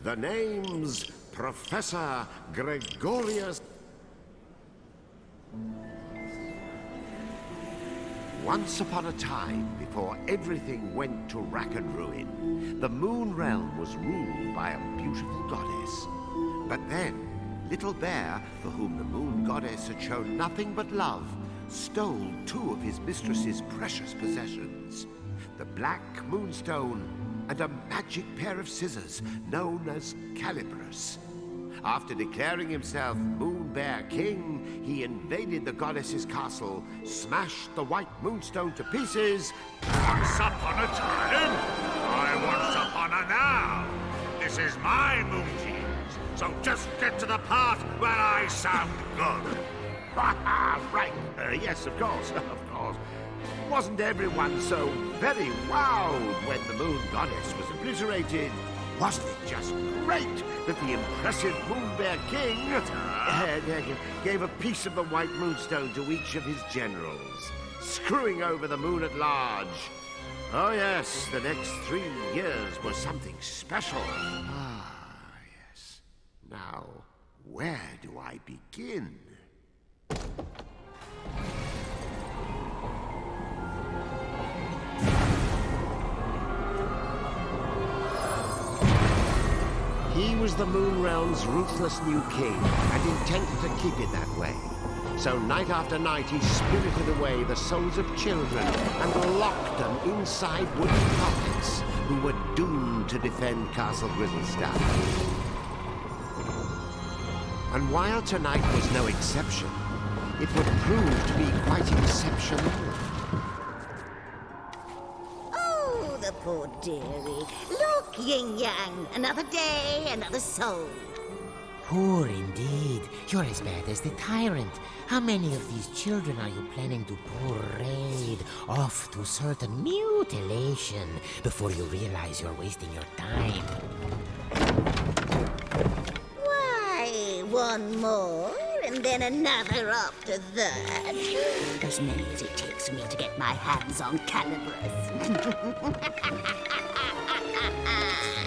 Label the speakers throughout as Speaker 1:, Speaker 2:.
Speaker 1: The name's Professor Gregorius. Once upon a time, before everything went to rack and ruin, the Moon Realm was ruled by a beautiful goddess. But then, Little Bear, for whom the Moon Goddess had shown nothing but love, stole two of his mistress's precious possessions: the Black Moonstone and a magic pair of scissors known as Calibris. After declaring himself Moon Bear King, he invaded the goddess's castle, smashed the White Moonstone to pieces.
Speaker 2: Once upon a time, I once upon a now. This is my moon genes, so just get to the part where I sound good.
Speaker 1: Right. Yes, of course, of course. Wasn't everyone so very wowed when the Moon Goddess was obliterated? Wasn't it just great that the impressive Moon Bear King gave a piece of the White Moonstone to each of his generals, screwing over the moon at large? Oh yes, the next 3 years was something special. Ah, yes. Now, where do I begin? He was the Moon Realm's ruthless new king, and intended to keep it that way. So night after night he spirited away the souls of children and locked them inside wooden puppets who were doomed to defend Castle Grizzlestone. And while tonight was no exception, it would prove to be quite exceptional.
Speaker 3: Oh, the poor dearie. Look, Yin-Yang, another day, another soul.
Speaker 4: Poor indeed. You're as bad as the tyrant. How many of these children are you planning to parade off to certain mutilation before you realize you're wasting your time?
Speaker 3: Why, one more, and then another after that. As many as it takes me to get my hands on Calibris.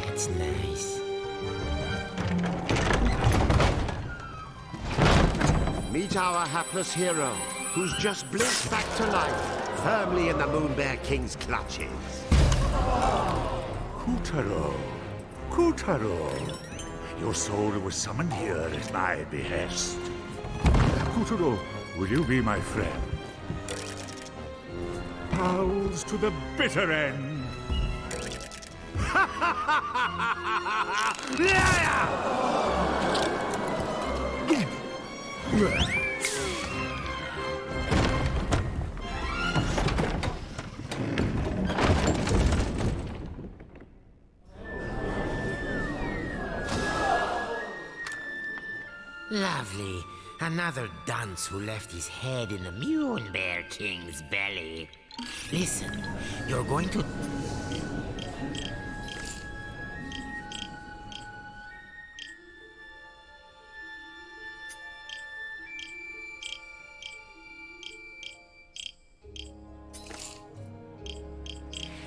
Speaker 4: That's nice.
Speaker 1: Meet our hapless hero, who's just blinked back to life, firmly in the Moon Bear King's clutches.
Speaker 2: Kutaro, Kutaro, your soul was summoned here at my behest. Kutaro, will you be my friend? Pals to the bitter end.
Speaker 4: Lovely. Another dunce who left his head in the Moon Bear King's belly. Listen, you're going to...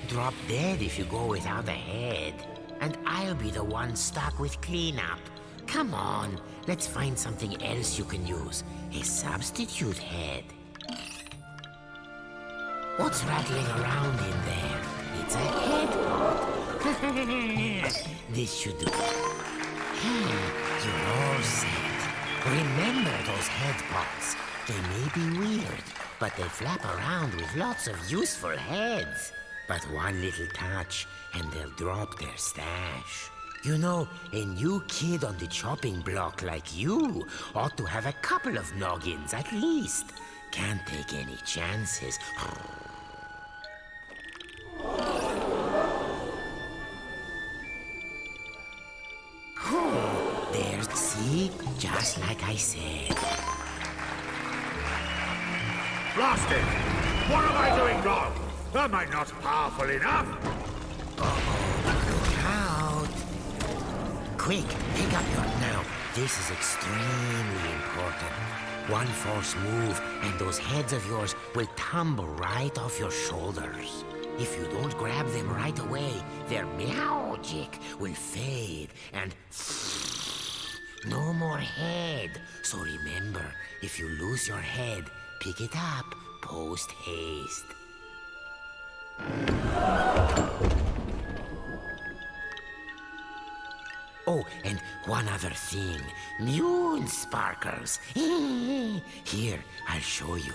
Speaker 4: drop dead if you go without a head. And I'll be the one stuck with cleanup. Come on, let's find something else you can use. A substitute head. What's rattling around in there? It's a head pot. This should do. You're all set. Remember those head pots. They may be weird, but they flap around with lots of useful heads. But one little touch, and they'll drop their stash. You know, a new kid on the chopping block like you ought to have a couple of noggins at least. Can't take any chances. There's, see? Just like I said.
Speaker 2: Blast it! What am I doing wrong? Am I not powerful enough?
Speaker 4: Look out! Quick, pick up your... Now, this is extremely important. One false move, and those heads of yours will tumble right off your shoulders. If you don't grab them right away, their magic will fade and no more head. So remember, if you lose your head, pick it up post haste. Oh, and one other thing. Moon sparkles. Here, I'll show you.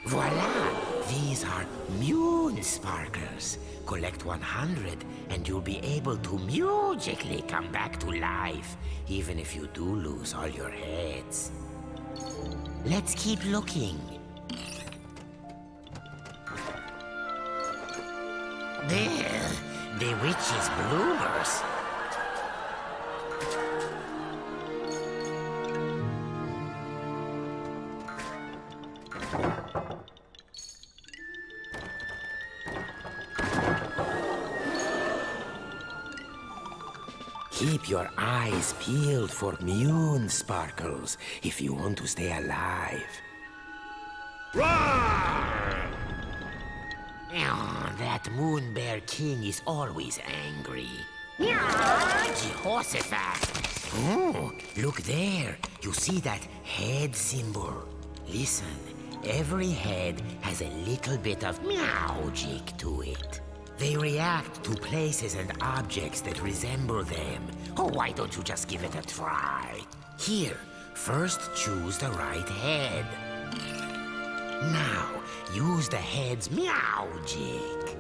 Speaker 4: Voila! These are moon sparkles. Collect 100 and you'll be able to magically come back to life, even if you do lose all your heads. Let's keep looking. There! The witch's bloomers. Keep your eyes peeled for moon sparkles if you want to stay alive.
Speaker 2: Roar!
Speaker 4: Oh, that Moon Bear King is always angry. Jehoshaphat! Oh, look there. You see that head symbol? Listen, every head has a little bit of magic to it. They react to places and objects that resemble them. Oh, why don't you just give it a try? Here, first choose the right head. Now, use the head's magic.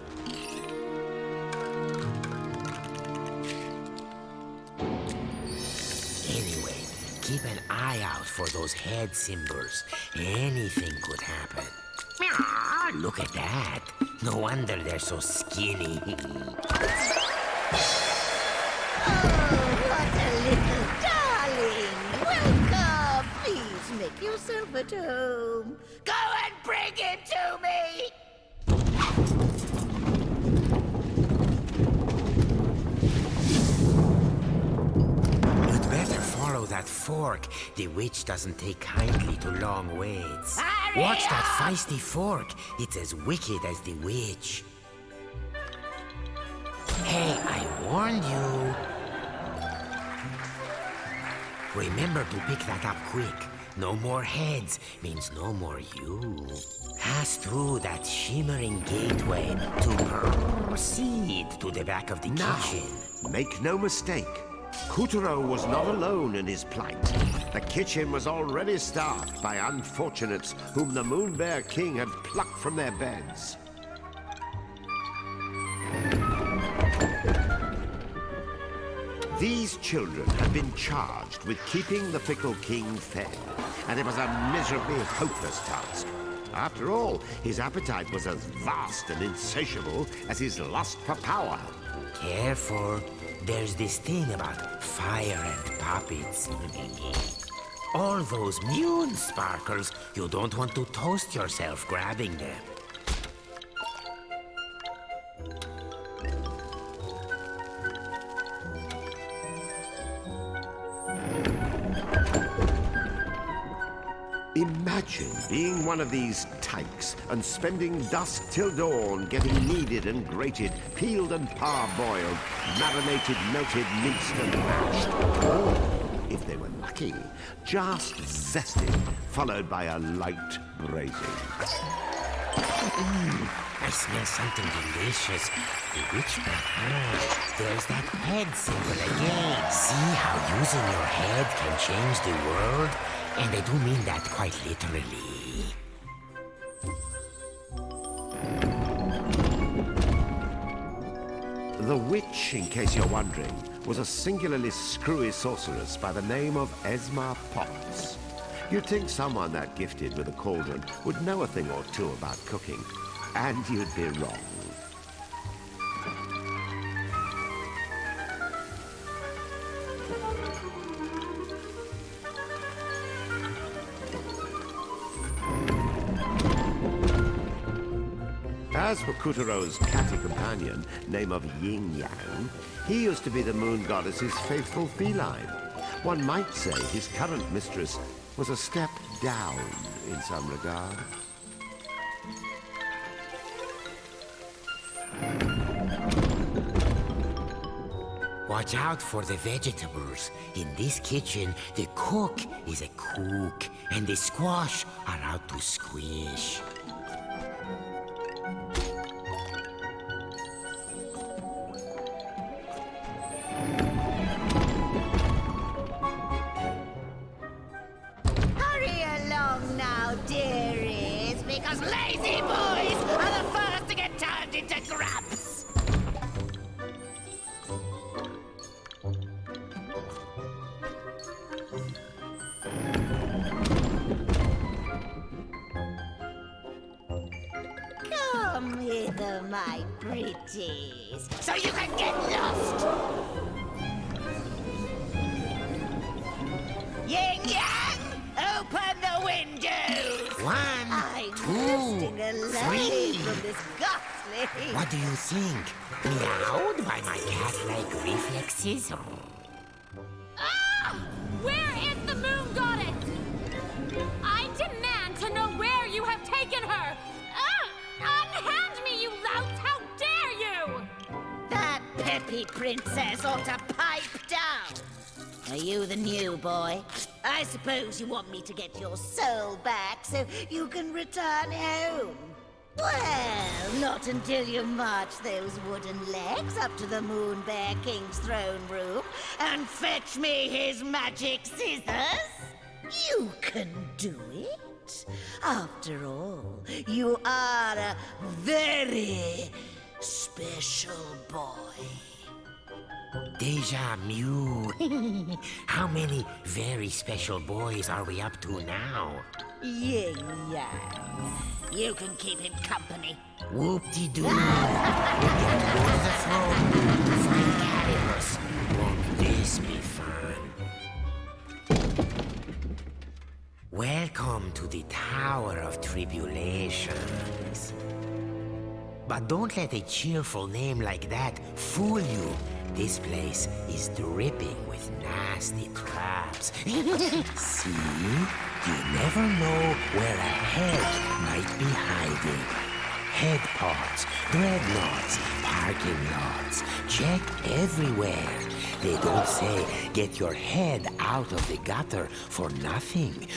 Speaker 4: Anyway, keep an eye out for those head symbols. Anything could happen. Look at that. No wonder they're so skinny.
Speaker 3: What a little darling! Welcome! Please make yourself at home. Go and bring him to me!
Speaker 4: You'd better follow that fork. The witch doesn't take kindly to long waits.
Speaker 3: Hurry
Speaker 4: Watch that
Speaker 3: up!
Speaker 4: feisty fork. It's as wicked as the witch. Hey, I warned you. Remember to pick that up quick. No more heads means no more you. Pass through that shimmering gateway to proceed to the back of the kitchen.
Speaker 1: Make no mistake, Kuturo was not alone in his plight. The kitchen was already staffed by unfortunates whom the Moon Bear King had plucked from their beds. These children had been charged with keeping the fickle king fed, and it was a miserably hopeless task. After all, his appetite was as vast and insatiable as his lust for power.
Speaker 4: Careful. There's this thing about fire and puppets. All those moon sparkles, you don't want to toast yourself grabbing them.
Speaker 1: Imagine being one of these tykes and spending dusk till dawn getting kneaded and grated, peeled and parboiled, marinated, melted, minced and mashed. Or, if they were lucky, just zested, followed by a light braising.
Speaker 4: I smell something delicious. The witch there's that head symbol again. See how using your head can change the world? And I do mean that quite literally.
Speaker 1: The witch, in case you're wondering, was a singularly screwy sorceress by the name of Esma Potts. You'd think someone that gifted with a cauldron would know a thing or two about cooking, and you'd be wrong. As for Kuturo's catty companion, name of Yin Yang, he used to be the moon goddess's faithful feline. One might say his current mistress was a step down in some regard.
Speaker 4: Watch out for the vegetables. In this kitchen, the cook is a cook, and the squash are out to squish.
Speaker 3: Hurry along now, dearies, because lazy boys are the first to get turned into grubs. Come hither, my pretties, so you can get lost. Yin Yang, open the windows.
Speaker 4: One,
Speaker 3: I'm
Speaker 4: two,
Speaker 3: bursting alive
Speaker 4: three.
Speaker 3: from this ghastly.
Speaker 4: What do you think? Meowed by my cat-like reflexes?
Speaker 5: Ah! Where is the moon goddess? I demand to know where you have taken her! Unhand me, you louts! How dare you!
Speaker 3: That peppy princess ought to pipe down. Are you the new boy? I suppose you want me to get your soul back so you can return home. Well, not until you march those wooden legs up to the Moon Bear King's throne room and fetch me his magic scissors. You can do it. After all, you are a very special boy.
Speaker 4: Deja Mew. How many very special boys are we up to now?
Speaker 3: Yeah. You can keep him company.
Speaker 4: Whoop-de-doo. We get to go to the throne room to find Cannibus. Won't this be fun? Welcome to the Tower of Tribulations. But don't let a cheerful name like that fool you. This place is dripping with nasty traps. See? You never know where a head might be hiding. Head pods, dreadnoughts, parking lots. Check everywhere. They don't say, get your head out of the gutter for nothing.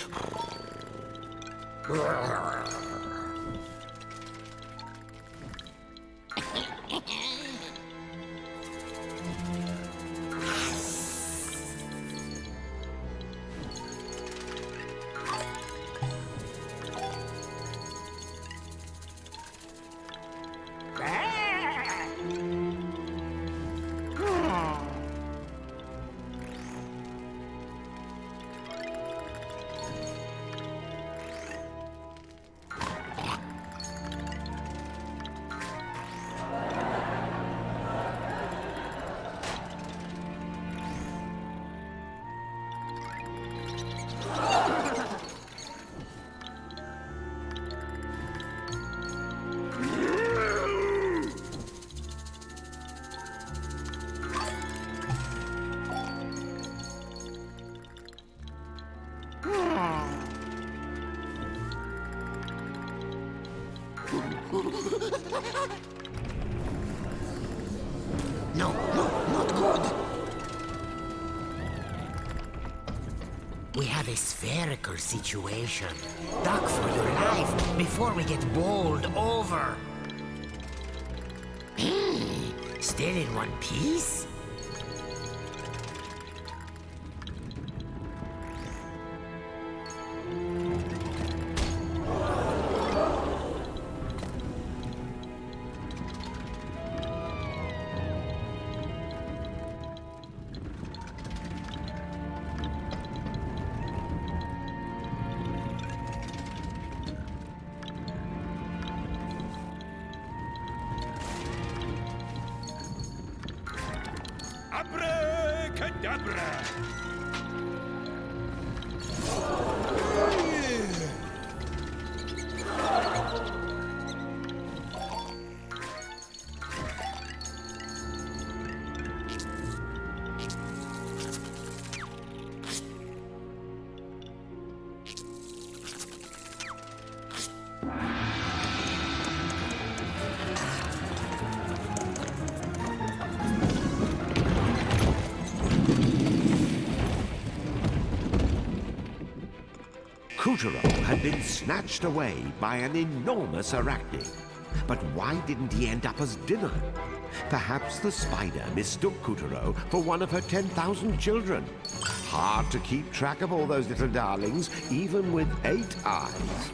Speaker 4: No, not good. We have a spherical situation. Duck for your life before we get bowled over. Still in one piece?
Speaker 2: Abracadabra!
Speaker 1: Kutaro had been snatched away by an enormous arachnid. But why didn't he end up as dinner? Perhaps the spider mistook Kutaro for one of her 10,000 children. Hard to keep track of all those little darlings, even with 8 eyes.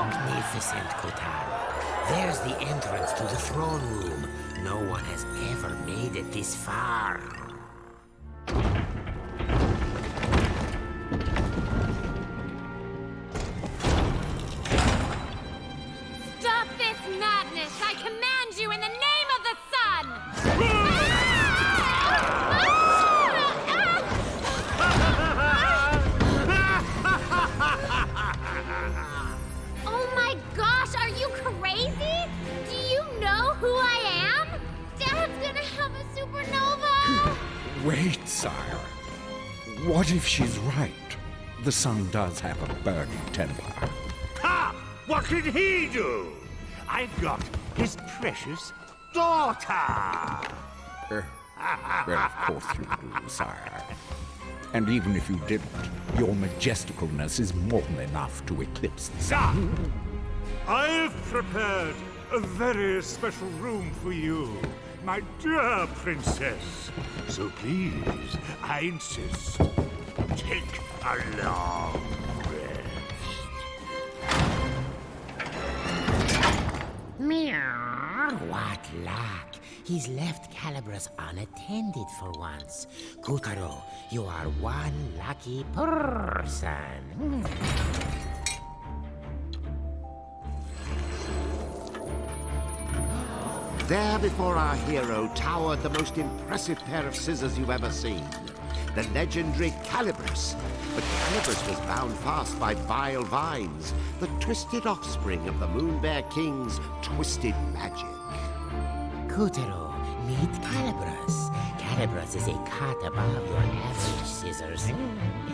Speaker 4: Magnificent, Kutaro. There's the entrance to the throne room. No one has ever made it this far.
Speaker 5: Stop this madness! I command you in the name of the sun! Oh my gosh, are you crazy? Do you know who I am? Dad's gonna have a supernova!
Speaker 6: Wait, sire. What if she's right? The sun does have a burning temper.
Speaker 2: Ha! What can he do? I've got his precious daughter!
Speaker 6: Well, of course you do, sire. And even if you didn't, your majesticalness is more than enough to eclipse the sun.
Speaker 2: I've prepared a very special room for you, my dear princess. So please, I insist, take a long rest.
Speaker 4: Meow. What luck. He's left Calibras unattended for once. Kutaro, you are one lucky person.
Speaker 1: There before our hero towered the most impressive pair of scissors you've ever seen. The legendary Calibras. But Calibras was bound fast by vile vines, the twisted offspring of the Moon Bear King's twisted magic.
Speaker 4: Kutaro, meet Calibras. Calibras is a cut above your average scissors.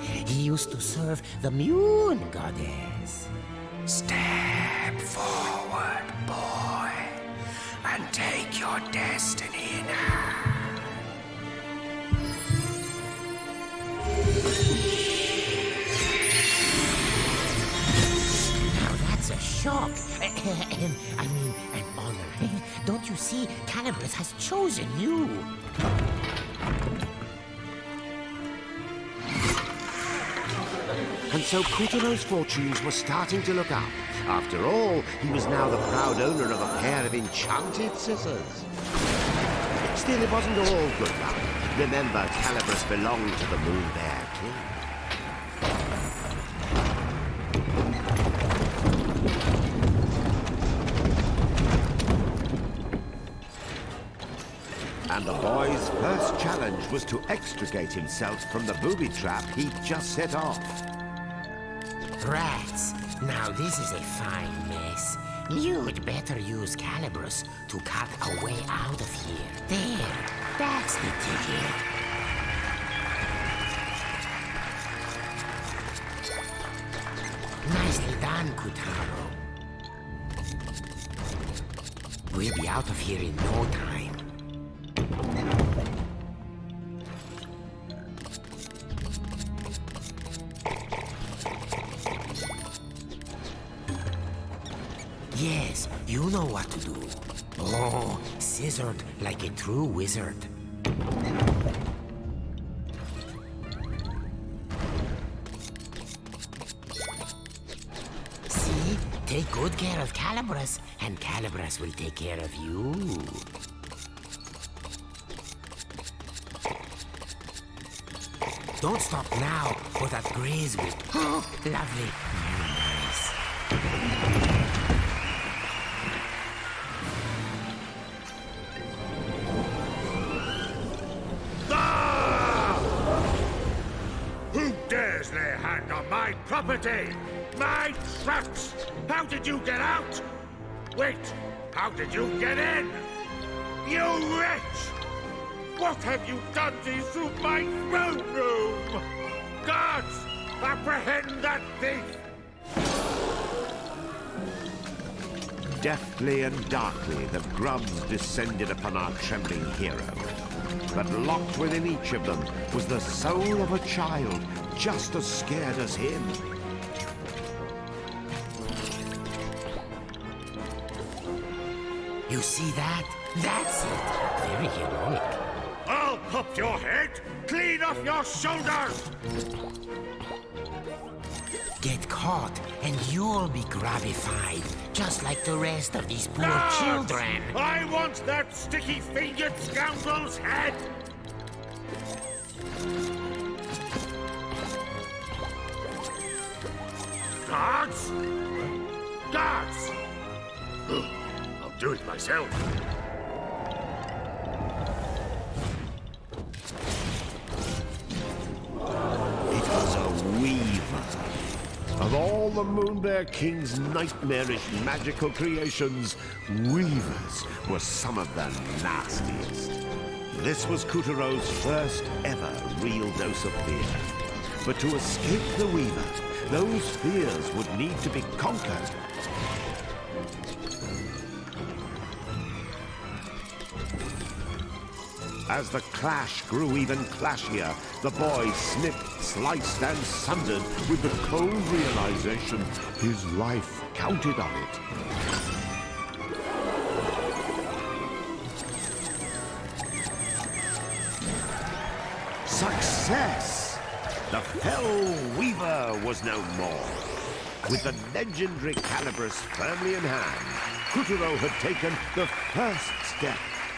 Speaker 4: He used to serve the Moon Goddess.
Speaker 7: Step forward, boy, and take your destiny in hand.
Speaker 4: Now that's a shock. I mean, an honor. Don't you see? Calibras has chosen you.
Speaker 1: And so Kutaro's fortunes were starting to look up. After all, he was now the proud owner of a pair of enchanted scissors. Still, it wasn't all good luck. Remember, Calibras belonged to the Moon Bear King. And the boy's first challenge was to extricate himself from the booby trap he'd just set off.
Speaker 4: Rats, now this is a fine mess. You'd better use Calibras to cut a way out of here. There, that's the ticket. Nicely done, Kutaro. We'll be out of here in no time. Yes, you know what to do. Oh, scissored like a true wizard. Take good care of Calibras, and Calibras will take care of you. Don't stop now, or that graze will... Oh, lovely. Very nice.
Speaker 2: Who dares lay hand on my property? My traps! How did you get out? Wait, how did you get in? You wretch! What have you done to my throne room? Guards, apprehend that thief!
Speaker 1: Deftly and darkly, the grubs descended upon our trembling hero. But locked within each of them was the soul of a child, just as scared as him.
Speaker 4: You see that? That's it. Very heroic.
Speaker 2: I'll pop your head clean off your shoulders!
Speaker 4: Get caught, and you'll be grabbified, just like the rest of these poor
Speaker 2: Guards!
Speaker 4: children.
Speaker 2: I want that sticky-fingered scoundrel's head! Guards? Guards! I'll do it myself.
Speaker 1: It was a weaver. Of all the Moonbear King's nightmarish magical creations, weavers were some of the nastiest. This was Kutero's first ever real dose of fear. But to escape the weaver, those fears would need to be conquered. As the clash grew even clashier, the boy snipped, sliced, and sundered with the cold realization his life counted on it. Success! The Fell Weaver was no more. With the legendary Calibras firmly in hand, Kutero had taken the first step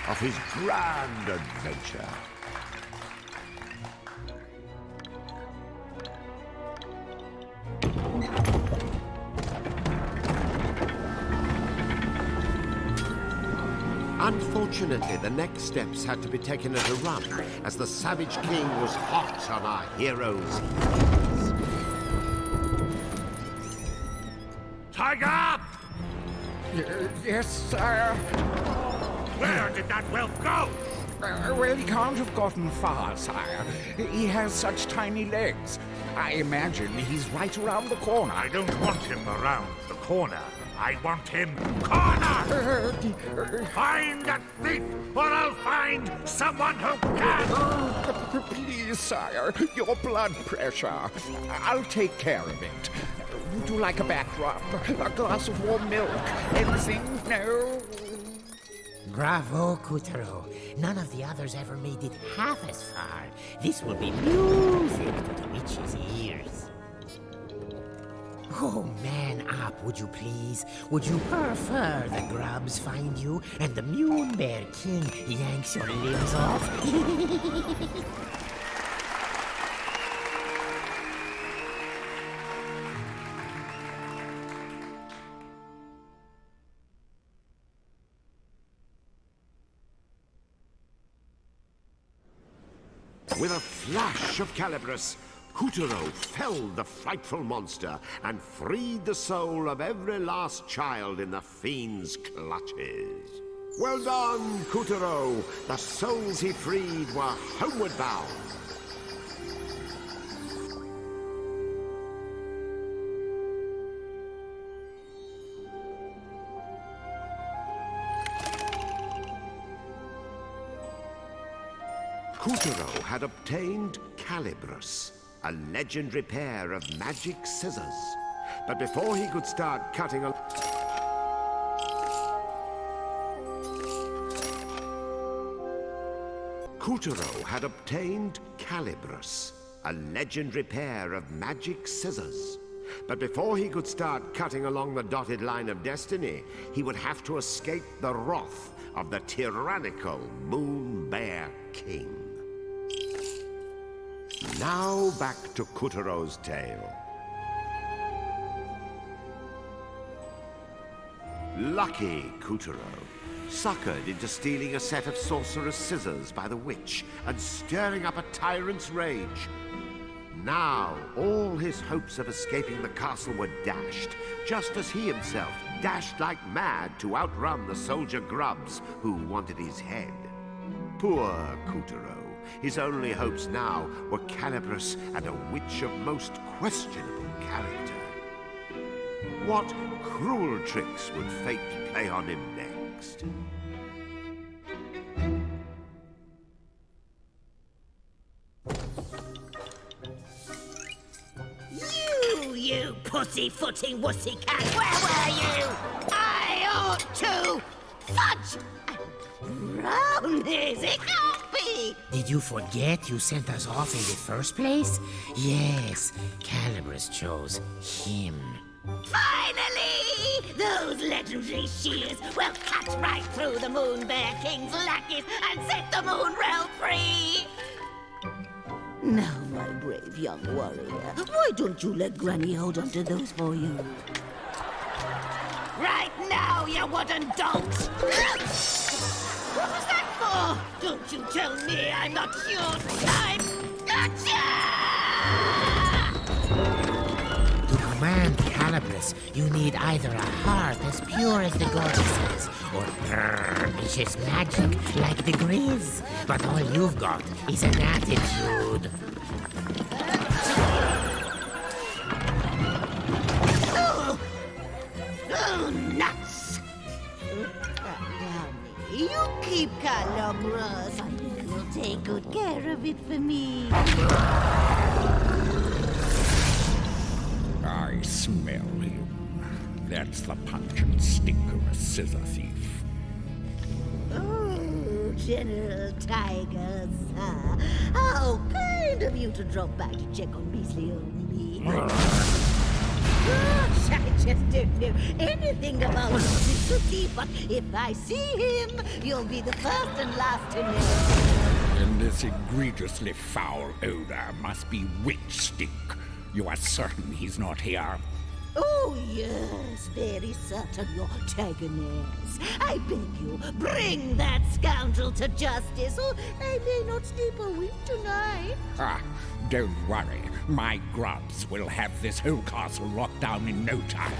Speaker 1: of his grand adventure. Unfortunately, the next steps had to be taken at a run, as the Savage King was hot on our heroes' heels.
Speaker 2: Tiger!
Speaker 6: Yes, sire.
Speaker 2: Where did that whelp go?
Speaker 6: Well, he can't have gotten far, sire. He has such tiny legs. I imagine he's right around the corner.
Speaker 2: I don't want him around the corner. I want him cornered! Find that thief, or I'll find someone who can!
Speaker 6: Please, sire, your blood pressure. I'll take care of it. Would you like a back rub? A glass of warm milk? Anything? No?
Speaker 4: Bravo, Kutero. None of the others ever made it half as far. This will be music to the witch's ears. Oh, man up, would you please? Would you prefer the grubs find you and the Moonbear King yanks your limbs off?
Speaker 1: With a flash of Calibras, Kutero felled the frightful monster and freed the soul of every last child in the fiend's clutches. Well done, Kutero! The souls he freed were homeward bound. Kutero had obtained Calibras, a legendary pair of magic scissors. But before he could start cutting a... Kutero had obtained Calibras, a legendary pair of magic scissors. But before he could start cutting along the dotted line of destiny, he would have to escape the wrath of the tyrannical Moon Bear King. Now back to Kuturo's tale. Lucky Kuturo, suckered into stealing a set of sorcerer's scissors by the witch and stirring up a tyrant's rage. Now, all his hopes of escaping the castle were dashed, just as he himself dashed like mad to outrun the soldier grubs who wanted his head. Poor Kuturo. His only hopes now were Calibris and a witch of most questionable character. What cruel tricks would fate play on him next?
Speaker 3: You pussy-footing wussy cat, where were you? I ought to fudge! Brownies, it can't be!
Speaker 4: Did you forget you sent us off in the first place? Yes, Calibris chose him.
Speaker 3: Finally! Those legendary shears will cut right through the Moon Bear King's lackeys and set the Moon Realm free! Now, my brave young warrior, why don't you let Granny hold onto those for you? Right now, you wooden donks! What was that for? Don't you tell me I'm not yours! I'm gotcha!
Speaker 4: To command Calibris, you need either a heart as pure as the goddesses, or vicious magic like the Grizz. But all you've got is an attitude.
Speaker 3: Oh, nuts! You keep Calibris. I think you'll take good care of it for me.
Speaker 6: I smell him. That's the punch and stink of a scissor thief.
Speaker 3: Oh, General Tiger, sir. How kind of you to drop by to check on Beasley old me. Gosh, I just don't know anything about this cookie, but if I see him, you'll be the first and last to know.
Speaker 6: And this egregiously foul odor must be witch stink. You are certain he's not here?
Speaker 3: Oh, yes, very certain, Your Tigeress. I beg you, bring that scoundrel to justice, or I may not sleep a wink tonight.
Speaker 6: Ah, don't worry. My grubs will have this whole castle locked down in no time.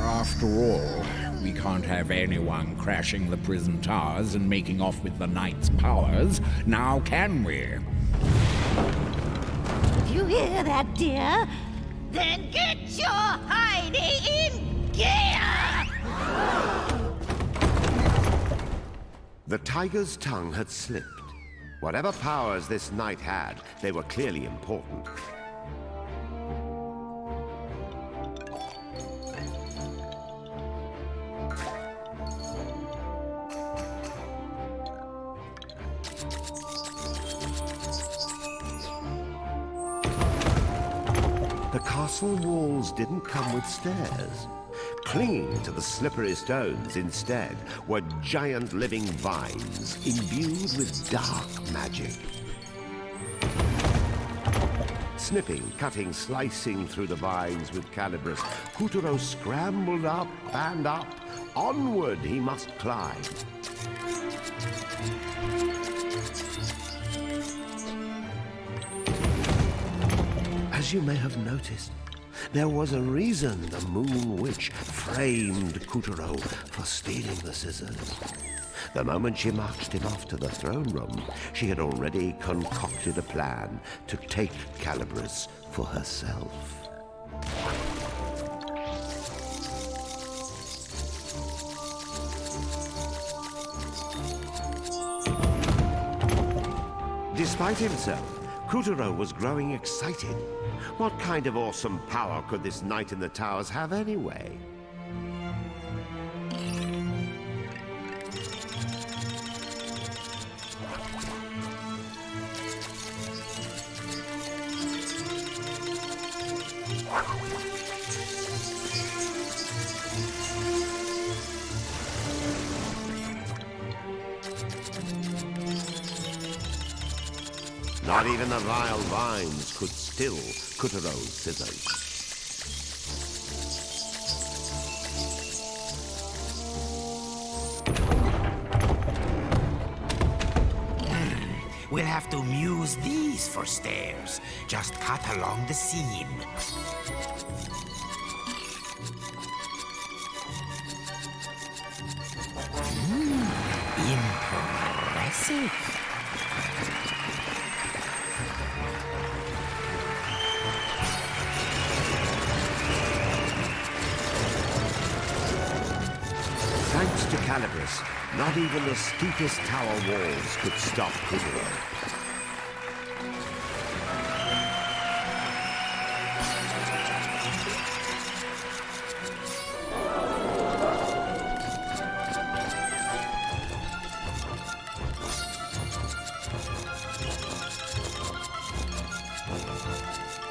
Speaker 6: After all, we can't have anyone crashing the prison towers and making off with the knight's powers, now can we?
Speaker 3: You hear that, dear? Then get your hiney in gear!
Speaker 1: The tiger's tongue had slipped. Whatever powers this knight had, they were clearly important. The castle walls didn't come with stairs. Clinging to the slippery stones instead were giant living vines imbued with dark magic. Snipping, cutting, slicing through the vines with Calibris, Kuturo scrambled up and up. Onward he must climb. As you may have noticed, there was a reason the Moon Witch framed Kuturo for stealing the scissors. The moment she marched him off to the throne room, she had already concocted a plan to take Calibris for herself. Despite himself, Kuturo was growing excited. What kind of awesome power could this knight in the towers have anyway? Not even the vile vines could still Kuturo's scissors.
Speaker 4: We'll have to use these for stairs. Just cut along the seam. Impressive.
Speaker 1: Thanks to Calibris, not even the steepest tower walls could stop Kuturo.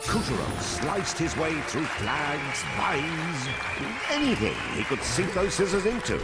Speaker 1: Kuturo sliced his way through flags, vines, anything he could sink those scissors into.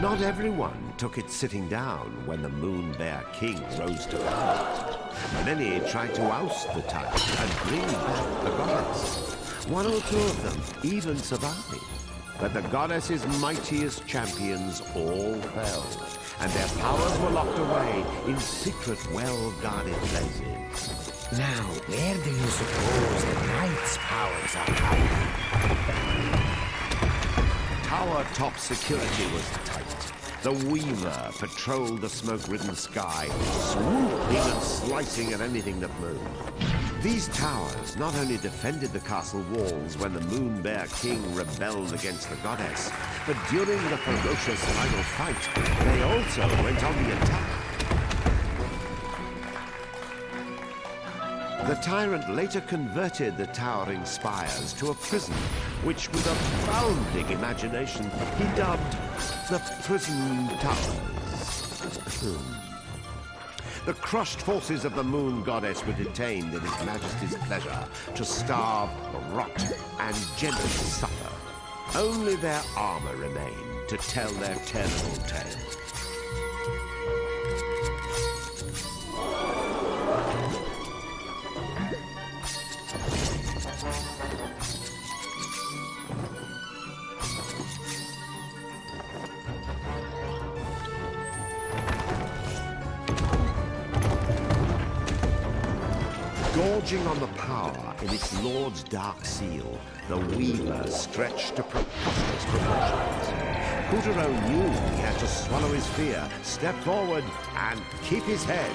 Speaker 1: Not everyone took it sitting down when the Moon Bear King rose to power. Many tried to oust the tyrant and bring back the goddess. One or two of them even survived. But the goddess's mightiest champions all fell, and their powers were locked away in secret, well-guarded places.
Speaker 4: Now, where do you suppose the knight's powers are hiding?
Speaker 1: Tower top security was tight. The Weaver patrolled the smoke-ridden sky, swooping and slicing at anything that moved. These towers not only defended the castle walls when the Moon Bear King rebelled against the goddess, but during the ferocious final fight, they also went on the attack. The tyrant later converted the towering spires to a prison, which, with a founding imagination, he dubbed the Prison Towers. The crushed forces of the Moon Goddess were detained in His Majesty's pleasure to starve, rot, and gently suffer. Only their armor remained to tell their terrible tale. Gorging on the power in its lord's dark seal, the Weaver stretched to preposterous proportions. Kuturo knew he had to swallow his fear, step forward, and keep his head.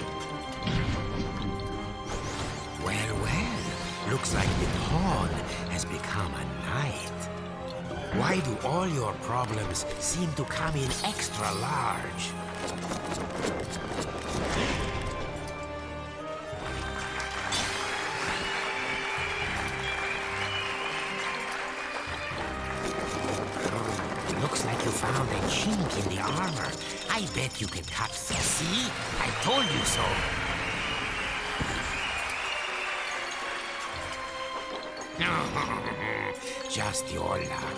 Speaker 4: Well, well, looks like the pawn has become a knight. Why do all your problems seem to come in extra large? Looks like you found a chink in the armor. I bet you can cut through. See? I told you so. Just your luck.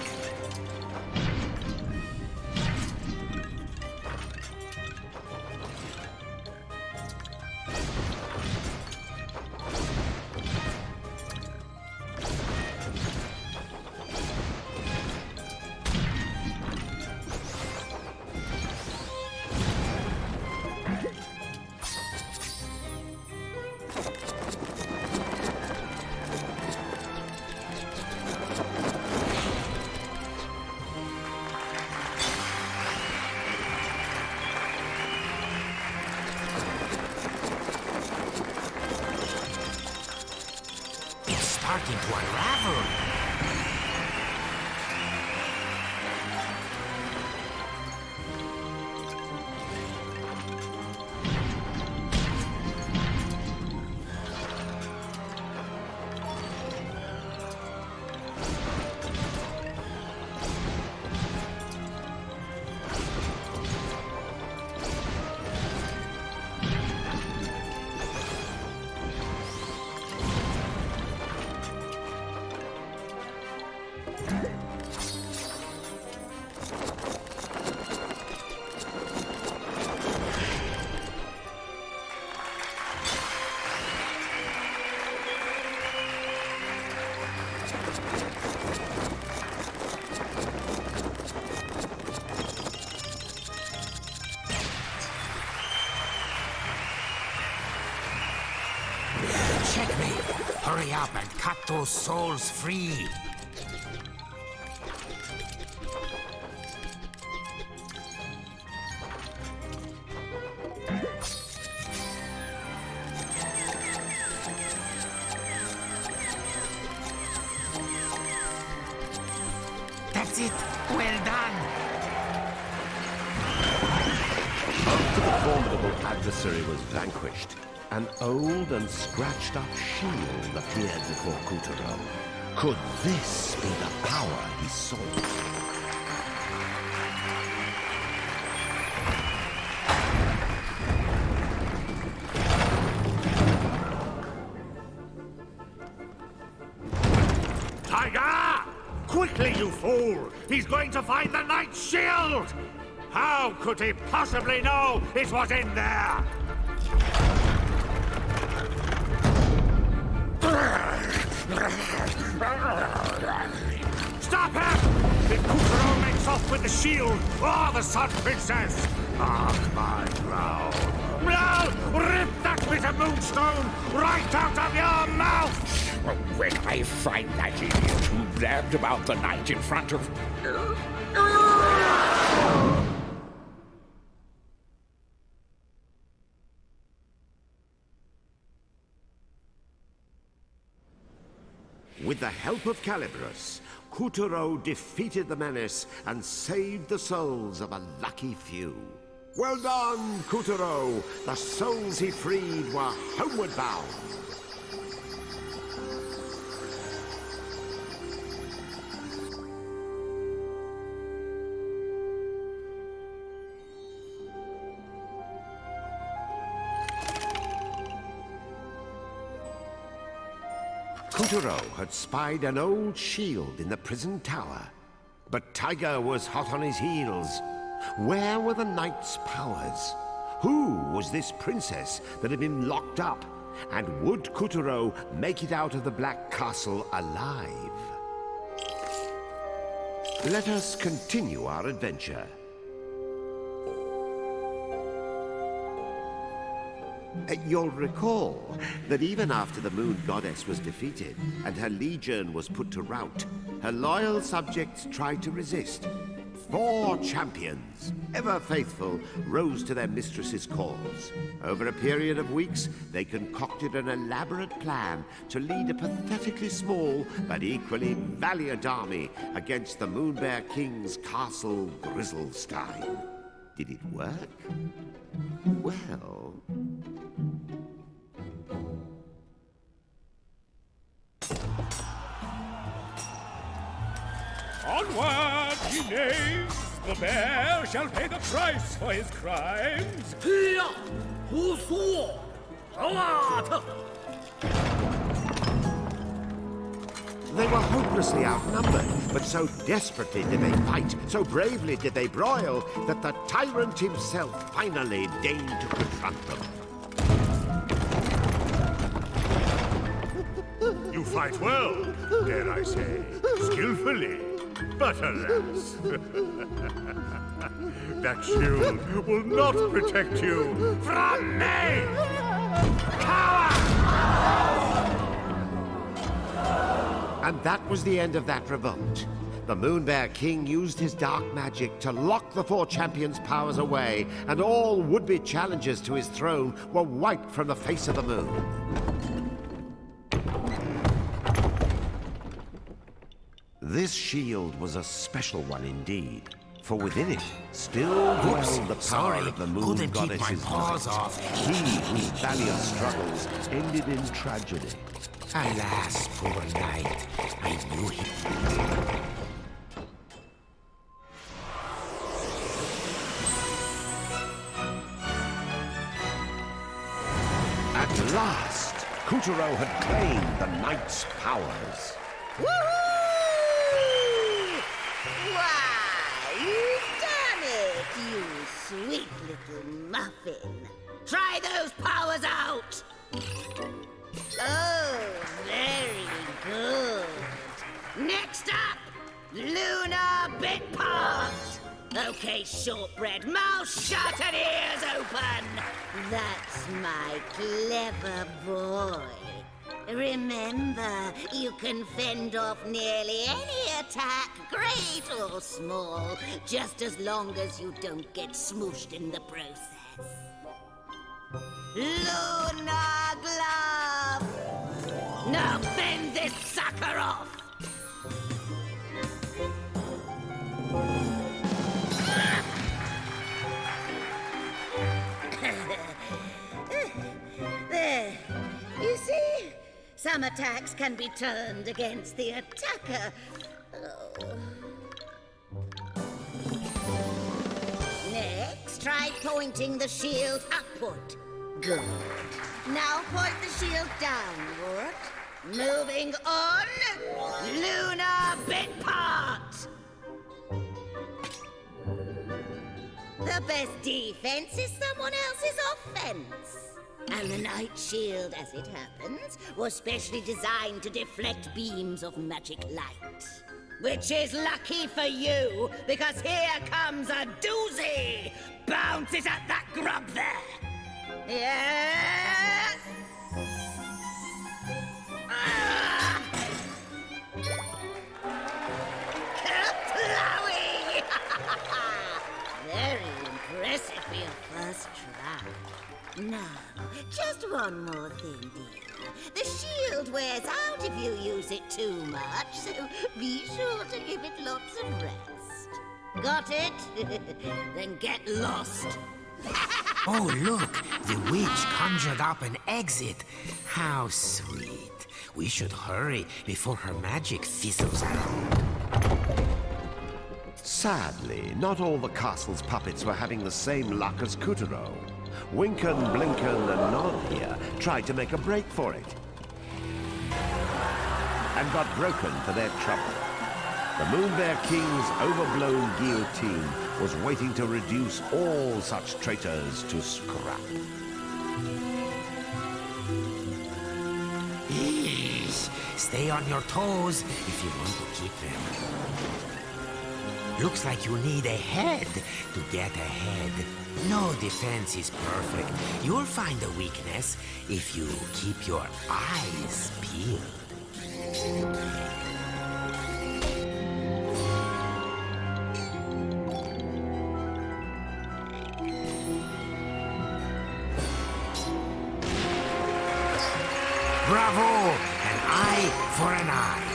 Speaker 4: starting to unravel. Checkmate! Hurry up and cut those souls free! That's it! Well done!
Speaker 1: After the formidable adversary was vanquished, an old and scratched-up shield appeared before Kuturo. Could this be the power he sought?
Speaker 2: Tiger! Quickly, you fool! He's going to find the Knight's shield! How could he possibly know it was in there? Stop him! If Kuturo makes off with the shield or the Sun Princess, mark my ground. No! Rip that bit of moonstone right out of your mouth!
Speaker 6: When I find that idiot who blabbed about the night in front of...
Speaker 1: With the help of Calibrus, Kuturo defeated the menace and saved the souls of a lucky few. Well done, Kuturo! The souls he freed were homeward bound. Kuturo had spied an old shield in the prison tower. But Tiger was hot on his heels. Where were the knight's powers? Who was this princess that had been locked up? And would Kuturo make it out of the Black Castle alive? Let us continue our adventure. You'll recall that even after the Moon Goddess was defeated and her legion was put to rout, her loyal subjects tried to resist. 4 champions, ever faithful, rose to their mistress's cause. Over a period of weeks, they concocted an elaborate plan to lead a pathetically small but equally valiant army against the Moonbear King's castle Grizzlestein. Did it work? Well...
Speaker 2: Onward, ye knaves! The bear shall pay the price for his crimes!
Speaker 1: They were hopelessly outnumbered, but so desperately did they fight, so bravely did they broil, that the tyrant himself finally deigned to confront them.
Speaker 2: You fight well, dare I say, skillfully. But alas, that shield will not protect you from me! Power!
Speaker 1: And that was the end of that revolt. The Moonbear King used his dark magic to lock the 4 champions' powers away, and all would-be challengers to his throne were wiped from the face of the moon. This shield was a special one indeed, for within it still dwelled the power of the moon
Speaker 4: couldn't keep my
Speaker 1: goddess's
Speaker 4: paws
Speaker 1: might.
Speaker 4: off.
Speaker 1: He whose valiant struggles ended in tragedy.
Speaker 4: Alas, poor knight. I knew him.
Speaker 1: At last, Kuturo had claimed the knight's powers.
Speaker 3: Woohoo! Why, you've done it, you sweet little muffin. Try those powers out! Oh, very good. Next up, Lunar Bit Part. Okay, shortbread, mouth shut and ears open. That's my clever boy. Remember, you can fend off nearly any attack, great or small, just as long as you don't get smooshed in the process. Lunar Glove! Now fend this sucker off! There. You see? Some attacks can be turned against the attacker. Oh. Next, try pointing the shield upward. Good. Now point the shield downward. Moving on. Lunar Bit Part. The best defense is someone else's offense. And the Night Shield, as it happens, was specially designed to deflect beams of magic light. Which is lucky for you, because here comes a doozy! Bounce it at that grub there! Yes! Ah! Kerplowy! Very impressive for your first try. Now, just one more thing, dear. The shield wears out if you use it too much, so be sure to give it lots of rest. Got it? Then get lost.
Speaker 4: Oh, look! The witch conjured up an exit. How sweet. We should hurry before her magic fizzles out.
Speaker 1: Sadly, not all the castle's puppets were having the same luck as Kuturo. Winken, Blinken, and Nod here tried to make a break for it. And got broken for their trouble. The Moonbear King's overblown guillotine was waiting to reduce all such traitors to scrap.
Speaker 4: Eesh. Stay on your toes if you want to keep them. Looks like you need a head to get ahead. No defense is perfect. You'll find a weakness if you keep your eyes peeled. Bravo! An eye for an eye.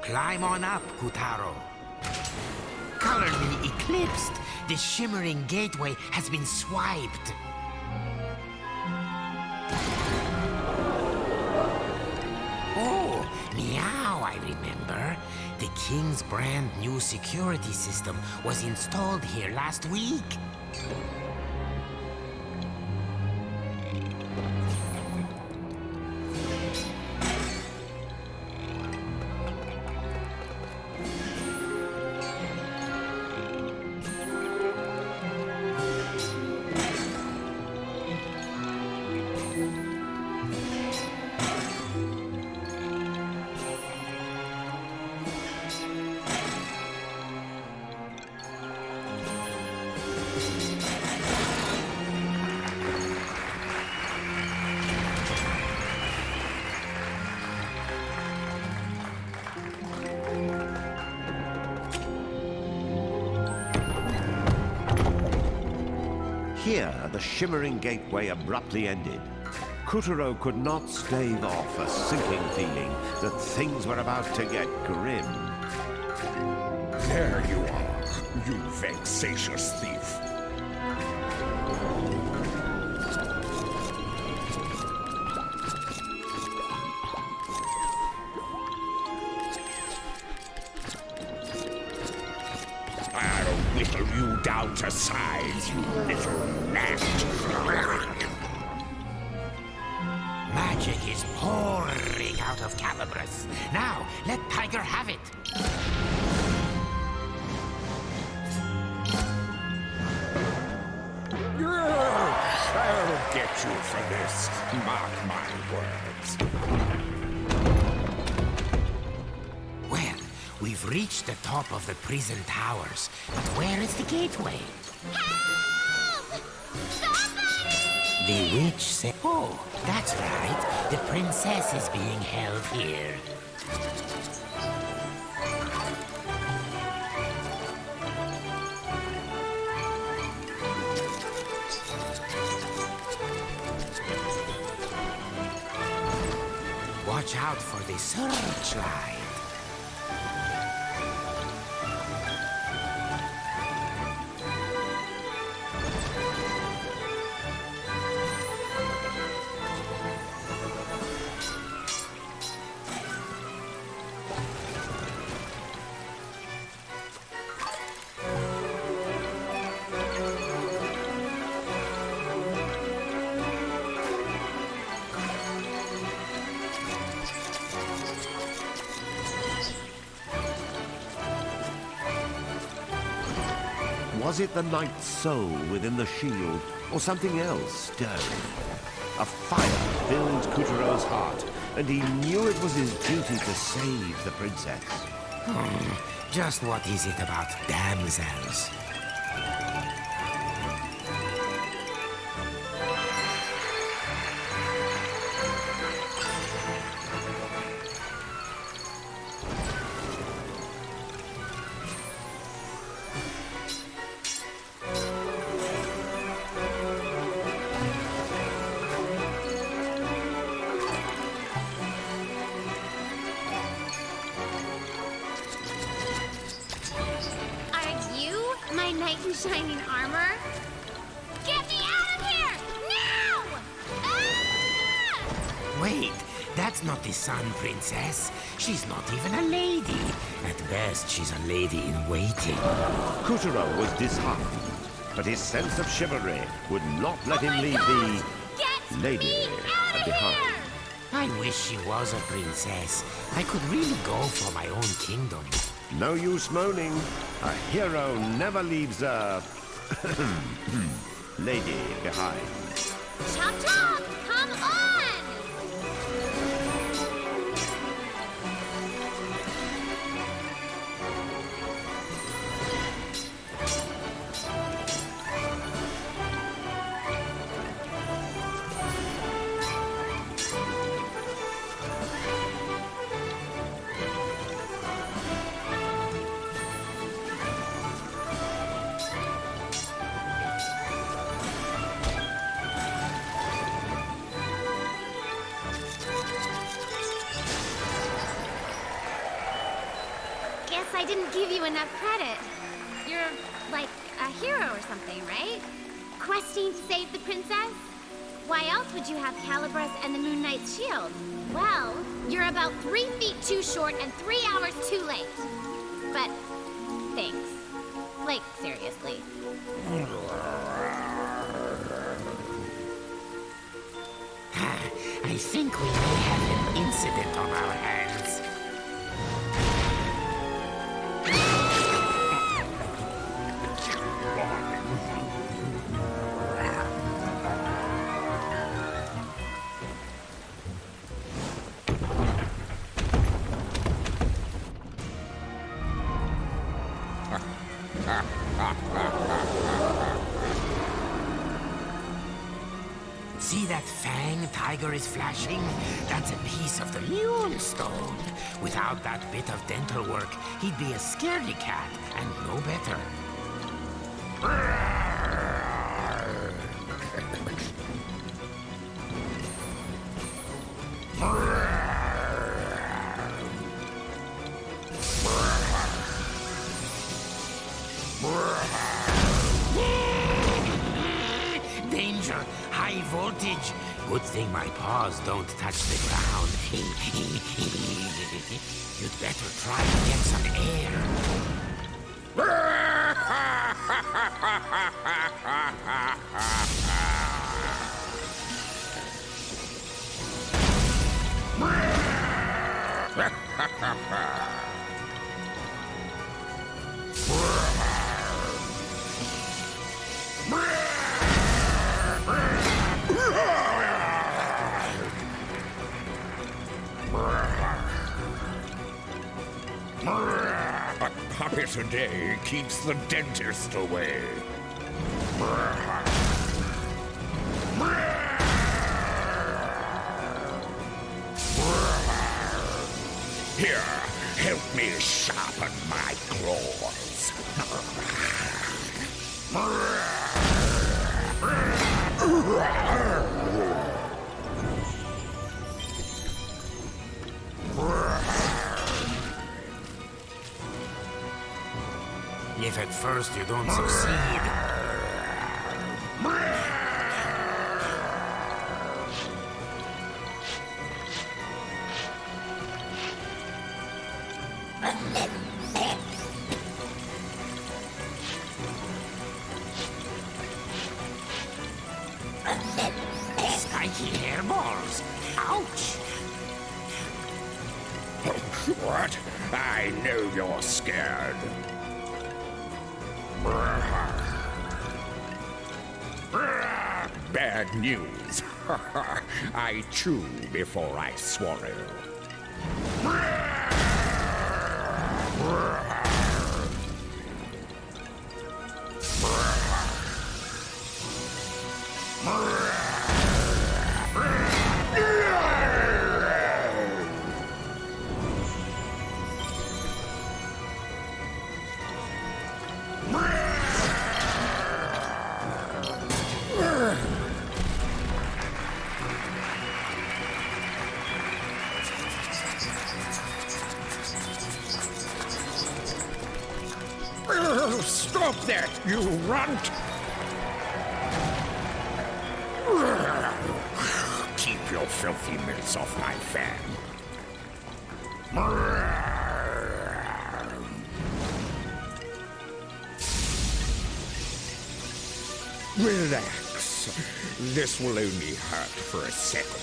Speaker 4: Climb on up, Kutaro. Colorly eclipsed, the shimmering gateway has been swiped. Oh, meow, I remember. The King's brand new security system was installed here last week.
Speaker 1: Here, the shimmering gateway abruptly ended. Kuturo could not stave off a sinking feeling that things were about to get grim.
Speaker 6: There you are, you vexatious thief. I'll whittle you down to size, you little gnat.
Speaker 4: Magic is pouring out of Calibras. Now, let Tiger have it.
Speaker 6: I'll get you for this. Mark my words.
Speaker 4: Well, we've reached the top of the prison towers. But where is the gateway?
Speaker 5: Help! Somebody!
Speaker 4: The witch said... Oh, that's right. The princess is being held here. Watch out for the searchlight.
Speaker 1: Was it the knight's soul within the shield, or something else stirring? A fire filled Kuturo's heart, and he knew it was his duty to save the princess.
Speaker 4: Just what is it about damsels?
Speaker 5: My knight in shining armor? Get me out of here! Now! Ah!
Speaker 4: Wait, that's not the Sun Princess. She's not even a lady. At best, she's a lady in waiting.
Speaker 1: Kuturo was disheartened, but his sense of chivalry would not let him leave
Speaker 5: God!
Speaker 1: the
Speaker 5: Get
Speaker 1: lady
Speaker 5: me out of
Speaker 1: behind.
Speaker 5: here!
Speaker 4: I wish she was a princess. I could really go for my own kingdom.
Speaker 1: No use moaning. A hero never leaves a lady behind.
Speaker 5: Chop chop! Come on! I didn't give you enough credit. You're like a hero or something, right? Questing to save the princess? Why else would you have Calibras and the Moon Knight's shield? Well, you're about 3 feet too short and 3 hours too late. But thanks. Like, seriously.
Speaker 4: I think we may have an incident on our hands. See that fang Tiger is flashing? That's a piece of the Moonstone. Without that bit of dental work, he'd be a scaredy cat and no better. pressure, high voltage. Good thing my paws don't touch the ground. You'd better try to get some air.
Speaker 6: A puppet a day keeps the dentist away. Here, help me sharpen my claws.
Speaker 4: If at first you don't succeed, spiky hairballs. Ouch!
Speaker 6: What? I know you're scared. Bad news. I chew before I swallow. Stop that, you runt! Keep your filthy mitts off my fan. Relax. This will only hurt for a second.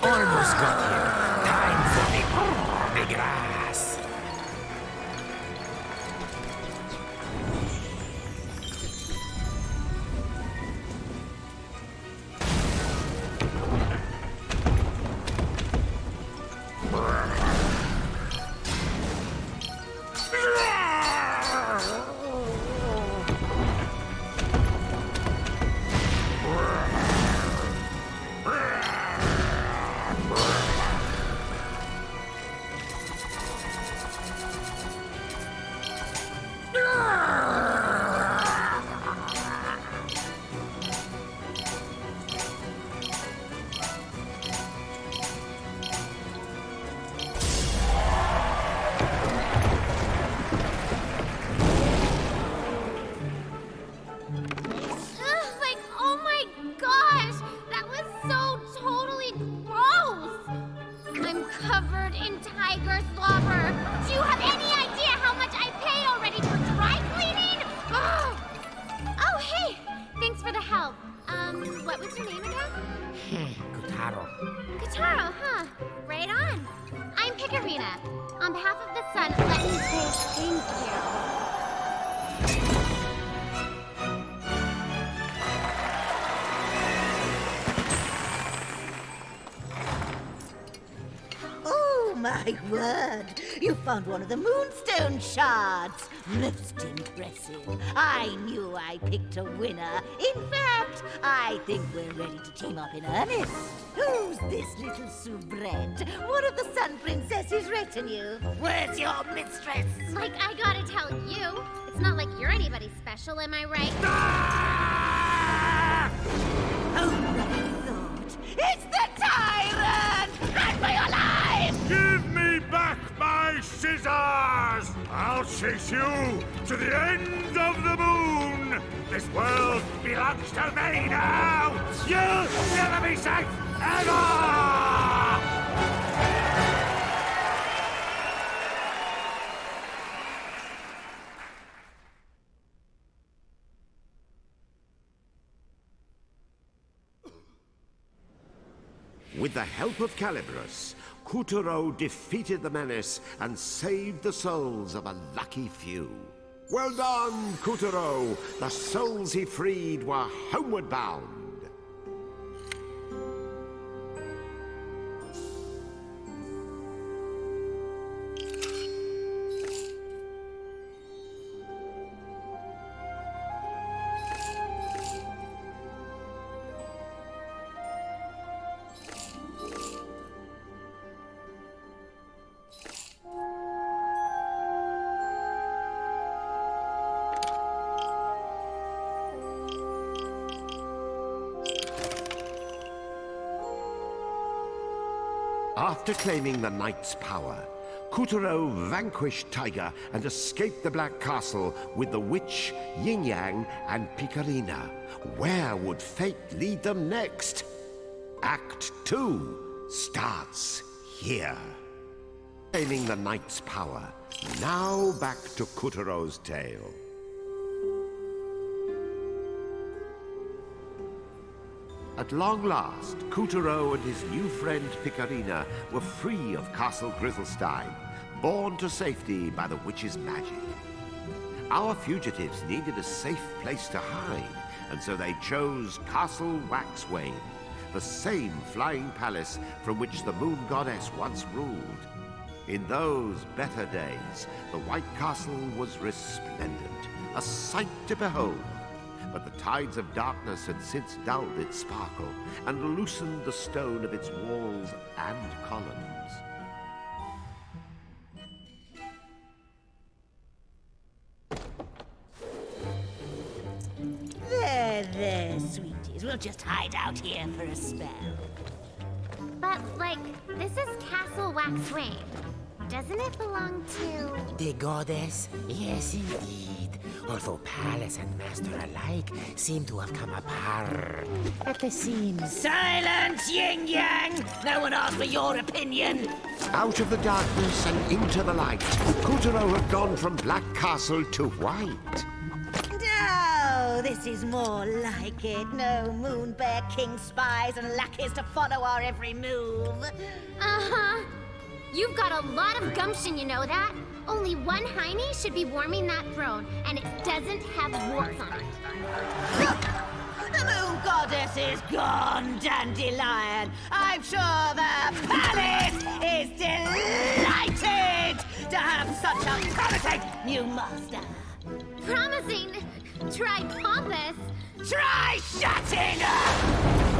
Speaker 4: Almost got here. Time for the grass.
Speaker 3: My word! You found one of the moonstone shards! Most impressive. I knew I picked a winner. In fact, I think we're ready to team up in earnest. Who's this little soubrette? One of the Sun Princess's retinue. Where's your mistress?
Speaker 5: Like, I gotta tell you, it's not like you're anybody special, am I right?
Speaker 3: Oh, my thought. It's the tyrant! Run for your life!
Speaker 2: Give me back my scissors! I'll chase you to the end of the moon! This world belongs to me now! You'll never be safe ever!
Speaker 1: With the help of Calibros, Kuturo defeated the menace and saved the souls of a lucky few. Well done, Kuturo! The souls he freed were homeward bound. After claiming the knight's power, Kuturo vanquished Tiger and escaped the Black Castle with the witch, Yin Yang, and Picarina. Where would fate lead them next? Act 2 starts here. Claiming the knight's power, now back to Kuturo's tale. At long last, Kuturo and his new friend Picarina were free of Castle Grizzlestein, borne to safety by the witch's magic. Our fugitives needed a safe place to hide, and so they chose Castle Waxwayne, the same flying palace from which the Moon Goddess once ruled. In those better days, the White Castle was resplendent, a sight to behold. But the tides of darkness had since dulled its sparkle and loosened the stone of its walls and columns.
Speaker 3: There, sweeties. We'll just hide out here for a spell.
Speaker 5: But, like, this is Castle Waxwayne. Doesn't it belong to...
Speaker 4: The goddess? Yes, indeed. Although palace and master alike seem to have come apart at the seams.
Speaker 3: Silence, Yin Yang! No one asked for your opinion.
Speaker 1: Out of the darkness and into the light, Kuturo had gone from Black Castle to White.
Speaker 3: No, this is more like it. No Moon Bear King spies and lackeys to follow our every move.
Speaker 5: Uh-huh. You've got a lot of gumption, you know that? Only one hiney should be warming that throne, and it doesn't have warts on it.
Speaker 3: The Moon Goddess is gone, Dandelion. I'm sure the palace is delighted to have such a promising new master.
Speaker 5: Promising? Try pompous.
Speaker 3: Try shutting up!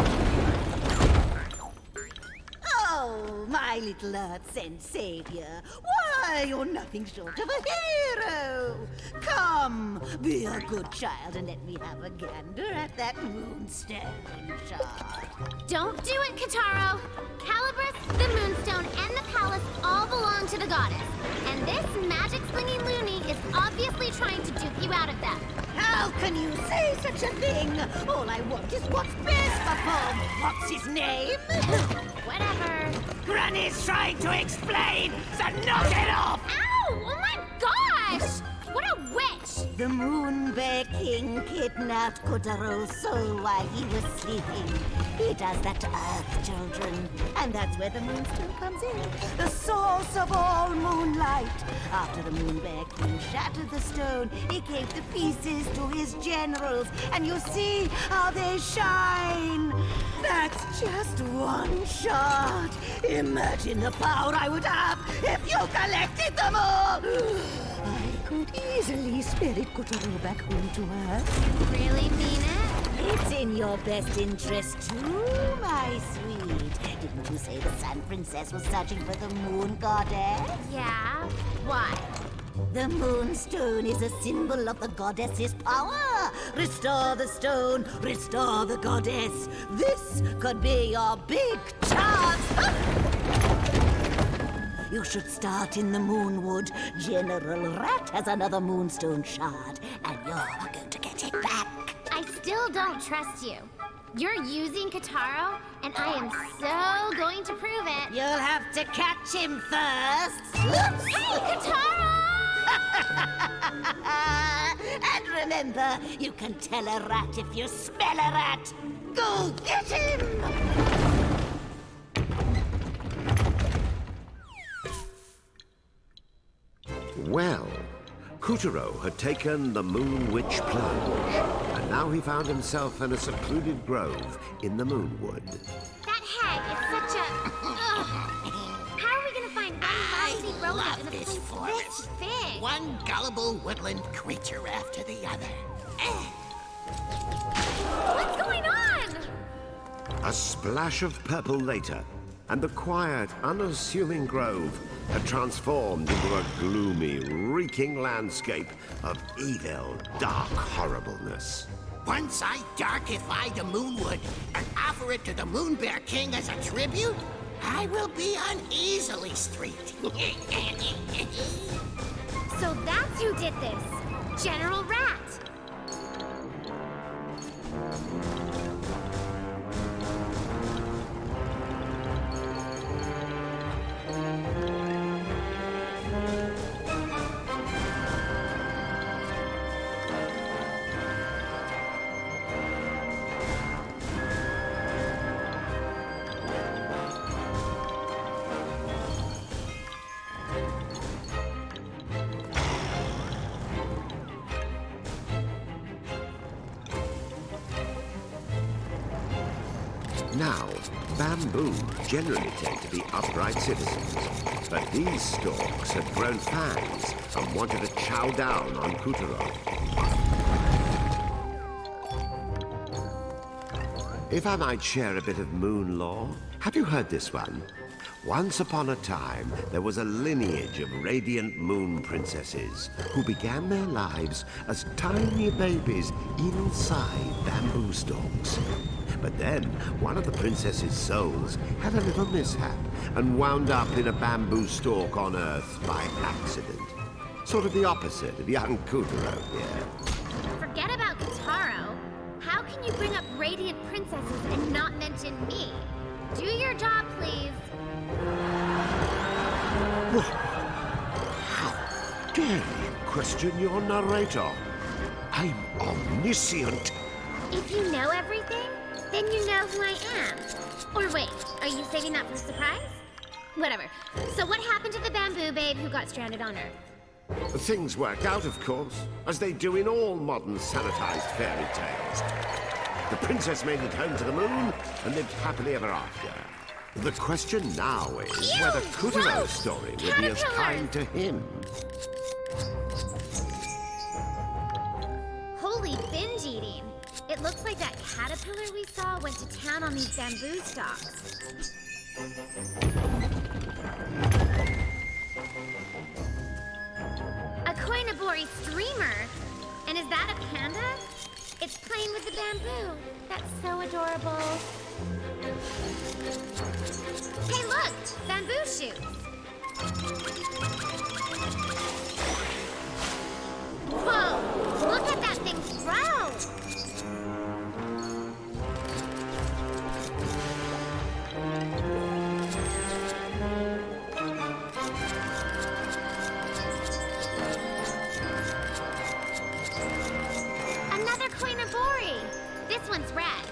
Speaker 3: Oh, my little Earth-sent savior. Why, you're nothing short of a hero. Come, be a good child and let me have a gander at that moonstone shard.
Speaker 5: Don't do it, Kataro. Calibros, the Moonstone, and the Palace all belong to the goddess. And this magic-slinging loony is obviously trying to dupe you out of them.
Speaker 3: How can you say such a thing? All I want is what's best for Bob. What's his name?
Speaker 5: Whatever.
Speaker 3: Granny's trying to explain, so knock it off!
Speaker 5: Ow! Oh my gosh! What a witch!
Speaker 3: The Moon Bear King kidnapped Kotaro's soul while he was sleeping. He does that to Earth children, and that's where the Moonstone comes in. The source of all moonlight. After the Moon Bear King shattered the stone, he gave the pieces to his generals, and you see how they shine. That's just one shot. Imagine the power I would have if you collected them all. I could easily spirit Kotaro back home to Earth.
Speaker 5: Really mean it?
Speaker 3: It's in your best interest too, my sweet. Didn't you say the Sun Princess was searching for the Moon Goddess?
Speaker 5: Yeah. Why?
Speaker 3: The Moonstone is a symbol of the goddess's power. Restore the stone, restore the goddess. This could be your big chance. You should start in the Moonwood. General Rat has another Moonstone shard, and you're going to get it back.
Speaker 5: I still don't trust you. You're using Kotaro, and I am so going to prove it.
Speaker 3: You'll have to catch him first.
Speaker 5: Hey, Kotaro!
Speaker 3: And remember, you can tell a rat if you smell a rat. Go get him!
Speaker 1: Well, Kotaro had taken the Moon Witch plunge, and now he found himself in a secluded grove in the Moonwood.
Speaker 5: That hag is such a... Ugh. How are we gonna find one lousy rodent in a place this big?
Speaker 4: One gullible woodland creature after the other.
Speaker 5: What's going on?
Speaker 1: A splash of purple later, and the quiet, unassuming grove had transformed into a gloomy, reeking landscape of evil, dark horribleness.
Speaker 4: Once I darkify the Moonwood and offer it to the Moon Bear King as a tribute, I will be uneasily streaked.
Speaker 5: So that's who did this. General Rat.
Speaker 1: Now, bamboo generally tend to be upright citizens, but these stalks had grown fangs and wanted to chow down on Kotaro. If I might share a bit of moon lore, have you heard this one? Once upon a time, there was a lineage of radiant moon princesses who began their lives as tiny babies inside bamboo stalks. But then, one of the princess's souls had a little mishap and wound up in a bamboo stalk on Earth by accident. Sort of the opposite of young Kotaro here.
Speaker 5: Forget about Kotaro. How can you bring up radiant princesses and not mention me? Do your job, please.
Speaker 1: How dare you question your narrator? I'm omniscient.
Speaker 5: If you know everything, then you know who I am. Or wait, are you saving that for a surprise? Whatever. So what happened to the bamboo babe who got stranded on Earth?
Speaker 1: Things worked out, of course, as they do in all modern sanitized fairy tales. The princess made it home to the moon and lived happily ever after. The question now is whether Kotaro's story will be as kind to him.
Speaker 5: Holy binge eating. It looks like that caterpillar we saw went to town on these bamboo stalks. A Koinobori streamer? And is that a panda? It's playing with the bamboo. That's so adorable. Hey, look! Bamboo shoots! Whoa! Look at that thing throw! rat?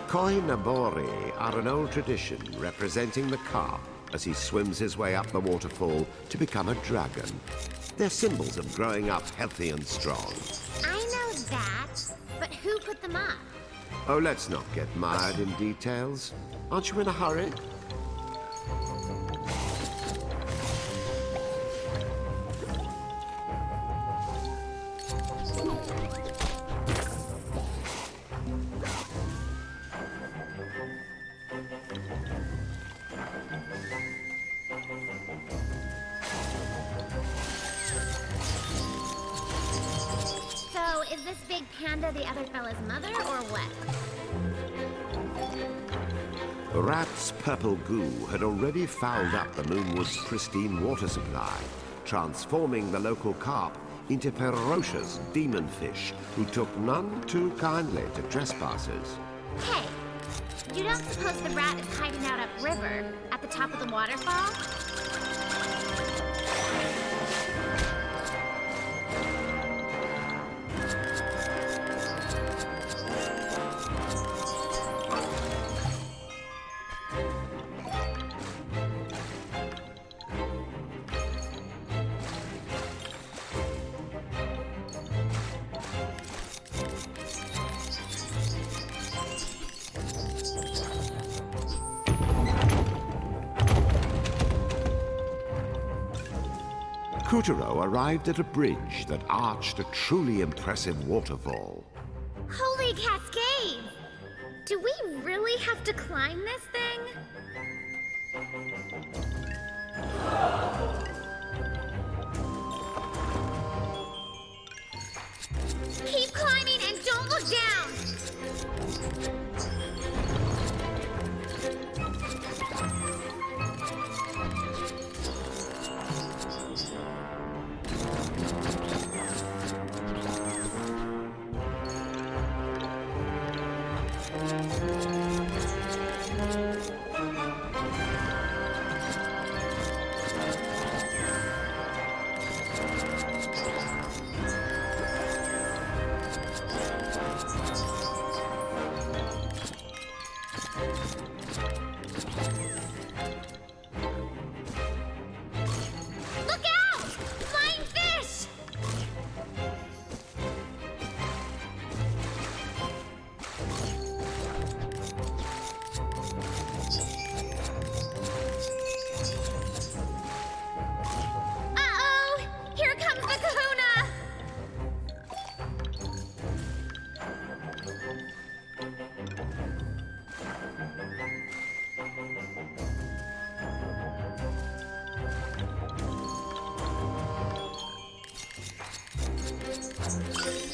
Speaker 1: Koi Nabori are an old tradition representing the carp as he swims his way up the waterfall to become a dragon. They're symbols of growing up healthy and strong.
Speaker 5: I know that, but who put them up?
Speaker 1: Oh, let's not get mired in details. Aren't you in a hurry?
Speaker 5: So, is this big panda the other fella's mother, or what?
Speaker 1: The rat's purple goo had already fouled up the Moonwood's pristine water supply, transforming the local carp into ferocious demon fish who took none too kindly to trespassers.
Speaker 5: Hey, you don't suppose the rat is hiding out upriver, at the top of the waterfall?
Speaker 1: Kutaro arrived at a bridge that arched a truly impressive waterfall.
Speaker 5: Holy cascade! Do we really have to climb this thing? Keep climbing and don't look down! Look out! Flying fish! Uh-oh! Here comes the kahuna!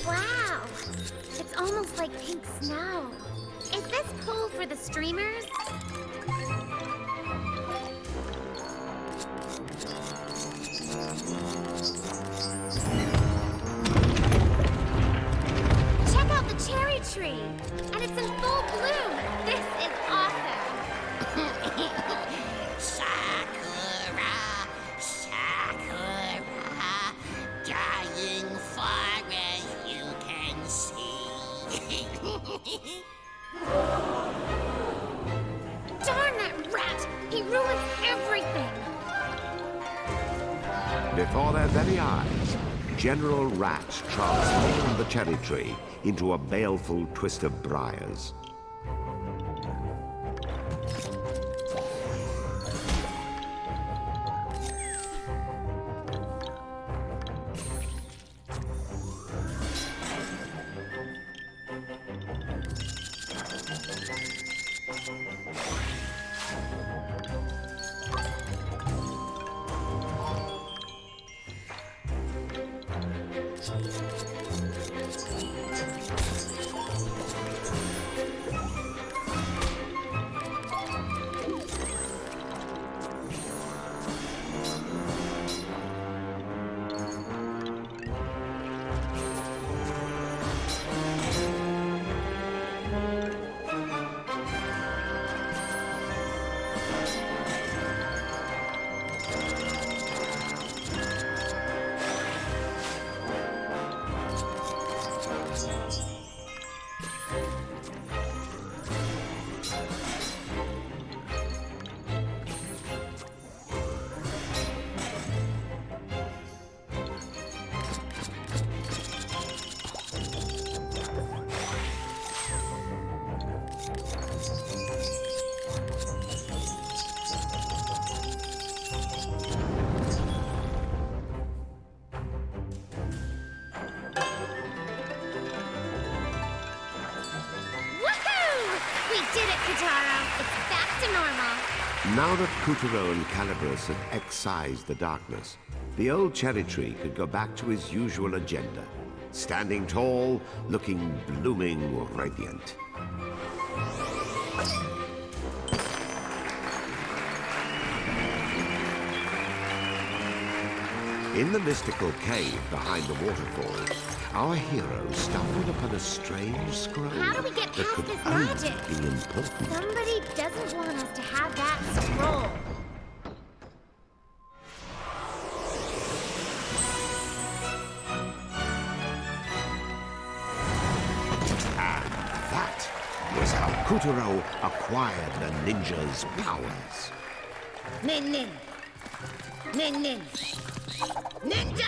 Speaker 5: Wow! It's almost like pink snow. Is this pool for the streamers? Check out the cherry tree! And it's in full bloom! This is awesome!
Speaker 4: Sakura, Sakura, dying far as you can see.
Speaker 5: Darn that rat! He ruins everything!
Speaker 1: Before their very eyes, General Rat transformed the cherry tree into a baleful twist of briars.
Speaker 5: Kotaro. It's back to normal.
Speaker 1: Now that Kotaro and Calibris had excised the darkness, the old cherry tree could go back to his usual agenda, standing tall, looking blooming radiant. In the mystical cave behind the waterfall, our hero stumbled upon a strange scroll
Speaker 5: How do we get
Speaker 1: that
Speaker 5: past
Speaker 1: could
Speaker 5: this
Speaker 1: only
Speaker 5: magic?
Speaker 1: be important.
Speaker 5: Somebody doesn't want us to have that scroll.
Speaker 1: That was how Kotaro acquired the ninja's powers.
Speaker 3: Nin nin. Nin nin. Ninja!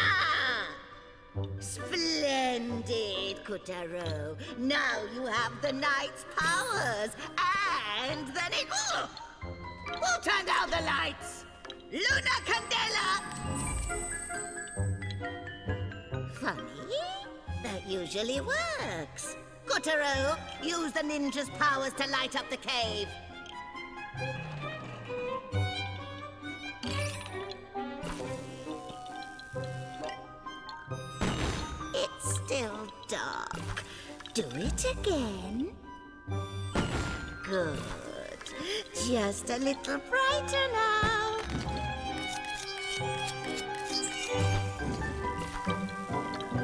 Speaker 3: Splendid, Kotaro. Now you have the knight's powers and the ninja. Who turned out the lights? Luna Candela! Funny. That usually works. Kotaro, use the ninja's powers to light up the cave. It's still dark. Do it again. Good. Just a little brighter now.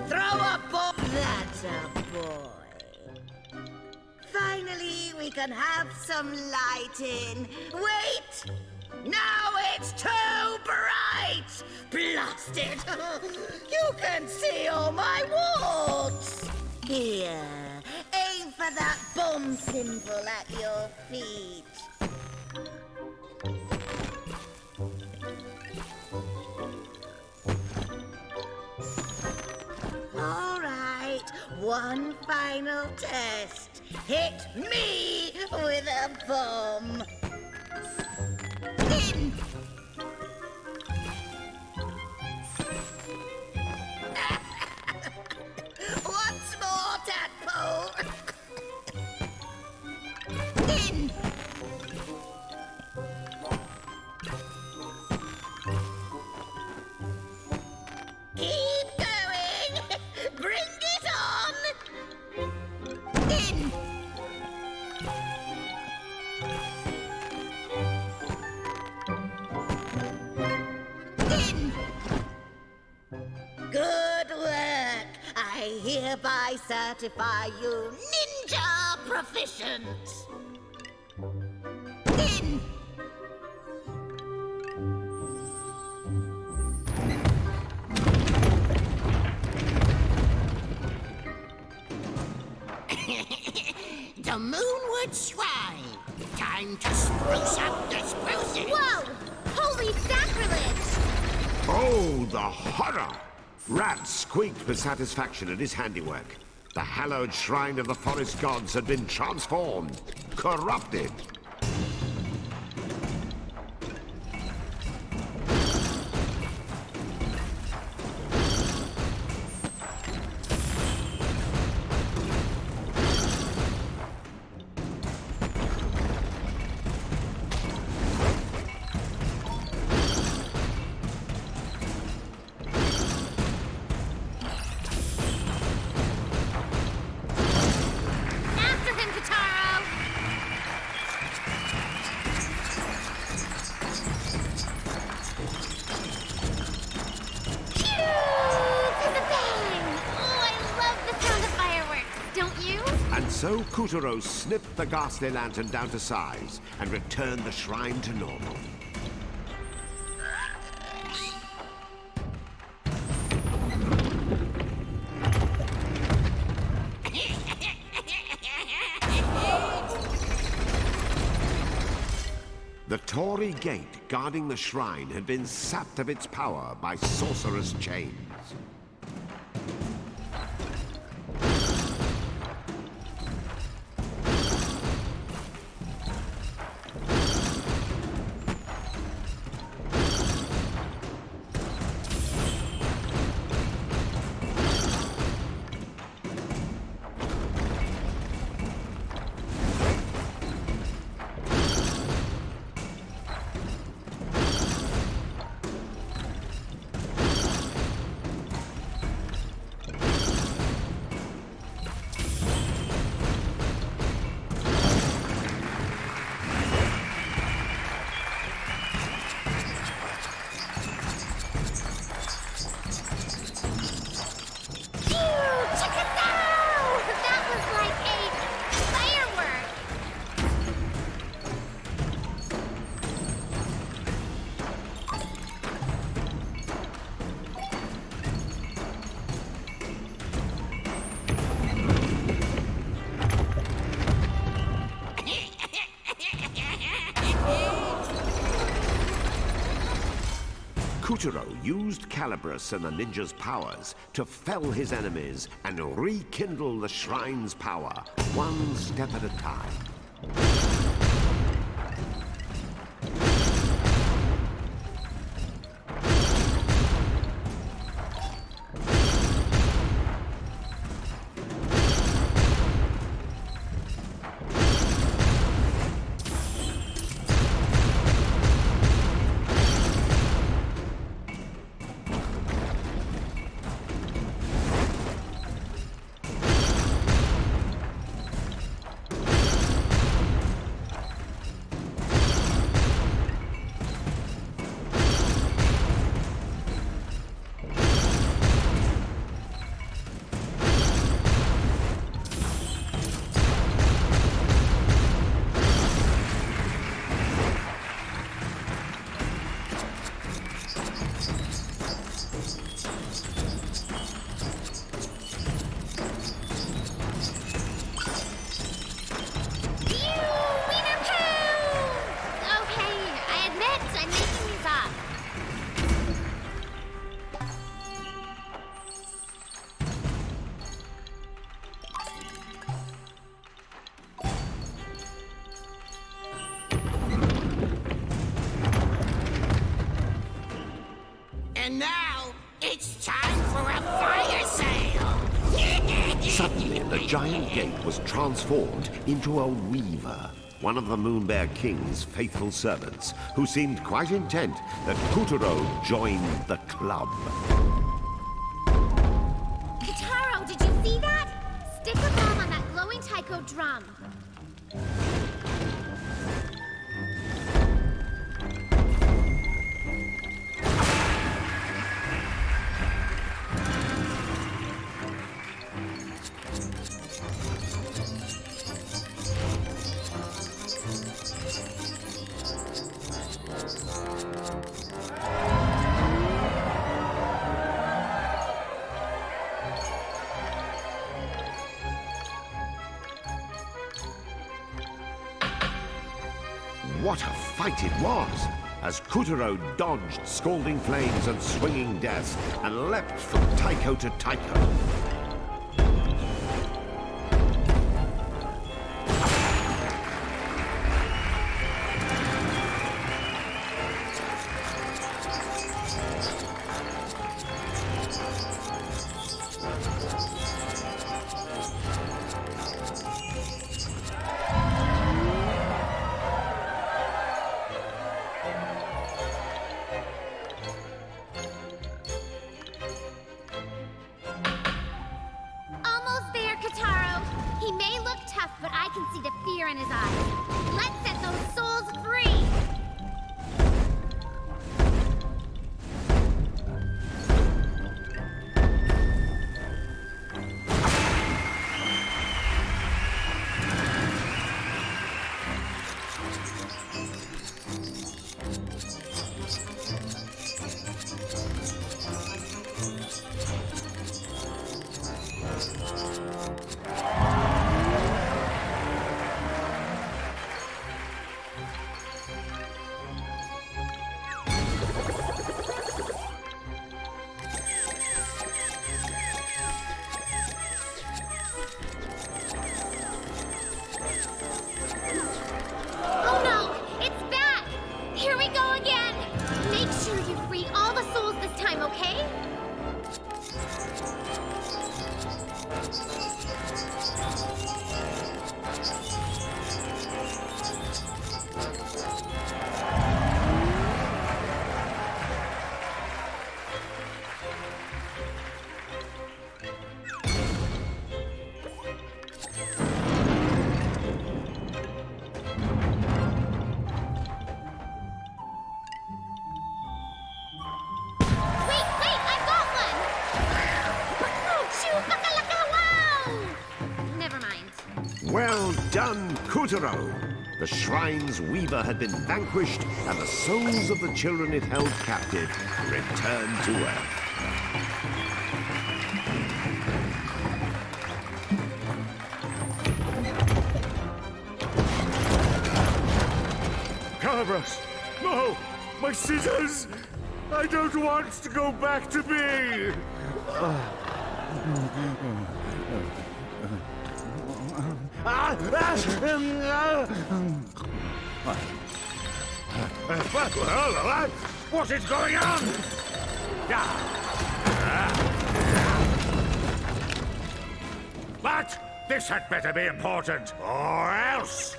Speaker 3: Throw a ball. That's a boy. Finally, we can have some lighting. Wait! Now it's too bright! Blast it! You can see all my warts! Here, aim for that bomb symbol at your feet. All right, one final test. Hit me with a bomb. In! Once more, tadpole. In! Keep going. Bring it on. In! In! Good work. I hereby certify you ninja proficient. In!
Speaker 4: The Moonwood Shrine. Time to spruce up the spruces.
Speaker 5: Whoa! Holy sacrilege!
Speaker 1: Oh, the horror! Rat squeaked with satisfaction at his handiwork. The hallowed shrine of the forest gods had been transformed, corrupted.
Speaker 5: After him, Kotaro! Pew! To the bang! Oh, I love the sound of fireworks, don't you?
Speaker 1: And so Kotaro snipped the ghastly lantern down to size and returned the shrine to normal. The Torii gate guarding the shrine had been sapped of its power by sorcerer's chains. Kuturo used Calibris and the ninja's powers to fell his enemies and rekindle the shrine's power, one step at a time.
Speaker 4: And now, it's time for a fire sale!
Speaker 1: Suddenly, the giant gate was transformed into a weaver, one of the Moonbear King's faithful servants, who seemed quite intent that Kuturo join the club.
Speaker 5: Kataro, did you see that? Stick a bomb on that glowing taiko drum.
Speaker 1: What a fight it was, as Kuturo dodged scalding flames and swinging death and leapt from taiko to taiko.
Speaker 5: But I can see the fear in his eyes. Let's set those souls free!
Speaker 1: Well done, Kuturo! The shrine's weaver had been vanquished, and the souls of the children it held captive returned to Earth.
Speaker 2: Calibras! No! My scissors! I don't want to go back to me! What is going on? But this had better be important, or else!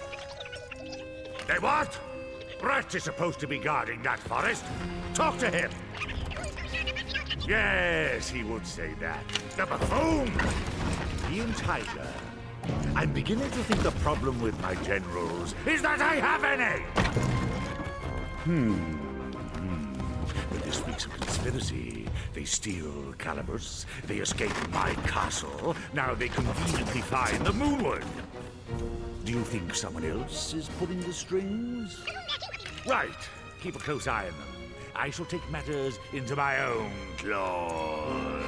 Speaker 2: They what? Rat is supposed to be guarding that forest. Talk to him. Yes, he would say that. The buffoon! Ian Tiger, I'm beginning to think the problem with my generals is that I have any! With this week's conspiracy, they steal Calibus, they escape my castle, now they conveniently find the Moonwood. Do you think someone else is pulling the strings? Right. Keep a close eye on them. I shall take matters into my own claws.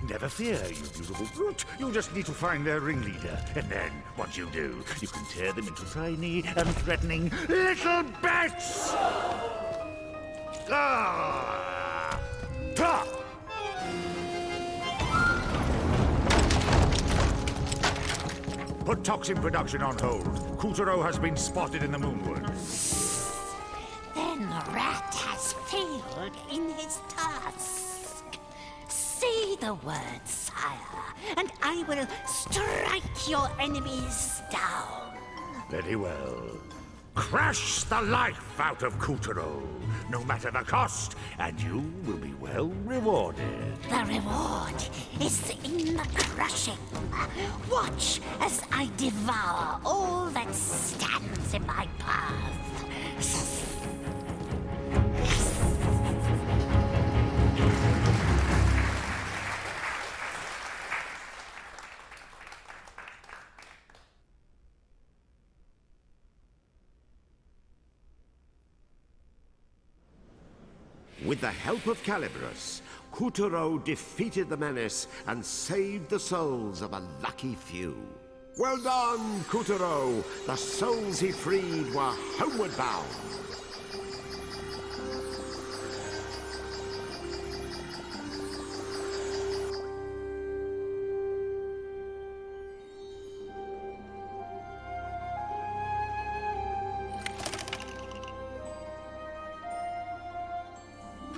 Speaker 2: Never fear, you beautiful brute. You just need to find their ringleader. And then, once you do, you can tear them into tiny, unthreatening little bits! Ah! Ta! Put toxin production on hold. Kutaro has been spotted in the Moonwood.
Speaker 3: Then the rat has failed in his task. Say the word, sire, and I will strike your enemies down.
Speaker 2: Very well. Crash the life out of Kutaro, no matter the cost, and you will be well rewarded.
Speaker 3: The reward is in the crushing. Watch as I devour all that stands in my path.
Speaker 1: With the help of Calibus, Kutaro defeated the menace and saved the souls of a lucky few. Well done, Kutaro! The souls he freed were homeward bound.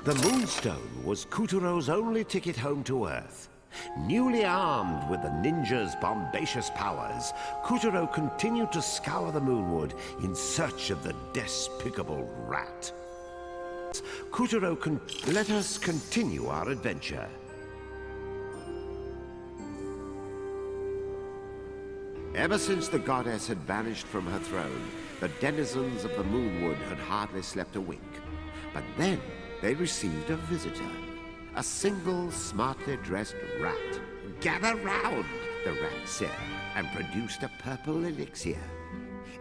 Speaker 1: The Moonstone was Kutaro's only ticket home to Earth. Newly armed with the ninja's bombacious powers, Kutaro continued to scour the Moonwood in search of the despicable rat. Kutaro, let us continue our adventure. Ever since the goddess had vanished from her throne, the denizens of the Moonwood had hardly slept a wink. But then, they received a visitor. A single, smartly dressed rat. Gather round, the rat said, and produced a purple elixir.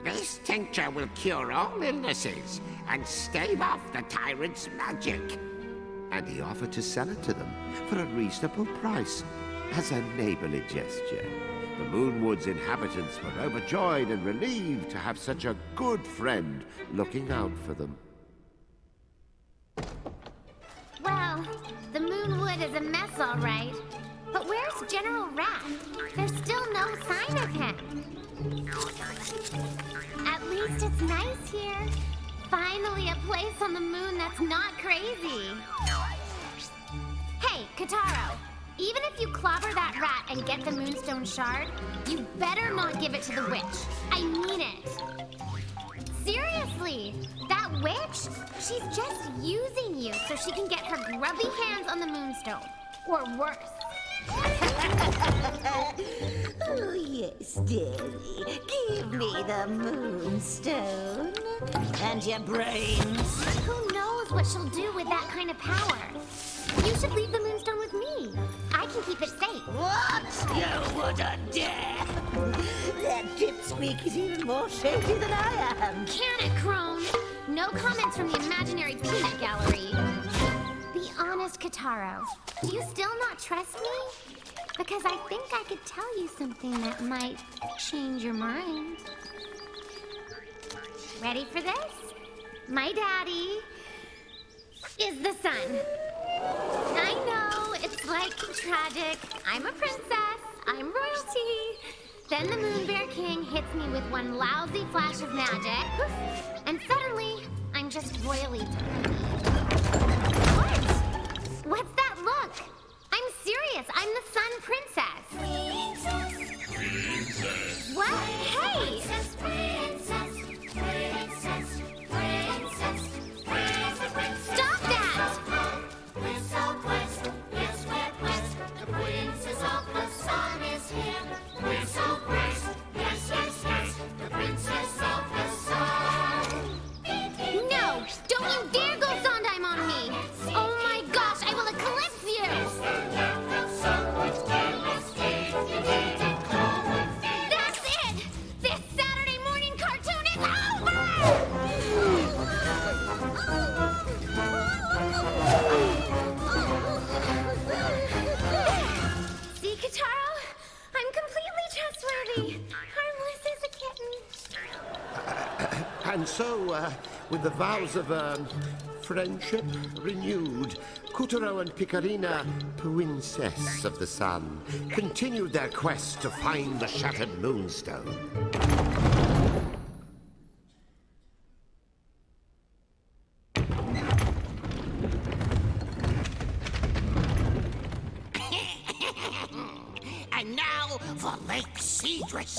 Speaker 1: This tincture will cure all illnesses and stave off the tyrant's magic. And he offered to sell it to them for a reasonable price, as a neighborly gesture. The Moonwood's inhabitants were overjoyed and relieved to have such a good friend looking out for them.
Speaker 5: Well, the Moonwood is a mess, all right. But where's General Rat? There's still no sign of him. At least it's nice here. Finally a place on the moon that's not crazy. Hey, Kutaro. Even if you clobber that rat and get the Moonstone Shard, you better not give it to the witch. I mean it. Seriously, that witch? She's just using you so she can get her grubby hands on the Moonstone. Or worse.
Speaker 3: Oh, yes, dearie. Give me the Moonstone. And your brains.
Speaker 5: Who knows what she'll do with that kind of power? You should leave the Moonstone with me. I can keep it safe.
Speaker 3: What? You wouldn't dare! That dipsqueak is even more shady than I am.
Speaker 5: Can it, Crone? No comments from the imaginary peanut gallery. Be honest, Kutaro. Do you still not trust me? Because I think I could tell you something that might change your mind. Ready for this? My daddy is the sun. I know, it's like tragic. I'm a princess. I'm royalty. Then the Moon Bear King hits me with one lousy flash of magic. And suddenly, I'm just royally tiny. What? What's that look? I'm serious. I'm the Sun Princess. Princess. What? Hey!
Speaker 8: Princess, princess, princess, princess, princess.
Speaker 5: Stop that!
Speaker 8: We're southwest, yes, we're west. The princess of the sun is here. We're so blessed, yes, yes, yes. The princess of the sun.
Speaker 5: No! Don't you dare go Sondheim on me! Oh my gosh, I will eclipse you! That's it! This Saturday morning cartoon is over! See, Kataro? I'm completely trustworthy. Harmless as a kitten.
Speaker 1: And so, with the vows of friendship renewed, Kotaro and Picarina, Princess of the Sun, continued their quest to find the shattered moonstone.
Speaker 4: And now for Lake Cedrus.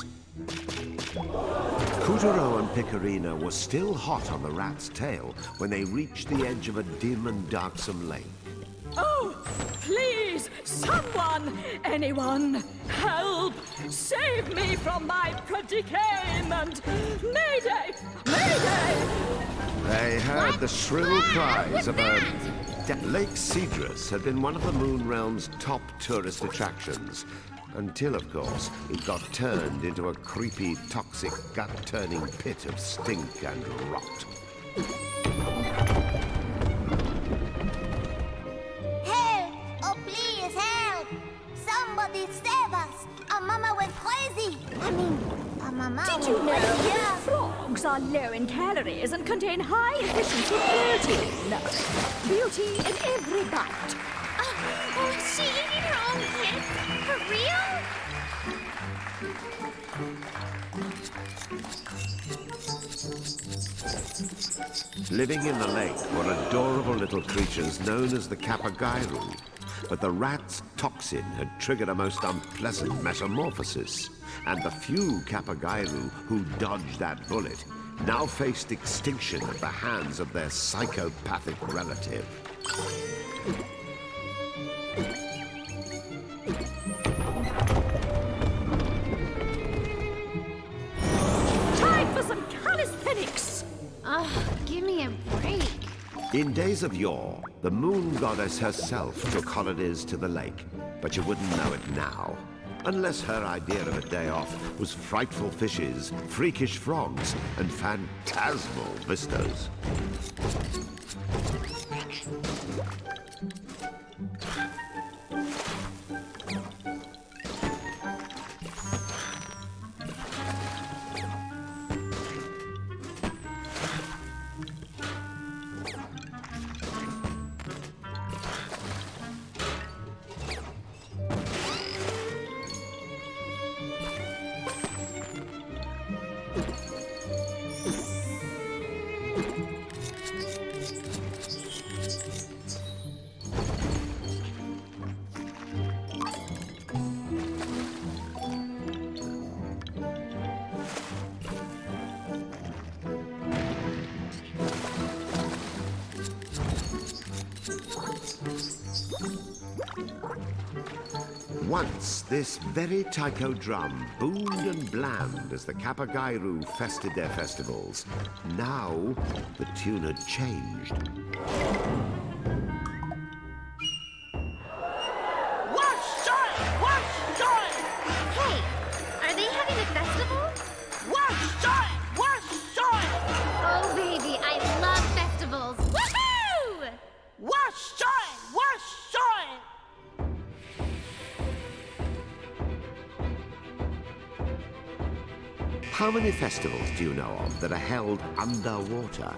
Speaker 1: Kotaro and Picarina were still hot on the rat's tail when they reached the edge of a dim and darksome lake.
Speaker 9: Oh, please, someone, anyone, help! Save me from my predicament! Mayday! Mayday!
Speaker 1: They heard the shrill cries
Speaker 5: What's
Speaker 1: of
Speaker 5: that?
Speaker 1: Lake Cedrus had been one of the Moon Realm's top tourist attractions. Until, of course, it got turned into a creepy, toxic, gut-turning pit of stink and rot.
Speaker 8: Help! Oh, please, help! Somebody save us! Our mama went crazy! Our mama
Speaker 9: Did you know
Speaker 8: yeah.
Speaker 9: frogs are low in calories and contain high efficiency protein? Beauty in every bite.
Speaker 5: Oh, she eating her own kids? For real?
Speaker 1: Living in the lake were adorable little creatures known as the Kapagairu. But the rat's toxin had triggered a most unpleasant metamorphosis. And the few Kapagairu who dodged that bullet now faced extinction at the hands of their psychopathic relative.
Speaker 9: Time for some calisthenics!
Speaker 5: Give me a break.
Speaker 1: In days of yore, the moon goddess herself took holidays to the lake, but you wouldn't know it now. Unless her idea of a day off was frightful fishes, freakish frogs, and phantasmal vistas. Once, this very taiko drum boomed and blammed as the Kapagairu fested their festivals. Now, the tune had changed.
Speaker 5: Hey, are they having a festival? Oh, baby, I love festivals. Woohoo!
Speaker 1: How many festivals do you know of that are held underwater?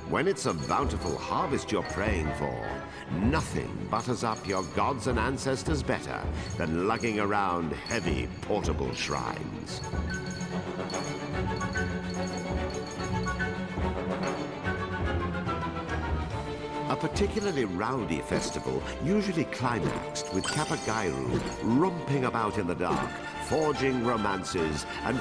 Speaker 1: When it's a bountiful harvest you're praying for, nothing butters up your gods and ancestors better than lugging around heavy portable shrines. A particularly rowdy festival usually climaxed with Kapagairu romping about in the dark, forging romances and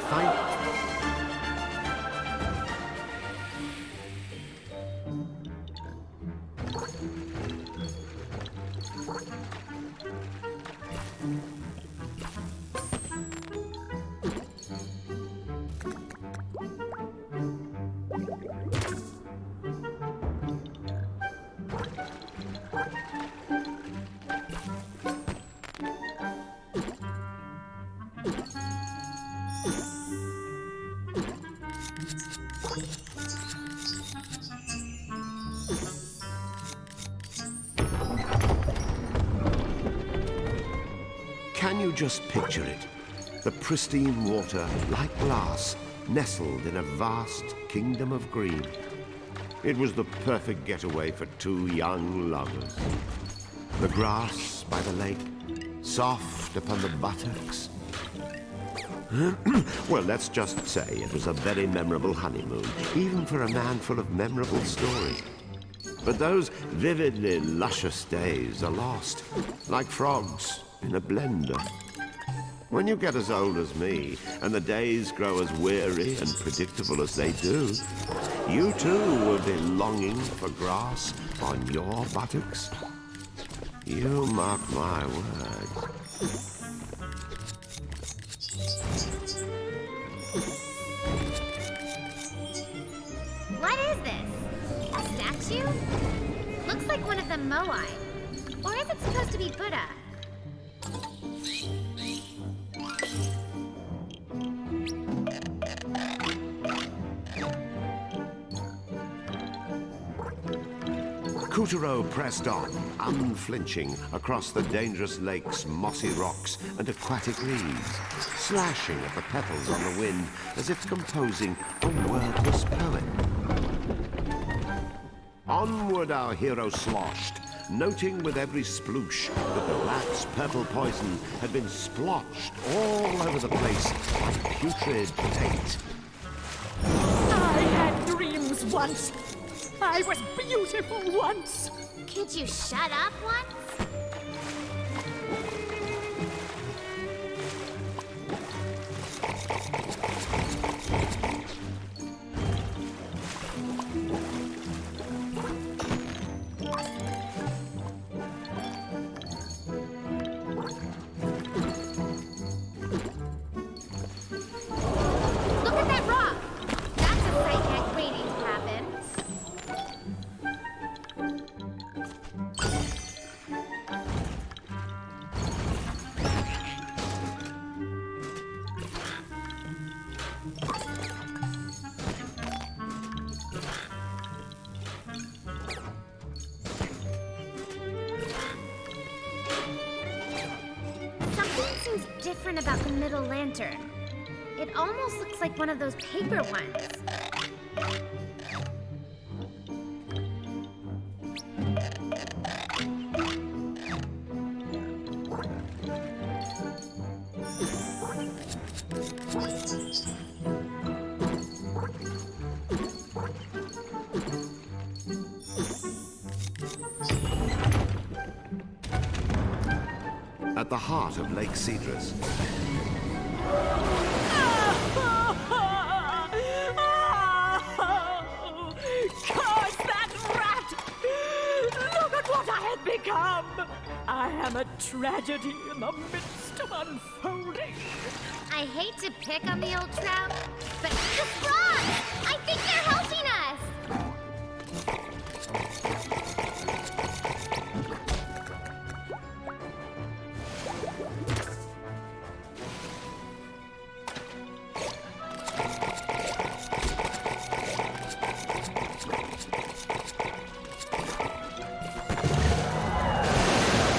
Speaker 1: Can you just picture it? The pristine water, like glass, nestled in a vast kingdom of green. It was the perfect getaway for two young lovers. The grass by the lake, soft upon the buttocks. Well, let's just say it was a very memorable honeymoon, even for a man full of memorable stories. But those vividly luscious days are lost, like frogs in a blender. When you get as old as me, and the days grow as weary and predictable as they do, you too will be longing for grass on your buttocks. You mark my words.
Speaker 5: What is this? A statue? Looks like one of the Moai. Or is it supposed to be Buddha?
Speaker 1: Kutaro pressed on, unflinching, across the dangerous lake's mossy rocks and aquatic reeds, slashing at the petals on the wind as if composing a wordless poem. Onward our hero sloshed, noting with every sploosh that the rat's purple poison had been splotched all over the place like putrid paint.
Speaker 9: I had dreams once. I was beautiful once.
Speaker 5: Could you shut up once? Look at that rock! That's a sight yet waiting to happen. Something seems different about the middle lantern. It almost looks like one of those paper ones.
Speaker 1: At the heart of Lake Cedrus,
Speaker 9: Curse that rat! Look at what I have become! I am a tragedy in the midst of unfolding.
Speaker 5: I hate to pick on the old trout, but the frogs! I think they're helping us!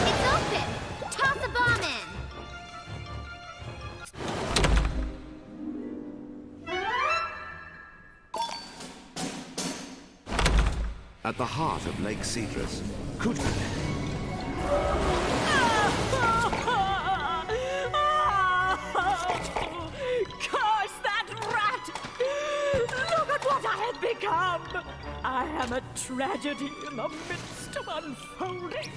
Speaker 5: It's open! Toss a bomb in!
Speaker 1: At the heart of Lake Cedrus, could
Speaker 9: Curse that rat! Look at what I have become! I am a tragedy in the midst of unfolding.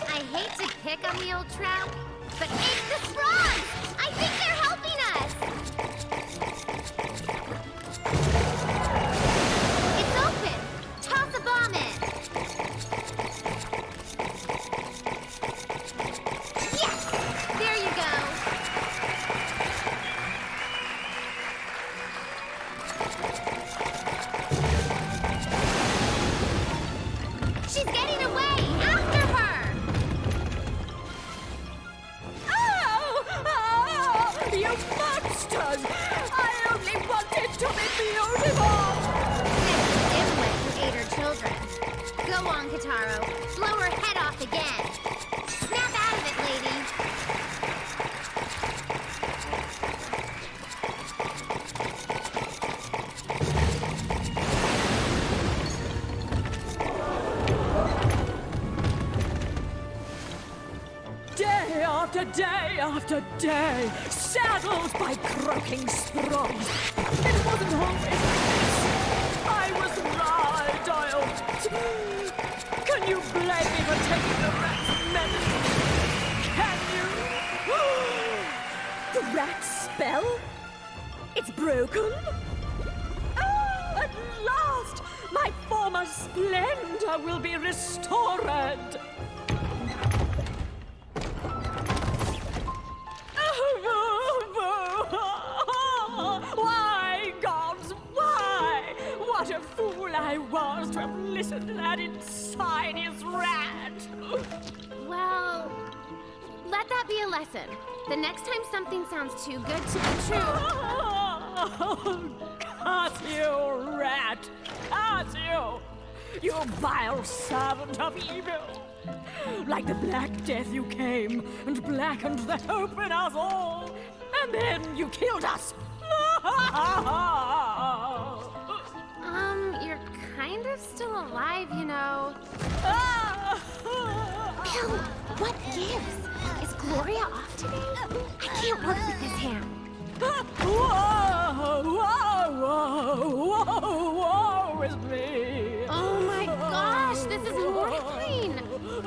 Speaker 5: I hate to pick on the old trout, but it's the frogs! I think they're helping us! It's open! Toss a bomb in! Yes! There you go! She's getting away! After her!
Speaker 9: Oh! You monsters! I only wanted to be beautiful!
Speaker 5: Dimwit who ate her children. Go on, Kataro. Blow her head off again. Snap out of it, lady.
Speaker 9: Day after day after day, saddled by croaking sprongs. It wasn't always like this. I was right-dialed. Can you blame me for taking the rat's medicine? Can you? The rat spell? It's broken? Oh, at last! My former splendor will be restored! Why, gods, why? What a fool I was to have listened to that insidious rat!
Speaker 5: Well, let that be a lesson. The next time something sounds too good to be true.
Speaker 9: Curse you, rat! Curse you! You vile servant of evil! Like the Black Death you came and blackened the hope in us all, and then you killed us!
Speaker 5: You're kind of still alive, you know. Bill, what gives? Is Gloria off today? I can't work with this hand.
Speaker 9: Woe is me!
Speaker 5: Oh my gosh, this is mortifying.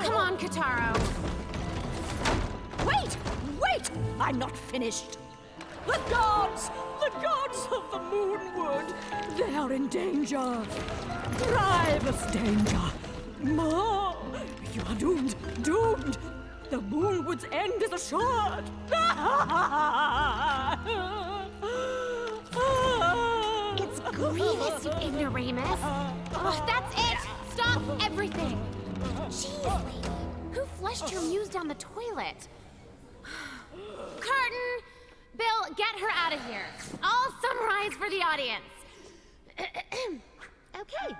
Speaker 5: Come on, Kataro.
Speaker 9: Wait! I'm not finished. The gods of the Moonwood, they are in danger. Grievous danger. Ma, you are doomed. The Moonwood's end is assured.
Speaker 5: It's grievous, you ignoramus. Oh, that's it. Stop everything. Jeez, lady. Who flushed your muse down the toilet? Curtain! Bill, get her out of here. I'll summarize for the audience. Okay.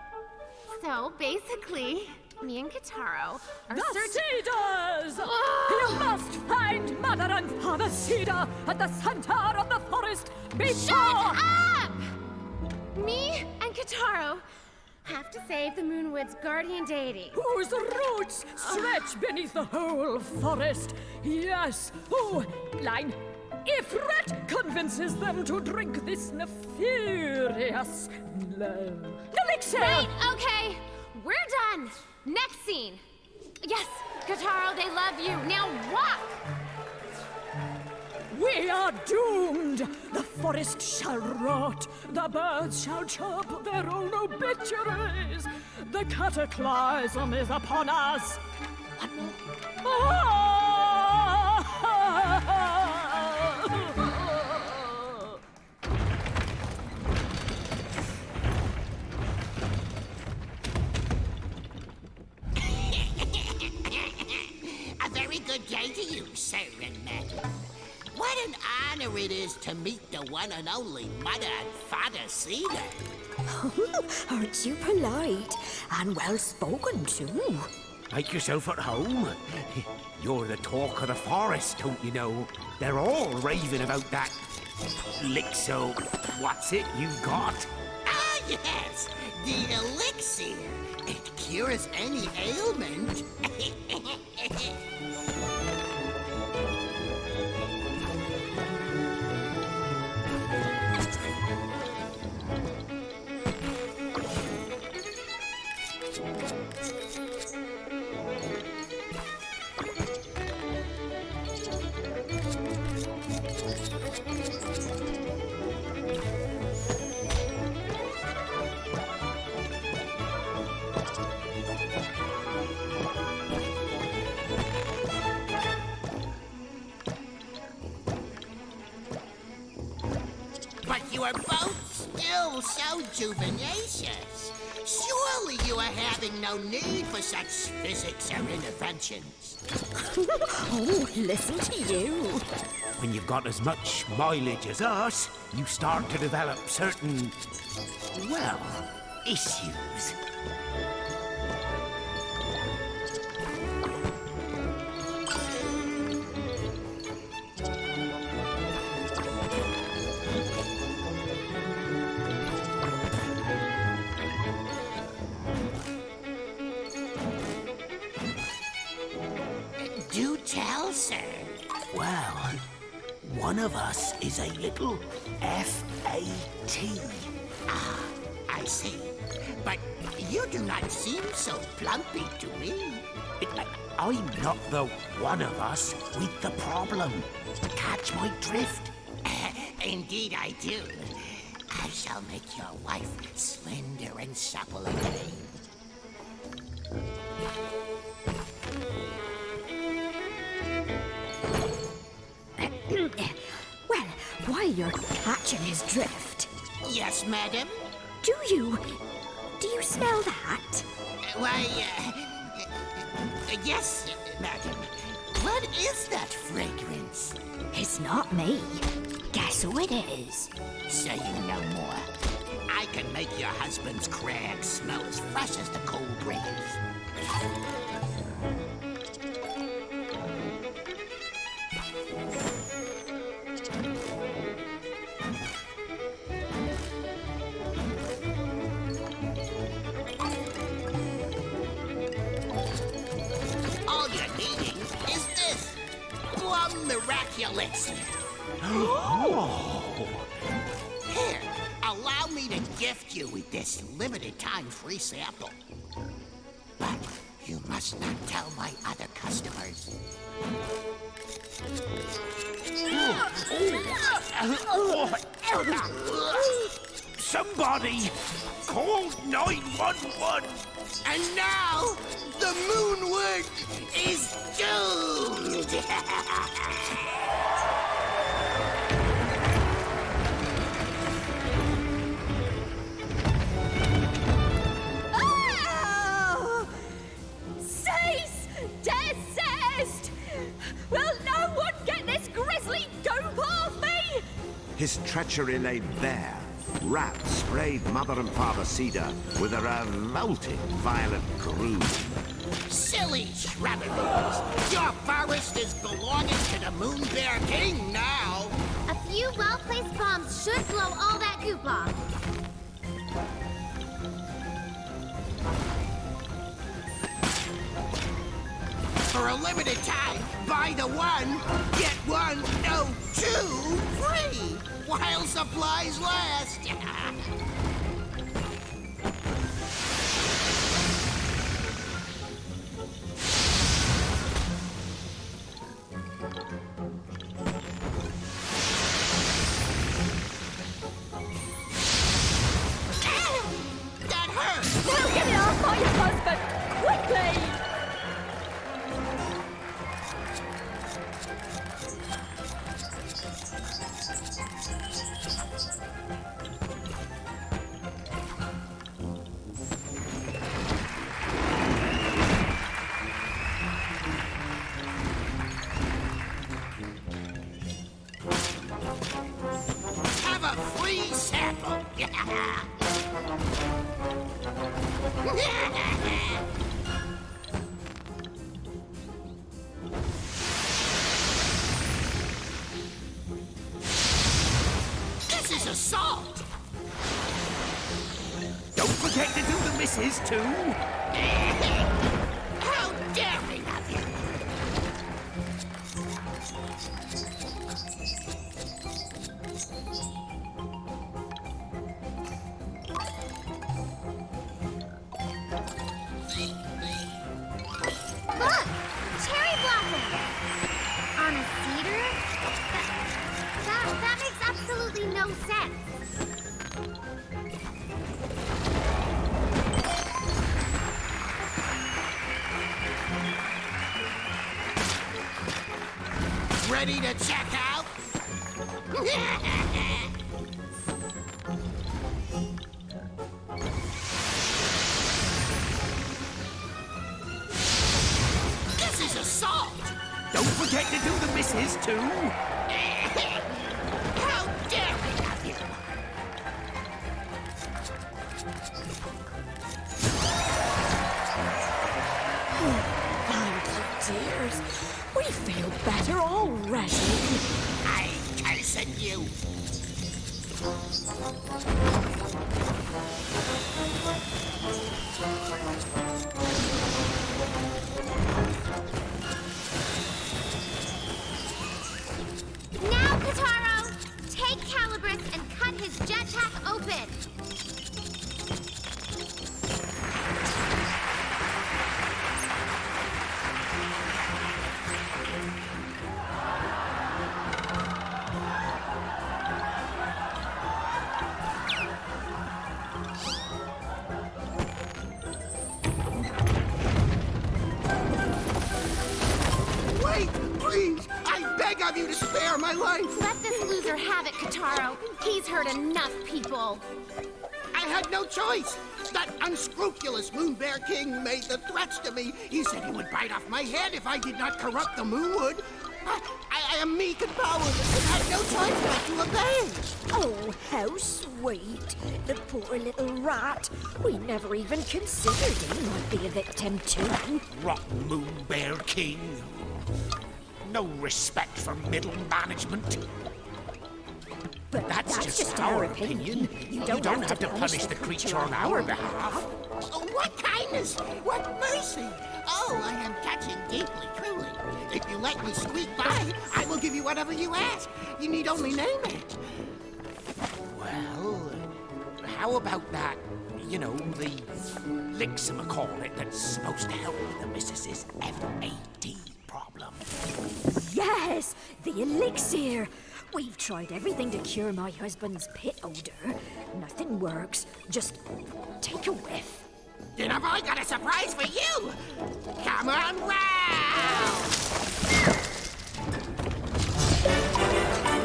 Speaker 5: So, basically, me and Kataro are
Speaker 9: The Cedars! You must find Mother and Father Cedar at the center of the forest before...
Speaker 5: Shut up! Me and Kataro have to save the Moonwood's guardian deity.
Speaker 9: Whose roots stretch beneath the whole forest. Yes. Oh, line. If Rat convinces them to drink this nefarious elixir...
Speaker 5: Wait, okay. We're done. Next scene. Yes, Kataro, they love you. Now walk!
Speaker 9: We are doomed! The forest shall rot, the birds shall chirp their own obituaries. The cataclysm is upon us. One more.
Speaker 4: A very good day to you, sir and madam. What an honor it is to meet the one and only Mother and Father Cedar.
Speaker 10: Aren't you polite? And well spoken, too.
Speaker 11: Make yourself at home. You're the talk of the forest, don't you know? They're all raving about that elixir. What's it you got?
Speaker 4: Ah,
Speaker 12: Yes, the elixir. It cures any ailment. But you are both still so juvenacious. Surely you are having no need for such physics or interventions.
Speaker 10: Oh, listen to you.
Speaker 11: When you've got as much mileage as us, you start to develop certain, well, issues.
Speaker 12: Do tell, sir.
Speaker 11: Well, one of us is a little FAT.
Speaker 12: Ah, I see. But you do not seem so plumpy to me.
Speaker 11: I'm not the one of us with the problem. Catch my drift?
Speaker 12: Indeed I do. I shall make your wife slender and supple again.
Speaker 10: Well, while you're catching his drift,
Speaker 12: Yes, madam?
Speaker 10: do you smell that?
Speaker 12: Why, yes, madam. What is that fragrance?
Speaker 10: It's not me. Guess who it is?
Speaker 12: Say no more. I can make your husband's crag smell as fresh as the cold breeze. All you're needing is this plum miraculous. Here, allow me to gift you with this limited time free sample. But you must not tell my other customers.
Speaker 11: Somebody call 911!
Speaker 12: And now, the Moonwood is doomed!
Speaker 9: Oh! Cease! Desist! Will no one get this grisly goop off me?
Speaker 1: His treachery laid bare. Rats sprayed Mother and Father Cedar with a revolting violet groove.
Speaker 12: Silly shrubberies! Your forest is belonging to the Moon Bear King now!
Speaker 5: A few well-placed bombs should blow all that goop off.
Speaker 12: For a limited time, buy the one, get one, no, two, free! While supplies last! That hurt!
Speaker 9: Now get it off my husband! Quickly!
Speaker 11: missus too?
Speaker 12: How daring of you!
Speaker 5: Look! Cherry blossoms! On a cedar? That makes absolutely no sense.
Speaker 12: Ready to check out? This is assault!
Speaker 11: Don't forget to do the missus too.
Speaker 12: How daring of you!
Speaker 9: Dears, we feel better already.
Speaker 12: I cursing you!
Speaker 5: Now, Kataro! Take Calibris and cut his jetpack open!
Speaker 12: Wait, please! I beg of you to spare my life!
Speaker 5: Let this loser have it, Kataro. He's hurt enough people.
Speaker 12: I had no choice! That unscrupulous Moon Bear King made the threats to me. He said he would bite off my head if I did not corrupt the Moonwood. I am meek and powerless and had no choice but to obey.
Speaker 9: Oh, how sweet. The poor little rat. We never even considered he might be a victim too.
Speaker 11: Rotten Moon Bear King. No respect for middle management.
Speaker 9: But
Speaker 11: That's just our opinion. You don't have to punish the creature on our behalf.
Speaker 12: Oh, what kindness! What mercy! Oh, I am touching deeply, truly. If you let me squeak by, I will give you whatever you ask. You need only name it.
Speaker 11: Well, how about that, you know, the licksamacornet that's supposed to help with the missus's FAD problem?
Speaker 9: Yes, the elixir. We've tried everything to cure my husband's pit odor. Nothing works. Just take a whiff.
Speaker 12: Then I've only got a surprise for you. Come on round.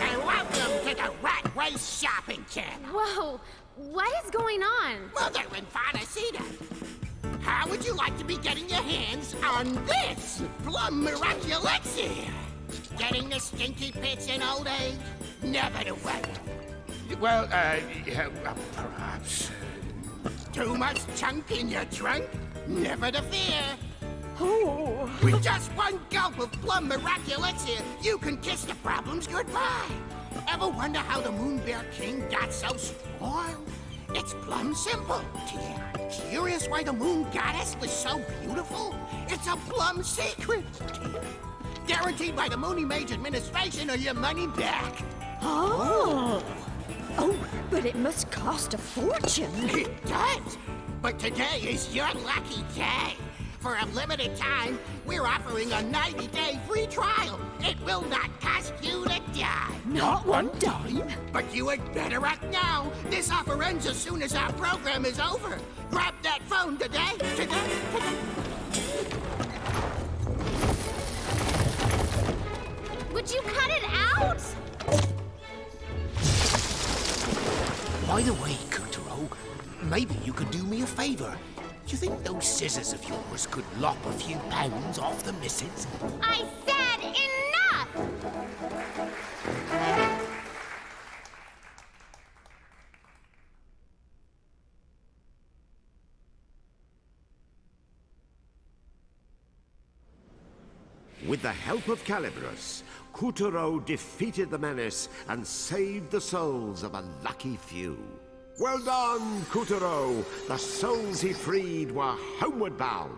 Speaker 12: And welcome to the Rat Race Shopping Channel.
Speaker 5: Whoa, what is going on?
Speaker 12: Mother and Fantasita. How would you like to be getting your hands on this plum miraculexir? Getting the stinky pits in old age? Never the way.
Speaker 11: Well, perhaps.
Speaker 12: Too much chunk in your trunk? Never to fear.
Speaker 9: Oh.
Speaker 12: With just one gulp of plum miraculexir, you can kiss the problems goodbye. Ever wonder how the Moon Bear King got so strong? It's plumb simple. Curious why the Moon Goddess was so beautiful? It's a plumb secret. Guaranteed by the Moony Mage administration or your money back.
Speaker 9: Oh. Oh, but it must cost a fortune.
Speaker 12: It does. But today is your lucky day. For a limited time, we're offering a 90-day free trial. It will not cost you a dime.
Speaker 9: Not one dime?
Speaker 12: But you had better act now. This offer ends as soon as our program is over. Grab that phone today.
Speaker 5: Would you cut it out?
Speaker 11: By the way, Kutaro, maybe you could do me a favor. Do you think those scissors of yours could lop a few pounds off the missus?
Speaker 5: I said enough!
Speaker 1: With the help of Calibris, Kutaro defeated the menace and saved the souls of a lucky few. Well done, Kuturo! The souls he freed were homeward bound.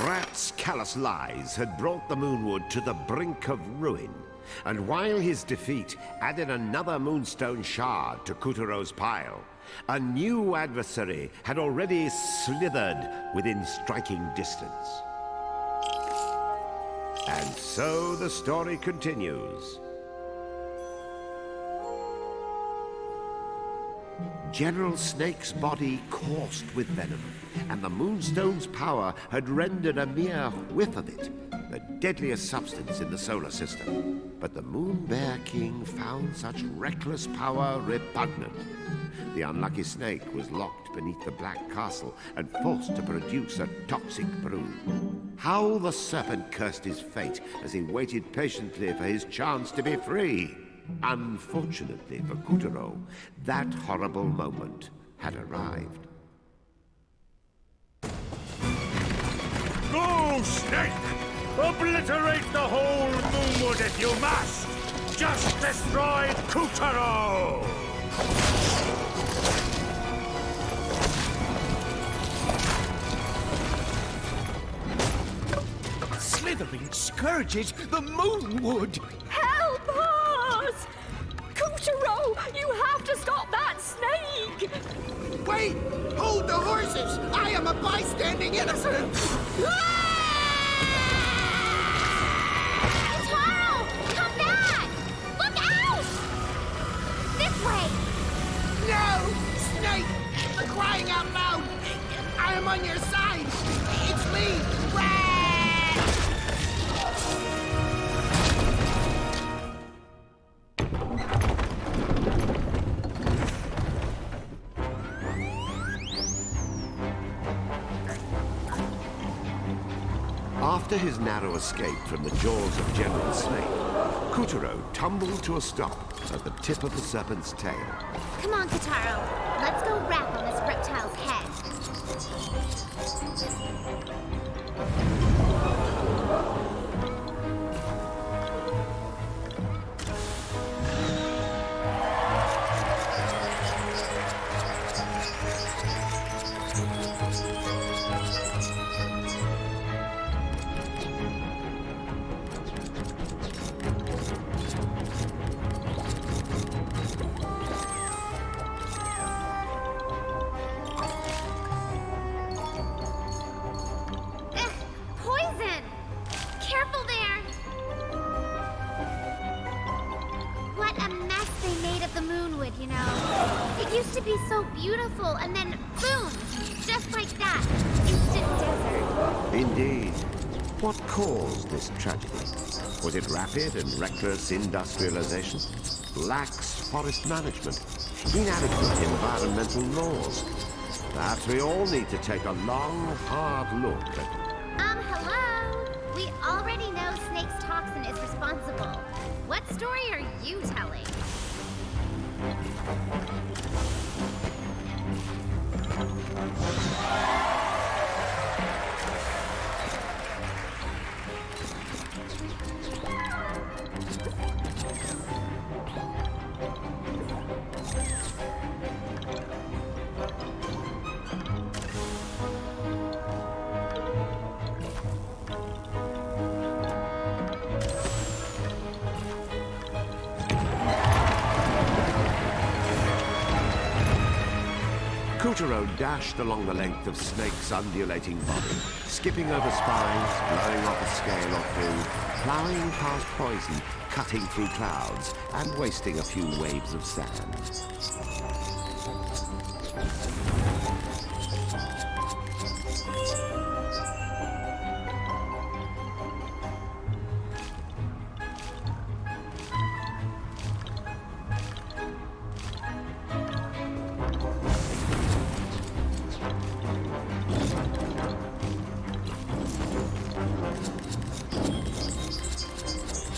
Speaker 1: Rat's callous lies had brought the Moonwood to the brink of ruin, and while his defeat added another Moonstone shard to Kuturo's pile, a new adversary had already slithered within striking distance. And so the story continues. General Snake's body coursed with venom, and the Moonstone's power had rendered a mere whiff of it the deadliest substance in the solar system. But the Moon Bear King found such reckless power repugnant. The unlucky snake was locked beneath the Black Castle and forced to produce a toxic brood. How the serpent cursed his fate as he waited patiently for his chance to be free. Unfortunately for Kuturo, that horrible moment had arrived.
Speaker 2: Go, Snake! Obliterate the whole Moonwood if you must! Just destroy Kuturo!
Speaker 11: Slithering scourges the Moonwood!
Speaker 9: Help us! Kuturo, you have to stop that snake!
Speaker 12: Wait! Hold the horses! I am a bystanding innocent!
Speaker 5: Taro! Come back! Look out! This way!
Speaker 12: No! Snake! For crying out loud! I am on your side! It's me! Rat!
Speaker 1: After his narrow escape from the jaws of General Snake, Kuturo tumbled to a stop at the tip of the serpent's tail.
Speaker 5: Come on, Kataro. Let's go rap on this reptile's head. Poison! Careful there! What a mess they made of the Moonwood, you know. It used to be so beautiful, and then boom! Just like that. Instant desert.
Speaker 1: Indeed. What caused this tragedy? Was it rapid and reckless industrialization? Lax forest management? Inadequate environmental laws? Perhaps we all need to take a long, hard look at...
Speaker 5: Hello? We already know Snake's toxin is responsible. What story are you telling?
Speaker 1: Kuturo dashed along the length of Snake's undulating body, skipping over spines, blowing off a scale or two, plowing past poison, cutting through clouds, and wasting a few waves of sand.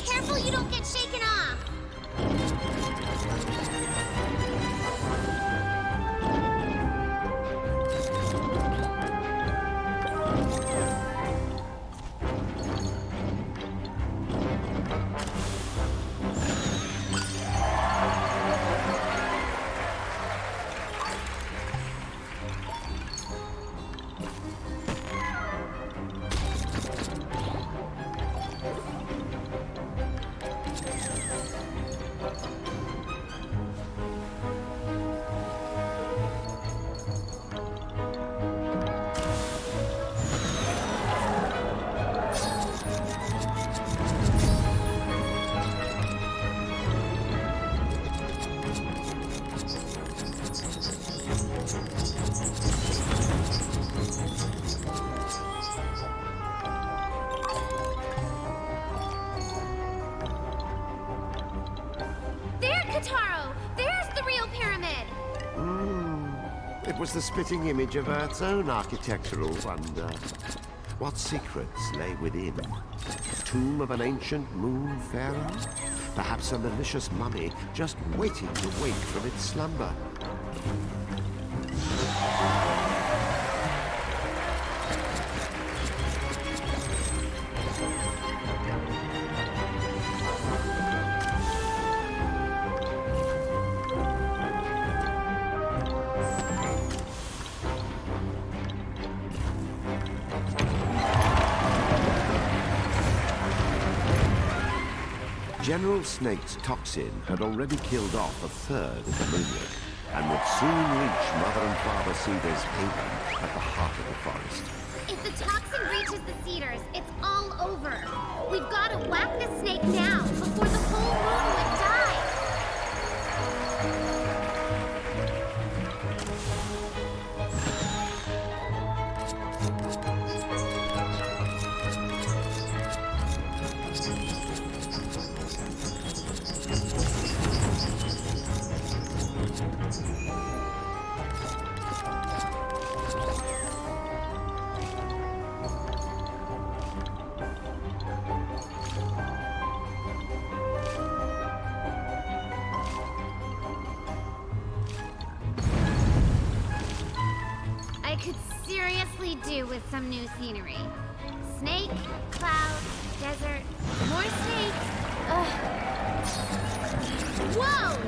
Speaker 5: Careful you don't get shaken off!
Speaker 1: It was the spitting image of Earth's own architectural wonder. What secrets lay within? Tomb of an ancient moon pharaoh? Perhaps a malicious mummy just waiting to wake from its slumber. General Snake's toxin had already killed off a third of the moonlet, and would soon reach Mother and Father Cedar's haven at the heart of the forest.
Speaker 5: If the toxin reaches the cedars, it's all over. We've got to whack the snake now before the whole moonlet dies. I could seriously do with some new scenery. Snake, cloud, desert, more snake. Ugh. Whoa!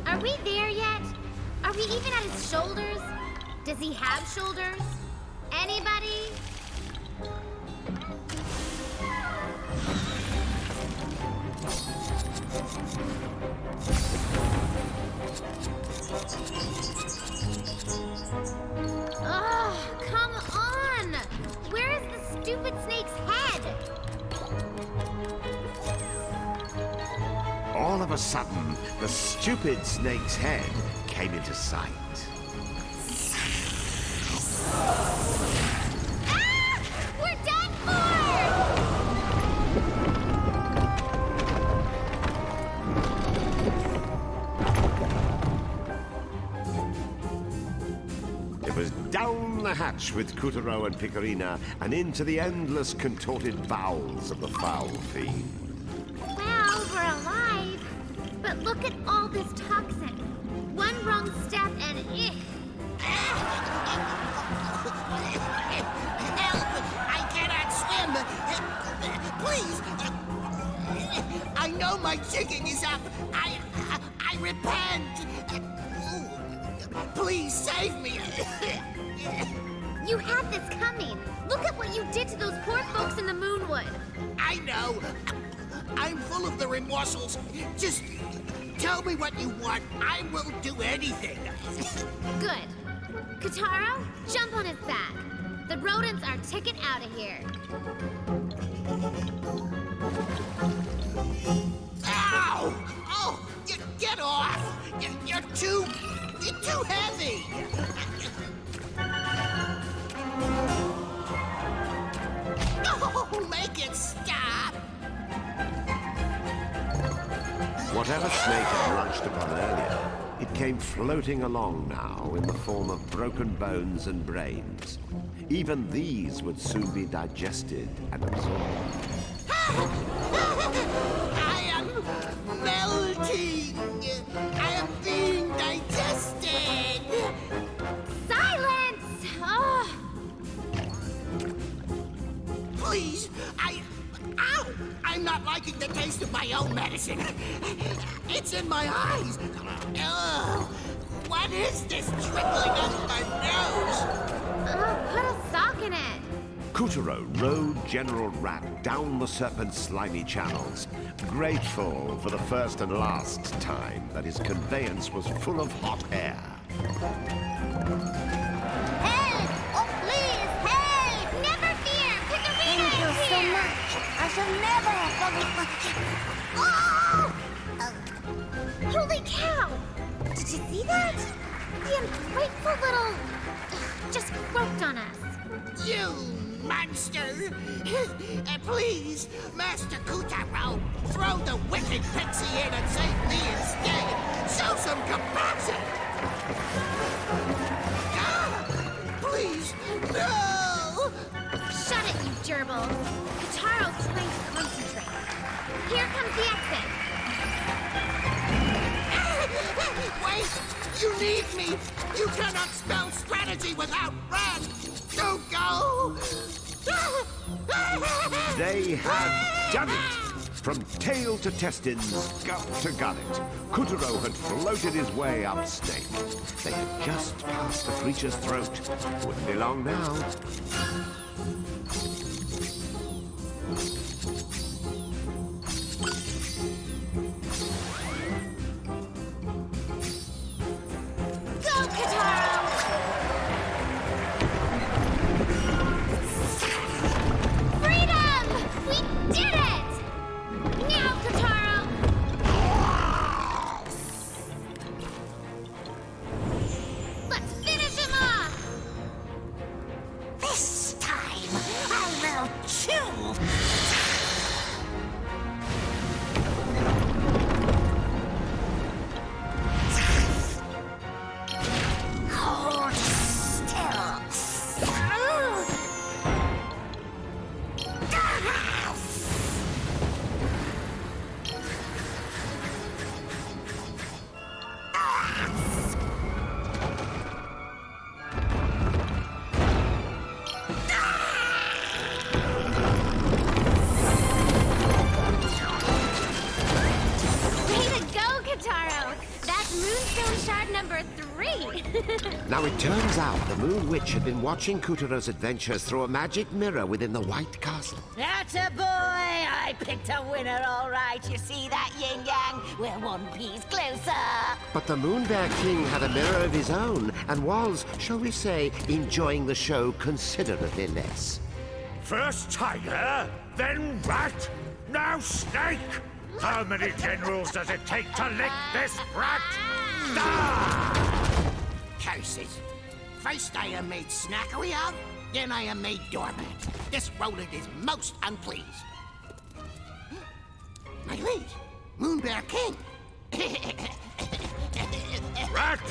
Speaker 5: Are we there yet? Are we even at his shoulders? Does he have shoulders? Anybody? Oh, come on! Where is the stupid snake's head?
Speaker 1: All of a sudden, the stupid snake's head came into sight.
Speaker 5: Ah! We're done
Speaker 1: It was down the hatch with Kutaro and Picarina and into the endless contorted bowels of the foul fiend.
Speaker 5: Well, we're alive. But look at all this toxin. One wrong step and
Speaker 12: Help! I cannot swim! Please! I know my chicken is up! I repent! Please save me!
Speaker 5: You had this coming. Look at what you did to those poor folks in the Moonwood.
Speaker 12: I know! I'm full of the remorsals. Just tell me what you want. I will do anything.
Speaker 5: Good. Kotaro, jump on his back. The rodents are ticking out of here.
Speaker 12: Ow! Oh, get off! You're too heavy! Oh, make it stop!
Speaker 1: Whatever snake had lunched upon earlier, it came floating along now in the form of broken bones and brains. Even these would soon be digested and absorbed.
Speaker 12: I am melting! I am being digested!
Speaker 5: Silence! Oh.
Speaker 12: Please, Ow! I'm not liking the taste of my own medicine. It's in my eyes. Ugh! What is this trickling out my nose?
Speaker 5: Oh, put a sock in it.
Speaker 1: Kutaro rode General Rat down the serpent's slimy channels, grateful for the first and last time that his conveyance was full of hot air.
Speaker 5: Help! Oh, please, help! Never fear! Picarina is here!
Speaker 3: so much. I shall never forget.
Speaker 5: Oh! Holy cow! see that? The ungrateful little... just croaked on us.
Speaker 12: You monster! Please, Master Kutaro, throw the wicked pixie in and save me instead! Show some compassion! Please, no!
Speaker 5: Shut it, you gerbil! Kataro's trying to concentrate. Here comes the exit.
Speaker 12: Wait! You need me! You cannot spell strategy without Red! Don't go!
Speaker 1: They had done it! From tail to testins, gut to gullet, Kutaro had floated his way up Snake. They had just passed the creature's throat. Wouldn't be long now.
Speaker 5: Go, Kataro! Freedom! We did it! Now, Kataro! Let's finish him off!
Speaker 12: This time, I will chew! Hold still.
Speaker 5: Way to go, Kataro! That's Moonstone Shard number 3!
Speaker 1: Now it turns out the Moon Witch had been watching Kutaro's adventures through a magic mirror within the White Castle.
Speaker 3: Atta boy! I picked a winner, all right. You see that, Yin Yang? We're one piece closer.
Speaker 1: But the Moon Bear King had a mirror of his own and was, shall we say, enjoying the show considerably less.
Speaker 2: First Tiger, then Rat, now Snake! How many generals does it take to lick this brat? Ah!
Speaker 12: Curses. First I am made snackery of, then I am made doormat. This Roland is most unpleased. My liege, Moon Bear King.
Speaker 2: Rat,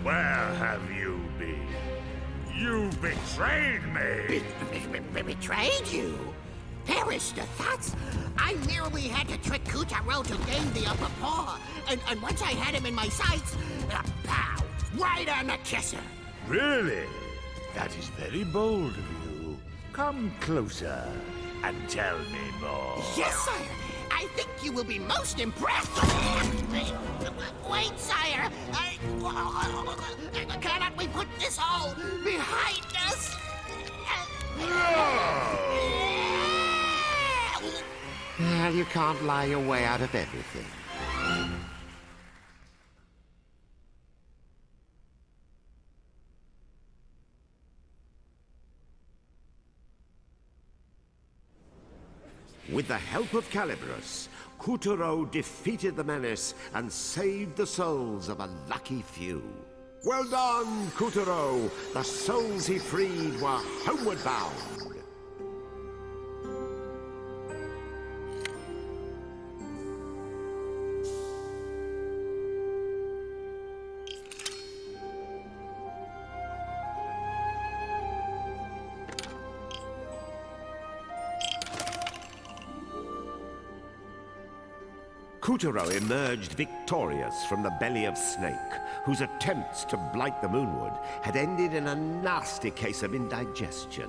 Speaker 2: where have you been? You betrayed me!
Speaker 12: Betrayed you? Perish the thoughts! I merely had to trick Kutaro to gain the upper paw, and once I had him in my sights, pow! Right on the kisser!
Speaker 2: Really? That is very bold of you. Come closer and tell me more.
Speaker 12: Yes, sire! I think you will be most impressed! Wait, sire! Cannot we put this all behind us?
Speaker 1: Well, you can't lie your way out of everything. With the help of Calibrus, Kutaro defeated the menace and saved the souls of a lucky few. Well done, Kutaro! The souls he freed were homeward bound. Kutaro emerged victorious from the belly of Snake, whose attempts to blight the Moonwood had ended in a nasty case of indigestion.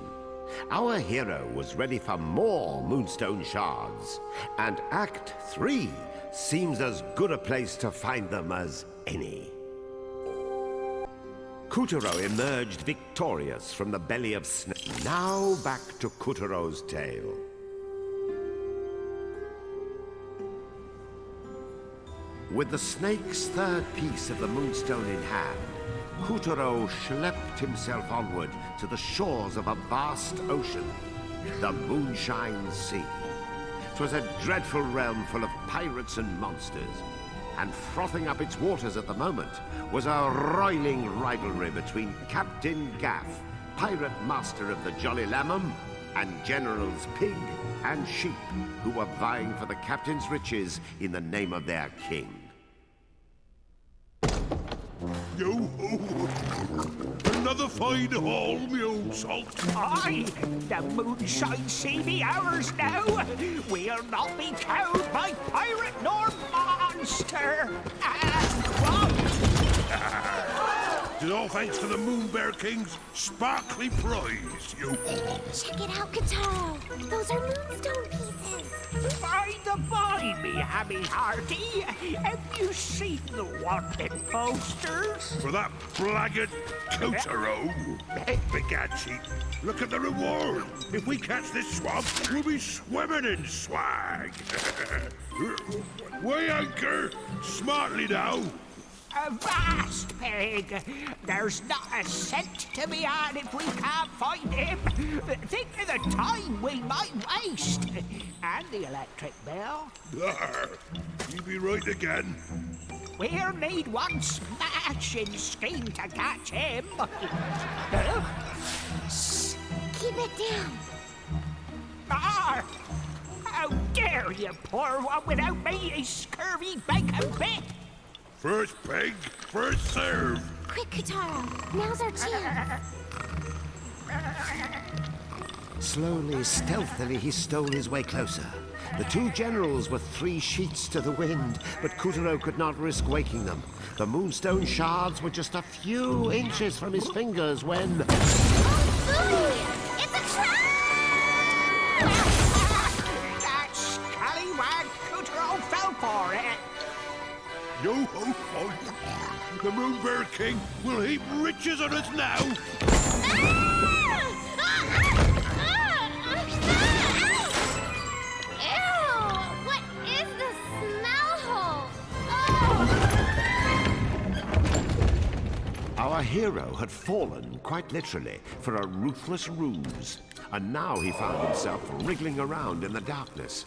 Speaker 1: Our hero was ready for more Moonstone Shards, and Act 3 seems as good a place to find them as any. Kutaro emerged victorious from the belly of Snake. Now back to Kutaro's tale. With the snake's third piece of the Moonstone in hand, Kutaro schlepped himself onward to the shores of a vast ocean, the Moonshine Sea. 'Twas a dreadful realm full of pirates and monsters. and frothing up its waters at the moment was a roiling rivalry between Captain Gaff, pirate master of the Jolly Lamham, and Generals Pig and Sheep, who were vying for the captain's riches in the name of their king.
Speaker 2: Yo-ho! Another fine haul, me old salt.
Speaker 11: Aye, the moonshine see the hours now. We'll not be cowed by pirate nor monster.
Speaker 2: It's all thanks to the Moon Bear King's sparkly prize, you.
Speaker 5: Check it out, Kataro. Those are moonstone pieces.
Speaker 11: By the by, me hammy hearty, have you seen the wanted posters?
Speaker 2: For that blackguard Kotaro. Begad, sheep. Look at the reward. If we catch this swamp, we'll be swimming in swag. Weigh anchor. Smartly now.
Speaker 11: Avast, Pig! There's not a cent to be had if we can't find him. Think of the time we might waste. And the electric bill.
Speaker 2: You be right again.
Speaker 11: We'll need one smashing scheme to catch him.
Speaker 5: Shh! Keep it down.
Speaker 11: Arr! How dare you pour one without me, you scurvy bacon bit!
Speaker 2: First peg, first serve.
Speaker 5: Quick, Kataro. Now's our chance.
Speaker 1: Slowly, stealthily, he stole his way closer. The two generals were 3 sheets to the wind, but Kotaro could not risk waking them. The moonstone shards were just a few inches from his fingers when...
Speaker 5: Oh, it's a trap!
Speaker 11: That scallywag Kotaro fell for it.
Speaker 2: Yo-ho-ho! The Moon Bear King will heap riches on us now!
Speaker 5: Ew! What is this smell hole?
Speaker 1: Our hero had fallen, quite literally, for a ruthless ruse. And now he found himself wriggling around in the darkness.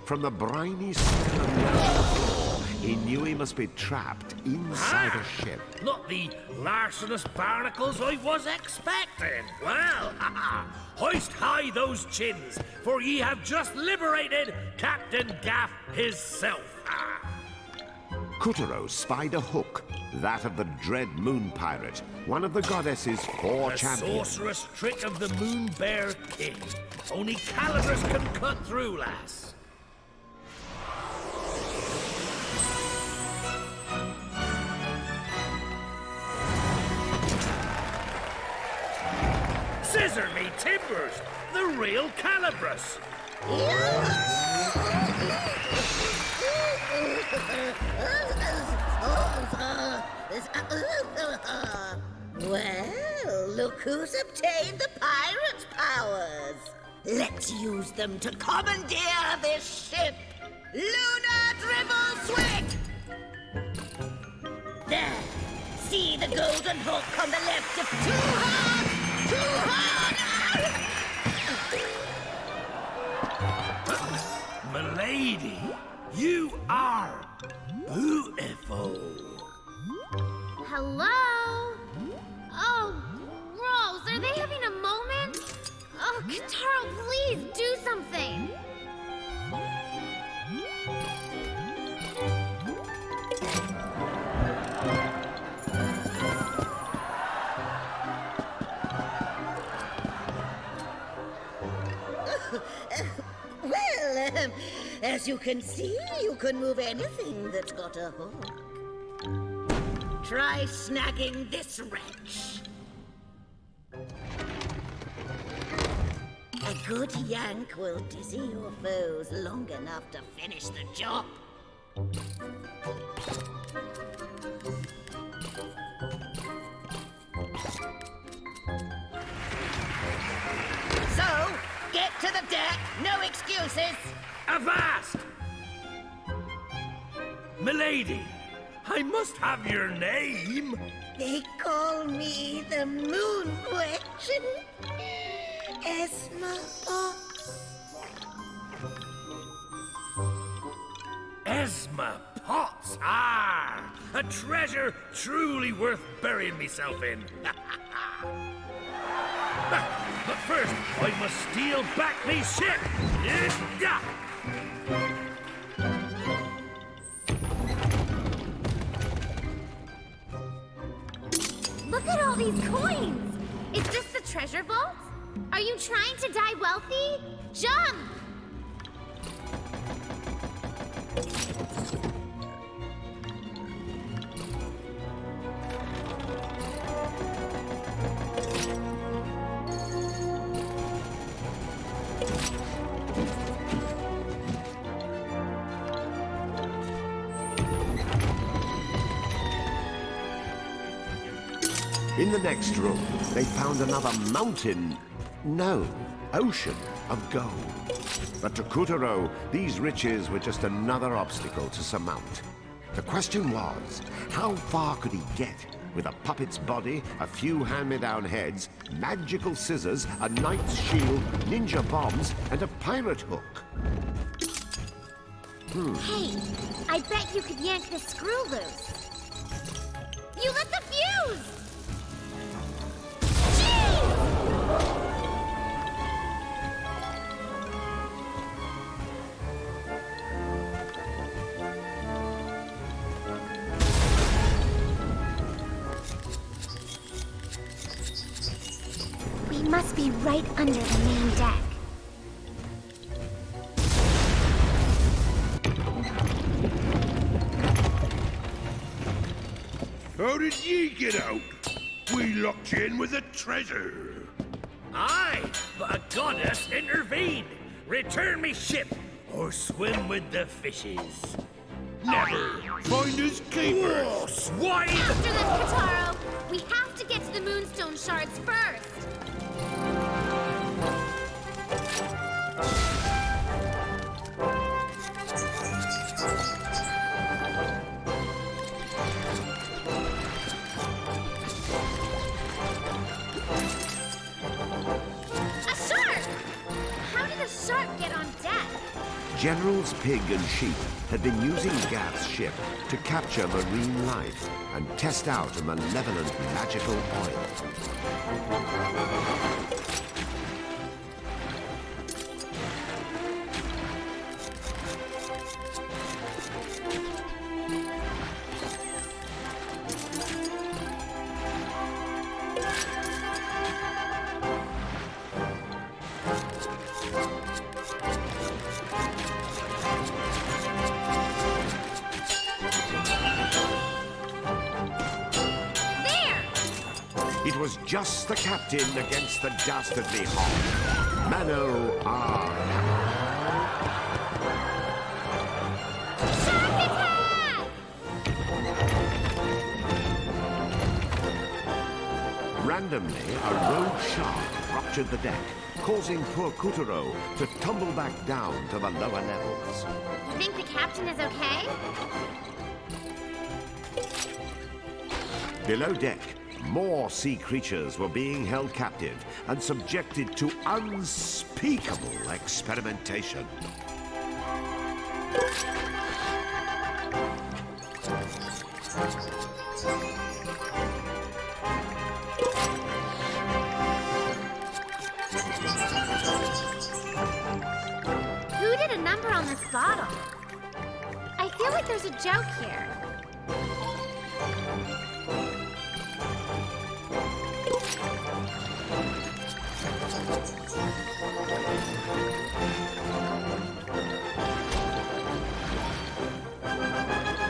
Speaker 1: From the briny smell of the he knew he must be trapped inside a ship.
Speaker 13: Not the larcenous barnacles I was expecting. Well, hoist high those chins, for ye have just liberated Captain Gaff hisself.
Speaker 1: Kotaro spied a hook, that of the dread moon pirate, one of the goddess's 4
Speaker 13: The
Speaker 1: champions.
Speaker 13: sorcerous trick of the Moon Bear King. Only calibers can cut through, lass. Scissor me timbers! The real Calabrus!
Speaker 3: Well, look who's obtained the pirate's powers. Let's use them to commandeer this ship. Lunar Dribble Swig! There. See the golden hook on the left of Too Hard! Too Hard!
Speaker 13: Milady, you are beautiful.
Speaker 5: Hello? Oh, Rose, are they having a moment? Oh, Kataro, please do something.
Speaker 3: Well, as you can see, you can move anything that's got a hook. Try snagging this wretch. A good yank will dizzy your foes long enough to finish the job. So, get to the deck, no excuses.
Speaker 13: Avast! Milady, I must have your name.
Speaker 3: They call me the Moon Witch. Esma Fox.
Speaker 13: plasma pots. Ah, a treasure truly worth burying myself in. But first, I must steal back me ship. Yeah.
Speaker 5: Look at all these coins! Is this the treasure vault? Are you trying to die wealthy? Jump!
Speaker 1: In the next room, they found another mountain, no, ocean of gold. But to Kutaro, these riches were just another obstacle to surmount. The question was, how far could he get with a puppet's body, a few hand-me-down heads, magical scissors, a knight's shield, ninja bombs, and a pirate hook?
Speaker 5: Hey, I bet you could yank the screw loose. You lit the fuse! We must be right under the main deck.
Speaker 2: How did ye get out? We locked you in with a treasure.
Speaker 13: Aye, but a goddess intervened. Return me ship, or swim with the fishes.
Speaker 2: Never. Finders keepers.
Speaker 13: Whoa, swine!
Speaker 5: After them, Kataro! We have to get to the Moonstone Shards first!
Speaker 1: Generals Pig and Sheep had been using Gaff's ship to capture marine life and test out a malevolent magical oil. It was just the captain against the dastardly hog. Mano R. Randomly, a rogue shark ruptured the deck, causing poor Kutaro to tumble back down to the lower levels.
Speaker 5: You think the captain is okay?
Speaker 1: Below deck, more sea creatures were being held captive and subjected to unspeakable experimentation.
Speaker 5: Who did a number on this bottle? I feel like there's a joke here.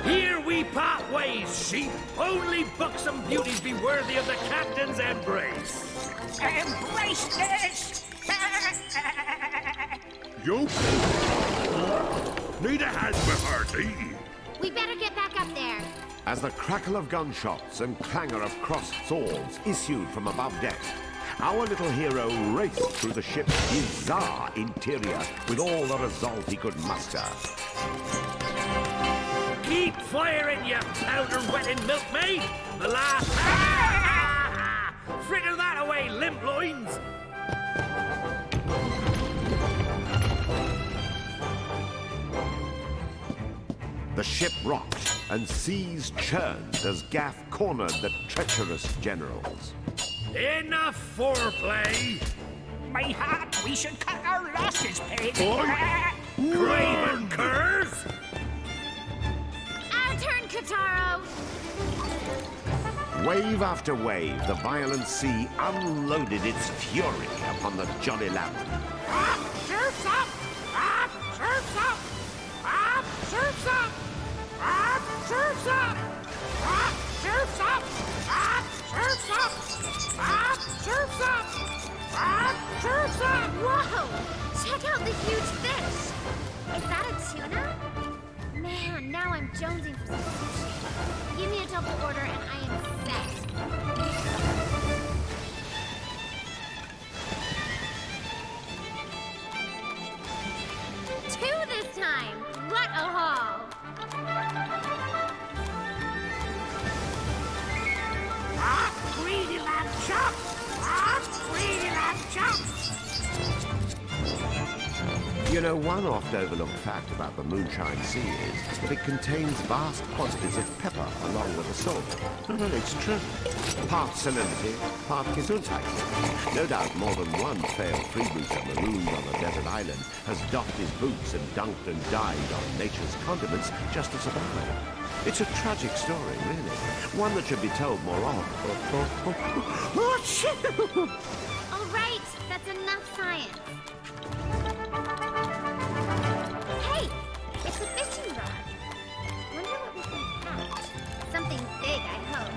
Speaker 13: Here we part ways, sheep. Only buxom beauties be worthy of the captain's embrace.
Speaker 11: Embrace this!
Speaker 2: You need a hand, Maharty.
Speaker 5: We better get back up there.
Speaker 1: As the crackle of gunshots and clangor of crossed swords issued from above deck, our little hero raced through the ship's bizarre interior with all the resolve he could muster.
Speaker 13: Keep firing, you powder-wetting milkmaid! The last... Fritter that away, limp loins!
Speaker 1: The ship rocked and seas churned as Gaff cornered the treacherous generals.
Speaker 13: Enough foreplay!
Speaker 11: My heart, we should cut our losses, Pig.
Speaker 13: Craven curs!
Speaker 5: Our turn, Kataro!
Speaker 1: Wave after wave, the violent sea unloaded its fury upon the Jolly Lamp.
Speaker 2: Surf's up! Surf's up! Surf's up! Surf's up! Surf's up! Surf's up! Surf's up! Surf's up!
Speaker 5: Whoa! Check out the huge fish! Is that a tuna? Man, now I'm jonesing for some sushi. Give me a double order and I am set. Two this time! What a haul!
Speaker 2: Greedy lamb chop! Greedy lamb chop!
Speaker 1: You know, one oft-overlooked fact about the Moonshine Sea is that it contains vast quantities of pepper along with the salt. It's true. Part salinity, part Gesundheit. No doubt more than one failed freebooter marooned on a desert island has doffed his boots and dunked and died on nature's condiments just to survive. It's a tragic story, really. One that should be told more often.
Speaker 5: All right, that's enough science. Hey, it's a fishing rod. Wonder what we can catch. Something big, I hope.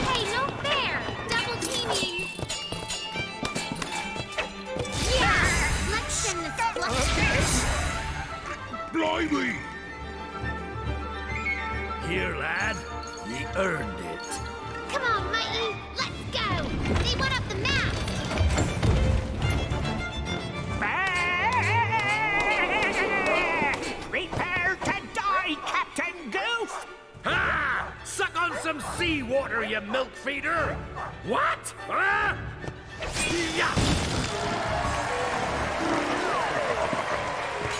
Speaker 5: Hey, no fair! Double teaming! Yeah! Let's send this flush.
Speaker 2: Blimey!
Speaker 13: Here, lad. Ye earned it.
Speaker 5: Come on, Mighty! Let's go! They went up the map!
Speaker 11: Prepare to die, Captain Goof!
Speaker 13: Ha! Suck on some seawater, you milk feeder! What? Huh? Yeah!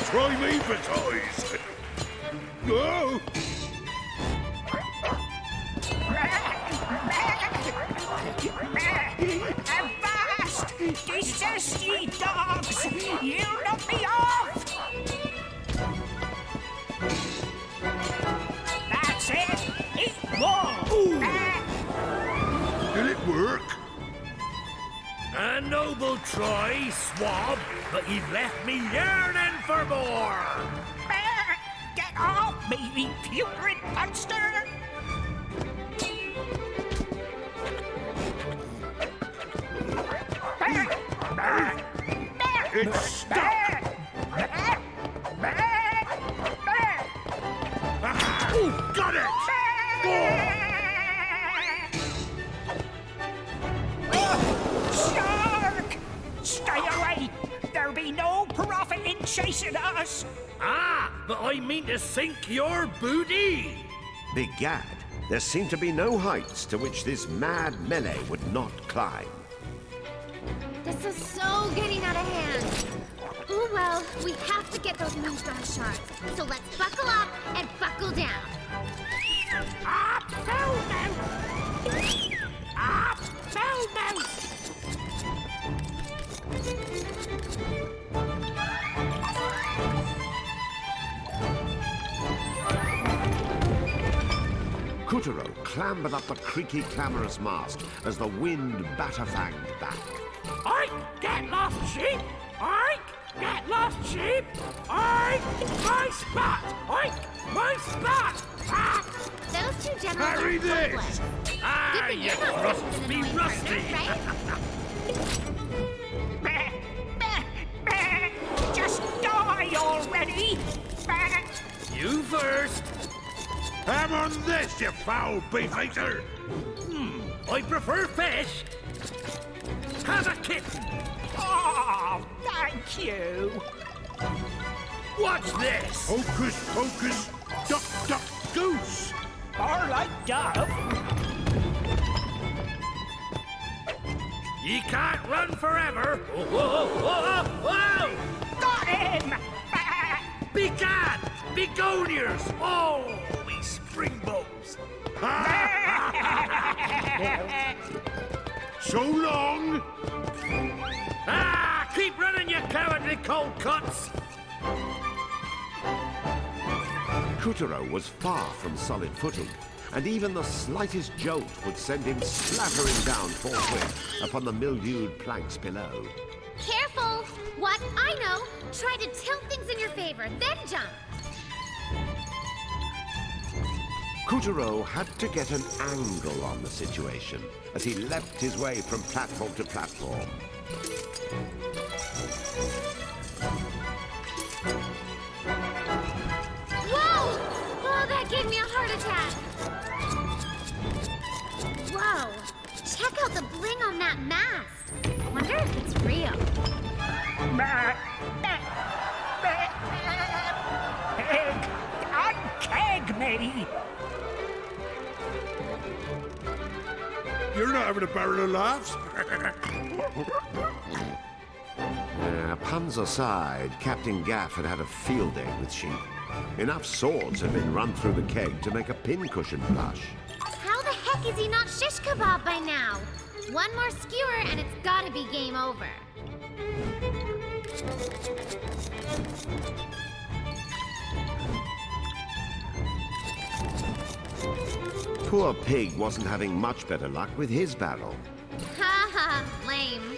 Speaker 2: Try me for toys! No!
Speaker 11: Avast! Desist, ye dogs! You'll knock me off! That's it! Eat more!
Speaker 2: Did it work?
Speaker 13: A noble try, Swab, but you've left me yearning for more!
Speaker 11: Get off me, you putrid monster!
Speaker 2: It's stuck! Ooh, got it!
Speaker 11: Shark! Stay away! There'll be no profit in chasing us!
Speaker 13: Ah, but I mean to sink your booty!
Speaker 1: Begad, there seemed to be no heights to which this mad melee would not climb.
Speaker 5: This is so getting out of hand. Oh well, we have to get those moonstone shards. So let's buckle up and buckle down.
Speaker 2: Up, Belmont! Up, Belmont!
Speaker 1: Kutaro clambered up the creaky, clamorous mast as the wind batter-fanged back.
Speaker 2: Oink! Get lost, sheep! Oink! Get lost, sheep! Oink! My spot! Oink! My spot! Ah!
Speaker 5: Those two generals
Speaker 2: Harry
Speaker 5: are
Speaker 2: this!
Speaker 5: hopeless.
Speaker 13: Ah,
Speaker 5: Good thing
Speaker 13: you
Speaker 5: you're not
Speaker 13: rust
Speaker 5: such an
Speaker 13: me
Speaker 5: annoying
Speaker 13: rusty!
Speaker 5: partner, right?
Speaker 11: Just die already!
Speaker 13: You first!
Speaker 2: Ham on this, you foul beef eater!
Speaker 13: I prefer fish! Have a kitten!
Speaker 11: Oh, thank you!
Speaker 13: What's this?
Speaker 2: Hocus pocus, duck duck goose!
Speaker 11: More like dove.
Speaker 13: Ye can't run forever. Whoa, whoa, whoa, whoa!
Speaker 11: Got him!
Speaker 13: Begad! Begonias! Oh, we springboks!
Speaker 2: So long!
Speaker 13: Ah! Keep running, you cowardly cold cuts!
Speaker 1: Kuturo was far from solid footing, and even the slightest jolt would send him splattering down forthwith upon the mildewed planks below.
Speaker 5: Careful! What? I know! Try to tilt things in your favor, then jump!
Speaker 1: Kuturo had to get an angle on the situation as he leapt his way from platform to platform.
Speaker 5: Whoa! Oh, that gave me a heart attack! Whoa! Check out the bling on that mask! Wonder if it's real.
Speaker 11: Unkeg me!
Speaker 2: You're not having a barrel of laughs?
Speaker 1: Puns aside, Captain Gaff had had a field day with sheep. Enough swords had been run through the keg to make a pincushion blush.
Speaker 5: How the heck is he not shish kebab by now? One more skewer and it's gotta be game over.
Speaker 1: Poor Pig wasn't having much better luck with his barrel.
Speaker 5: Ha ha, lame.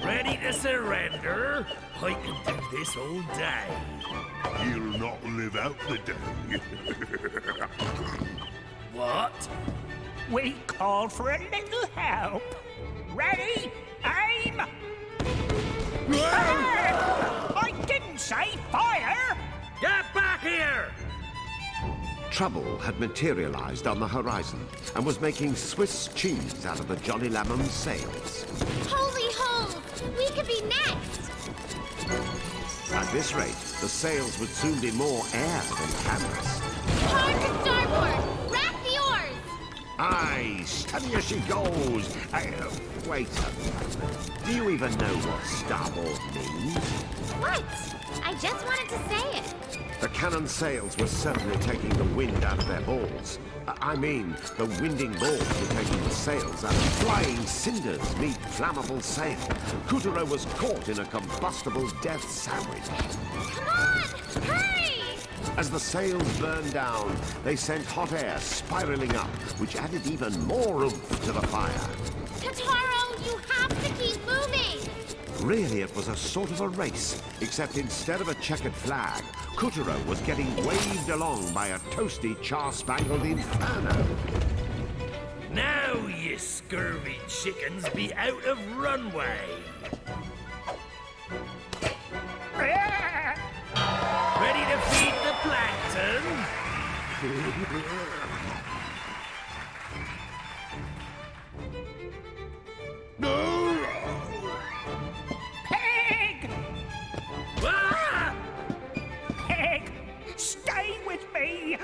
Speaker 13: Ready to surrender? I can do this all day.
Speaker 2: You'll not live out the day.
Speaker 13: What?
Speaker 11: We call for a little help. Ready? Aim! I didn't say fire!
Speaker 13: Get back here!
Speaker 1: Trouble had materialized on the horizon and was making Swiss cheese out of the Jolly Lemmon's sails.
Speaker 5: Holy holes! We could be next!
Speaker 1: At this rate, the sails would soon be more air than canvas.
Speaker 5: Hard to starboard! Rack the oars!
Speaker 1: Aye, steady as she goes. Wait a minute. Do you even know what starboard means?
Speaker 5: What? I just wanted to say it.
Speaker 1: The cannon sails were certainly taking the wind out of their balls. I mean, the winding balls were taking the sails out. Flying cinders meet flammable sail. Kuturo was caught in a combustible death sandwich.
Speaker 5: Come on! Hurry!
Speaker 1: As the sails burned down, they sent hot air spiraling up, which added even more oomph to the fire.
Speaker 5: Totaro, you have to keep moving!
Speaker 1: Really, it was a sort of a race, except instead of a checkered flag, Kuturo was getting waved along by a toasty, char-spangled inferno.
Speaker 13: Now, ye scurvy chickens, be out of runway. Ready to feed the plankton?
Speaker 2: No!
Speaker 11: Pig!
Speaker 13: Ah!
Speaker 11: Pig! Stay with me!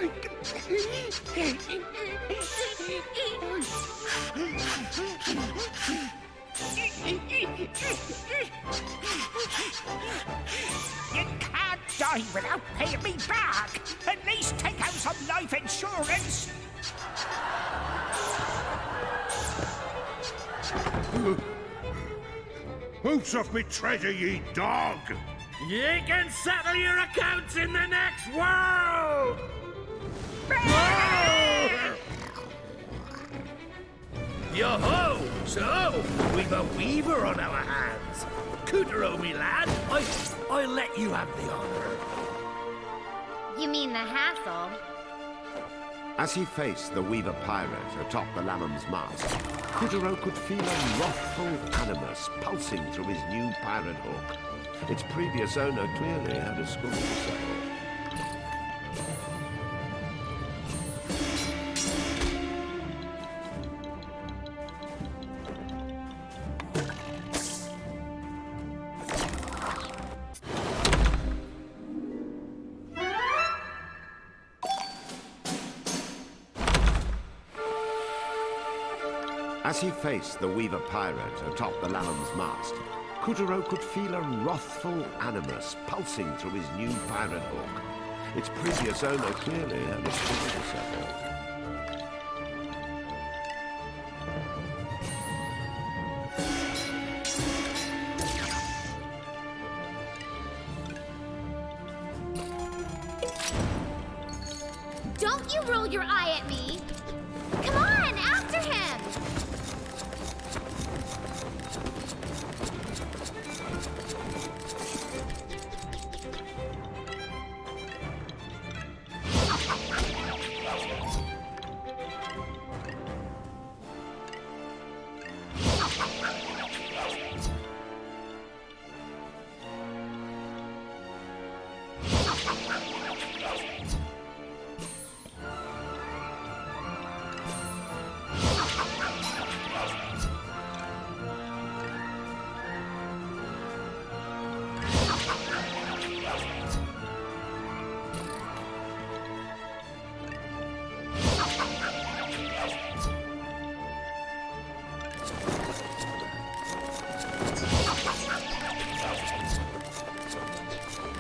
Speaker 11: You can't die without paying me back! At least take out some life insurance!
Speaker 2: Hoops off me treasure, ye dog!
Speaker 13: You can settle your accounts in the next world! Yo-ho! So, we've a weaver on our hands. Kuturo, me lad, I'll let you have the honor.
Speaker 5: You mean the hassle?
Speaker 1: As he faced the Weaver pirate atop the Lambam's mast, Kutaro could feel a wrathful animus pulsing through his new pirate hook. Its previous owner clearly had a score to settle. As he faced the Weaver pirate atop the Lambam's mast, Kutaro could feel a wrathful animus pulsing through his new pirate hook. Its previous owner clearly had a score to settle.
Speaker 5: Don't you roll your eye at me! Come on, after him!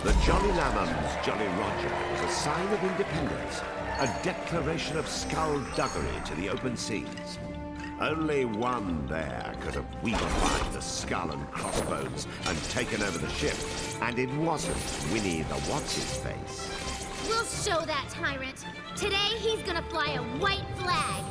Speaker 5: The Jolly Lambam's Jolly Roger was a sign of independence, a declaration of skullduggery to the open seas. Only one there could have weavified the skull and crossbones and taken over the ship, and it wasn't Winnie the What's-His-Face. We'll show that tyrant. Today he's gonna fly a white flag.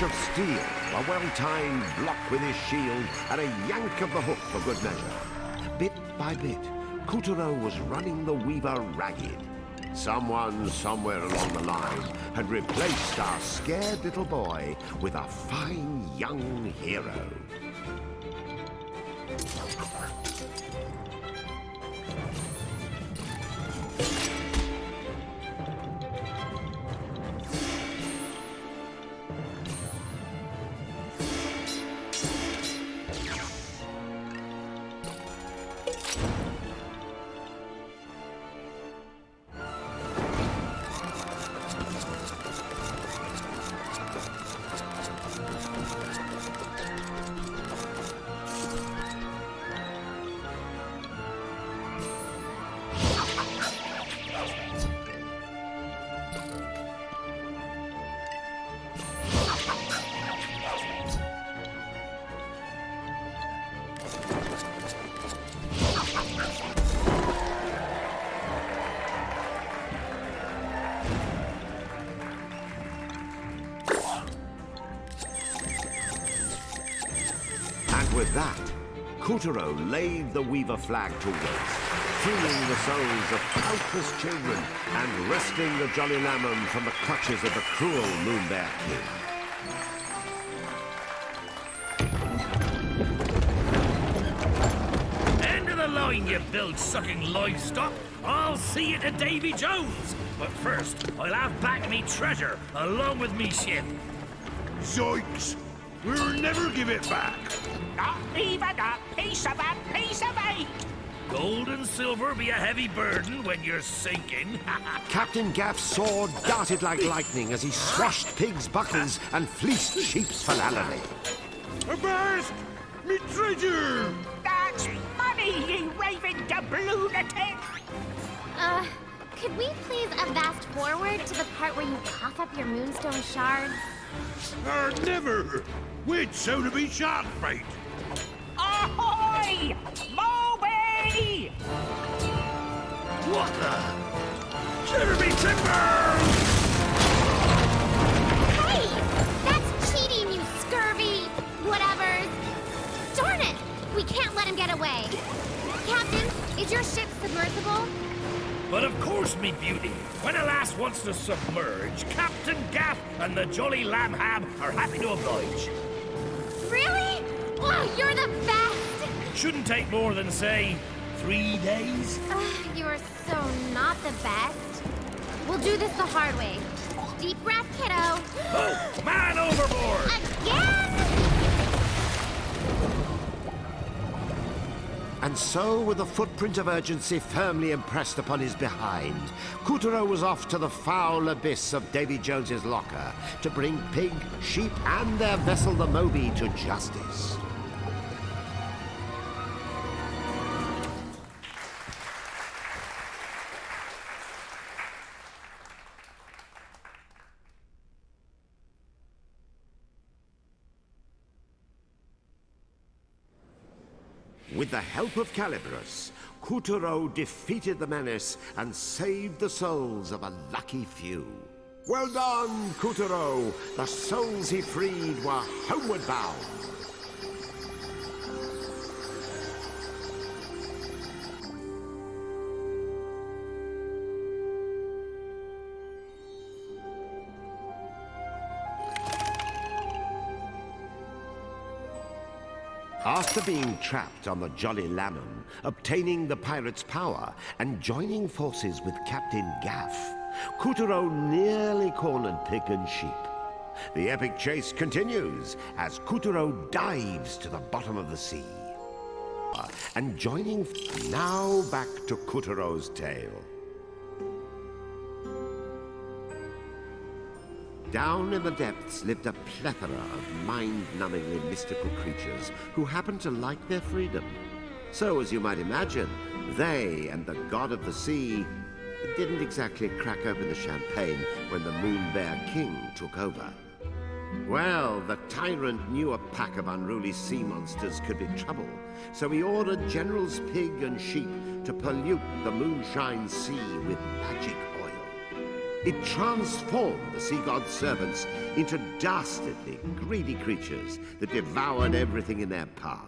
Speaker 1: Of steel, a well-timed block with his shield, and a yank of the hook for good measure. Bit by bit, Kutaro was running the Weaver ragged. Someone, somewhere along the line, had replaced our scared little boy with a fine young hero. With that, Kutaro laid the Weaver flag to waste, freeing the souls of countless children and wresting the Jolly Lambam from the clutches of the cruel Moonbear King.
Speaker 13: End of the line, you bilge-sucking livestock! I'll see you to Davy Jones! But first, I'll have back me treasure, along with me ship.
Speaker 2: Zoinks! We'll never give it back!
Speaker 11: Not even a piece of eight!
Speaker 13: Gold and silver be a heavy burden when you're sinking.
Speaker 1: Captain Gaff's sword darted like lightning as he swashed pigs' buckles and fleeced sheep's philallany.
Speaker 2: Avast! Me treasure!
Speaker 11: That's money, you raving lunatic!
Speaker 5: Could we please avast forward to the part where you cough up your moonstone shards?
Speaker 2: Never! We'd sooner be shark bait!
Speaker 11: Ahoy! Moby!
Speaker 13: What the? Shiver me timbers!
Speaker 5: Hey! That's cheating, you scurvy whatevers! Darn it! We can't let him get away. Captain, is your ship submersible?
Speaker 13: But of course, me beauty. When a lass wants to submerge, Captain Gaff and the Jolly Lamb Ham are happy to oblige.
Speaker 5: Really? Oh, you're the best!
Speaker 13: Shouldn't take more than, say, 3 days.
Speaker 5: You are so not the best. We'll do this the hard way. Deep breath, kiddo.
Speaker 13: Oh, man overboard!
Speaker 5: Again?
Speaker 1: And so, with the footprint of urgency firmly impressed upon his behind, Kuturo was off to the foul abyss of Davy Jones's locker to bring pig, sheep, and their vessel the Moby to justice. With the help of Calibrus, Kuturo defeated the menace and saved the souls of a lucky few. Well done, Kuturo! The souls he freed were homeward bound. After being trapped on the Jolly Lamham, obtaining the pirate's power, and joining forces with Captain Gaff, Kuturo nearly cornered pig and sheep. The epic chase continues as Kuturo dives to the bottom of the sea. And joining... Now back to Kuturo's tale. Down in the depths lived a plethora of mind-numbingly mystical creatures who happened to like their freedom. So, as you might imagine, they and the god of the sea didn't exactly crack open the champagne when the Moon Bear King took over. Well, the tyrant knew a pack of unruly sea monsters could be trouble, so he ordered Generals Pig and Sheep to pollute the moonshine sea with magic oil. It transformed the sea god's servants into dastardly, greedy creatures that devoured everything in their path.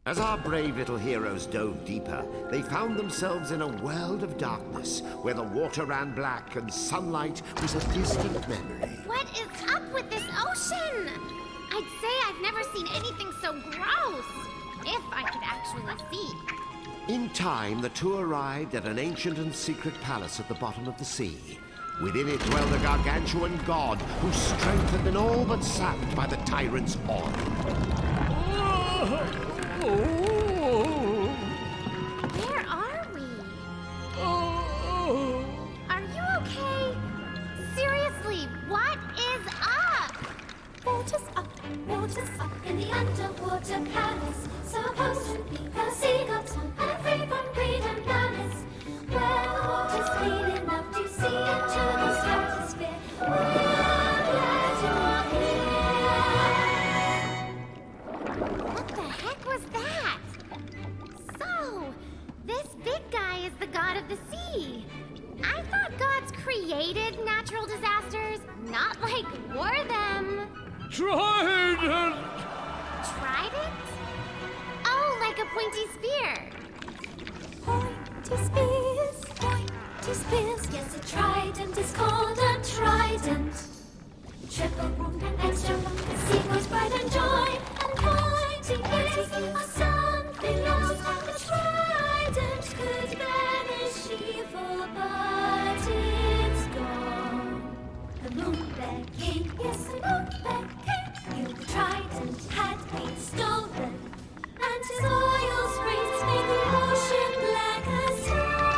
Speaker 1: As our brave little heroes dove deeper, they found themselves in a world of darkness where the water ran black and sunlight was a distant memory.
Speaker 5: What is up with this ocean? I'd say I've never seen anything so gross. If I could actually see.
Speaker 1: In time, the two arrived at an ancient and secret palace at the bottom of the sea. Within it dwelled a gargantuan god whose strength had been all but sapped by the tyrant's oil.
Speaker 5: Where are we? Are you okay? Seriously, what is up?
Speaker 8: Water's up in the underwater palace. Supposed to be the sea gods and free from greed and malice. Where the water's clean enough to see into the stratosphere. We're glad you're here.
Speaker 5: What the heck was that? So, this big guy is the god of the sea. I thought gods created natural disasters, not like wore them.
Speaker 13: Trident!
Speaker 5: Trident? Oh, like a pointy spear.
Speaker 8: Pointy spears. Yes, a trident is called a trident. Triple wound and extra wound, the sea goes bright and joy. And pointy is something else. A trident could banish evil, but it's gone. The Moon Bear King, yes, the Moon Bear King, knew the trident had been stolen. And his oil springs made the ocean black as tar.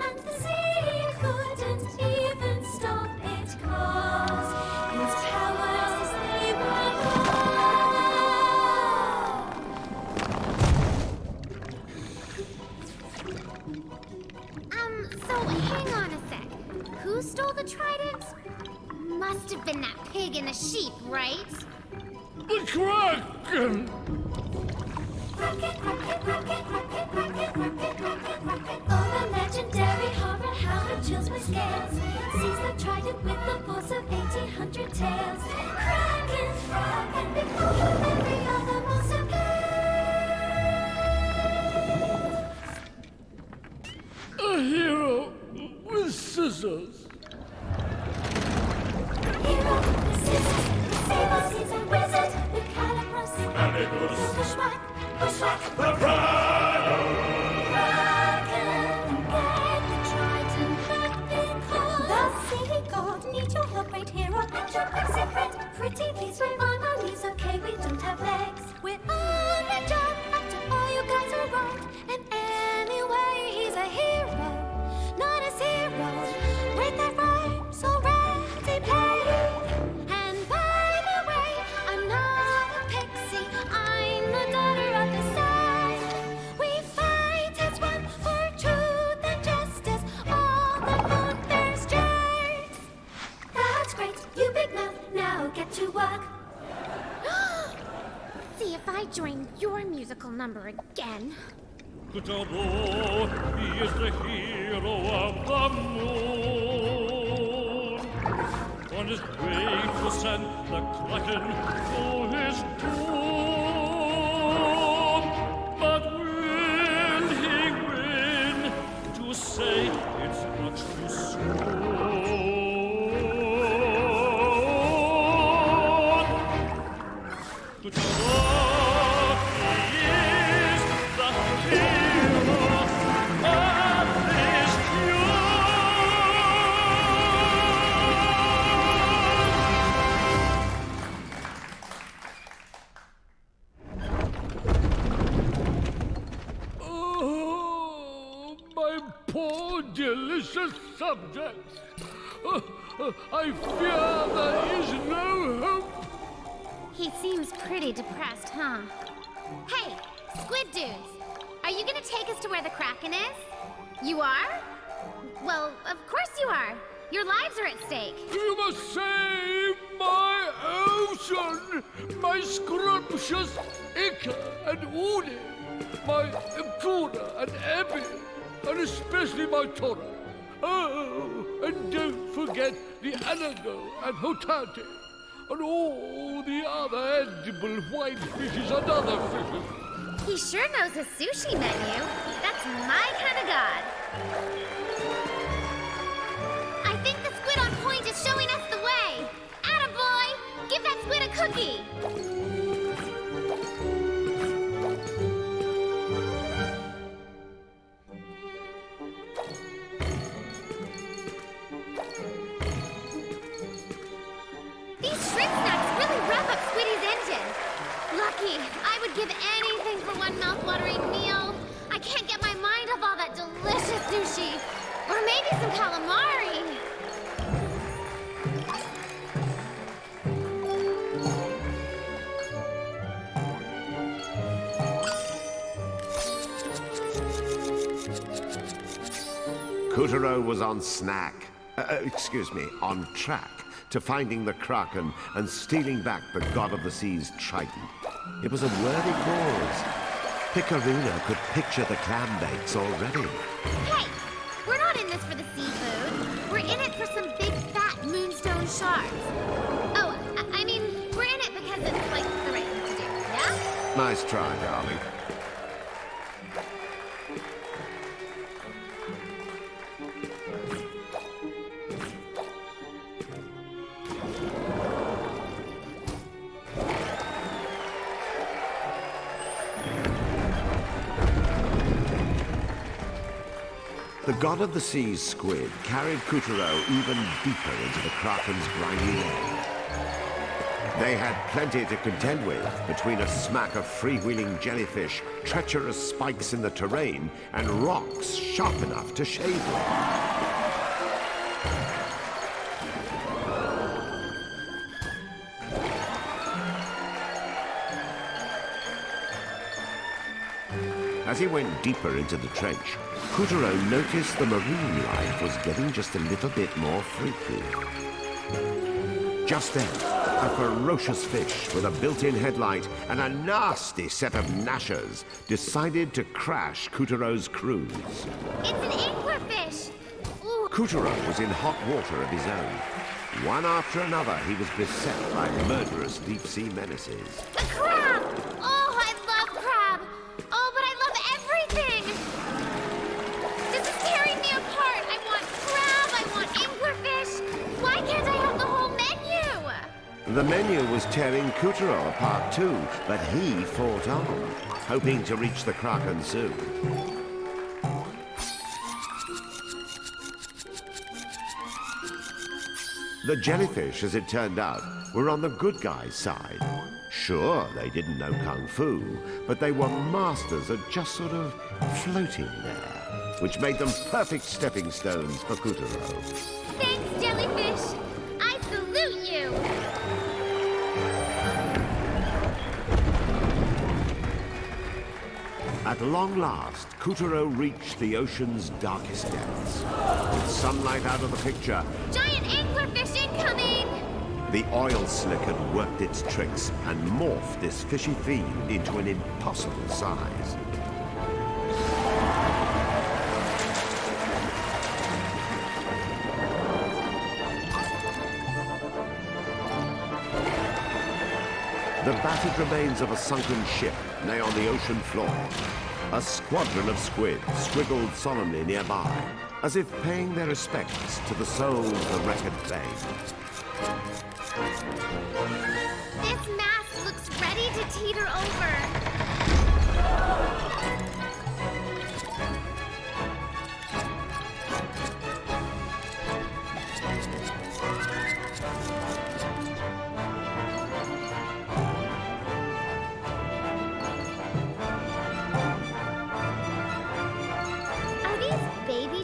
Speaker 8: And the sea couldn't even stop it, 'cause his powers, they were gone.
Speaker 5: Who stole the trident? Must have been that pig and the sheep, right?
Speaker 13: The Kraken!
Speaker 8: Oh, the legendary horror hound chills my scales. Sees the trident with the force of 1,800 tails. Kraken, Kraken, before every other monster plays.
Speaker 13: A hero with scissors.
Speaker 8: Hero with scissors, with sabers, he's a wizard. With calibers, bushwhack, bushwhack.
Speaker 2: The Kraken!
Speaker 8: Need your help, great hero, and your pixie friend. Pretty please, we're on our knees, okay? We don't have legs. We're on the job after all you guys are wrong. And anyway, he's a hero, not a zero. With that rhymes already played. And by the way, I'm not a pixie, I'm the daughter of the sun. We fight as one for truth and justice, all the moon bears jerks. That's great, you big mouth, now get to work.
Speaker 5: See if I join your musical number again.
Speaker 13: Kutaro, he is the hero of the moon. On his way to send the Kraken to his doom. But will he win? To say it's much too soon. Kutaro, he is the hero of this Oh, my poor delicious subjects. I fear there is no hope.
Speaker 5: He seems pretty depressed, huh? Hey, Squid Dudes! Are you gonna take us to where the Kraken is? You are? Well, of course you are. Your lives are at stake.
Speaker 13: You must save my ocean! My scrumptious Ika and Uni, my Imkura and Abby, and especially my Tora. Oh, and don't forget the Anago and Hotate, and all the other edible white fishes and other fishes.
Speaker 5: He sure knows his sushi menu. That's my kind of god. I think the squid on point is showing us the way. Attaboy! Give that squid a cookie! These shrimp snacks really rev up Squiddy's engine. Lucky, I would give anything for one mouth-watering meal. I can't get my mind off all that delicious sushi. Or maybe some calamari.
Speaker 1: Kutaro was on track to finding the Kraken and stealing back the god of the sea's trident. It was a worthy cause. Picarina could picture the clam bakes already.
Speaker 5: Hey, we're not in this for the seafood. We're in it for some big fat moonstone sharks. Oh, I mean, we're in it because it's like the right thing to do, yeah?
Speaker 1: Nice try, darling. The god of the sea's squid carried Kutaro even deeper into the Kraken's briny lair. They had plenty to contend with between a smack of freewheeling jellyfish, treacherous spikes in the terrain, and rocks sharp enough to shave with. As he went deeper into the trench, Kutaro noticed the marine life was getting just a little bit more freaky. Just then, a ferocious fish with a built-in headlight and a nasty set of gnashers decided to crash Kutaro's cruise.
Speaker 5: It's an anglerfish! Ooh.
Speaker 1: Kutaro was in hot water of his own. One after another, he was beset by murderous deep-sea menaces.
Speaker 5: A crab! Oh, I love crab! Oh, but I love everything! This is tearing me apart! I want crab, I want anglerfish! Why can't I have the whole menu?
Speaker 1: The menu was tearing Kutaro apart too, but he fought on, hoping to reach the Kraken soon. The jellyfish, as it turned out, were on the good guys' side. Sure, they didn't know Kung Fu, but they were masters at just sort of floating there, which made them perfect stepping stones for Kutaro.
Speaker 5: Thanks, jellyfish! I salute you!
Speaker 1: At long last, Kutaro reached the ocean's darkest depths. With sunlight out of the picture,
Speaker 5: Giant anglerfish incoming!
Speaker 1: the oil slick had worked its tricks and morphed this fishy fiend into an impossible size. The battered remains of a sunken ship lay on the ocean floor. A squadron of squid squiggled solemnly nearby, as if paying their respects to the souls the wreck had claimed.
Speaker 5: This mast looks ready to teeter over.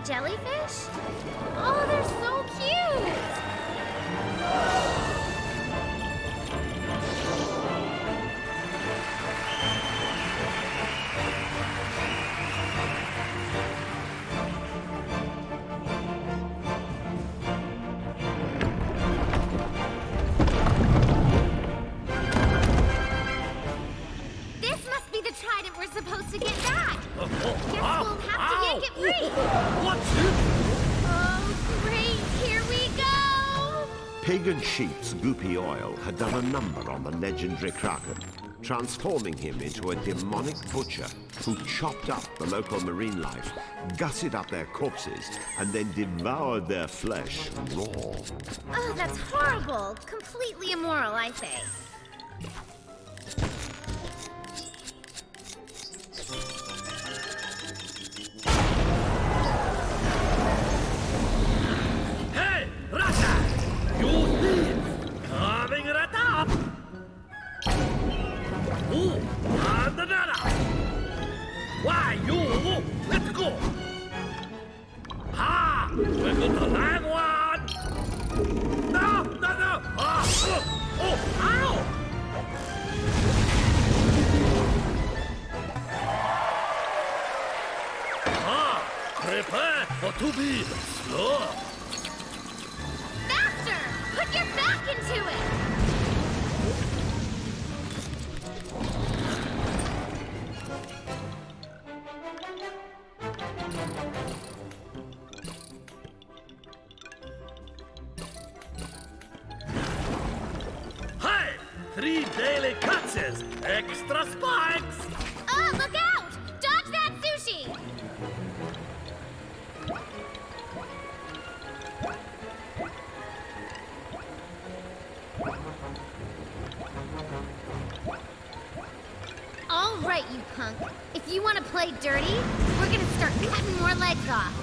Speaker 5: Jellyfish? Oh, they're so cute! This must be the trident we're supposed to get back! Guess we'll have to yank it free! Oh, great! Here we go!
Speaker 1: Pig and Sheep's goopy oil had done a number on the legendary Kraken, transforming him into a demonic butcher who chopped up the local marine life, gutted up their corpses, and then devoured their flesh raw.
Speaker 5: Oh, that's horrible! Completely immoral, I say.
Speaker 13: Why, you! Let's go! Ha! We're going to land one! No! No, no! Oh! Oh! Ow! Ah! Prepare to be slow!
Speaker 5: Faster! Put your back into it!
Speaker 13: Hey! 3 daily catches! Extra spikes!
Speaker 5: Oh, look out! Dodge that sushi! All right, you punk. If you want to play dirty, we're gonna start cutting more legs off.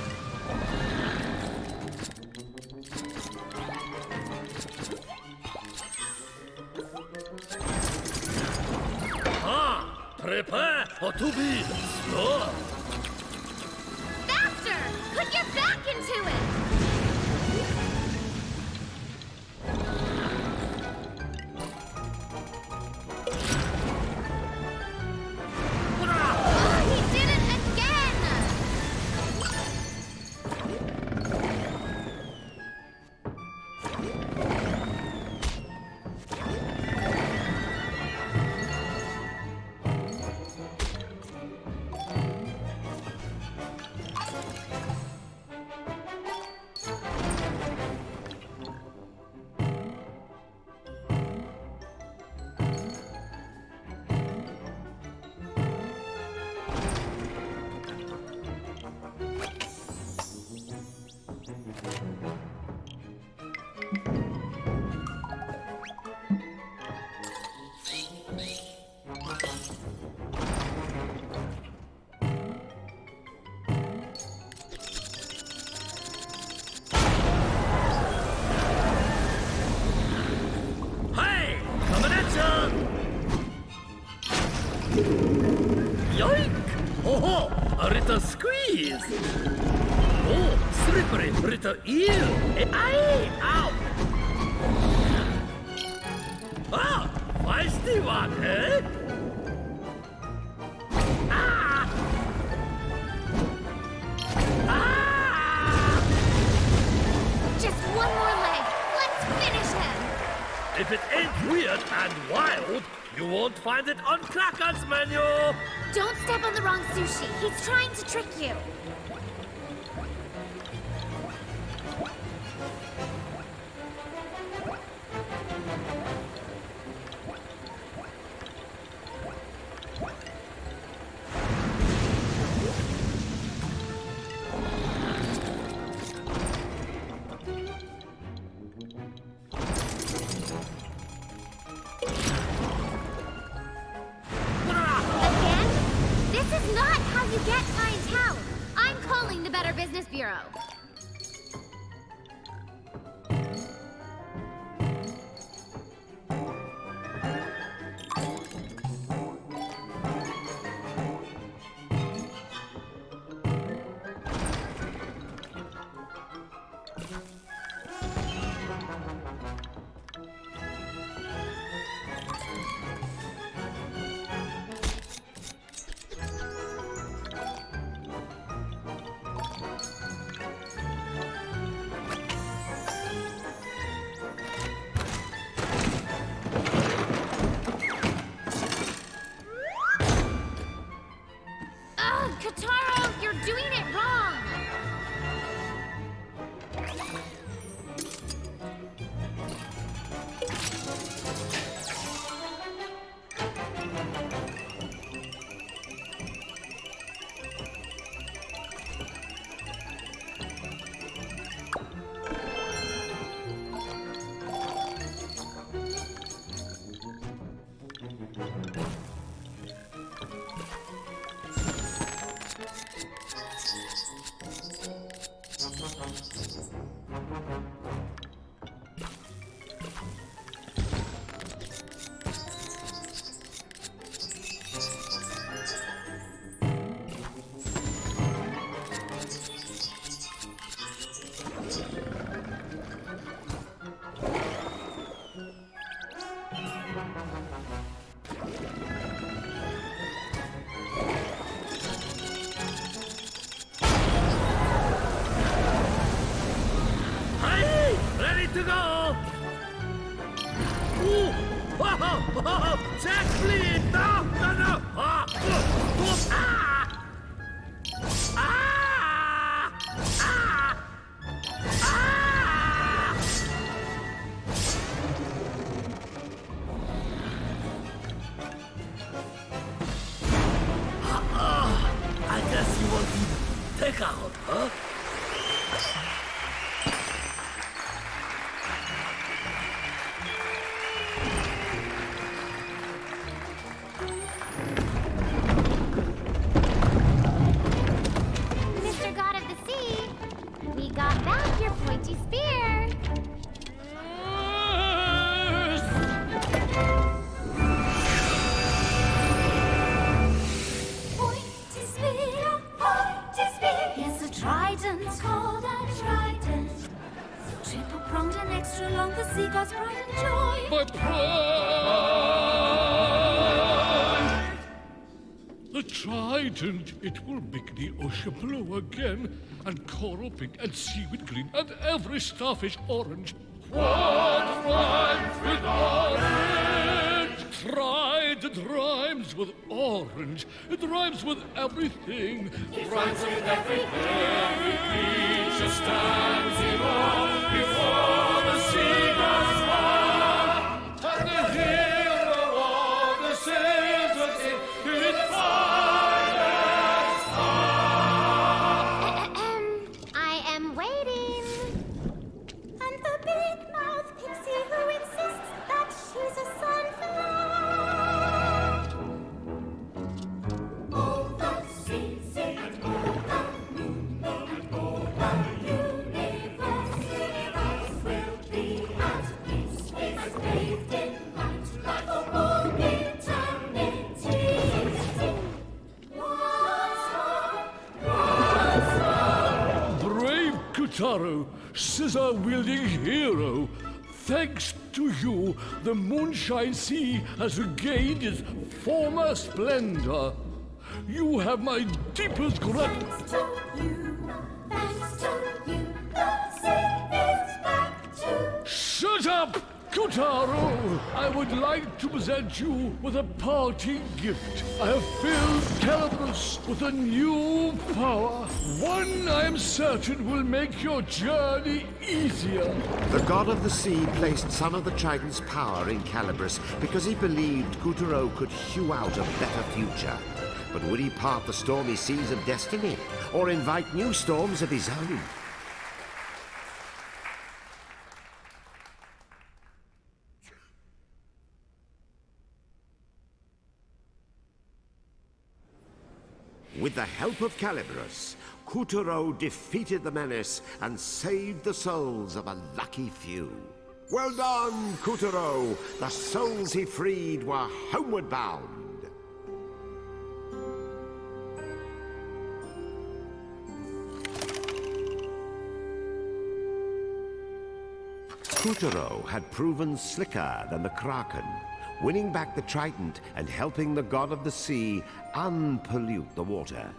Speaker 13: Prepare to be slow!
Speaker 5: Faster! Put your back into it! Oh, he did it
Speaker 13: is. Oh, slippery brittle eel. Aye, ow. Ah, feisty one, eh? Ah! Ah!
Speaker 5: Just one more leg. Let's finish him.
Speaker 13: If it ain't weird and wild, you won't find it on Cracker's menu.
Speaker 5: Don't step on the wrong sushi. He's trying to trick you. Again? This is not how you get clientele. I'm calling the Better Business Bureau. Ugh, Kataro, you're doing it wrong.
Speaker 13: Hey, ready to go. Ooh, check, please. No, no, no. Ah, ah, ah, ah, ah. I guess you want to take out, huh?
Speaker 5: Mr. God of the Sea, we got back your pointy spear. Pointy spear, pointy spear. Yes, a trident called a trident. Triple pronged and extra long, the sea god's pride and joy.
Speaker 14: My pride! The trident, it will make the ocean blue again, and coral pink, and seaweed green, and every starfish orange. What rhymes with orange? Trident rhymes with orange. It rhymes with everything. It rhymes with everything. Every creature stands in awe before the sea god's power. And the hero of the sailors in fire star.
Speaker 5: I am waiting. And the big mouth pixie who insists that she's a sunflower. All the seas and all the moon and all the universe will be at peace, as bathed in light like a warm eternity. Once more, once
Speaker 14: Kutaro, scissor-wielding hero. Thanks to you, the Moonshine Sea has regained its former splendor. You have my deepest gratitude.
Speaker 8: Thanks to you, the sea is back to...
Speaker 14: Shut up, Kutaro! I would like to present you with a parting gift. I have filled Calibros with a new power. One I am certain will make your journey easier.
Speaker 1: The god of the sea placed some of the Trident's power in Calibros because he believed Kutaro could hew out a better future. But would he part the stormy seas of destiny, or invite new storms of his own? With the help of Calibros, Kutaro defeated the menace and saved the souls of a lucky few. Well done, Kutaro! The souls he freed were homeward bound. Kutaro had proven slicker than the Kraken, winning back the Trident and helping the god of the sea unpollute the water.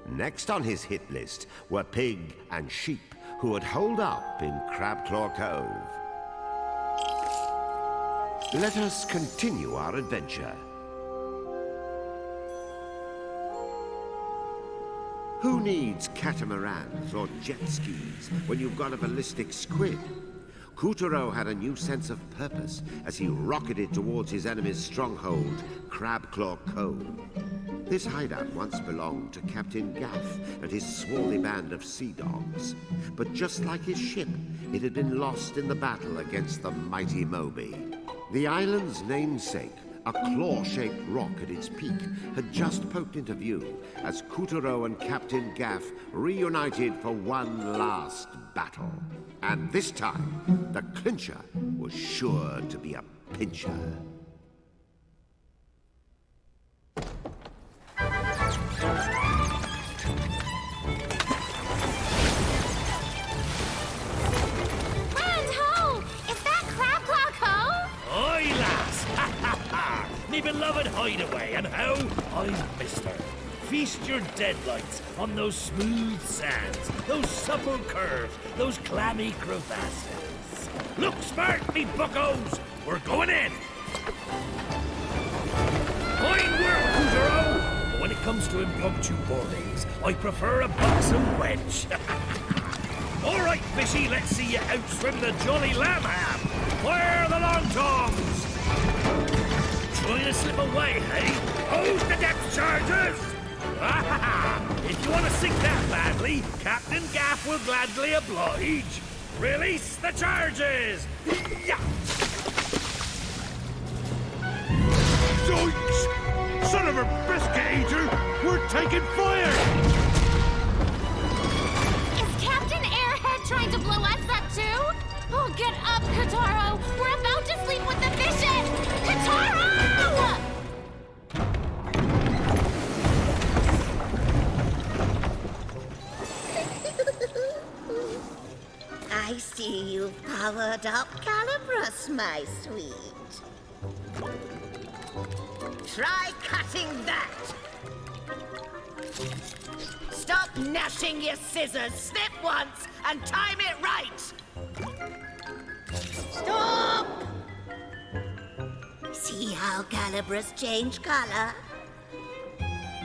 Speaker 1: Next on his hit list were Pig and Sheep, who had holed up in Crabclaw Cove. Let us continue our adventure. Who needs catamarans or jet skis when you've got a ballistic squid? Kutaro had a new sense of purpose as he rocketed towards his enemy's stronghold, Crabclaw Cove. This hideout once belonged to Captain Gaff and his swarthy band of sea dogs. But just like his ship, it had been lost in the battle against the mighty Moby. The island's namesake, a claw-shaped rock at its peak, had just poked into view as Kutaro and Captain Gaff reunited for one last battle. And this time, the clincher was sure to be a pincher.
Speaker 13: Me beloved hideaway, and how I've missed her. Feast your deadlights on those smooth sands, those supple curves, those clammy crevasses. Look smart, me buckos! We're going in! Fine work, Kutaro! But when it comes to impromptu boardings, I prefer a buxom wench. All right, fishy, let's see you outswim the jolly lamb ham. Fire the long tongs! Trying to slip away, hey? Hold the depth charges! If you want to sink that badly, Captain Gaff will gladly oblige. Release the charges! Yeah.
Speaker 2: Zoinks! Son of a biscuit eater! We're taking fire!
Speaker 5: Is Captain Airhead trying to blow us up too? Oh, get up, Kutaro! We're about to sleep with the fishes! Kutaro!
Speaker 3: I see you've powered up Calibros, my sweet. Try cutting that! Stop gnashing your scissors! Snip once and time it right! Stop! See how Calibros changed color?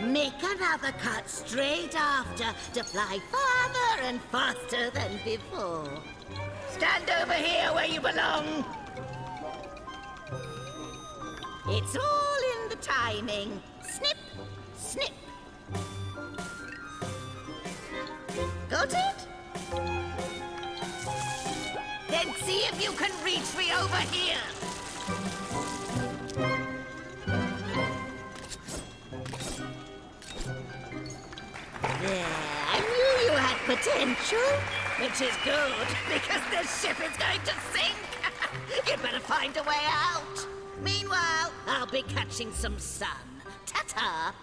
Speaker 3: Make another cut straight after to fly farther and faster than before. Stand over here where you belong. It's all in the timing. Snip, snip. Got it? Then see if you can reach me over here. There, I knew you had potential. Which is good, because this ship is going to sink. You'd better find a way out. Meanwhile, I'll be catching some sun. Ta-ta!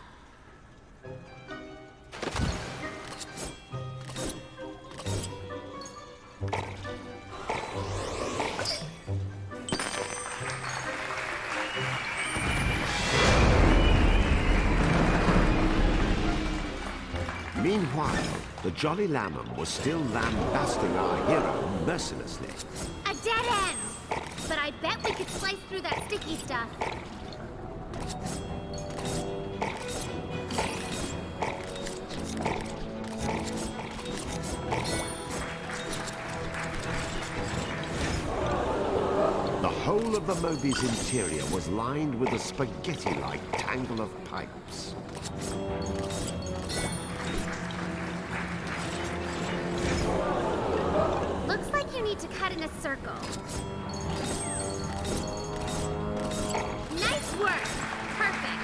Speaker 1: while, the Jolly Lamb was still lambasting our hero mercilessly.
Speaker 5: A dead end! But I bet we could slice through that sticky stuff.
Speaker 1: The whole of the Moby's interior was lined with a spaghetti-like tangle of pipes.
Speaker 5: Looks like you need to cut in a circle. Nice work! Perfect.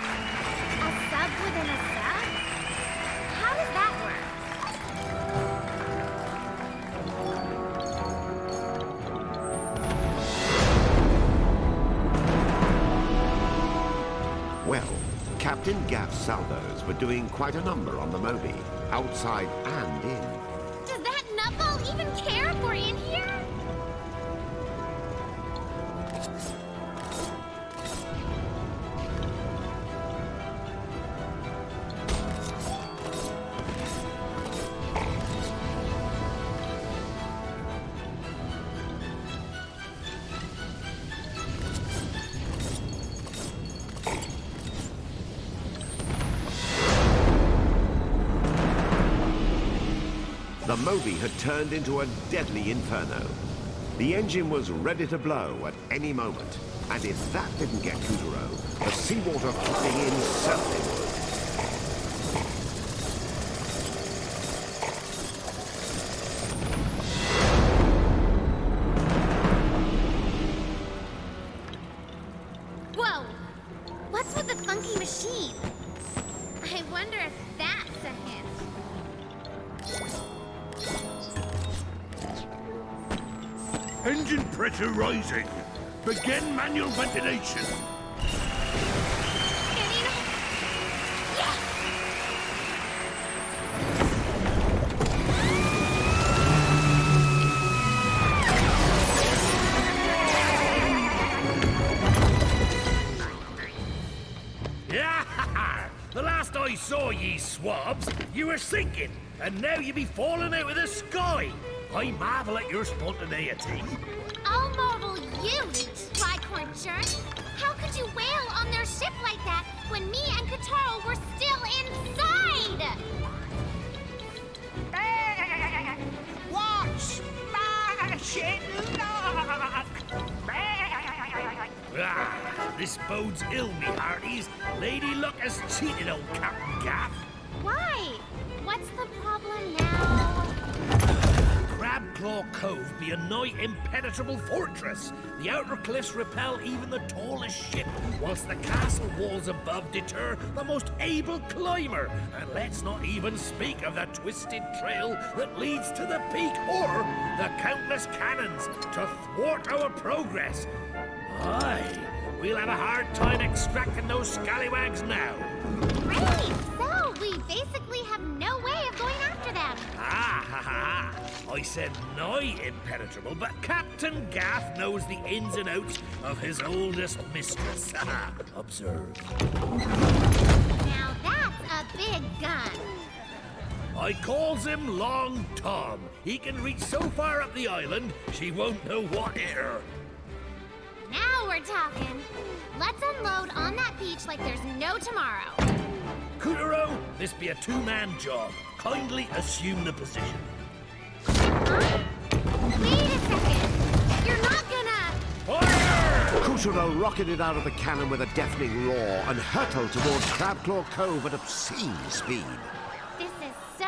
Speaker 5: A sub within a sub? How does that work?
Speaker 1: Well, Captain Gaff's salvos were doing quite a number on the Moby, outside and in.
Speaker 5: Does that nutball even care if we're in here?
Speaker 1: The Moby had turned into a deadly inferno. The engine was ready to blow at any moment, and if that didn't get Kuturo, the seawater flooding in certainly would.
Speaker 5: Whoa! What's with the funky machine? I wonder if that's a hint.
Speaker 2: Engine pressure rising. Begin manual ventilation.
Speaker 13: Yeah! The last I saw ye swabs, you were sinking, and now you be falling out of the sky. I marvel at your spontaneity.
Speaker 5: I'll marvel you, tricorn churn. How could you wail on their ship like that when me and Kataro were still inside?
Speaker 11: Watch my shit lock!
Speaker 13: This bodes ill, me hearties. Lady Luck has cheated old Captain Gaff.
Speaker 5: Why? What's the problem now?
Speaker 13: Crabclaw Cove be a nigh impenetrable fortress. The outer cliffs repel even the tallest ship, whilst the castle walls above deter the most able climber. And let's not even speak of the twisted trail that leads to the peak, or the countless cannons to thwart our progress. Aye, we'll have a hard time extracting those scallywags now.
Speaker 5: Great! So, we basically have no way of going after them.
Speaker 13: Ah, ha, ha, ha. I said nigh impenetrable, but Captain Gaff knows the ins and outs of his oldest mistress. Observe.
Speaker 5: Now that's a big gun.
Speaker 13: I calls him Long Tom. He can reach so far up the island, she won't know what hit her.
Speaker 5: Now we're talking. Let's unload on that beach like there's no tomorrow.
Speaker 13: Kuturo, this be a two-man job. Kindly assume the position.
Speaker 5: Huh? Wait a second. You're not gonna...
Speaker 13: Fire!
Speaker 1: Kuturo rocketed out of the cannon with a deafening roar and hurtled towards Crabclaw Cove at obscene speed.
Speaker 5: This is so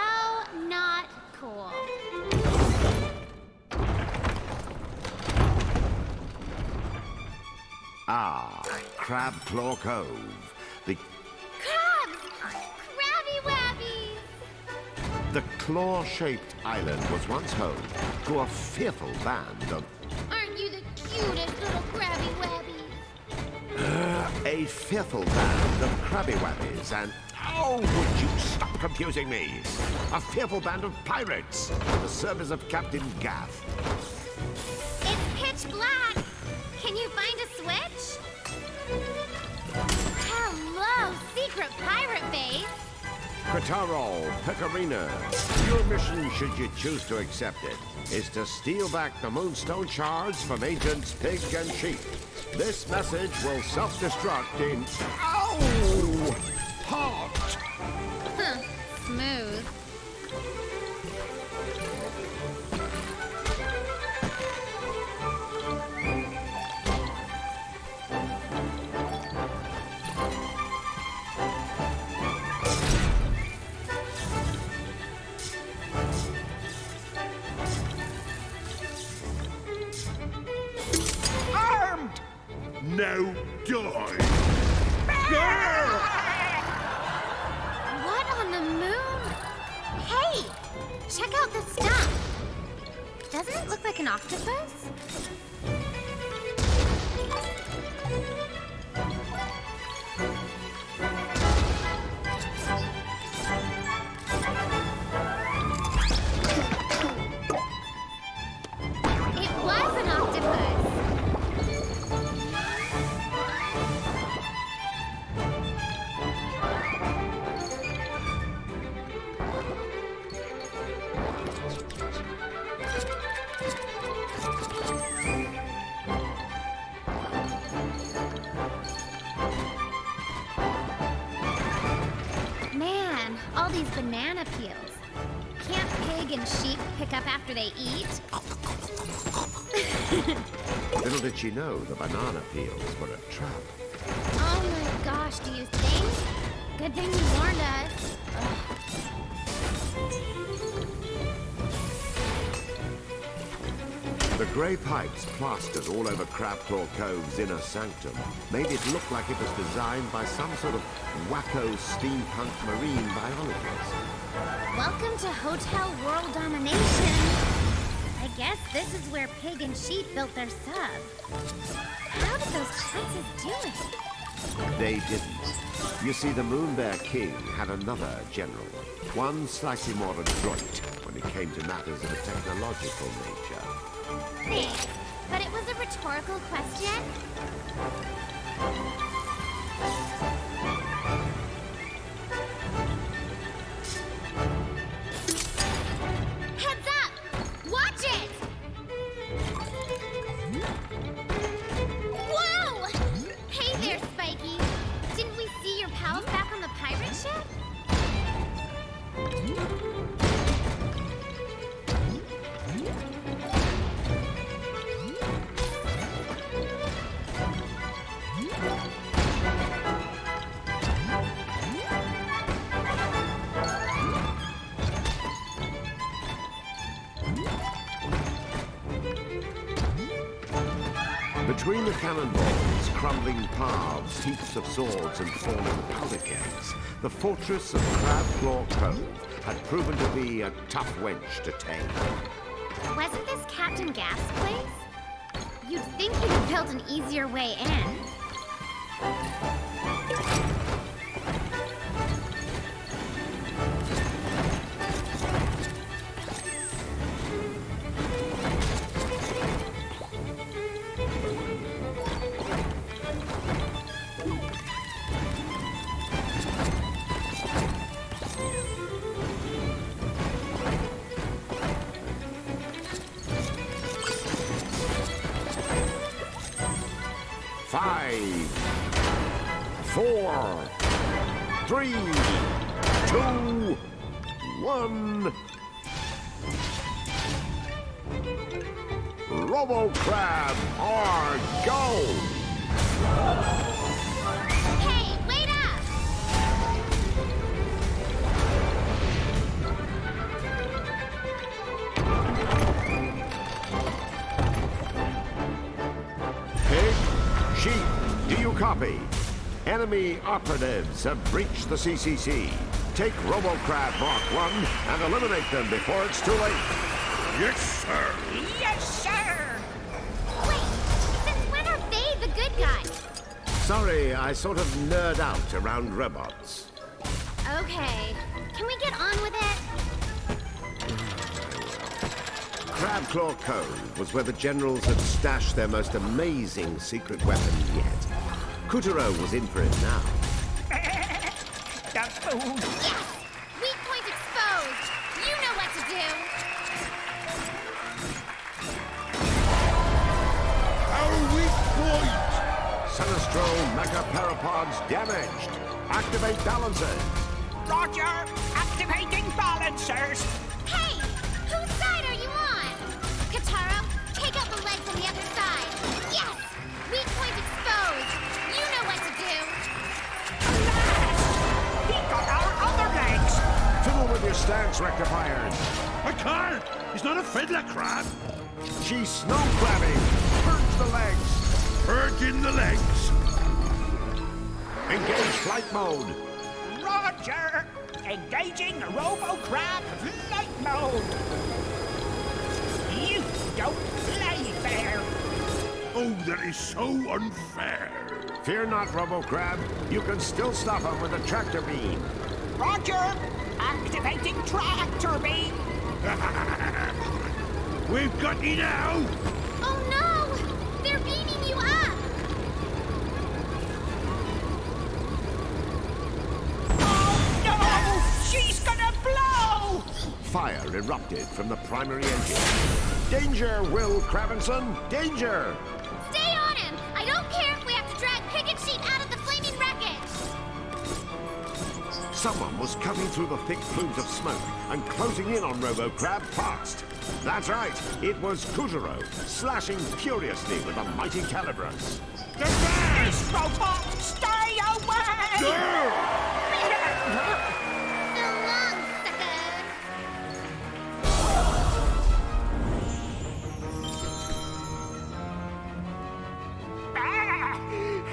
Speaker 5: not cool.
Speaker 1: Ah, Crabclaw Cove. The
Speaker 5: Crabs! Crabby wabbies!
Speaker 1: The claw-shaped island was once home to a fearful band of...
Speaker 5: Aren't you the cutest little crabby wabbies?
Speaker 1: a fearful band of crabby wabbies and... Oh, would you stop confusing me? A fearful band of pirates at the service of Captain Gaff.
Speaker 5: It's pitch black. Can you find a switch? Hello, secret pirate base.
Speaker 1: Krataro, Pecorino, your mission, should you choose to accept it, is to steal back the Moonstone shards from Agents Pig and Sheep. This message will self-destruct in... Ow! Hot!
Speaker 5: Huh. Smooth.
Speaker 2: Now die!
Speaker 5: What on the moon? Hey! Check out this stuff! Doesn't it look like an octopus? It was an octopus! Man, all these banana peels. Can't pig and sheep pick up after they eat?
Speaker 1: Little did she know the banana peels were a trap.
Speaker 5: Oh my gosh, do you think? Good thing you warned us. Ugh.
Speaker 1: The grey pipes plastered all over Crabclaw Cove's inner sanctum made it look like it was designed by some sort of wacko steampunk marine biologist.
Speaker 5: Welcome to Hotel World Domination. I guess this is where Pig and Sheep built their sub. How did those princes do it?
Speaker 1: They didn't. You see, the Moon Bear King had another general, one slightly more adroit when it came to matters of a technological nature.
Speaker 5: Thanks, but it was a rhetorical question. Heads up! Watch it! Whoa! Hey there, Spiky. Didn't we see your pals back on the pirate ship?
Speaker 1: Between the cannonballs, crumbling paths, heaps of swords, and falling powder kegs, the fortress of Crabclaw Cove had proven to be a tough wench to tame.
Speaker 5: Wasn't this Captain Gaff's place? You'd think he'd have built an easier way in.
Speaker 1: Five, 4, 3, 2, 1. Robo-Crab are go!
Speaker 5: Hey, wait up!
Speaker 1: Pig, sheep, do you copy? Enemy operatives have breached the CCC. Take Robo-Crab Mark 1 and eliminate them before it's too late.
Speaker 2: Yes, sir.
Speaker 11: Yes, sir!
Speaker 5: Wait, since when are they the good guys?
Speaker 1: Sorry, I sort of nerd out around robots.
Speaker 5: Okay, can we get on with it?
Speaker 1: Crabclaw Cove was where the generals had stashed their most amazing secret weapon yet. Kutaro was in for it now.
Speaker 11: The food.
Speaker 5: Yes!
Speaker 1: Mecha Parapods damaged. Activate balancers.
Speaker 11: Roger! Activating balancers!
Speaker 5: Hey! Whose side are you on? Katara, take out the legs on the other side. Yes! Weak point exposed. You know what to do.
Speaker 11: He got our other legs!
Speaker 1: Fiddle with your stance rectifiers.
Speaker 2: I can't! He's not a fiddler crab!
Speaker 1: She's snow crabbing. Purge the legs.
Speaker 2: Purging the legs.
Speaker 1: Engage flight mode.
Speaker 11: Roger! Engaging Robo-Crab flight mode! You don't play fair!
Speaker 2: Oh, that is so unfair.
Speaker 1: Fear not, Robo-Crab. You can still stop him with a tractor beam.
Speaker 11: Roger! Activating tractor beam!
Speaker 2: We've got you now!
Speaker 5: Oh no! They're beaming you up!
Speaker 11: No! She's gonna blow!
Speaker 1: Fire erupted from the primary engine. Danger, Will Cravenson! Danger!
Speaker 5: Stay on him! I don't care if we have to drag Pig and Sheep out of the flaming wreckage!
Speaker 1: Someone was cutting through the thick plumes of smoke and closing in on Robo-Crab fast. That's right, it was Kutaro, slashing furiously with the mighty Calibros.
Speaker 11: This robot, stay away!
Speaker 5: So long, sucker!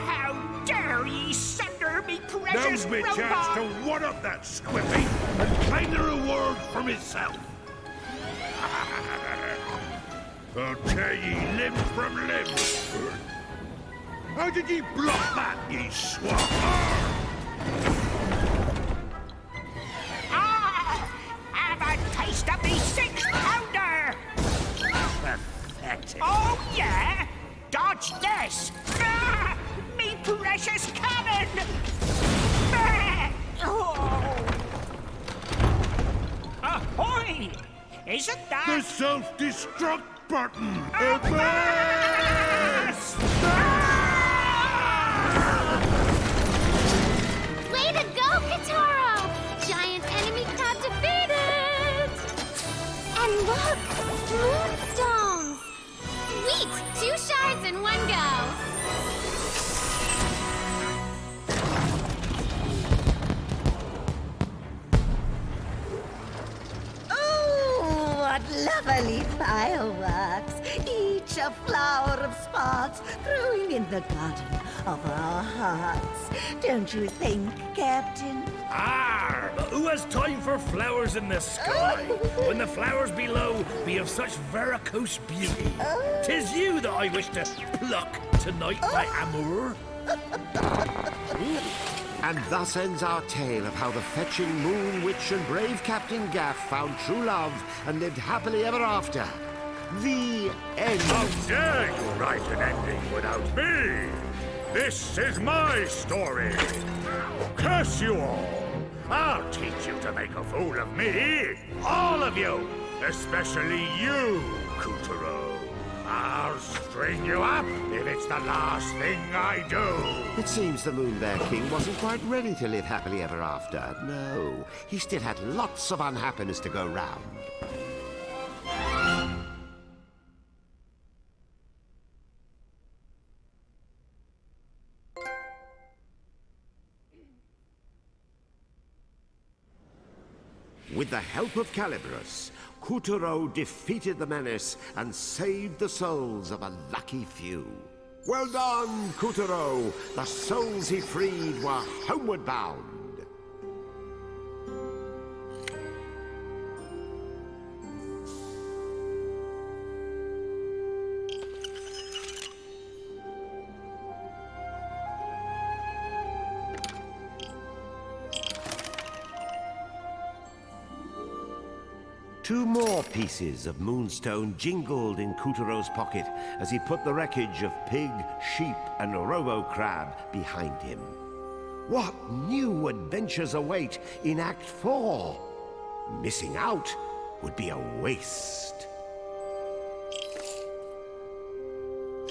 Speaker 11: How dare ye sunder me precious
Speaker 2: Now's my
Speaker 11: robot!
Speaker 2: chance to one-up that squiffy and claim the reward for myself. I'll tear ye limb from limb. How did ye block that, ye swab?
Speaker 11: Have a taste of me 6-pounder!
Speaker 2: Pathetic.
Speaker 11: Oh, yeah? Dodge this! Me precious cannon! Ahoy! Isn't that...
Speaker 2: The self-destruct button!
Speaker 5: Way to go, Kataro! Giant enemy crab defeated! And look! Moonstones! Sweet! 2 shards in one go!
Speaker 3: Oh, what lovely fireworks! Each a flower of sparks growing in the garden of our hearts. Don't you think, Captain?
Speaker 13: Ah, but who has time for flowers in the sky? When the flowers below be of such varicose beauty. 'Tis you that I wish to pluck tonight, my amour.
Speaker 1: And thus ends our tale of how the fetching Moon Witch and brave Captain Gaff found true love and lived happily ever after. The end.
Speaker 2: How dare you write an ending without me? This is my story. Curse you all. I'll teach you to make a fool of me. All of you. Especially you, Kutaro. I'll string you up if it's the last thing I do.
Speaker 1: It seems the Moon Bear King wasn't quite ready to live happily ever after. No, he still had lots of unhappiness to go round. With the help of Calibros, Kutaro defeated the menace and saved the souls of a lucky few. Well done, Kutaro! The souls he freed were homeward bound. Two more pieces of moonstone jingled in Kutaro's pocket as he put the wreckage of Pig, Sheep, and Robo-Crab behind him. What new adventures await in Act 4? Missing out would be a waste.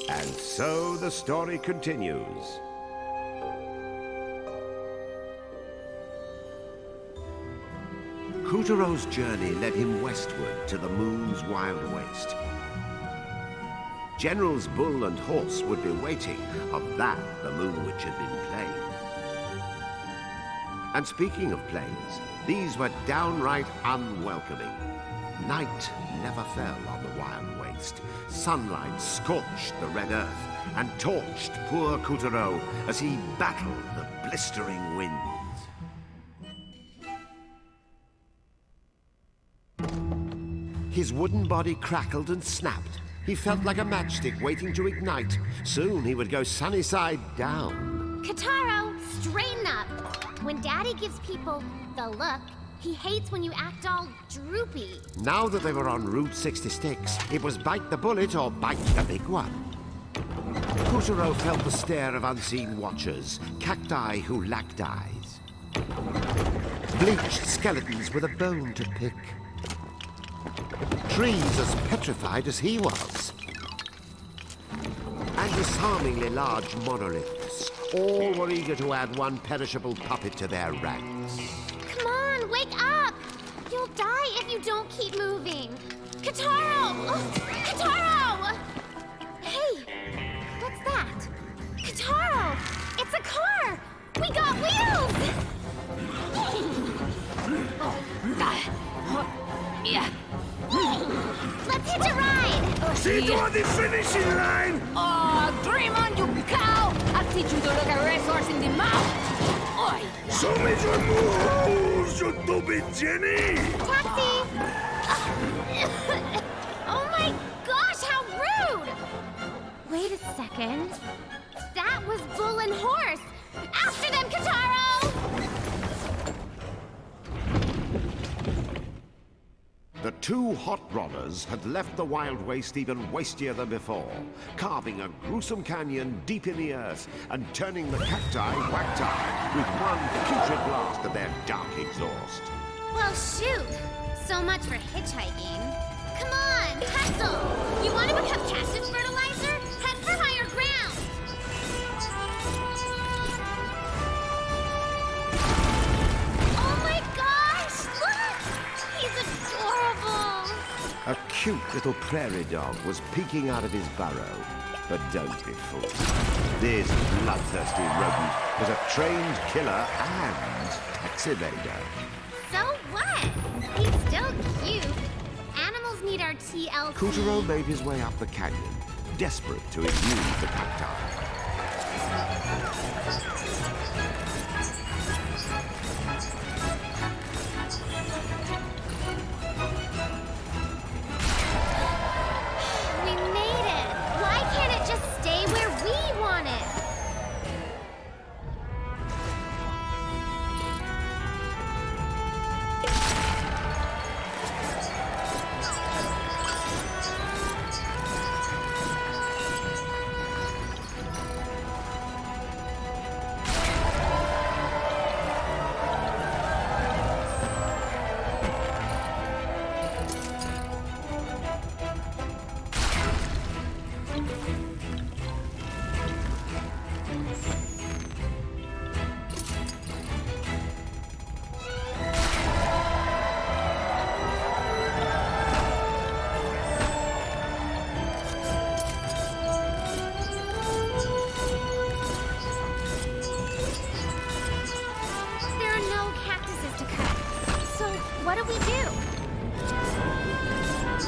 Speaker 1: And so the story continues. Kuturo's journey led him westward to the moon's wild waste. Generals Bull and Horse would be waiting. Of that, the Moon Witch had been plain. And speaking of plains, these were downright unwelcoming. Night never fell on the wild waste. Sunlight scorched the red earth and torched poor Kuturo as he battled the blistering winds. His wooden body crackled and snapped. He felt like a matchstick waiting to ignite. Soon he would go sunny side down.
Speaker 5: Kataro, straighten up. When Daddy gives people the look, he hates when you act all droopy.
Speaker 1: Now that they were en Route 66, it was bite the bullet or bite the big one. Kuturo felt the stare of unseen watchers, cacti who lacked eyes. Bleached skeletons with a bone to pick. Trees as petrified as he was. And disarmingly large monoliths. All were eager to add one perishable puppet to their ranks.
Speaker 5: Come on, wake up! You'll die if you don't keep moving. Kataro! Oh, Kataro! Hey, what's that? Kataro! It's a car! We got wheels!
Speaker 15: Yeah.
Speaker 5: Let's hitch a ride!
Speaker 2: See you on the finishing line!
Speaker 15: Oh, dream on, you cow! I'll teach you to look a racehorse in the mouth! Oi!
Speaker 2: Show me your moves, you stupid Jenny!
Speaker 5: Taxi! Oh my gosh, how rude! Wait a second. That was Bull and Horse! After them, Kataro!
Speaker 1: The two hot rodders had left the wild waste even wastier than before, carving a gruesome canyon deep in the earth and turning the cacti whackti with one putrid blast of their dark exhaust.
Speaker 5: Well, shoot! So much for hitchhiking. Come on, hustle! You want to become cactus fertilizer? Head for higher ground! Oh my gosh! Look! He's adorable!
Speaker 1: A cute little prairie dog was peeking out of his burrow. But don't be fooled. This bloodthirsty rodent was a trained killer and tax evader.
Speaker 5: So what? He's still cute. Animals need our TLC.
Speaker 1: Kuturo made his way up the canyon, desperate to elude the cacti.
Speaker 5: We made it! Why can't it just stay where we want it? What do we do?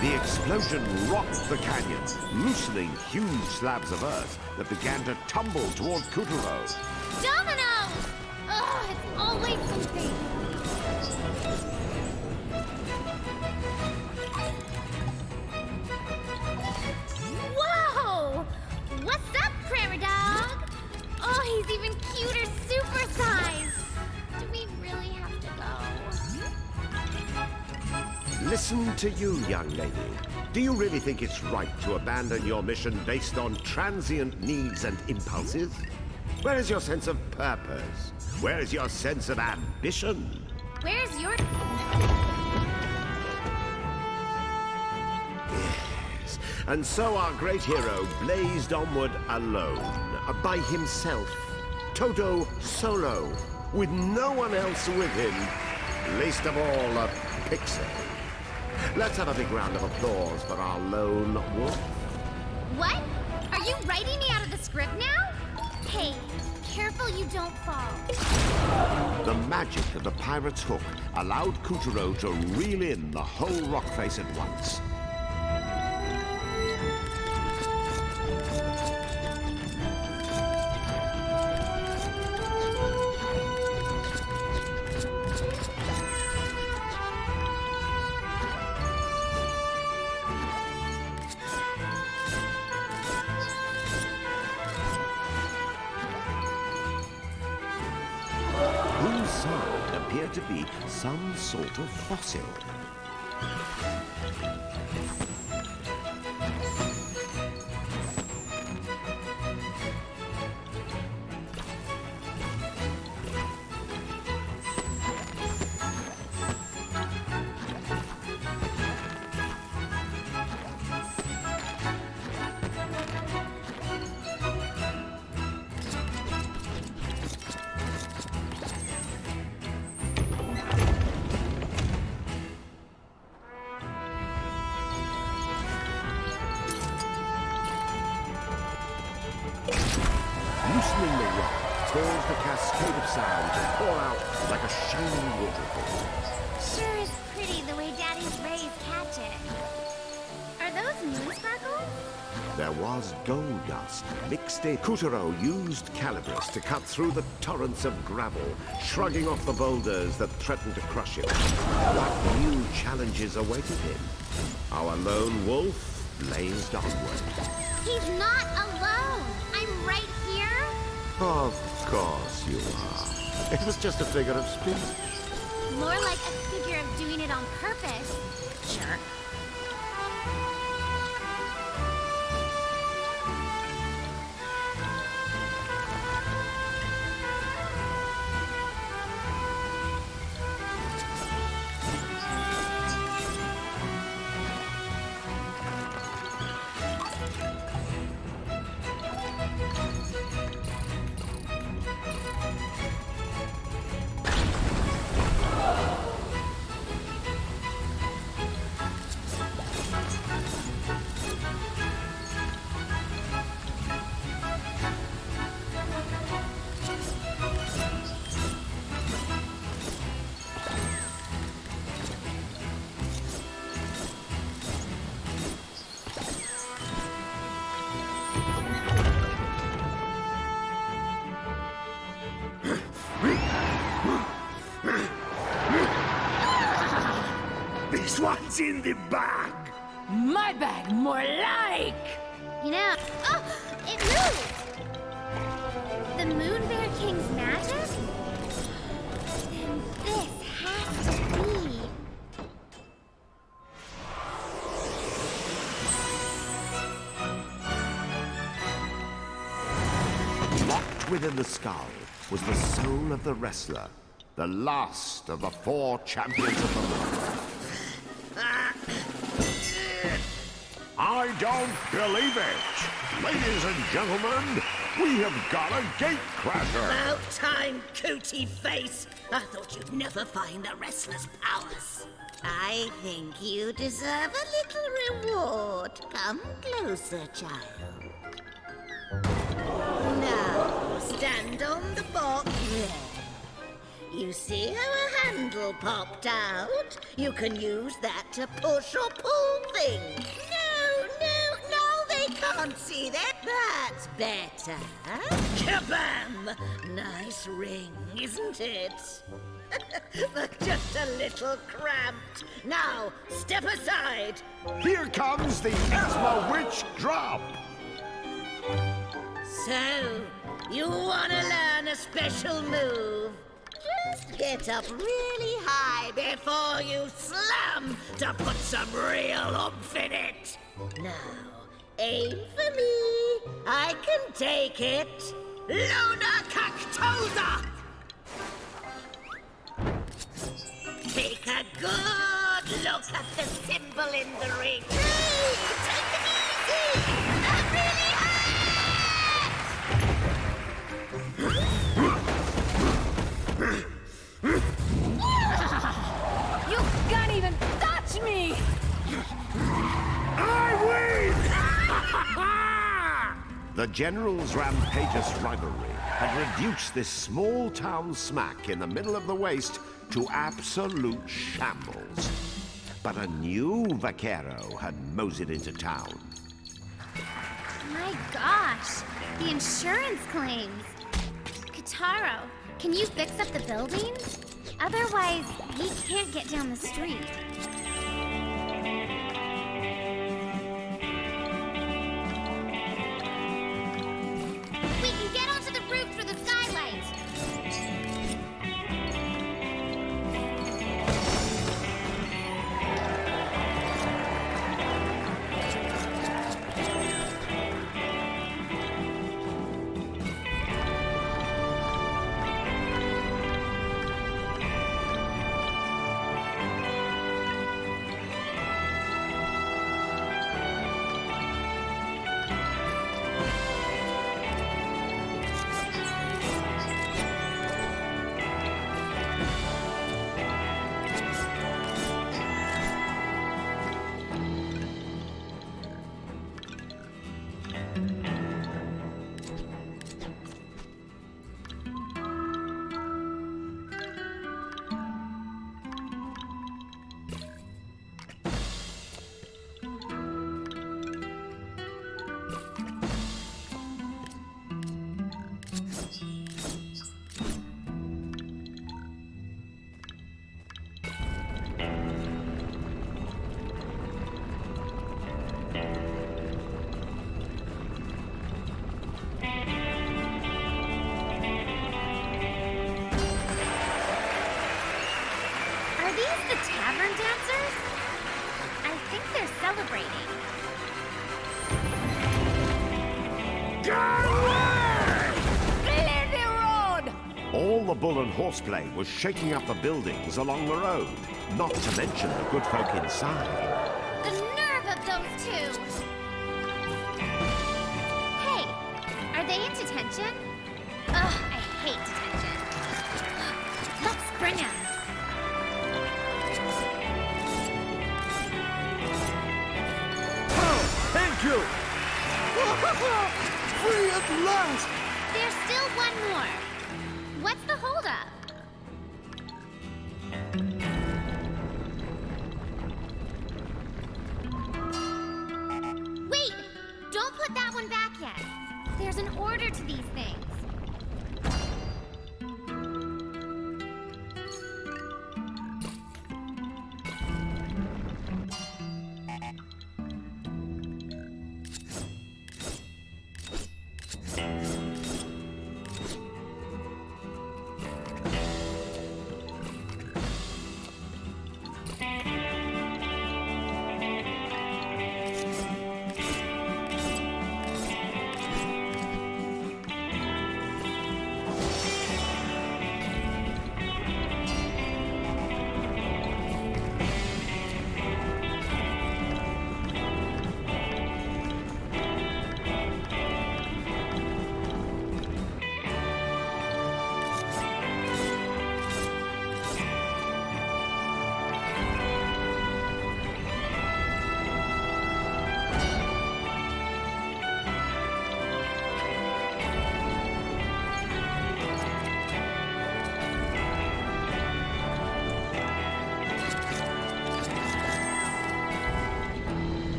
Speaker 1: The explosion rocked the canyon, loosening huge slabs of earth that began to tumble toward Kuturo.
Speaker 5: Dominoes! Ugh, it's always something. Whoa! What's up, prairie dog? Oh, he's even cuter supersized. Do we really have to go?
Speaker 1: Listen to you, young lady. Do you really think it's right to abandon your mission based on transient needs and impulses? Where is your sense of purpose? Where is your sense of ambition?
Speaker 5: Where's your...
Speaker 1: Yes. And so our great hero blazed onward alone, by himself, toto solo, with no one else with him, least of all a pixie. Let's have a big round of applause for our lone wolf.
Speaker 5: What? Are you writing me out of the script now? Hey, careful you don't fall.
Speaker 1: The magic of the pirate's hook allowed Kuturo to reel in the whole rock face at once. Inside appeared to be some sort of fossil. Loosening the rock caused the cascade of sound to pour out like a shining waterfall.
Speaker 5: Sure is pretty the way Daddy's rays catch it. Are those moon sparkles?
Speaker 1: There was gold dust mixed in. Kuturo used Calibris to cut through the torrents of gravel, shrugging off the boulders that threatened to crush him. What new challenges awaited him? Our lone wolf blazed onward.
Speaker 5: He's not alone. I'm right here.
Speaker 1: Of course you are. It was just a figure of speech.
Speaker 5: More like a figure of doing it on purpose. Jerk.
Speaker 2: This one's in the bag.
Speaker 15: My bag, more like.
Speaker 5: You know, oh, it moved. The Moon Bear King's magic? Then this has to be.
Speaker 1: Locked within the skull was the soul of the wrestler, the last of the 4 champions of the moon.
Speaker 2: I don't believe it. Ladies and gentlemen, we have got a gatecrasher.
Speaker 3: About time, cootie face. I thought you'd never find a wrestler's powers. I think you deserve a little reward. Come closer, child. Now, stand on the box there. You see how a handle popped out? You can use that to push or pull things. No, they can't see that. That's better. Kabam! Nice ring, isn't it? But just a little cramped. Now, step aside.
Speaker 2: Here comes the Esma Witch drop.
Speaker 3: So, you want to learn a special move? Just get up really high before you slam to put some real oomph in it. Now, aim for me. I can take it. Luna Cactosa! Take a good look at the symbol in the ring. Hey, take it easy! Not really
Speaker 15: You can't even
Speaker 1: The general's rampageous rivalry had reduced this small town smack in the middle of the waste to absolute shambles. But a new vaquero had moseyed into town.
Speaker 16: My gosh, the insurance claims. Kataro, can you fix up the buildings? Otherwise, we can't get down the street. We can get onto the roof through the skylight. Are these the tavern dancers? I think they're celebrating.
Speaker 11: Clear the road!
Speaker 1: All the bull and horseplay was shaking up the buildings along the road, not to mention the good folk inside.
Speaker 16: The nerve of those two! Hey, are they in detention? Ugh, I hate detention. Let's bring them.
Speaker 2: Thank you! Free at last!
Speaker 16: There's still one more. What's the holdup? Wait! Don't put that one back yet. There's an order to these things.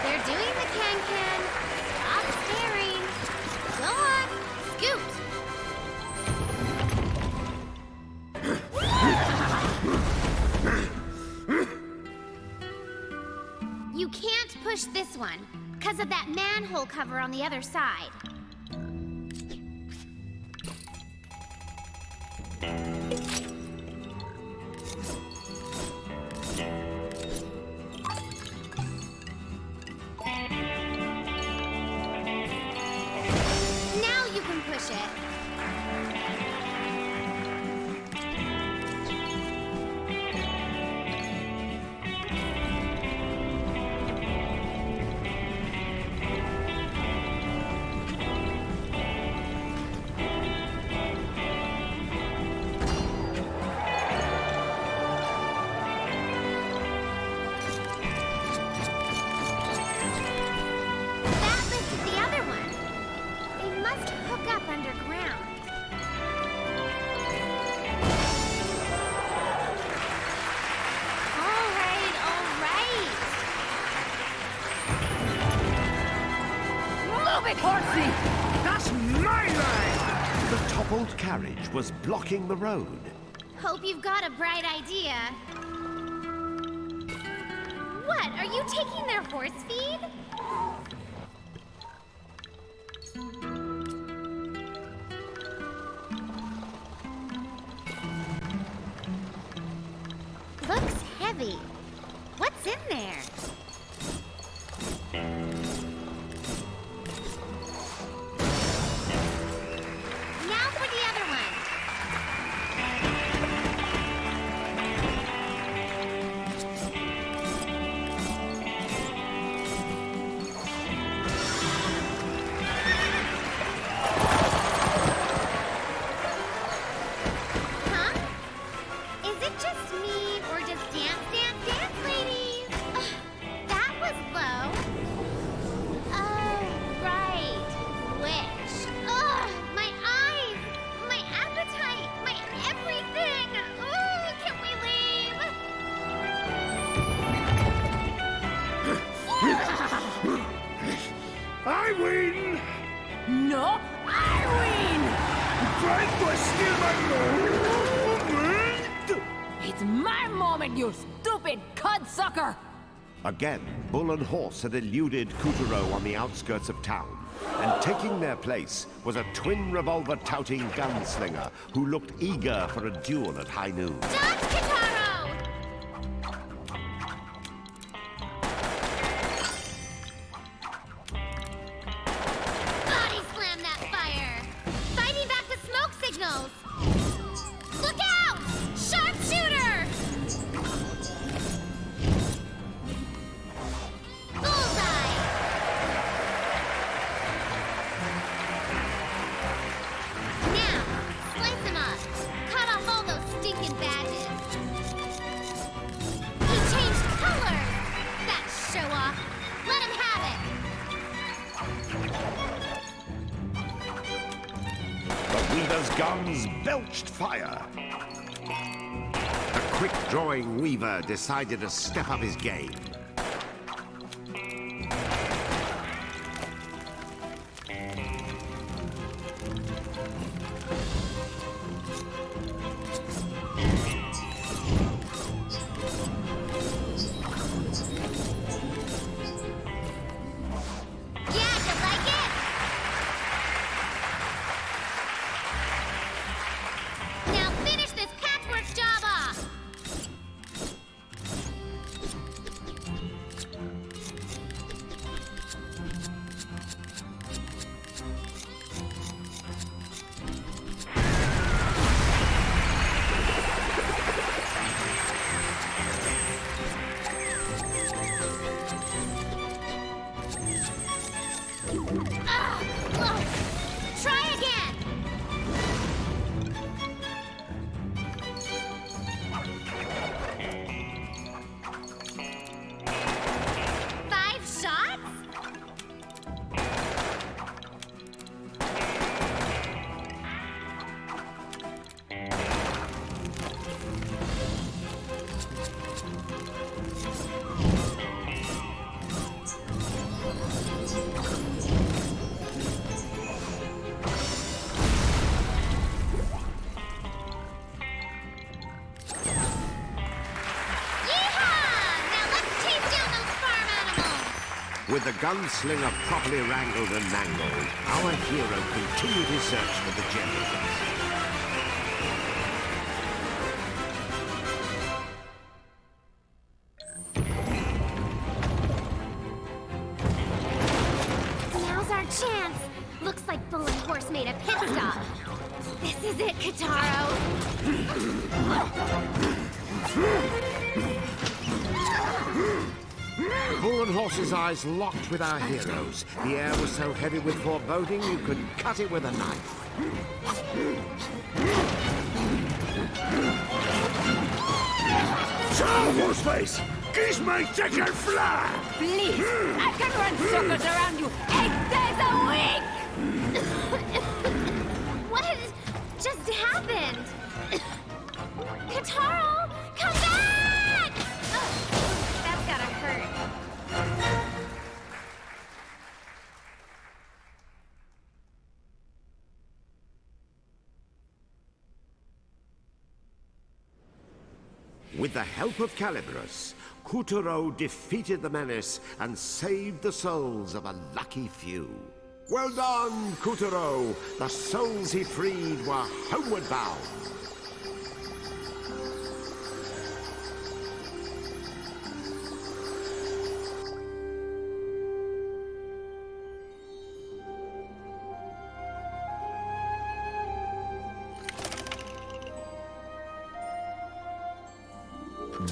Speaker 16: They're doing the can-can. Stop staring. Go on, scoot. You can't push this one, because of that manhole cover on the other side. Now you can push it.
Speaker 15: it, horsey!
Speaker 2: That's my line!
Speaker 1: The toppled carriage was blocking the road.
Speaker 16: Hope you've got a bright idea. What, are you taking their horse feed? Looks heavy. What's in there? Now for the other one. Huh? Is it just me, or just dance, dance, dance, ladies? Ugh, that was low. Oh, right. Which? Ugh, my eyes, my appetite, my everything. Ooh, can we leave?
Speaker 2: I win!
Speaker 15: No, I win!
Speaker 2: Trying to steal my moment!
Speaker 15: It's my moment, you stupid cudsucker!
Speaker 1: Again, Bull and Horse had eluded Kutaro on the outskirts of town, and taking their place was a twin revolver-touting gunslinger who looked eager for a duel at high noon.
Speaker 16: Dodge, Kitaro! Body slam that fire! Fighting back with smoke signals! Look out! Sharpshooter! Bullseye! Now, slice him up. Cut off all those stinking badges. He changed colors! That show-off! Let him have it!
Speaker 1: The Weaver's guns belched fire. The quick-drawing Weaver decided to step up his game.
Speaker 16: Yeah, you like it? Now finish this patchwork job off! Ah, close. Try again! Five shots? Yeehaw! Now let's chase down those farm animals!
Speaker 1: With the gunslinger properly wrangled and mangled, our hero continued his search for the generals.
Speaker 16: Now's our chance. Looks like Bull and Horse made a pit stop. This is it, Kitaro.
Speaker 1: Bull and Horse's eyes locked with our heroes. The air was so heavy with foreboding you could cut it with a knife.
Speaker 2: So, Horseface! Kiss my chicken fly!
Speaker 15: Please, I can run circles around you 8 days a week!
Speaker 16: What just happened? Kitaro, come back! Oh, that's gotta hurt.
Speaker 1: the help of Calibrus, Kuturo defeated the menace and saved the souls of a lucky few. Well done, Kuturo! The souls he freed were homeward bound.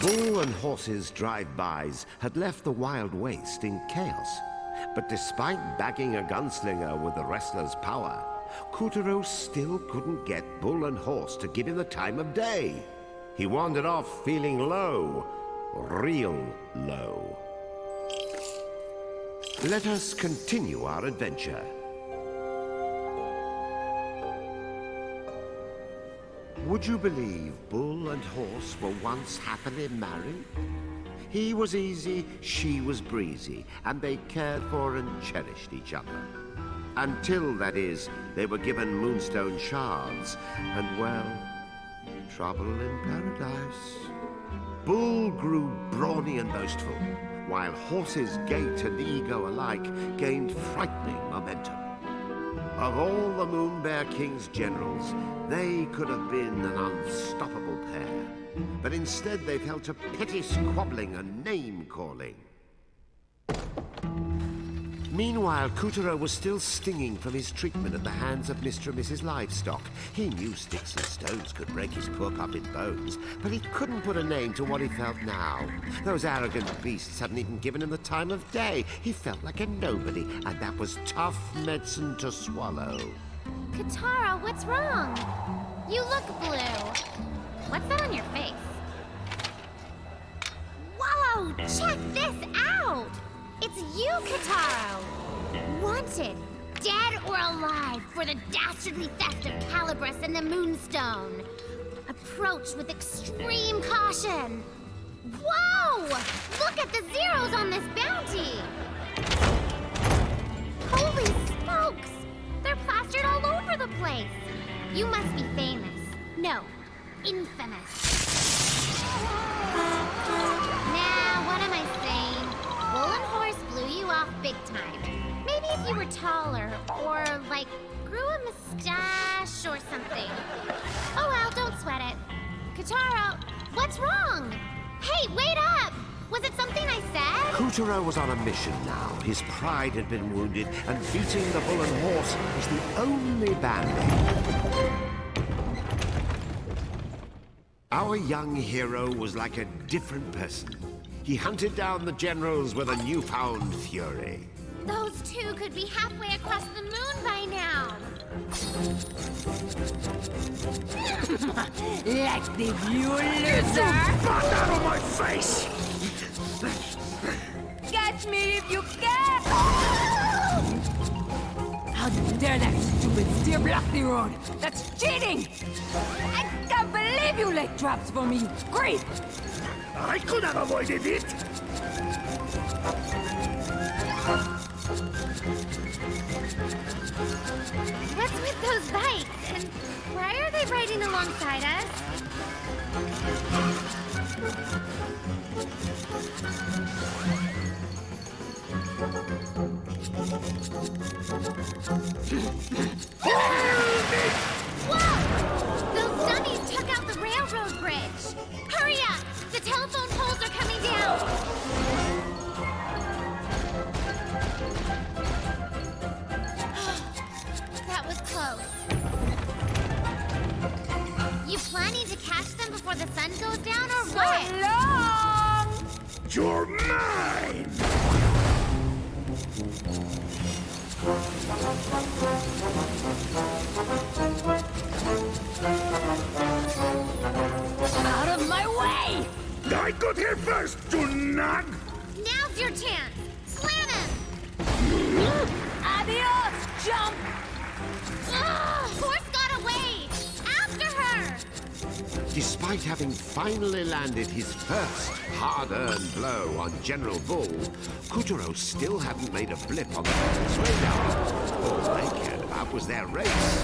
Speaker 1: Bull and horses' drive-bys had left the Wild Waste in chaos. But despite bagging a gunslinger with the wrestler's power, Kuturo still couldn't get Bull and Horse to give him the time of day. He wandered off feeling low, real low. Let us continue our adventure. Would you believe Bull and Horse were once happily married? He was easy, she was breezy, and they cared for and cherished each other. Until, that is, they were given moonstone shards, and, well, trouble in paradise. Bull grew brawny and boastful, while Horse's gait and ego alike gained frightening momentum. Of all the Moon Bear King's generals, they could have been an unstoppable pair. But instead they fell to petty squabbling and name-calling. Meanwhile, Kuturo was still stinging from his treatment at the hands of Mr. and Mrs. Livestock. He knew sticks and stones could break his poor puppet bones, but he couldn't put a name to what he felt now. Those arrogant beasts hadn't even given him the time of day. He felt like a nobody, and that was tough medicine to swallow.
Speaker 16: Katara, what's wrong? You look blue. What's that on your face? Whoa! Check this out! It's you, Kataro! Wanted, dead or alive, for the dastardly theft of Calibrus and the Moonstone. Approach with extreme caution. Whoa! Look at the zeros on this bounty! Holy smokes! They're plastered all over the place. You must be famous. No, infamous. Now, what am I saying? Bull and Horse blew you off big time. Maybe if you were taller, or, like, grew a mustache or something. Oh well, don't sweat it. Katara, what's wrong? Hey, wait up! Was it something I said?
Speaker 1: Kuturo was on a mission now. His pride had been wounded, and beating the Bull and Horse was the only band-aid. Our young hero was like a different person. He hunted down the generals with a newfound fury.
Speaker 16: Those two could be halfway across the moon by now.
Speaker 15: Like the view, loser!
Speaker 2: Get out of my face!
Speaker 15: Catch me if you can! How dare that stupid steer block the road? That's cheating! I can't believe you laid traps for me, you creep!
Speaker 2: I could have avoided it!
Speaker 16: What's with those bikes? And why are they riding alongside us? Whoa! Those dummies took out the railroad bridge! Hurry up! The telephone poles are coming down! That was close. You planning to catch them before the sun goes down, or what?
Speaker 15: So long!
Speaker 2: You're mine!
Speaker 15: Out of my way!
Speaker 2: I got here first, you nag!
Speaker 16: Now's your chance! Slam him!
Speaker 15: Adios, jump!
Speaker 16: Horse got away! After her!
Speaker 1: Despite having finally landed his first hard-earned blow on General Bull, Kuturo still hadn't made a blip on the Horse's radar. All they cared about was their race.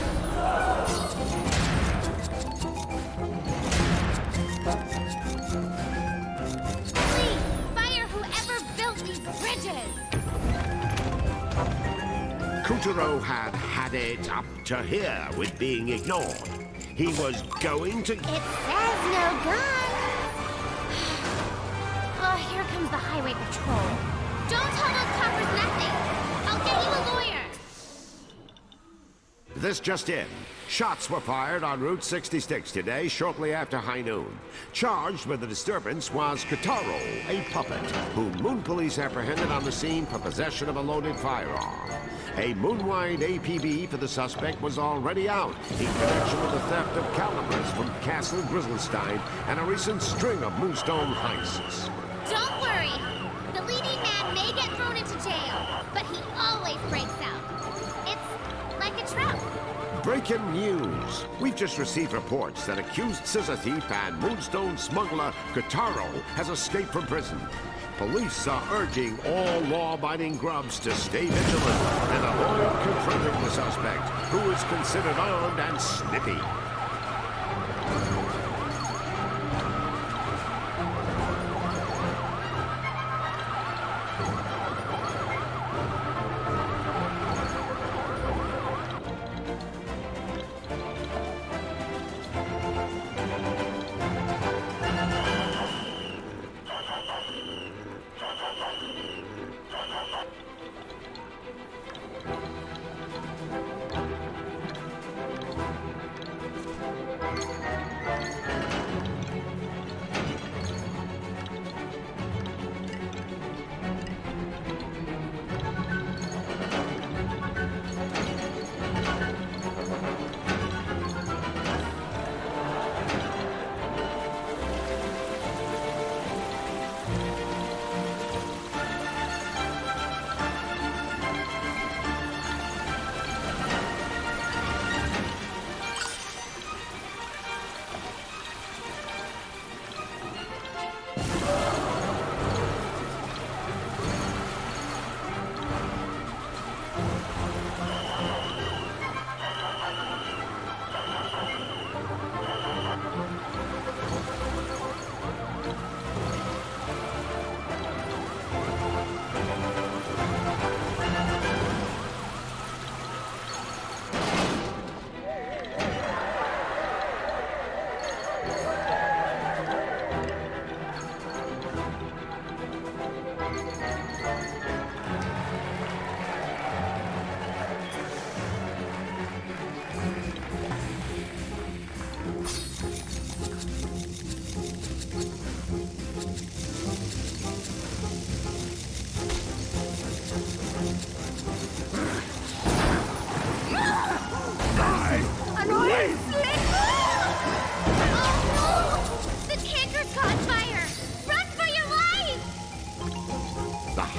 Speaker 5: these bridges!
Speaker 1: Kutaro had it up to here with being ignored. He was going to...
Speaker 16: It says no gun. Oh, here comes the highway patrol. Don't tell those coppers nothing. I'll get you a lawyer.
Speaker 1: This just in. Shots were fired on Route 66 today, shortly after high noon. Charged with the disturbance was Kutaro, a puppet, whom Moon Police apprehended on the scene for possession of a loaded firearm. A moon-wide APB for the suspect was already out in connection with the theft of calibers from Castle Grizzlestein and a recent string of Moonstone heists.
Speaker 16: Don't worry. The leading man may get thrown into jail, but he always breaks out. It's like a trap.
Speaker 1: Breaking news. We've just received reports that accused scissor thief and Moonstone smuggler Kutaro has escaped from prison. Police are urging all law-abiding grubs to stay vigilant and avoid confronting the suspect, who is considered armed and snippy.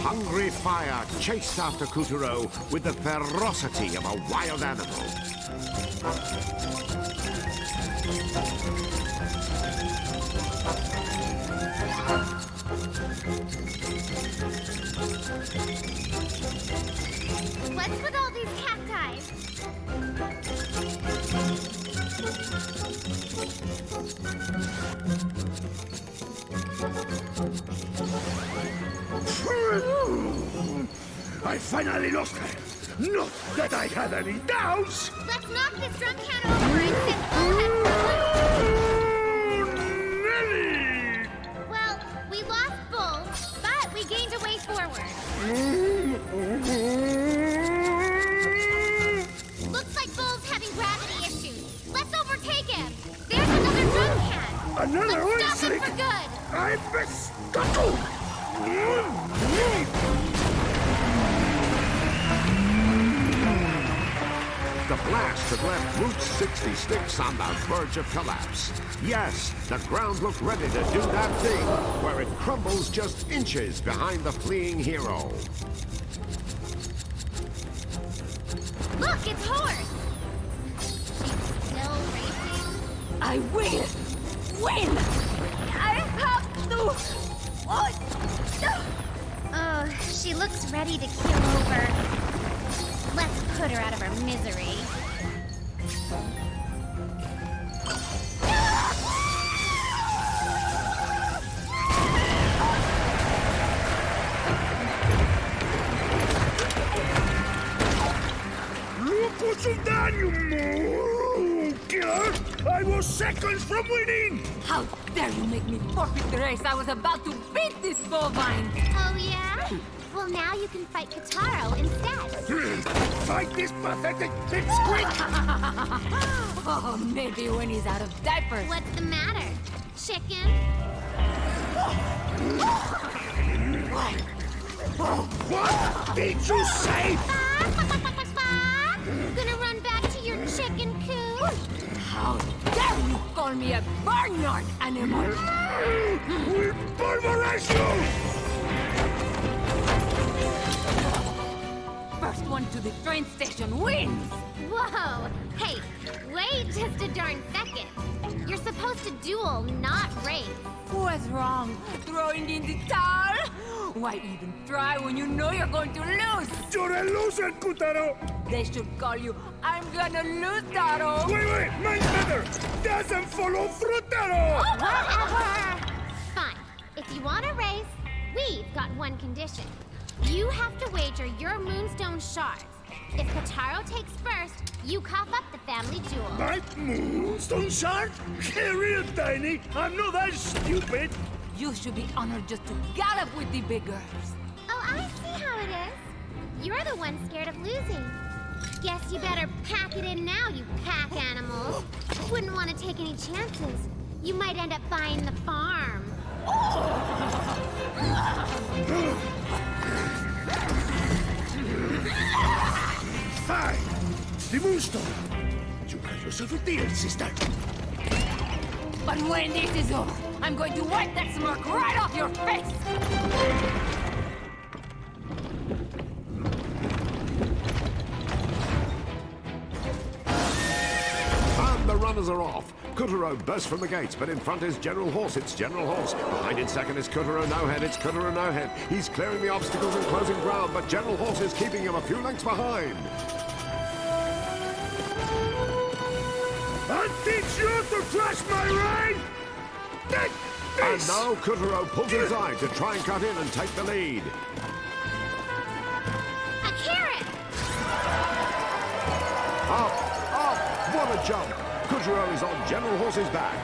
Speaker 1: Hungry fire chased after Kutaro with the ferocity of a wild animal.
Speaker 16: What's with all these cacti?
Speaker 2: I finally lost her. Not that I had any doubts.
Speaker 16: Let's knock this drum can over and send bullhead for
Speaker 2: Nelly!
Speaker 16: Well, we lost Bull, but we gained a way forward. Looks like Bull's having gravity issues. Let's overtake him. There's another drum can.
Speaker 2: Another
Speaker 16: Let's
Speaker 2: one,
Speaker 16: stop him
Speaker 2: Slick.
Speaker 16: for good.
Speaker 2: I must go.
Speaker 1: The blast had left Route 66 on the verge of collapse. Yes, the ground looked ready to do that thing, where it crumbles just inches behind the fleeing hero.
Speaker 16: Look, it's Horse. She's still racing.
Speaker 9: I will win! I have to.
Speaker 16: Oh, she looks ready to keel over. Let's put her out of her misery.
Speaker 2: on, you moon killer! I was seconds from winning!
Speaker 15: How dare you make me forfeit the race? I was about to beat this bovine!
Speaker 16: Oh, yeah? Well, now you can fight Kataro instead.
Speaker 2: Fight this pathetic pipsqueak!
Speaker 15: Oh, maybe when he's out of diapers.
Speaker 16: What's the matter? Chicken?
Speaker 2: What did you say?
Speaker 16: Gonna run back to your chicken coop?
Speaker 15: How dare you call me a barnyard animal?
Speaker 2: We'll pulverize you!
Speaker 15: First one to the train station wins!
Speaker 16: Whoa! Hey, wait just a darn second. You're supposed to duel, not race.
Speaker 15: What's wrong? Throwing in the towel? Why even try when you know you're going to lose?
Speaker 2: You're a loser, Kutaro!
Speaker 15: They should call you I'm gonna lose, Taro!
Speaker 2: Wait, my mother doesn't follow through, Taro!
Speaker 16: Whatever! Fine. If you want to race, we've got one condition. You have to wager your moonstone shards. If Kataro takes first, you cough up the family jewel.
Speaker 2: My moonstone shard? Real tiny. I'm not that stupid.
Speaker 15: You should be honored just to gallop with the big girls.
Speaker 16: Oh, I see how it is. You're the one scared of losing. Guess you better pack it in now, you pack animals. Wouldn't want to take any chances. You might end up buying the farm.
Speaker 2: Fine. The moonstone. You got yourself a deal, sister.
Speaker 15: But when this is over, I'm going to wipe that smirk right off your face!
Speaker 1: And the runners are off. Kutaro bursts from the gates, but in front is General Horse. It's General Horse. Behind in second is Kutaro No Head. It's Kutaro No Head. He's clearing the obstacles and closing ground, but General Horse is keeping him a few lengths behind.
Speaker 2: I'll teach you to trust my rein! Take
Speaker 1: And
Speaker 2: this!
Speaker 1: now Kutaro pulls inside to try and cut in and take the lead.
Speaker 16: A carrot!
Speaker 1: Up! What a jump! Kutaro is on General Horse's back.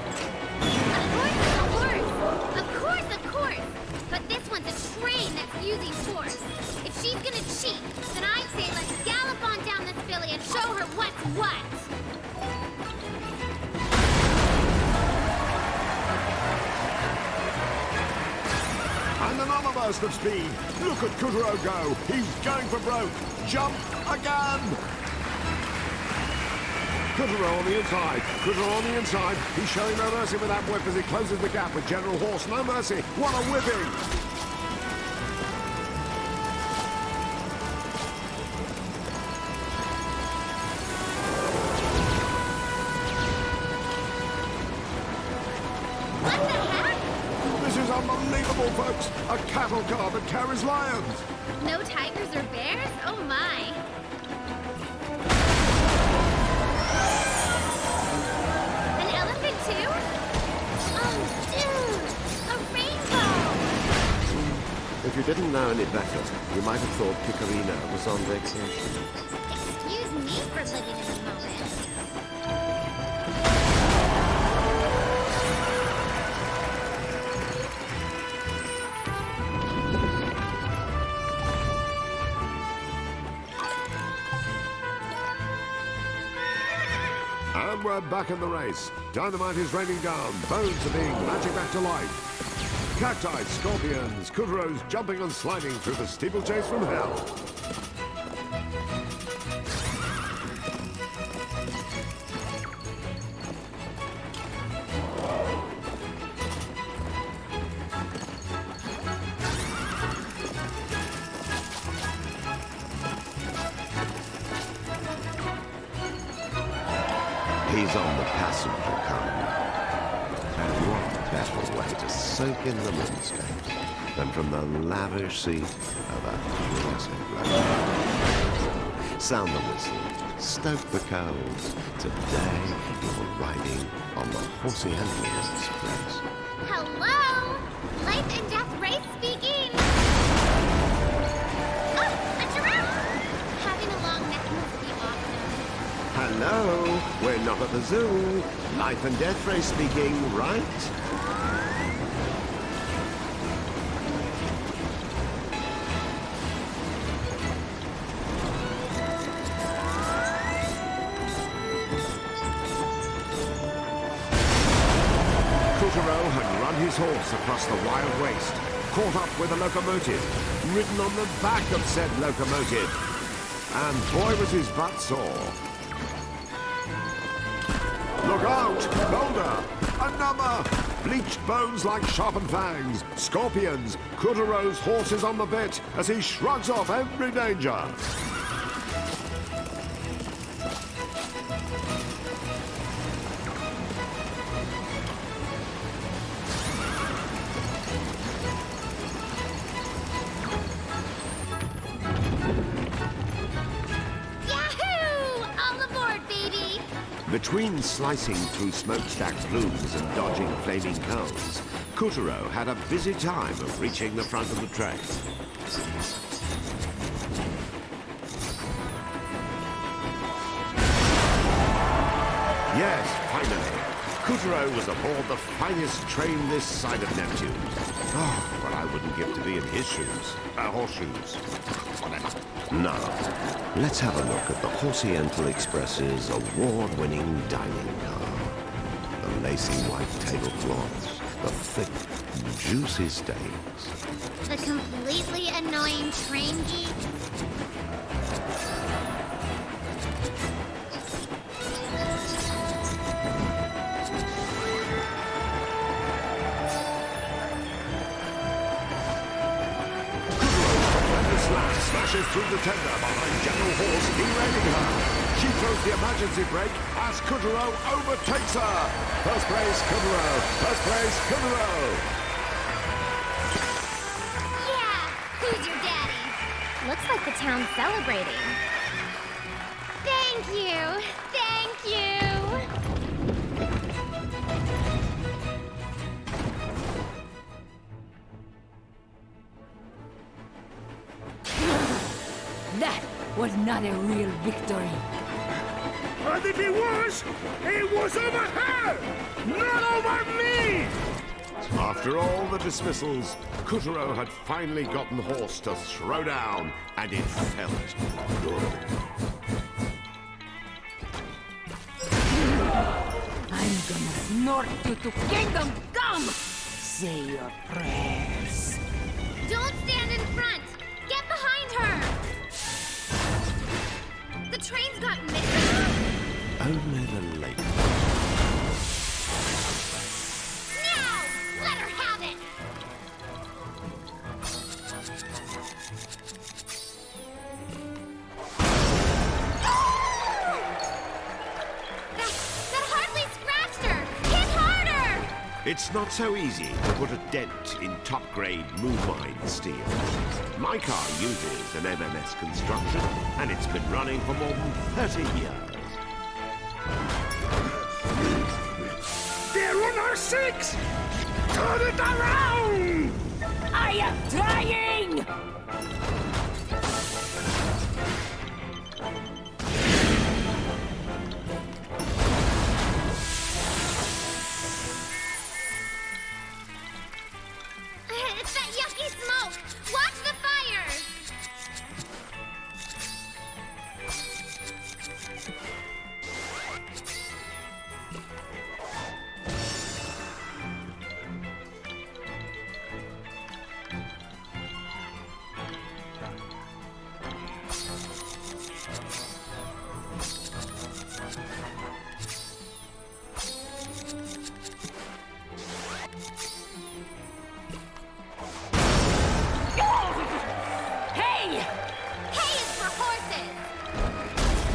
Speaker 16: Of course! But this one's a train that's using force. If she's gonna cheat, then I'd say let's gallop on down this filly and show her what's what.
Speaker 1: And another burst of speed. Look at Kutaro go. He's going for broke. Jump again. Kutaro on the inside. Kutaro on the inside. He's showing no mercy with that whip as he closes the gap with General Horse. No mercy. What a whipping.
Speaker 16: What the heck?
Speaker 1: This is unbelievable, folks. A cattle car that carries lions.
Speaker 16: No tigers or bears? Oh my. An elephant too? Oh dude! A rainbow!
Speaker 1: If you didn't know any better, you might have thought Picarina was on vacation.
Speaker 16: Excuse me for living in the moment.
Speaker 1: And we're back in the race. Dynamite is raining down. Bones are being magic back to life. Cacti, scorpions, Kutaro's jumping and sliding through the steeplechase from hell. He's on the passenger car. And what better way to soak in the landscape than from the lavish seat of a USA bloke. Sound the whistle, stoke the coals. Today you're riding on the Horsey and Wheels Express.
Speaker 16: Hello? Life and death race speaking! Oh, a giraffe! Having a long neck must be awesome.
Speaker 1: Hello not at the zoo. Life and death race speaking, right? Kutaro had run his horse across the wild waste, caught up with a locomotive, ridden on the back of said locomotive, and boy was his butt sore. Look out! Boulder! A number! Bleached bones like sharpened fangs, scorpions, Kutaro's horse is on the bit as he shrugs off every danger. Between slicing through smokestack plumes and dodging flaming coals, Kutaro had a busy time of reaching the front of the train. Yes, finally, Kutaro was aboard the finest train this side of Neptune. Oh, what I wouldn't give to be in his shoes. Horseshoes. Whatever. Now, let's have a look at the Horseiental Express's award-winning dining car. The lacy white tablecloths, the thick, juicy steaks.
Speaker 16: The completely annoying train geek.
Speaker 1: Smashes through the tender behind General Horse, derailing her. She throws the emergency brake as Kutaro overtakes her. First place, Kutaro. First place, Kutaro.
Speaker 16: Yeah, who's your daddy?
Speaker 5: Looks like the town's celebrating.
Speaker 16: Thank you. Thank you.
Speaker 15: That was not a real victory.
Speaker 2: And if it was over her, not over me!
Speaker 1: After all the dismissals, Kutaro had finally gotten the horse to throw down, and it felt good.
Speaker 15: I'm gonna snort you to kingdom come! Say your prayers.
Speaker 16: Don't stand in front. Get behind her. The train's got missing.
Speaker 1: Only the lake.
Speaker 16: Now! Let her have it! That hardly scratched her! Hit harder!
Speaker 1: It's not so easy to put a dent in top-grade moon mine steel. My car uses an MMS construction, and it's been running for more than 30 years.
Speaker 2: They're on our six! Turn it around!
Speaker 15: I am trying!
Speaker 16: It's that yucky smoke! Watch the fire!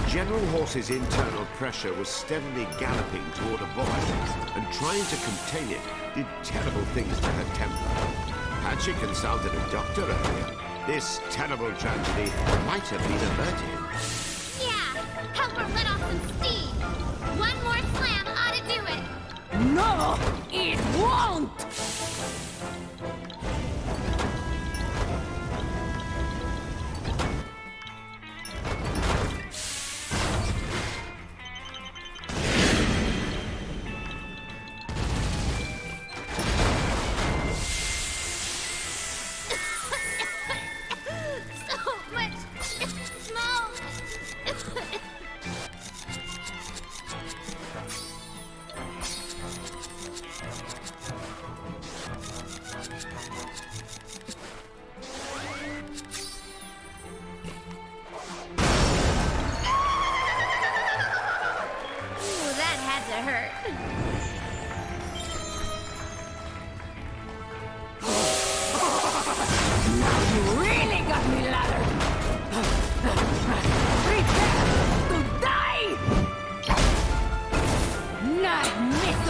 Speaker 1: General Horse's internal pressure was steadily galloping toward a void, and trying to contain it did terrible things to her temper. Had she consulted a doctor earlier, this terrible tragedy might have been averted.
Speaker 16: Yeah, help her let off some steam. One more slam ought to do it.
Speaker 15: No, it won't!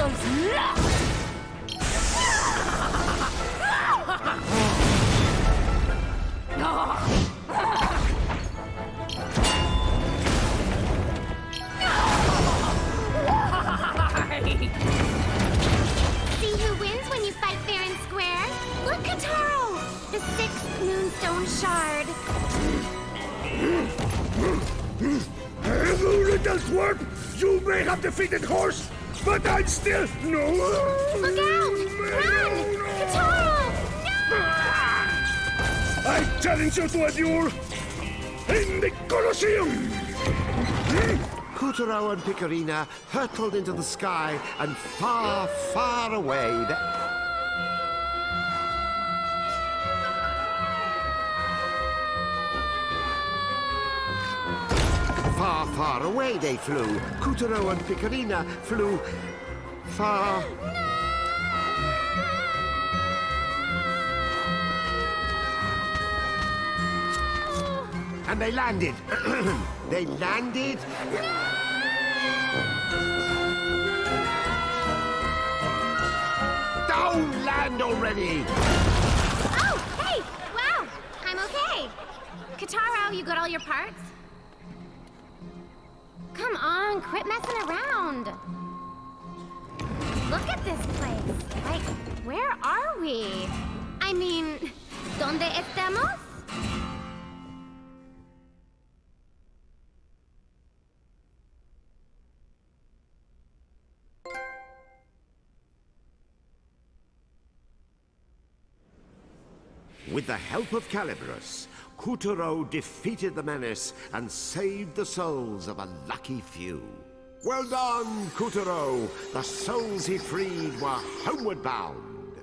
Speaker 15: battle's lost!
Speaker 16: See who wins when you fight fair and square? Look, Kataro! The 6th Moonstone Shard.
Speaker 2: You little twerp! You may have defeated Horse, but I'm still... No!
Speaker 16: Look out! Run! Kataro!
Speaker 2: I challenge you to a duel in the Colosseum!
Speaker 1: Kutaro and Picarina hurtled into the sky, and far, far away Far, far away they flew. Kutaro and Picarina flew far... And they landed. They landed... Don't land already!
Speaker 16: Oh, hey! Wow! I'm okay. Kataro, you got all your parts? Come on, quit messing around. Look at this place. Like, where are we? I mean, ¿dónde estamos?
Speaker 1: With the help of Caliburus, Kutaro defeated the menace and saved the souls of a lucky few. Well done, Kutaro! The souls he freed were homeward bound.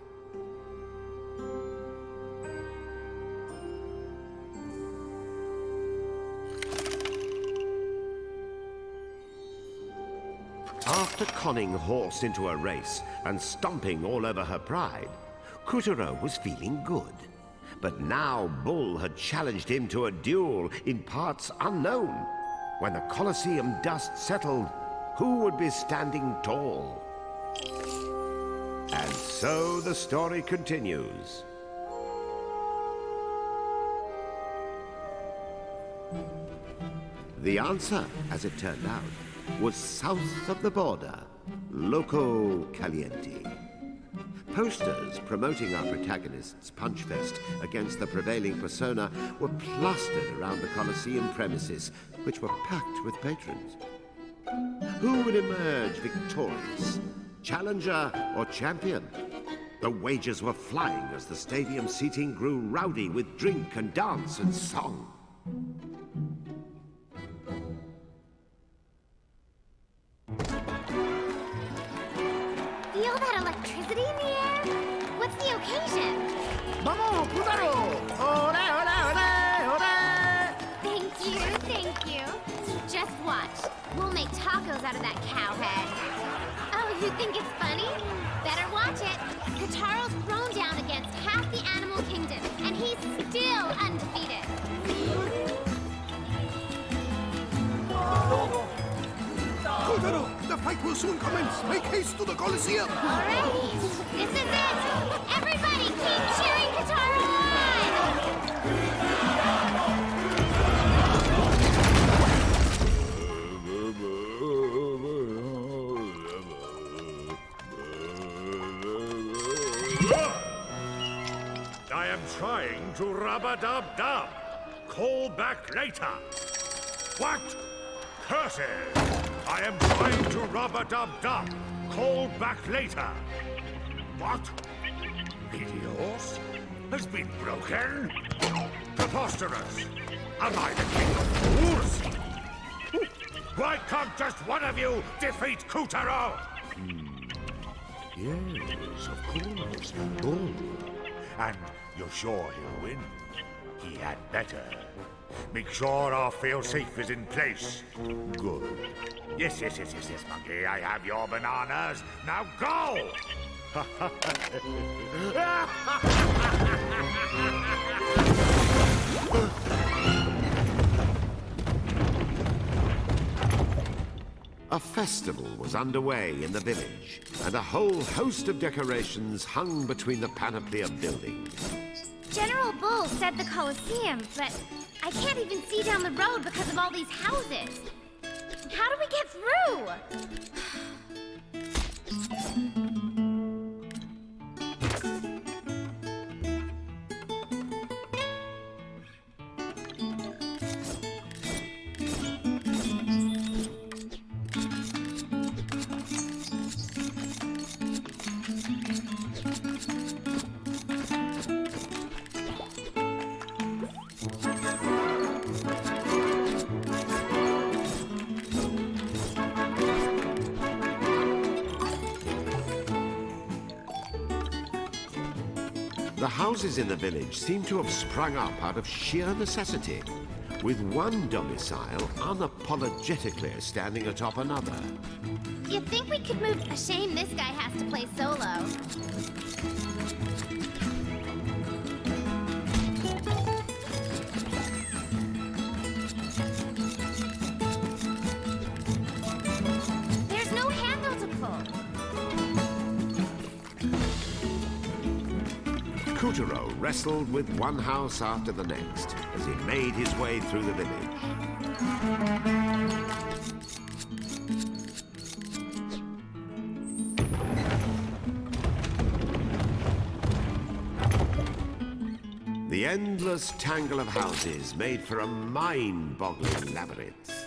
Speaker 1: After conning Horse into a race and stomping all over her pride, Kutaro was feeling good. But now Bull had challenged him to a duel in parts unknown. When the Colosseum dust settled, who would be standing tall? And so the story continues. The answer, as it turned out, was south of the border, Loco Caliente. Posters promoting our protagonist's punch fest against the prevailing persona were plastered around the Colosseum premises, which were packed with patrons. Who would emerge victorious? Challenger or champion? The wagers were flying as the stadium seating grew rowdy with drink and dance and song.
Speaker 16: Feel that electricity in the air? What's the occasion?
Speaker 12: Vamos, Kutaro! Ore, ore, ore, ore!
Speaker 16: Thank you. Just watch. We'll make tacos out of that cow head. Oh, you think it's funny? Better watch it. Kataro's thrown down against half the animal kingdom, and he's still undefeated.
Speaker 12: Kutaro, the fight will soon commence. Make haste to the Colosseum.
Speaker 16: Alrighty, this is it. Everybody keep cheering Kataro
Speaker 2: I am trying to rub-a-dub-dub. Call back later. What? Curses! I am trying to rub-a-dub-dub. Call back later. What? Meteors has been broken? Preposterous! Am I the king of fools? Why can't just one of you defeat Kutaro? Yes, of course. Bull. And you're sure he'll win? He had better. Make sure our fail-safe is in place. Good. Yes, Monkey. I have your bananas. Now go!
Speaker 1: A festival was underway in the village, and a whole host of decorations hung between the panoply of buildings.
Speaker 16: General Bull said the Colosseum, but I can't even see down the road because of all these houses. How do we get through?
Speaker 1: The houses in the village seem to have sprung up out of sheer necessity, with one domicile unapologetically standing atop another.
Speaker 16: Do you think we could move? A shame this guy has to play solo. There's no handle to pull.
Speaker 1: Kutaro wrestled with one house after the next as he made his way through the village. The endless tangle of houses made for a mind-boggling labyrinth.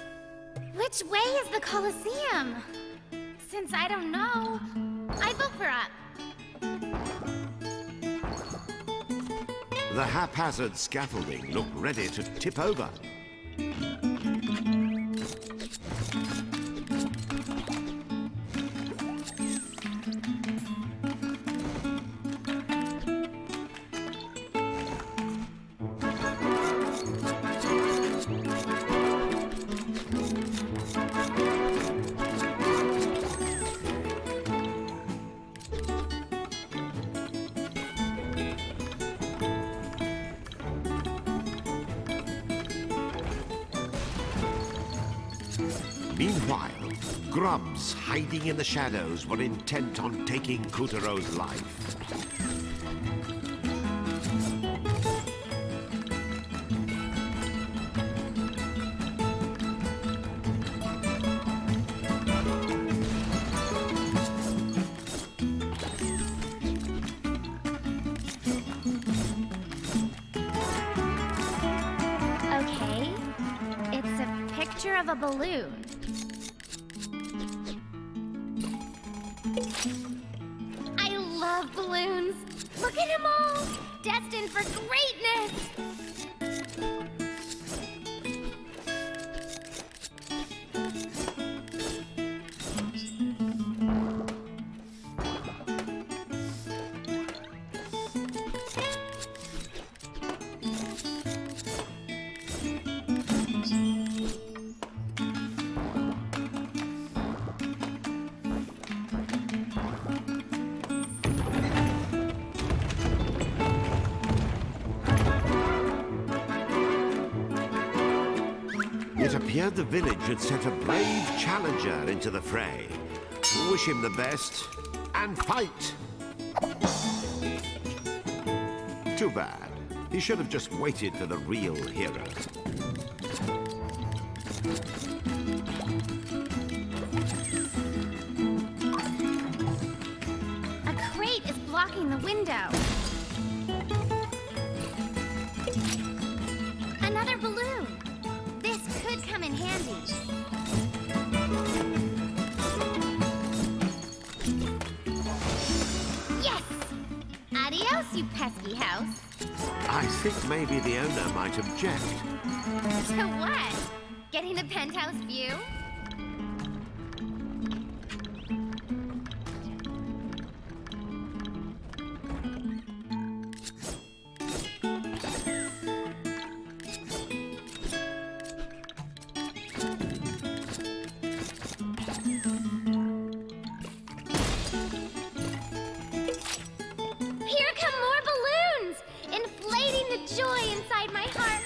Speaker 16: Which way is the Colosseum? Since I don't know, I vote for up.
Speaker 1: The haphazard scaffolding looked ready to tip over. Meanwhile, grubs hiding in the shadows were intent on taking Kutaro's life.
Speaker 16: Okay, it's a picture of a balloon. I love balloons. Look at them all, destined for greatness.
Speaker 1: It appeared the village had sent a brave challenger into the fray. Wish him the best, and fight! Too bad. He should have just waited for the real hero.
Speaker 16: A crate is blocking the window. Another balloon. This could come in handy. Yes! Adios, you pesky house.
Speaker 1: I think maybe the owner might object.
Speaker 16: To what? Getting a penthouse view? Here come more balloons, inflating the joy inside my heart.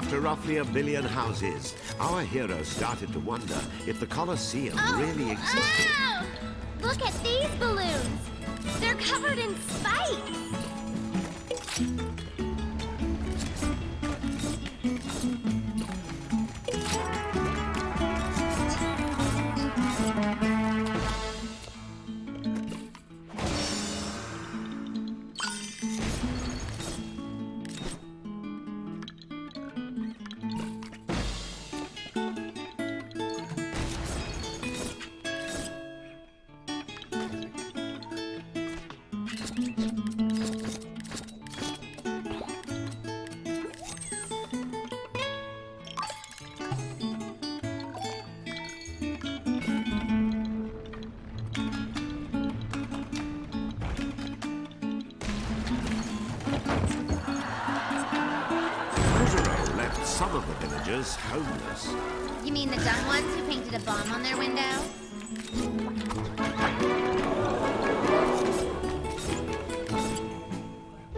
Speaker 1: After roughly 1 billion houses, our hero started to wonder if the Colosseum really existed.
Speaker 16: Oh! Look at these balloons! They're covered in spikes!
Speaker 1: Some of the villagers homeless.
Speaker 16: You mean the dumb ones who painted a bomb on their window?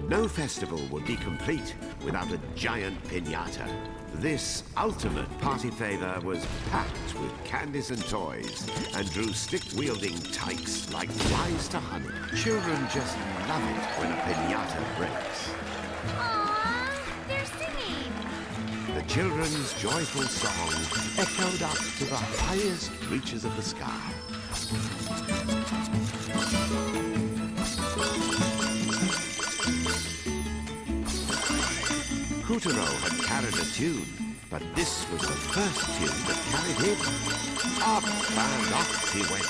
Speaker 1: No festival would be complete without a giant piñata. This ultimate party favor was packed with candies and toys and drew stick-wielding tykes like flies to honey. Children just love it when a piñata breaks.
Speaker 16: Aww, they're singing.
Speaker 1: The children's joyful song echoed up to the highest reaches of the sky. Kutaro had carried a tune, but this was the first tune that carried him. Up and up he went.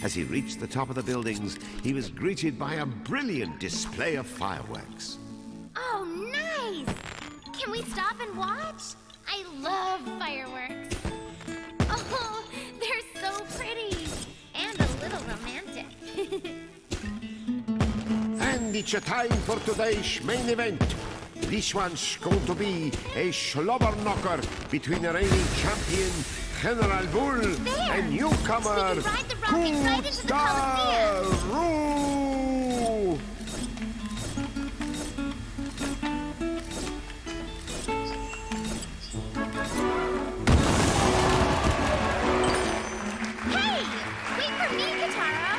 Speaker 1: As he reached the top of the buildings, he was greeted by a brilliant display of fireworks.
Speaker 16: Oh, nice! Can we stop and watch? I love fireworks. Oh, they're so pretty. And a little romantic.
Speaker 1: And it's a time for today's main event. This one's going to be a slobber knocker between the reigning champion, General Bull, and newcomer, Kutaro!
Speaker 16: Hey! Wait for me, Kutaro!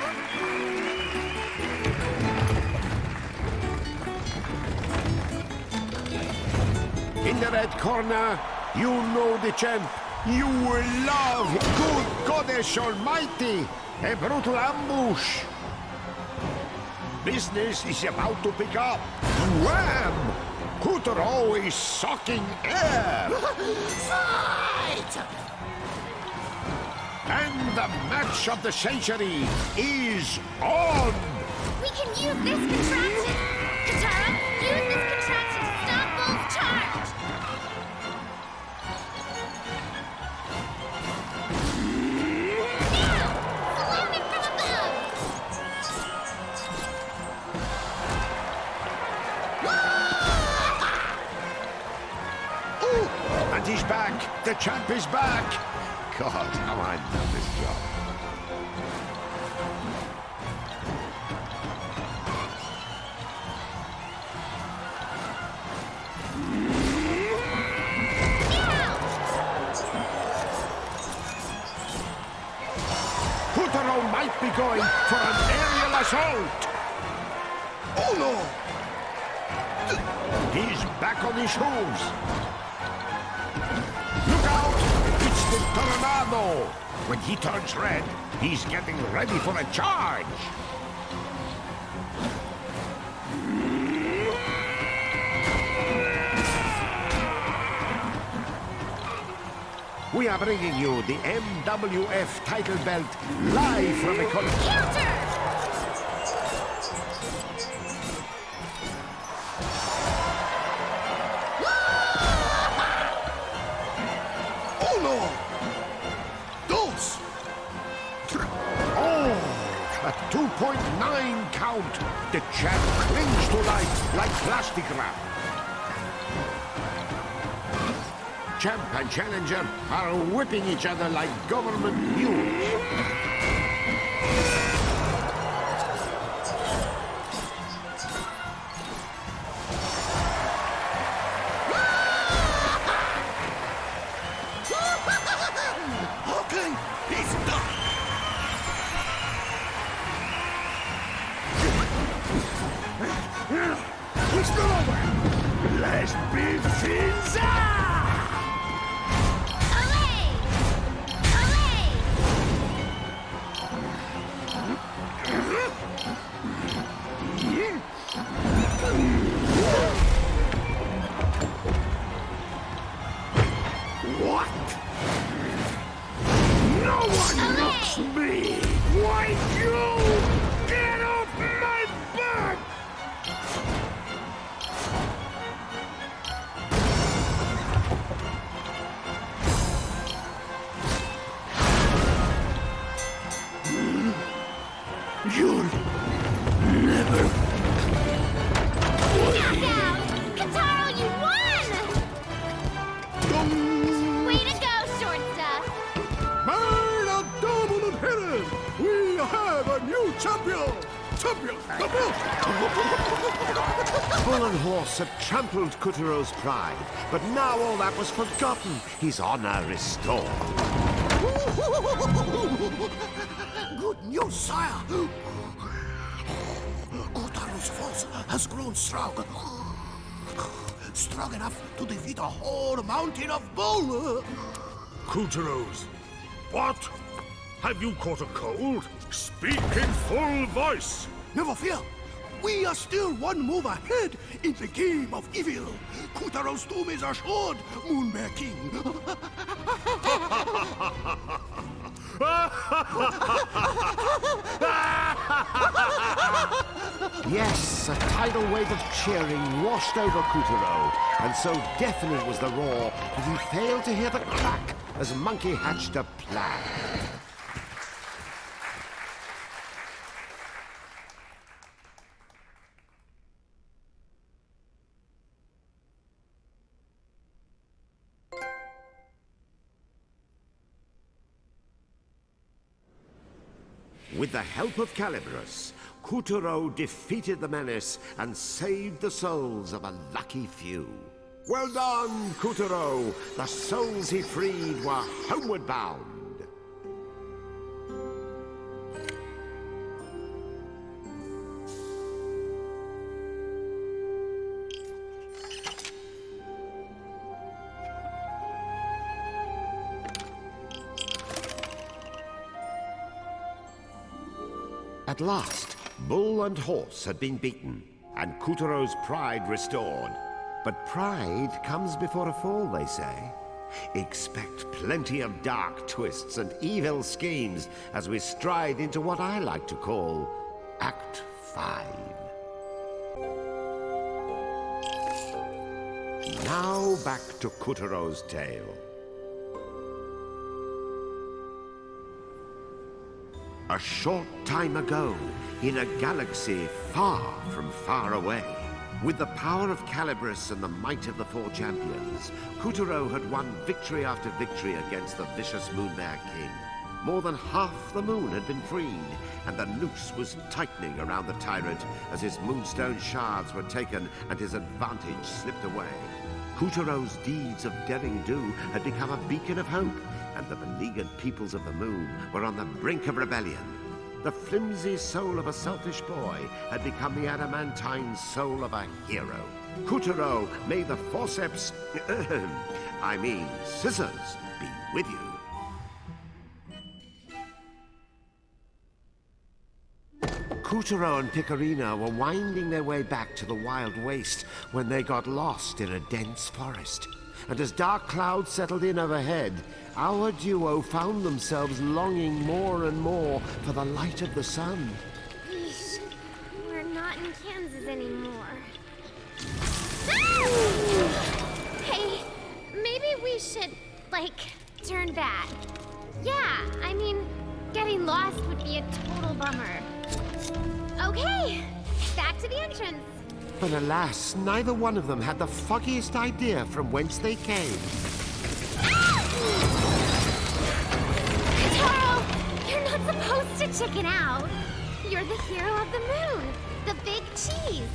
Speaker 1: In the red corner, you know the champ. You will love good goddess almighty. A brutal ambush. Business is about to pick up. Wham! Kutaro is sucking air.
Speaker 12: Fight!
Speaker 1: And the match of the century is on.
Speaker 16: We can use this contraption! Kutaro, use this contraption to stop Bull's charge! Now! Slam him from above!
Speaker 1: Ooh, and he's back. The champ is back. God, how I love this job. Kutaro might be going for an aerial assault. Oh no! He's back on his hooves. Look out! It's the tornado! When he turns red, he's getting ready for a charge. We are bringing you the MWF title belt live from the
Speaker 16: Counter!
Speaker 1: Uno! Dos! Oh! A 2.9 count! The champ clings to life like plastic wrap. Champ and challenger are whipping each other like government mules.
Speaker 2: It's me! Why you? Get off my back! You'll never
Speaker 5: Knockout! Kataro, you won! Way to go, short stuff!
Speaker 17: By the dominant hitters, we have a new champion! Champion, the belt!
Speaker 1: Bull and Horse had trampled Kuturo's pride, but now all that was forgotten. His honor restored.
Speaker 12: Good news, sire. Kutaro's force has grown strong. Strong enough to defeat a whole mountain of bull.
Speaker 2: Kuturo's. What? Have you caught a cold? Speak in full voice.
Speaker 12: Never fear. We are still one move ahead in the game of evil. Kutaro's doom is assured, Moonbear King.
Speaker 1: Yes, a tidal wave of cheering washed over Kuturo, and so deafening was the roar that he failed to hear the crack as Monkey hatched a plan. With the help of Calibros, Kuturo defeated the menace and saved the souls of a lucky few. Well done, Kuturo! The souls he freed were homeward bound. At last, Bull and Horse had been beaten, and Kuturo's pride restored. But pride comes before a fall, they say. Expect plenty of dark twists and evil schemes as we stride into what I like to call Act 5. Now back to Kuturo's tale. A short time ago, in a galaxy far from far away, with the power of Calibros and the might of the four champions, Kuturo had won victory after victory against the vicious Moonbear King. More than half the moon had been freed, and the noose was tightening around the tyrant as his moonstone shards were taken and his advantage slipped away. Kuturo's deeds of derring-do had become a beacon of hope, and the beleaguered peoples of the moon were on the brink of rebellion. The flimsy soul of a selfish boy had become the adamantine soul of a hero. Kuturo, may the forceps, scissors, be with you. Kuturo and Picorina were winding their way back to the Wild Waste when they got lost in a dense forest. And as dark clouds settled in overhead, our duo found themselves longing more and more for the light of the sun.
Speaker 16: Yeesh, we're not in Kansas anymore. Hey, maybe we should, turn back. Yeah, I mean, getting lost would be a total bummer. Okay, back to the entrance.
Speaker 1: But alas, neither one of them had the foggiest idea from whence they came.
Speaker 16: Kataro, you're not supposed to chicken out. You're the hero of the moon, the big cheese.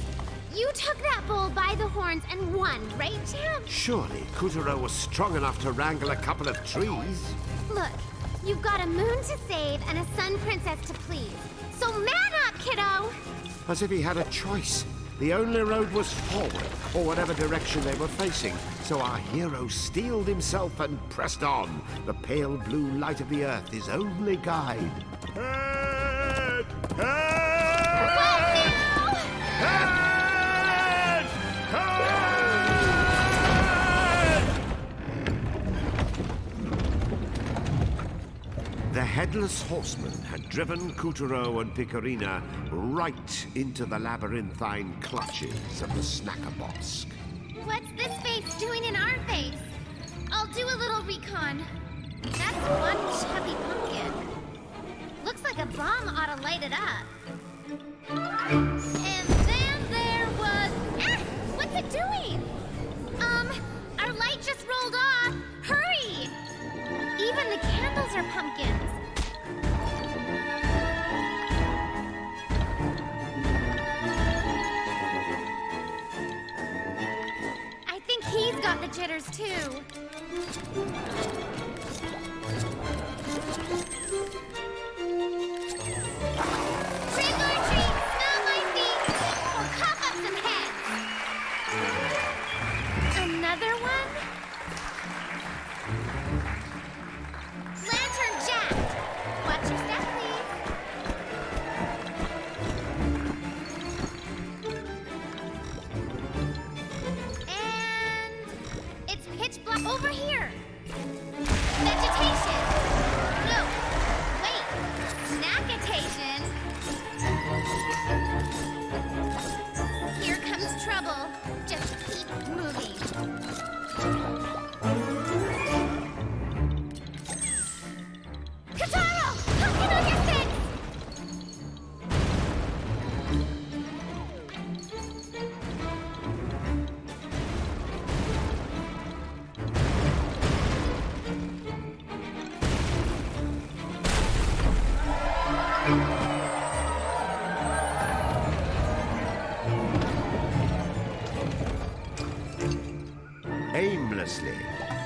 Speaker 16: You took that bull by the horns and won, right, champ?
Speaker 1: Surely Kuturo was strong enough to wrangle a couple of trees.
Speaker 16: Look, you've got a moon to save and a sun princess to please. So man up, kiddo!
Speaker 1: As if he had a choice. The only road was forward, or whatever direction they were facing, so our hero steeled himself and pressed on. The pale blue light of the earth, his only guide.
Speaker 2: Head!
Speaker 1: The Headless Horseman had driven Couturier and Picarina right into the labyrinthine clutches of the Snacker Bosk.
Speaker 16: What's this face doing in our face? I'll do a little recon. That's one chubby pumpkin. Looks like a bomb ought to light it up. And then there was... Ah! What's it doing? Our light just rolled off. Hurry! Even the candles are pumpkins. I think he's got the jitters too. Trick or treat, smell my feet, or cough up some heads. Another one? Lantern Jack! Watch your step, please. And it's pitch black over here. Vegetation. No, wait. Snackitation. Here comes trouble. Just keep moving. Kataro! Pumpkin on your six!
Speaker 1: Aimlessly,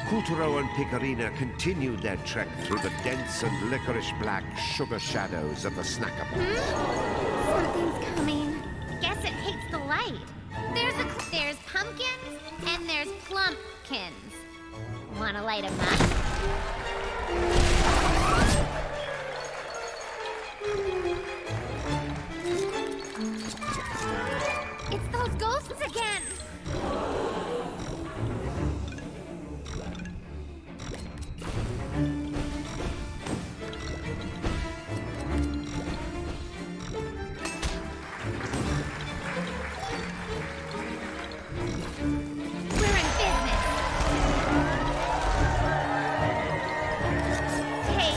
Speaker 1: Couturier and Picarina continued their trek through the dense and licorice-black sugar shadows of the Snacker Bosk.
Speaker 16: Something's coming. Guess it hates the light. There's pumpkins and there's plumpkins. Wanna light 'em up? It's those ghosts again. We're in business. Hey,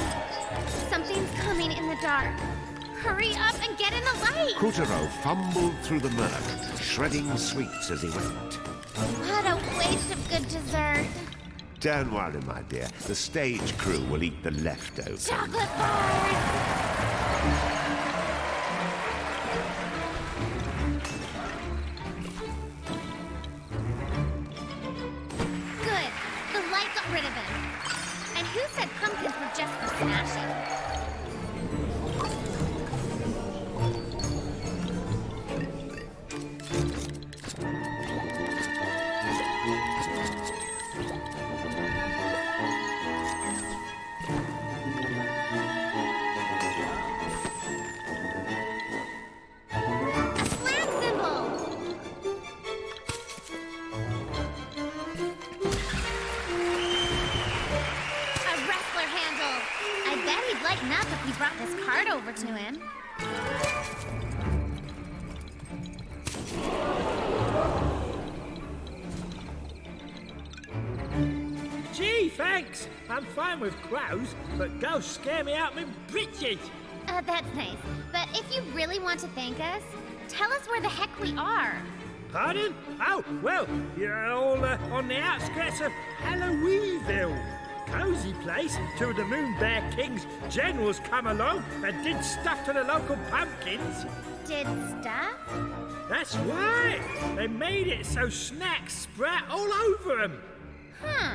Speaker 16: something's coming in the dark. Hurry up and get in the light.
Speaker 1: Couturier fumbled through the murk, shredding sweets as he went.
Speaker 16: What a waste of good dessert.
Speaker 1: Don't worry, my dear. The stage crew will eat the leftovers.
Speaker 16: Chocolate bars! Good. The light got rid of him. And who said pumpkins were just for smashing? A slam cymbal! A wrestler handle! I bet he'd lighten up if we brought this card over to him.
Speaker 13: Gee, thanks. I'm fine with crows, but ghosts scare me out my britches.
Speaker 16: That's nice. But if you really want to thank us, tell us where the heck we are.
Speaker 13: Pardon? Oh, well, you're all on the outskirts of Halloweenville. Cozy place till the Moon Bear King's generals come along and did stuff to the local pumpkins.
Speaker 16: Did stuff?
Speaker 13: That's right. They made it so snacks sprout all over them.
Speaker 16: Huh.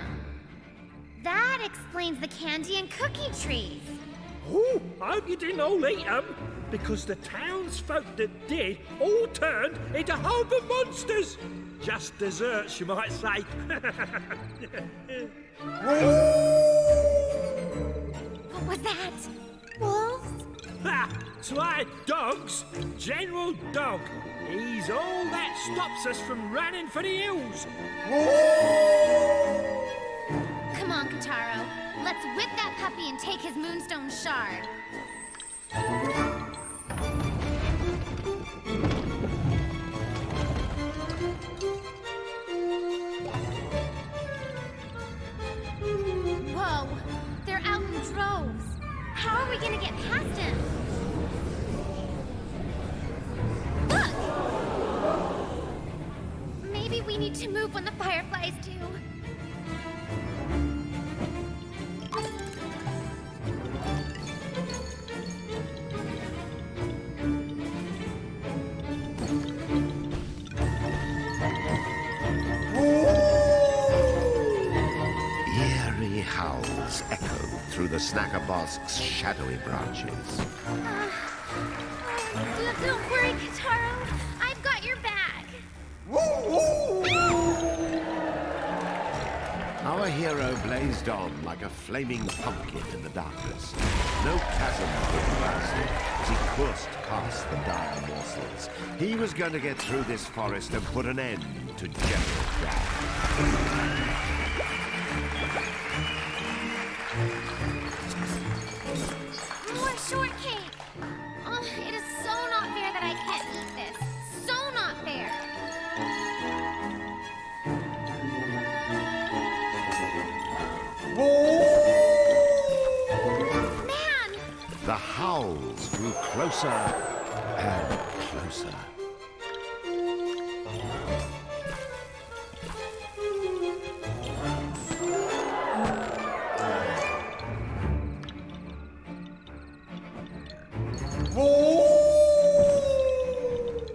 Speaker 16: That explains the candy and cookie trees.
Speaker 13: Oh, I hope you didn't all eat them, because the townsfolk that did all turned into horrible monsters. Just desserts, you might say.
Speaker 16: What was that? Wolves?
Speaker 13: Ha! Try dogs. General Dog. He's all that stops us from running for the hills.
Speaker 16: Come on, Kataro. Let's whip that puppy and take his moonstone shard. Whoa, they're out in droves. How are we gonna get past him? Look! Maybe we need to move when the fireflies do.
Speaker 1: Eerie howls echoed through the Snackerbosk's shadowy branches.
Speaker 16: Don't worry, Kataro. I've got your back.
Speaker 1: Our hero blazed on like a flaming pumpkin in the darkness. No chasm could be blasted as he coursed past the dire morsels. He was going to get through this forest and put an end to General Death.
Speaker 16: More shortcake! Oh, it is so not fair that I can't eat this. So not fair! Man!
Speaker 1: The howls grew closer and closer.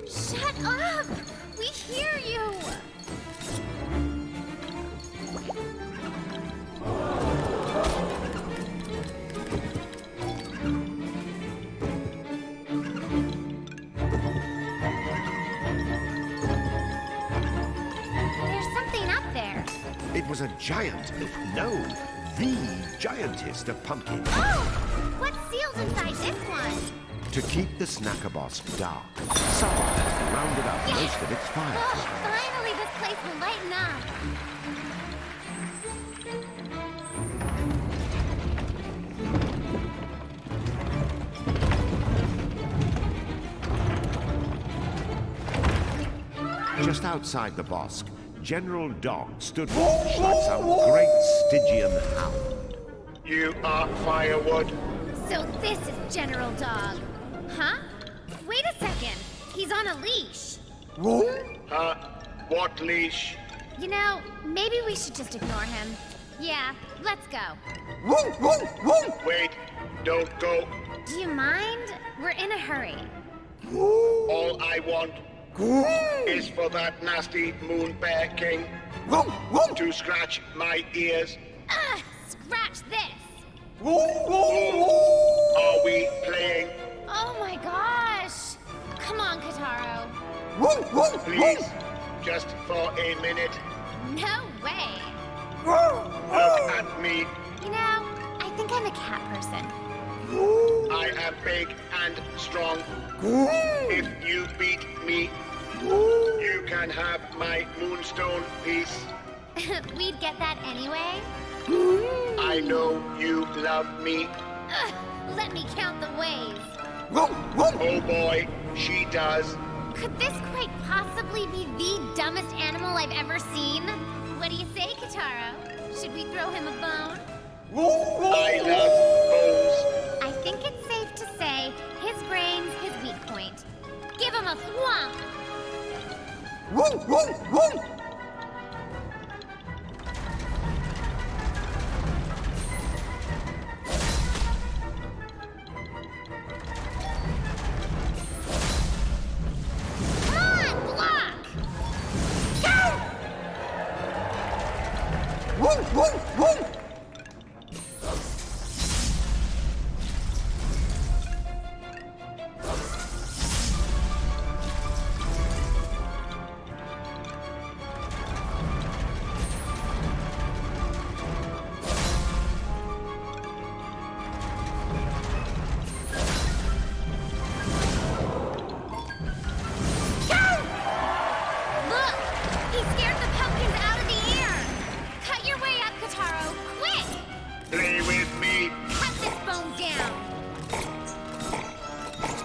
Speaker 16: Shut up! We hear you! There's something up there.
Speaker 1: It was a giant. No, the giantest of pumpkins.
Speaker 16: Oh! What's sealed inside this one?
Speaker 1: To keep the Snackerbosk dark, someone had rounded up most of its
Speaker 16: Oh,
Speaker 1: fireflies.
Speaker 16: finally this place will lighten up.
Speaker 1: Just outside the bosk, General Dog stood watch like some great Stygian hound.
Speaker 2: You are firewood.
Speaker 16: So this is General Dog. Huh? Wait a second. He's on a leash.
Speaker 2: What leash?
Speaker 16: You know, maybe we should just ignore him. Yeah, let's go.
Speaker 2: Wait, don't go.
Speaker 16: Do you mind? We're in a hurry.
Speaker 2: All I want is for that nasty Moon Bear King to scratch my ears.
Speaker 16: Scratch this.
Speaker 2: Are we playing?
Speaker 16: Oh my gosh. Come on, Kataro.
Speaker 2: Please, just for a minute.
Speaker 16: No way.
Speaker 2: Look at me.
Speaker 16: You know, I think I'm a cat person.
Speaker 2: I am big and strong. If you beat me, you can have my moonstone piece.
Speaker 16: We'd get that anyway.
Speaker 2: I know you love me.
Speaker 16: Let me count the ways.
Speaker 2: Oh boy, she does.
Speaker 16: Could this quite possibly be the dumbest animal I've ever seen? What do you say, Kataro? Should we throw him a bone?
Speaker 2: I love bones.
Speaker 16: I think it's safe to say his brain's his weak point. Give him a thwomp!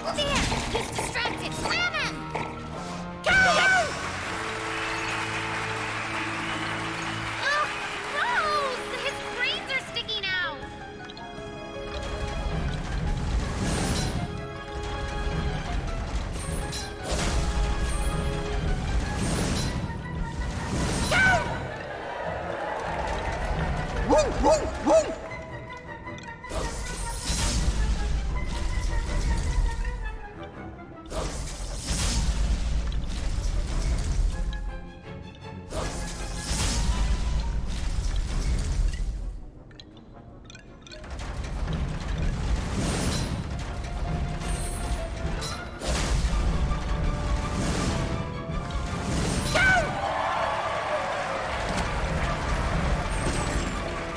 Speaker 16: Oh dear! He's distracted! Slam him! Oh, gross! His brains are sticking out!
Speaker 17: Woo, woo, woo!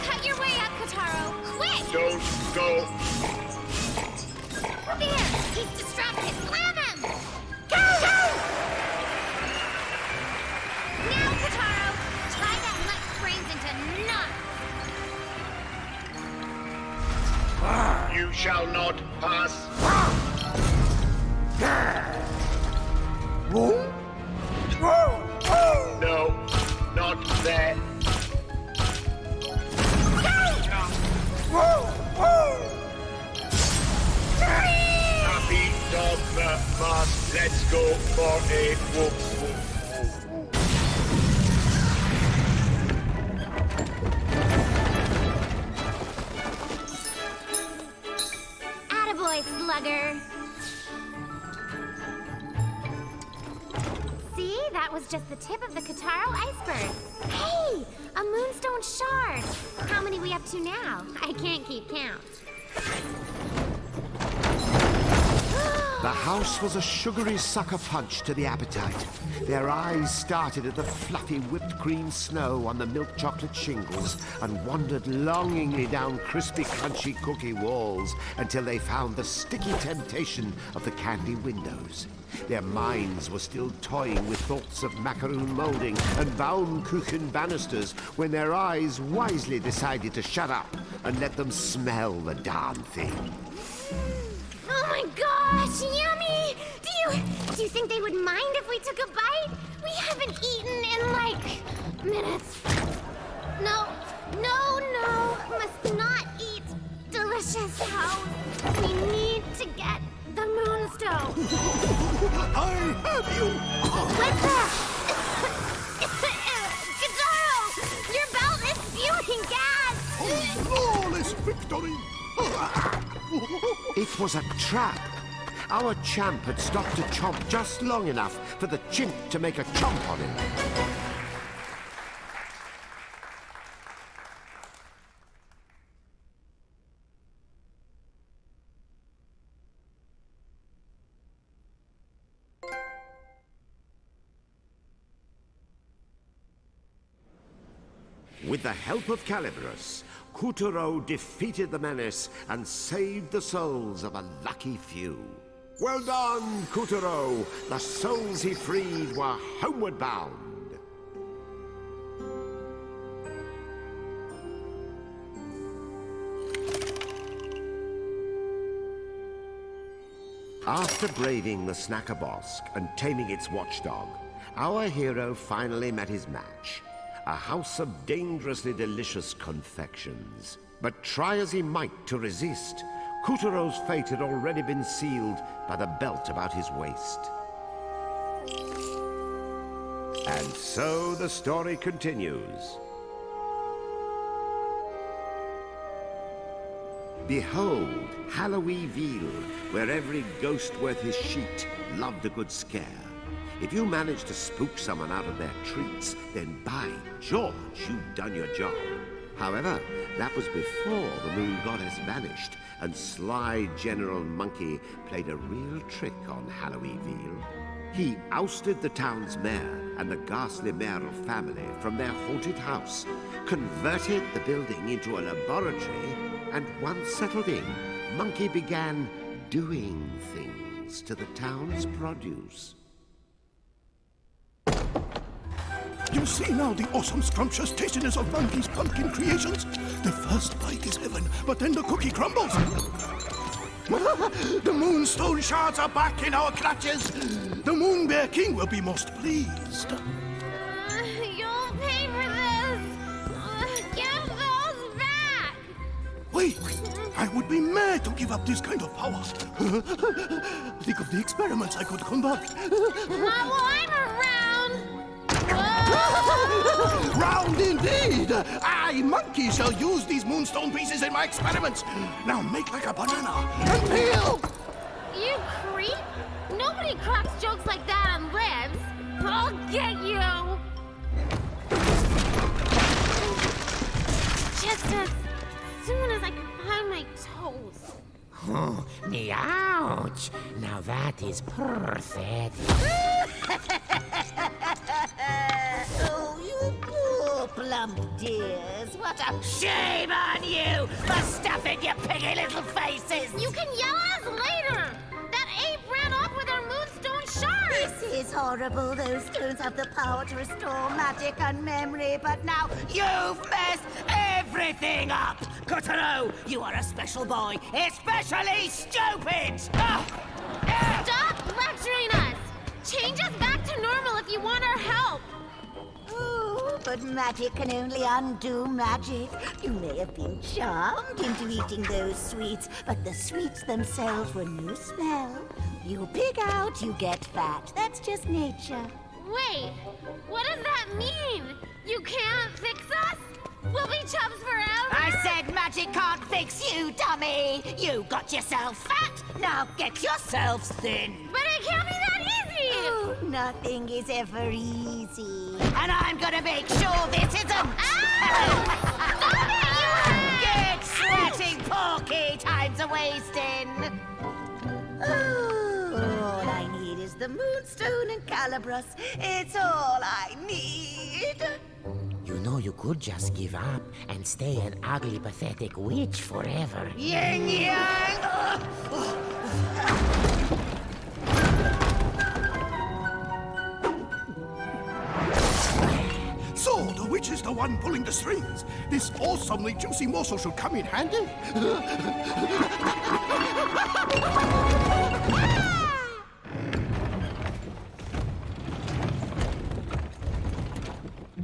Speaker 16: Cut your way up, Kotaro! Quick!
Speaker 2: Don't go.
Speaker 16: Oh dear! He's distracted! Slam him! Now, Kotaro! Tie that nut's brains into knots!
Speaker 2: You shall not pass. No, not there. Happy dog mask. Let's go for a woof woof.
Speaker 16: Attaboy, slugger! See? That was just the tip of the Kotaro iceberg. Hey! A moonstone shard! How many we up to now? I can't keep count.
Speaker 1: The house was a sugary sucker punch to the appetite. Their eyes started at the fluffy whipped cream snow on the milk chocolate shingles and wandered longingly down crispy, crunchy cookie walls until they found the sticky temptation of the candy windows. Their minds were still toying with thoughts of macaroon molding and Baumkuchen banisters when their eyes wisely decided to shut up and let them smell the darn thing.
Speaker 16: Oh my gosh, yummy! Do you think they would mind if we took a bite? We haven't eaten in like minutes. No, must not eat delicious house. We need to get the moonstone.
Speaker 17: I have you!
Speaker 16: What's that? Kotaro! Your belt is spewing gas!
Speaker 17: Flawless victory!
Speaker 1: It was a trap. Our champ had stopped to chomp just long enough for the chimp to make a chomp on him. With the help of Caliburus, Kotaro defeated the menace and saved the souls of a lucky few. Well done, Kotaro! The souls he freed were homeward bound. After braving the Snacker Bosk and taming its watchdog, our hero finally met his match. A house of dangerously delicious confections. But try as he might to resist, Kotaro's fate had already been sealed by the belt about his waist. And so the story continues. Behold, Halloweenville, where every ghost worth his sheet loved a good scare. If you manage to spook someone out of their treats, then by George, you've done your job. However, that was before the moon goddess vanished, and sly General Monkey played a real trick on Halloweenville. He ousted the town's mayor and the ghastly mayoral family from their haunted house, converted the building into a laboratory, and once settled in, Monkey began doing things to the town's produce.
Speaker 17: You see now the awesome scrumptious tastiness of Monkey's pumpkin creations? The first bite is heaven, but then the cookie crumbles. The Moonstone shards are back in our clutches. The Moon Bear King will be most pleased.
Speaker 5: You'll pay for this. Give those back.
Speaker 17: Wait, I would be mad to give up this kind of power. Think of the experiments I could conduct.
Speaker 5: Not while I'm around.
Speaker 17: Round indeed! I, Monkey, shall use these Moonstone pieces in my experiments. Now make like a banana and peel!
Speaker 5: You creep! Nobody cracks jokes like that on libs. I'll get you! Just as soon as I can find my toes.
Speaker 4: Oh, me ouch! Now that is perfect.
Speaker 3: Oh, you poor plump dears. What a shame on you for stuffing your piggy little faces.
Speaker 5: You can yell at us later! That ape ran off with our Moonstone shards!
Speaker 3: This is horrible. Those stones have the power to restore magic and memory, but now you've messed everything up. Kotaro, you are a special boy, especially stupid.
Speaker 5: Stop lecturing us! Change us back to normal if you want our help!
Speaker 3: Oh, but magic can only undo magic. You may have been charmed into eating those sweets, but the sweets themselves were no spell. You pig out, you get fat. That's just nature.
Speaker 5: Wait, what does that mean? You can't fix us? We'll be chums forever?
Speaker 3: I said magic can't fix you, dummy. You got yourself fat, now get yourselves thin.
Speaker 5: But it can't be that easy!
Speaker 3: Oh, nothing is ever easy. And I'm gonna make sure this isn't.
Speaker 5: Stop it, you
Speaker 3: Get sweating, Porky. Time's a-wasting. Oh, all I need is the Moonstone and Calibros. It's all I need.
Speaker 4: You know you could just give up and stay an ugly, pathetic witch forever.
Speaker 3: Yin yang!
Speaker 17: So, the witch is the one pulling the strings. This awesomely juicy morsel should come in handy.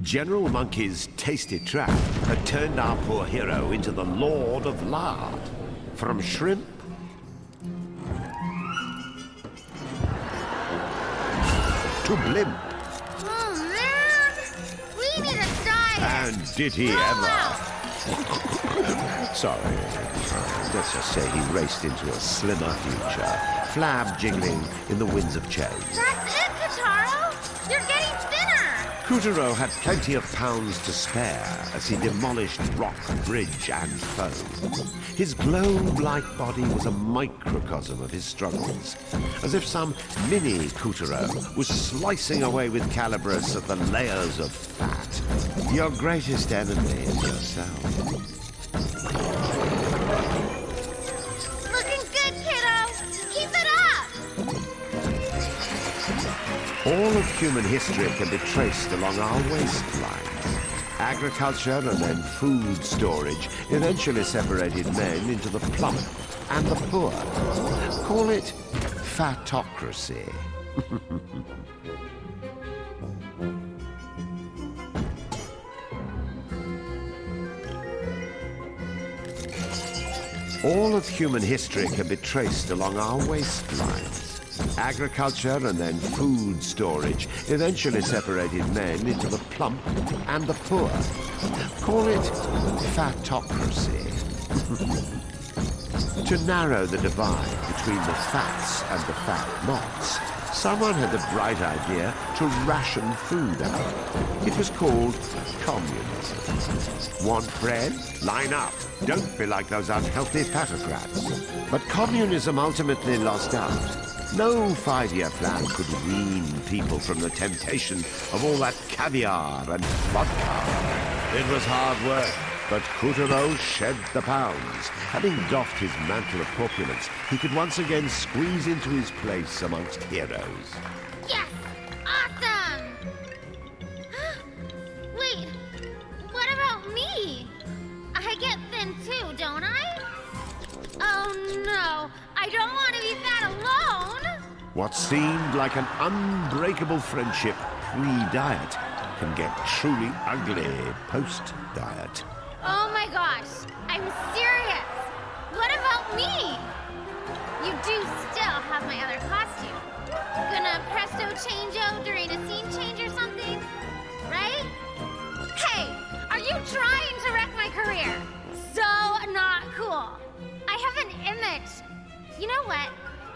Speaker 1: General Monkey's tasty trap had turned our poor hero into the Lord of Lard. From shrimp to blimp.
Speaker 5: Oh, man! We need a diet!
Speaker 1: And did he ever? Sorry. Let's just say he raced into a slimmer future, flab jiggling in the winds of change.
Speaker 5: That's it, Kotaro! You're getting thinner!
Speaker 1: Kutaro had plenty of pounds to spare as he demolished rock, bridge, and foe. His globe-like body was a microcosm of his struggles, as if some mini Kutaro was slicing away with Calibros at the layers of fat. Your greatest enemy is yourself.
Speaker 5: Looking good, kiddo! Keep it up!
Speaker 1: All of human history can be traced along our waistlines. Agriculture and then food storage eventually separated men into the plump and the poor. Call it fatocracy. All of human history can be traced along our waistlines. Agriculture and then food storage eventually separated men into the plump and the poor. Call it fatocracy. To narrow the divide between the fats and the fat-nots, someone had the bright idea to ration food out. It was called communism. Want bread? Line up. Don't be like those unhealthy fatocrats. But communism ultimately lost out. No 5-year plan could wean people from the temptation of all that caviar and vodka. It was hard work, but Kutaro shed the pounds. Having doffed his mantle of corpulence, he could once again squeeze into his place amongst heroes.
Speaker 5: Yes! Awesome! Wait, what about me? I get thin too, don't I? Oh no, I
Speaker 1: What seemed like an unbreakable friendship pre-diet can get truly ugly post-diet.
Speaker 16: Oh my gosh, I'm serious. What about me? You do still have my other costume. Gonna presto changeo during a scene change or something? Right? Hey, are you trying to wreck my career? So not cool. I have an image. You know what?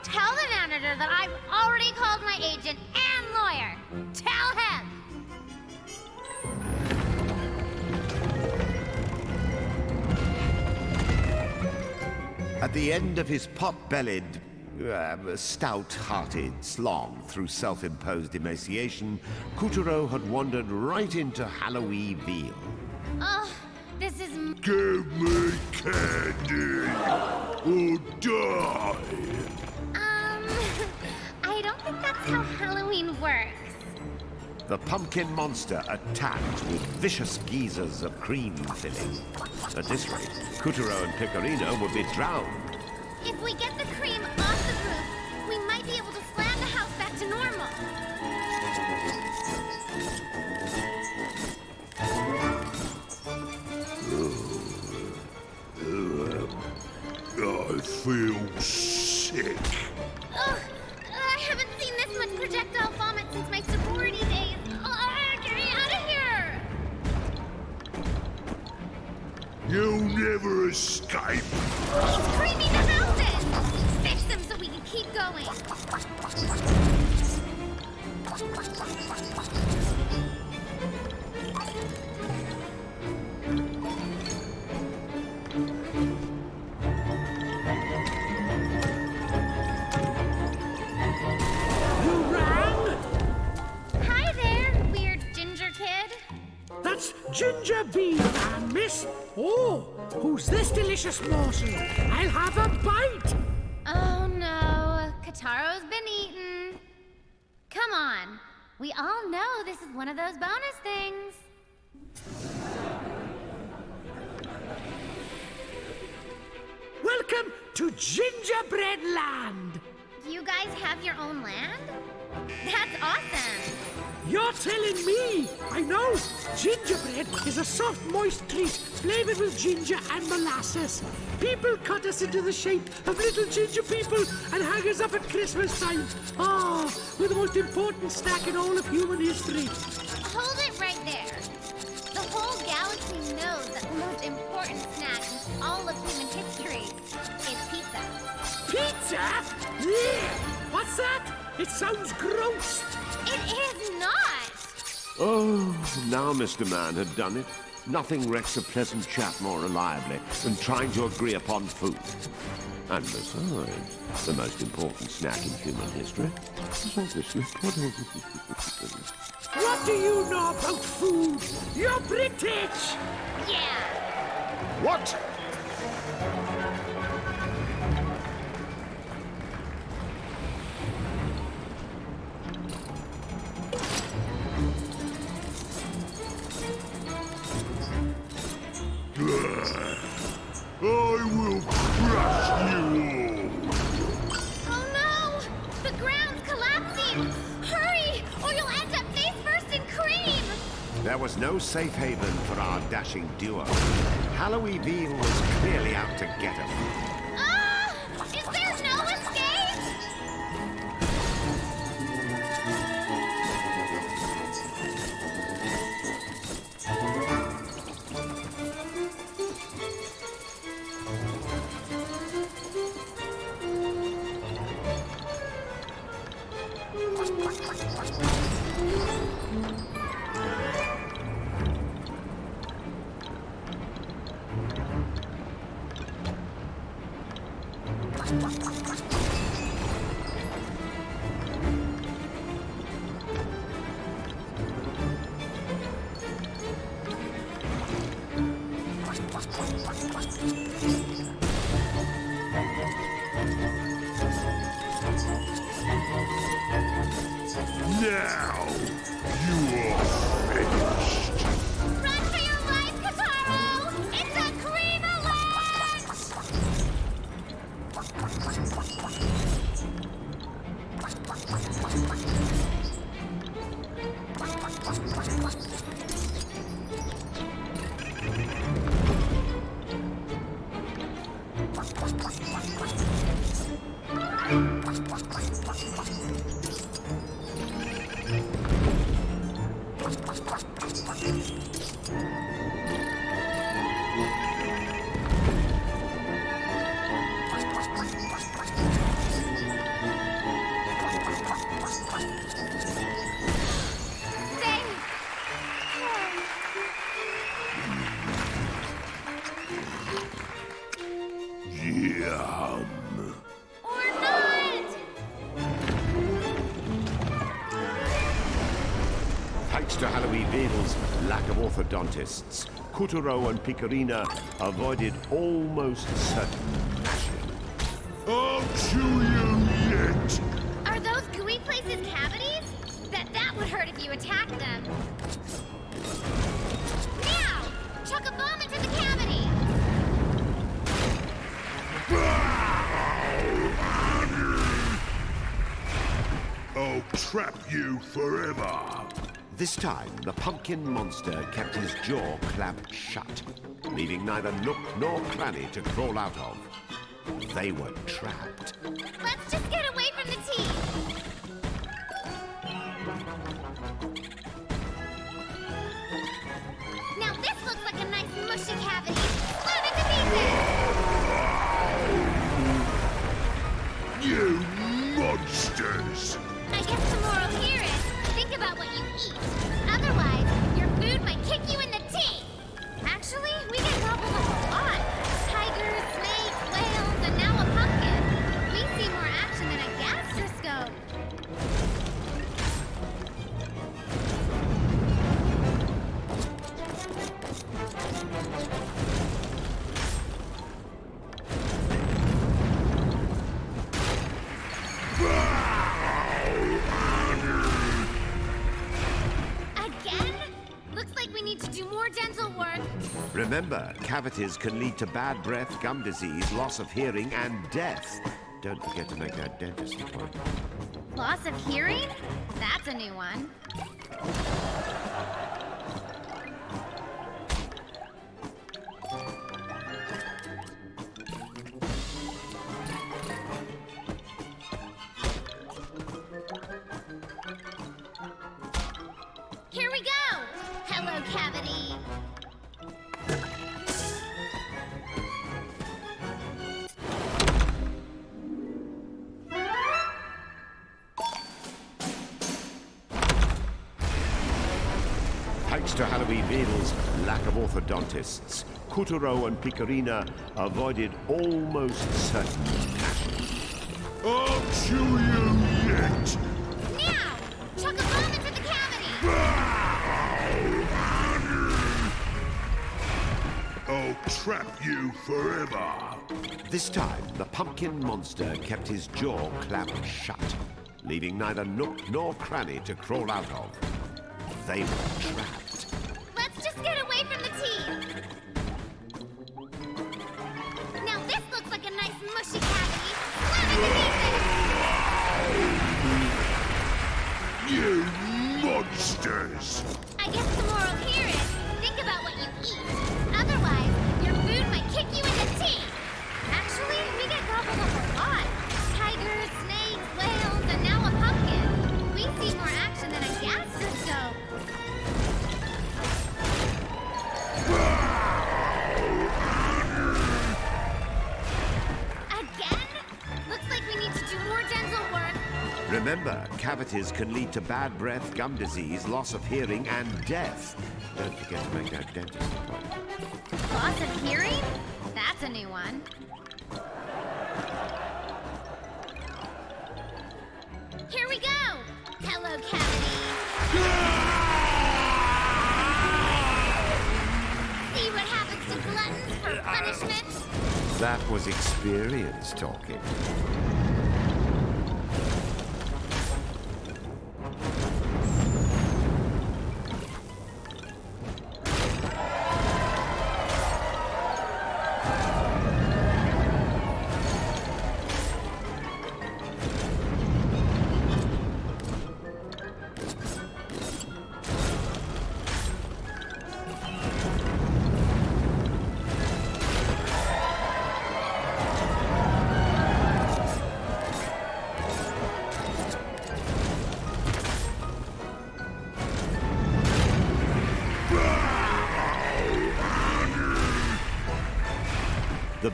Speaker 16: Tell the manager that I've already called my agent and lawyer. Tell him.
Speaker 1: At the end of his pot-bellied, stout-hearted slog through self-imposed emaciation, Kuturo had wandered right into HyperX.
Speaker 16: Oh, this is...
Speaker 2: Give me candy or die.
Speaker 16: I don't think that's how Halloween works.
Speaker 1: The pumpkin monster attacked with vicious geysers of cream filling. At this rate, Kuturo and Pecorino would be drowned.
Speaker 16: If we get the cream off the roof, we might be able to slam the house back to normal.
Speaker 2: I feel sick.
Speaker 16: Ugh, I haven't seen this much projectile vomit since my sorority days. Get me out of here!
Speaker 2: You'll never escape.
Speaker 16: He's creaming the houses! Fix them so we can keep going. Hi there, weird ginger kid.
Speaker 11: That's ginger beer, miss. Oh, who's this delicious morsel? I'll have a bite.
Speaker 16: Oh no, Kataro's been eaten. Come on, we all know this is one of those bonus things.
Speaker 11: Welcome to Gingerbread Land.
Speaker 16: You guys have your own land? That's awesome.
Speaker 11: You're telling me? I know. Gingerbread is a soft, moist treat flavored with ginger and molasses. People cut us into the shape of little ginger people and hang us up at Christmas time. Ah, we're the most important snack in all of human history.
Speaker 16: Hold it right there. The whole galaxy knows that the most important snack in all of human history is pizza.
Speaker 11: Pizza? Yeah. What's that? It sounds gross.
Speaker 16: It is not.
Speaker 1: Oh, now Mr. Man had done it. Nothing wrecks a pleasant chat more reliably than trying to agree upon food. And besides, the most important snack in human history is obviously pudding.
Speaker 11: What do you know about food? You're British.
Speaker 16: Yeah.
Speaker 1: What?
Speaker 2: I will crush you all.
Speaker 16: Oh no! The ground's collapsing! Hurry, or you'll end up face first in cream!
Speaker 1: There was no safe haven for our dashing duo. HyperX was clearly out to get us.
Speaker 16: Is there no escape?
Speaker 2: Now, you are finished.
Speaker 16: Run for your life, Kataro! It's a cream alert!
Speaker 1: Thanks to AVerMedia's lack of orthodontists, Kuturo and Picarina avoided almost certain mashing.
Speaker 2: I'll chew you yet!
Speaker 16: Are those gooey places cavities? That would hurt if you attacked them. Now! Chuck a bomb into the cavity!
Speaker 2: I'll trap you forever!
Speaker 1: This time, the pumpkin monster kept his jaw clamped shut, leaving neither nook nor cranny to crawl out of. They were trapped.
Speaker 16: Let's just get away from the team! Now this looks like a nice mushy cavity! Split it to pieces!
Speaker 2: You monsters!
Speaker 16: I guess the moral here is, think about what you eat. Otherwise, your food might kick you in the teeth. Actually, we get gobbled up a lot. Tigers, snakes, whales, and now a pumpkin. We see more action than a gastroscope.
Speaker 1: Remember, cavities can lead to bad breath, gum disease, loss of hearing, and death. Don't forget to make that dentist appointment.
Speaker 16: Loss of hearing? That's a new one. Here we go! Hello, cavity!
Speaker 1: Thanks to AVerMedia's lack of orthodontists, Kuturo and Picarina avoided almost certain mashing.
Speaker 2: I'll chew you yet!
Speaker 16: Now! Chuck a bomb into the cavity!
Speaker 2: I'll trap you forever!
Speaker 1: This time, the pumpkin monster kept his jaw clamped shut, leaving neither nook nor cranny to crawl out of. They were trapped.
Speaker 16: Let's just get away from the team! Now this looks like a nice mushy cavity! Slam it to pieces!
Speaker 2: You monsters!
Speaker 16: I guess the moral here is, think about what you eat. Otherwise, your food might kick you in the teeth. Actually, we get gobbled up a lot. Tigers, snakes, whales, and now a pumpkin. We see more action than a gastroscope. Again? Looks like we need to do more dental work.
Speaker 1: Remember, cavities can lead to bad breath, gum disease, loss of hearing, and death. Don't forget to make that dentist appointment.
Speaker 16: Loss of hearing? That's a new one. Here we go! Hello, cavity! See what happens to gluttons for punishment?
Speaker 1: That was experience talking.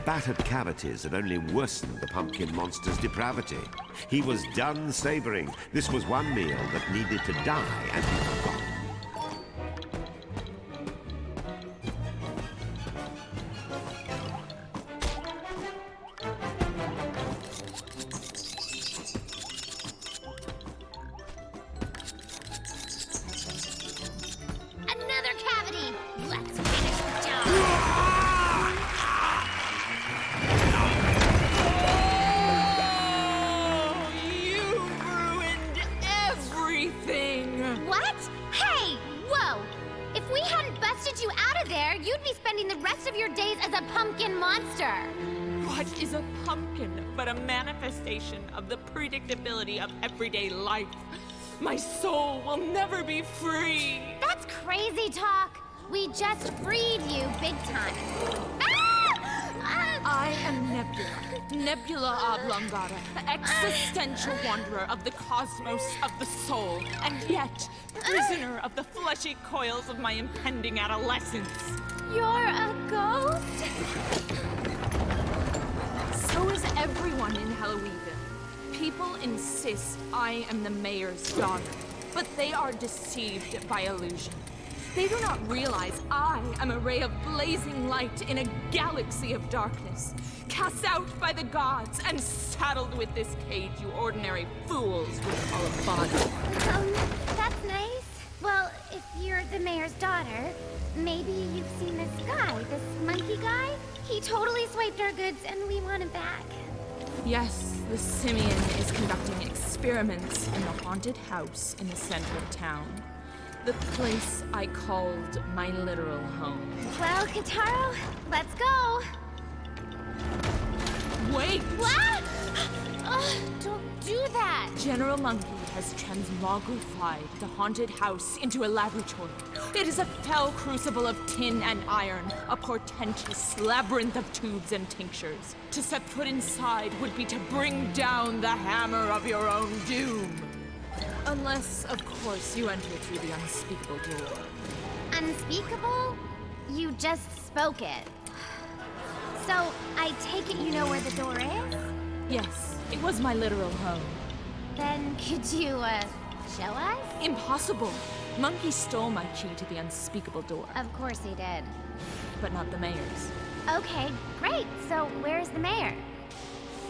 Speaker 1: battered cavities had only worsened the pumpkin monster's depravity. He was done savoring. This was one meal that needed to die and be forgotten.
Speaker 16: Another cavity! Let's finish the job!
Speaker 9: Oh, you ruined everything!
Speaker 16: What? Hey, whoa! If we hadn't busted you out of there, you'd be spending the rest of your days as a pumpkin monster!
Speaker 9: What is a pumpkin but a manifestation of the predictability of everyday life? My soul will never be free!
Speaker 16: That's crazy talk! We just freed you big time.
Speaker 9: I am Nebula, Nebula Oblongata, existential wanderer of the cosmos of the soul, and yet prisoner of the fleshy coils of my impending adolescence.
Speaker 16: You're a ghost?
Speaker 9: So is everyone in Halloween. People insist I am the mayor's daughter, but they are deceived by illusion. They do not realize I am a ray of blazing light in a galaxy of darkness, cast out by the gods and saddled with this cage you ordinary fools would call a body.
Speaker 16: That's nice. Well, if you're the mayor's daughter, maybe you've seen this guy, this monkey guy? He totally swiped our goods and we want him back.
Speaker 9: Yes, the simian is conducting experiments in the haunted house in the center of town. The place I called my literal home.
Speaker 16: Well, Kitaro, let's go.
Speaker 9: Wait!
Speaker 16: What? Don't do that.
Speaker 9: General Monkey has transmogrified the haunted house into a laboratory. It is a fell crucible of tin and iron, a portentous labyrinth of tubes and tinctures. To set foot inside would be to bring down the hammer of your own doom. Unless, of course, you enter through the unspeakable door.
Speaker 16: Unspeakable? You just spoke it. So, I take it you know where the door is?
Speaker 9: Yes, it was my literal home.
Speaker 16: Then could you, show us?
Speaker 9: Impossible! Monkey stole my key to the unspeakable door.
Speaker 16: Of course he did.
Speaker 9: But not the mayor's.
Speaker 16: Okay, great. So, where's the mayor?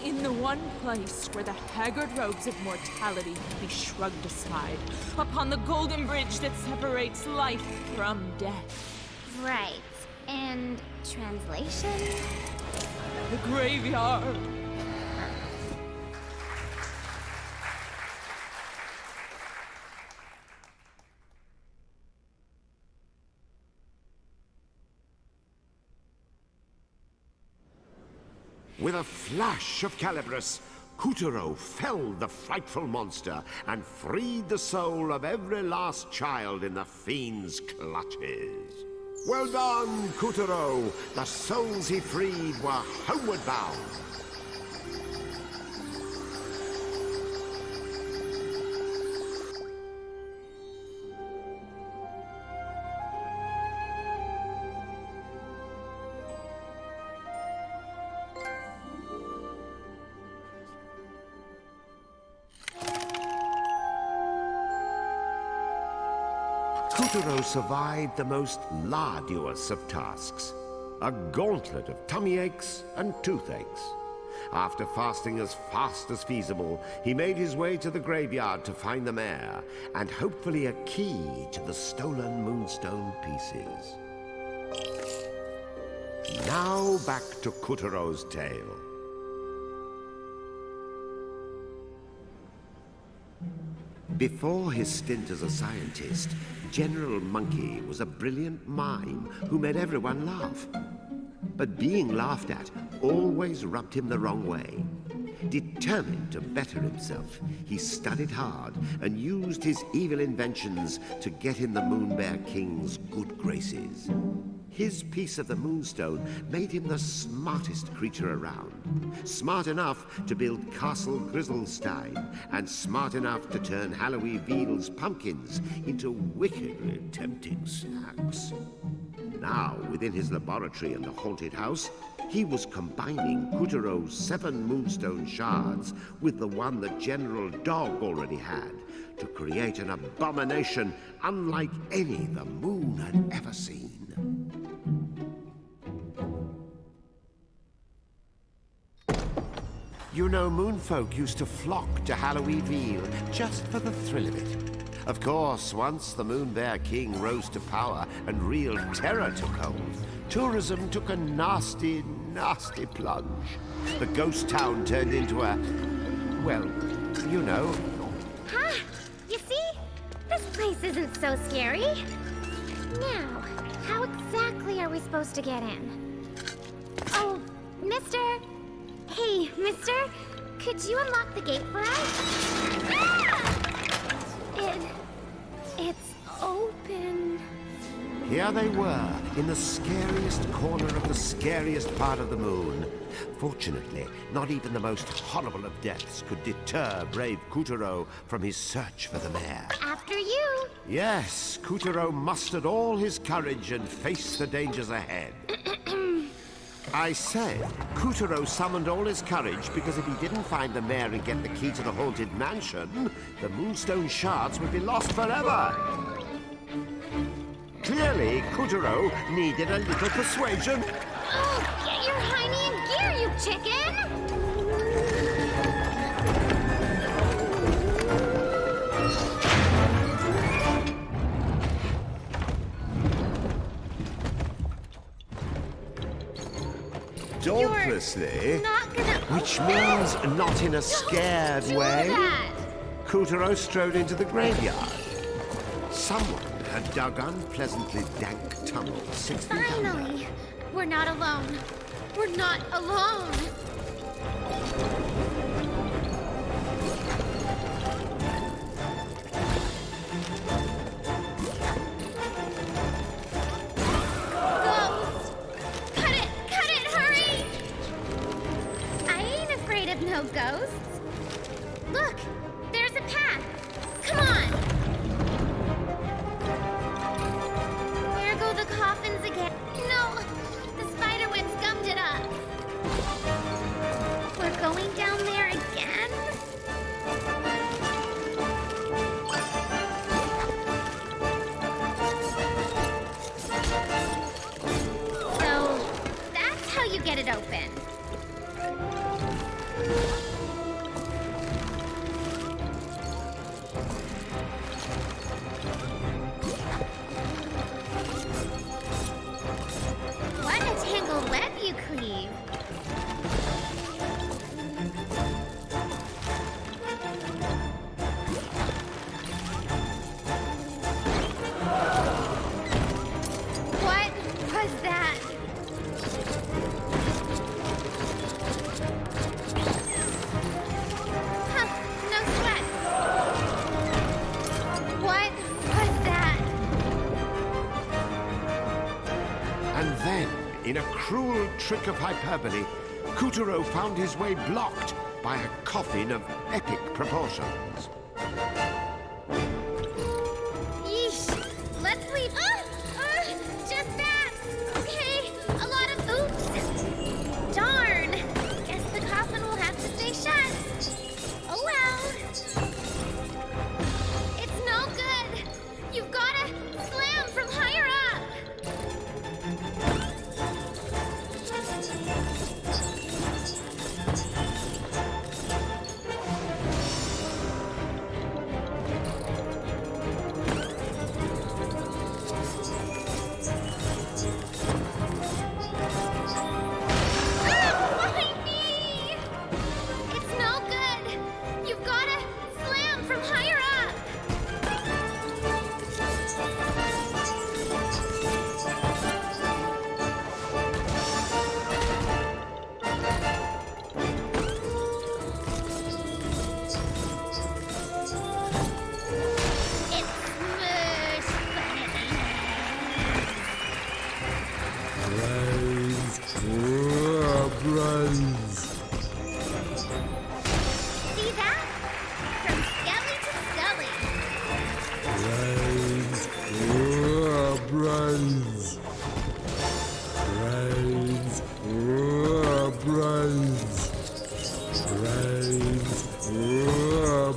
Speaker 9: In the one place where the haggard robes of mortality can be shrugged aside, upon the golden bridge that separates life from death.
Speaker 16: Right. And translation?
Speaker 9: The graveyard.
Speaker 1: With a flash of Calibris, Kutaro felled the frightful monster and freed the soul of every last child in the fiend's clutches. Well done, Kutaro! The souls he freed were homeward bound. Kutaro survived the most arduous of tasks, a gauntlet of tummy aches and toothaches. After fasting as fast as feasible, he made his way to the graveyard to find the mayor, and hopefully a key to the stolen moonstone pieces. Now back to Kutaro's tale. Before his stint as a scientist, General Monkey was a brilliant mime who made everyone laugh. But being laughed at always rubbed him the wrong way. Determined to better himself, he studied hard and used his evil inventions to get in the Moonbear King's good graces. His piece of the moonstone made him the smartest creature around. Smart enough to build Castle Grizzlestein, and smart enough to turn Halloween Veedle's pumpkins into wickedly tempting snacks. Now, within his laboratory in the haunted house, he was combining Kuturo's 7 moonstone shards with the one that General Dog already had to create an abomination unlike any the moon had ever seen. You know, moonfolk used to flock to Halloweenville just for the thrill of it. Of course, once the Moon Bear King rose to power and real terror took hold, tourism took a nasty, nasty plunge. The ghost town turned into a... well, you know.
Speaker 16: Ha! You see? This place isn't so scary. Now, how exactly are we supposed to get in? Oh, mister! Hey, mister! Could you unlock the gate for us? Ah! It's open.
Speaker 1: Here they were, in the scariest corner of the scariest part of the moon. Fortunately, not even the most horrible of deaths could deter brave Kuturo from his search for the mare.
Speaker 16: After you!
Speaker 1: Yes, Kuturo mustered all his courage and faced the dangers ahead. I said Kuturo summoned all his courage because if he didn't find the mare and get the key to the haunted mansion, the moonstone shards would be lost forever. Clearly, Kuturo needed a little persuasion.
Speaker 16: Oh, get your hiney in gear, you chicken!
Speaker 1: Dauntlessly, which means not in a scared way, Kuturo strode into the graveyard. Someone had dug unpleasantly dank tunnels 6 feet under.
Speaker 16: Finally! We're not alone. We're not alone! No ghosts. Look, there's a path. Come on. There go the coffins again. No, the spider web's gummed it up. We're going down there again? So, that's how you get it open. What a tangled web you cleave. What was that?
Speaker 1: In a cruel trick of hyperbole, Kuturo found his way blocked by a coffin of epic proportions.
Speaker 16: Yeesh! Let's leave. Just that! Okay, a lot of oops. Darn! Guess the coffin will have to stay shut. Oh well. It's no good. You've gotta slam from higher up.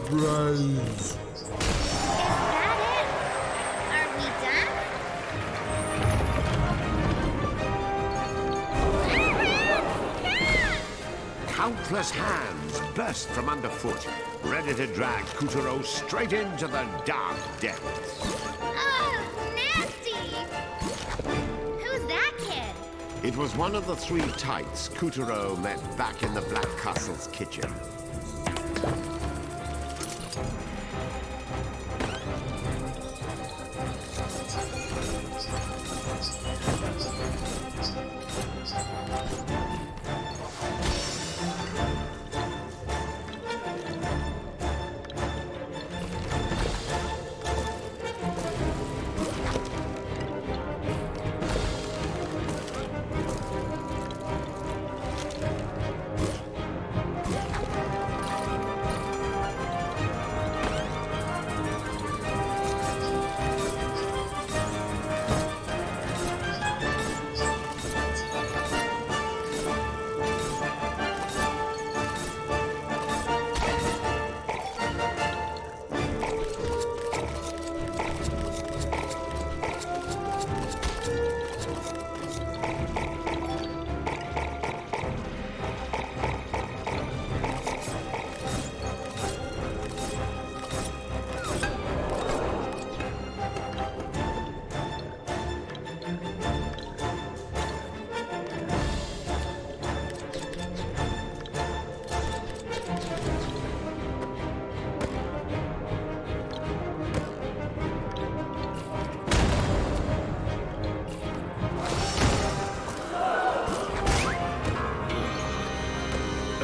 Speaker 7: surprise.
Speaker 16: That it? Are we done?
Speaker 1: Countless hands burst from underfoot, ready to drag Kuturo straight into the dark depths.
Speaker 16: Ugh, nasty! Who's that kid?
Speaker 1: It was one of the three tights Kuturo met back in the Black Castle's kitchen.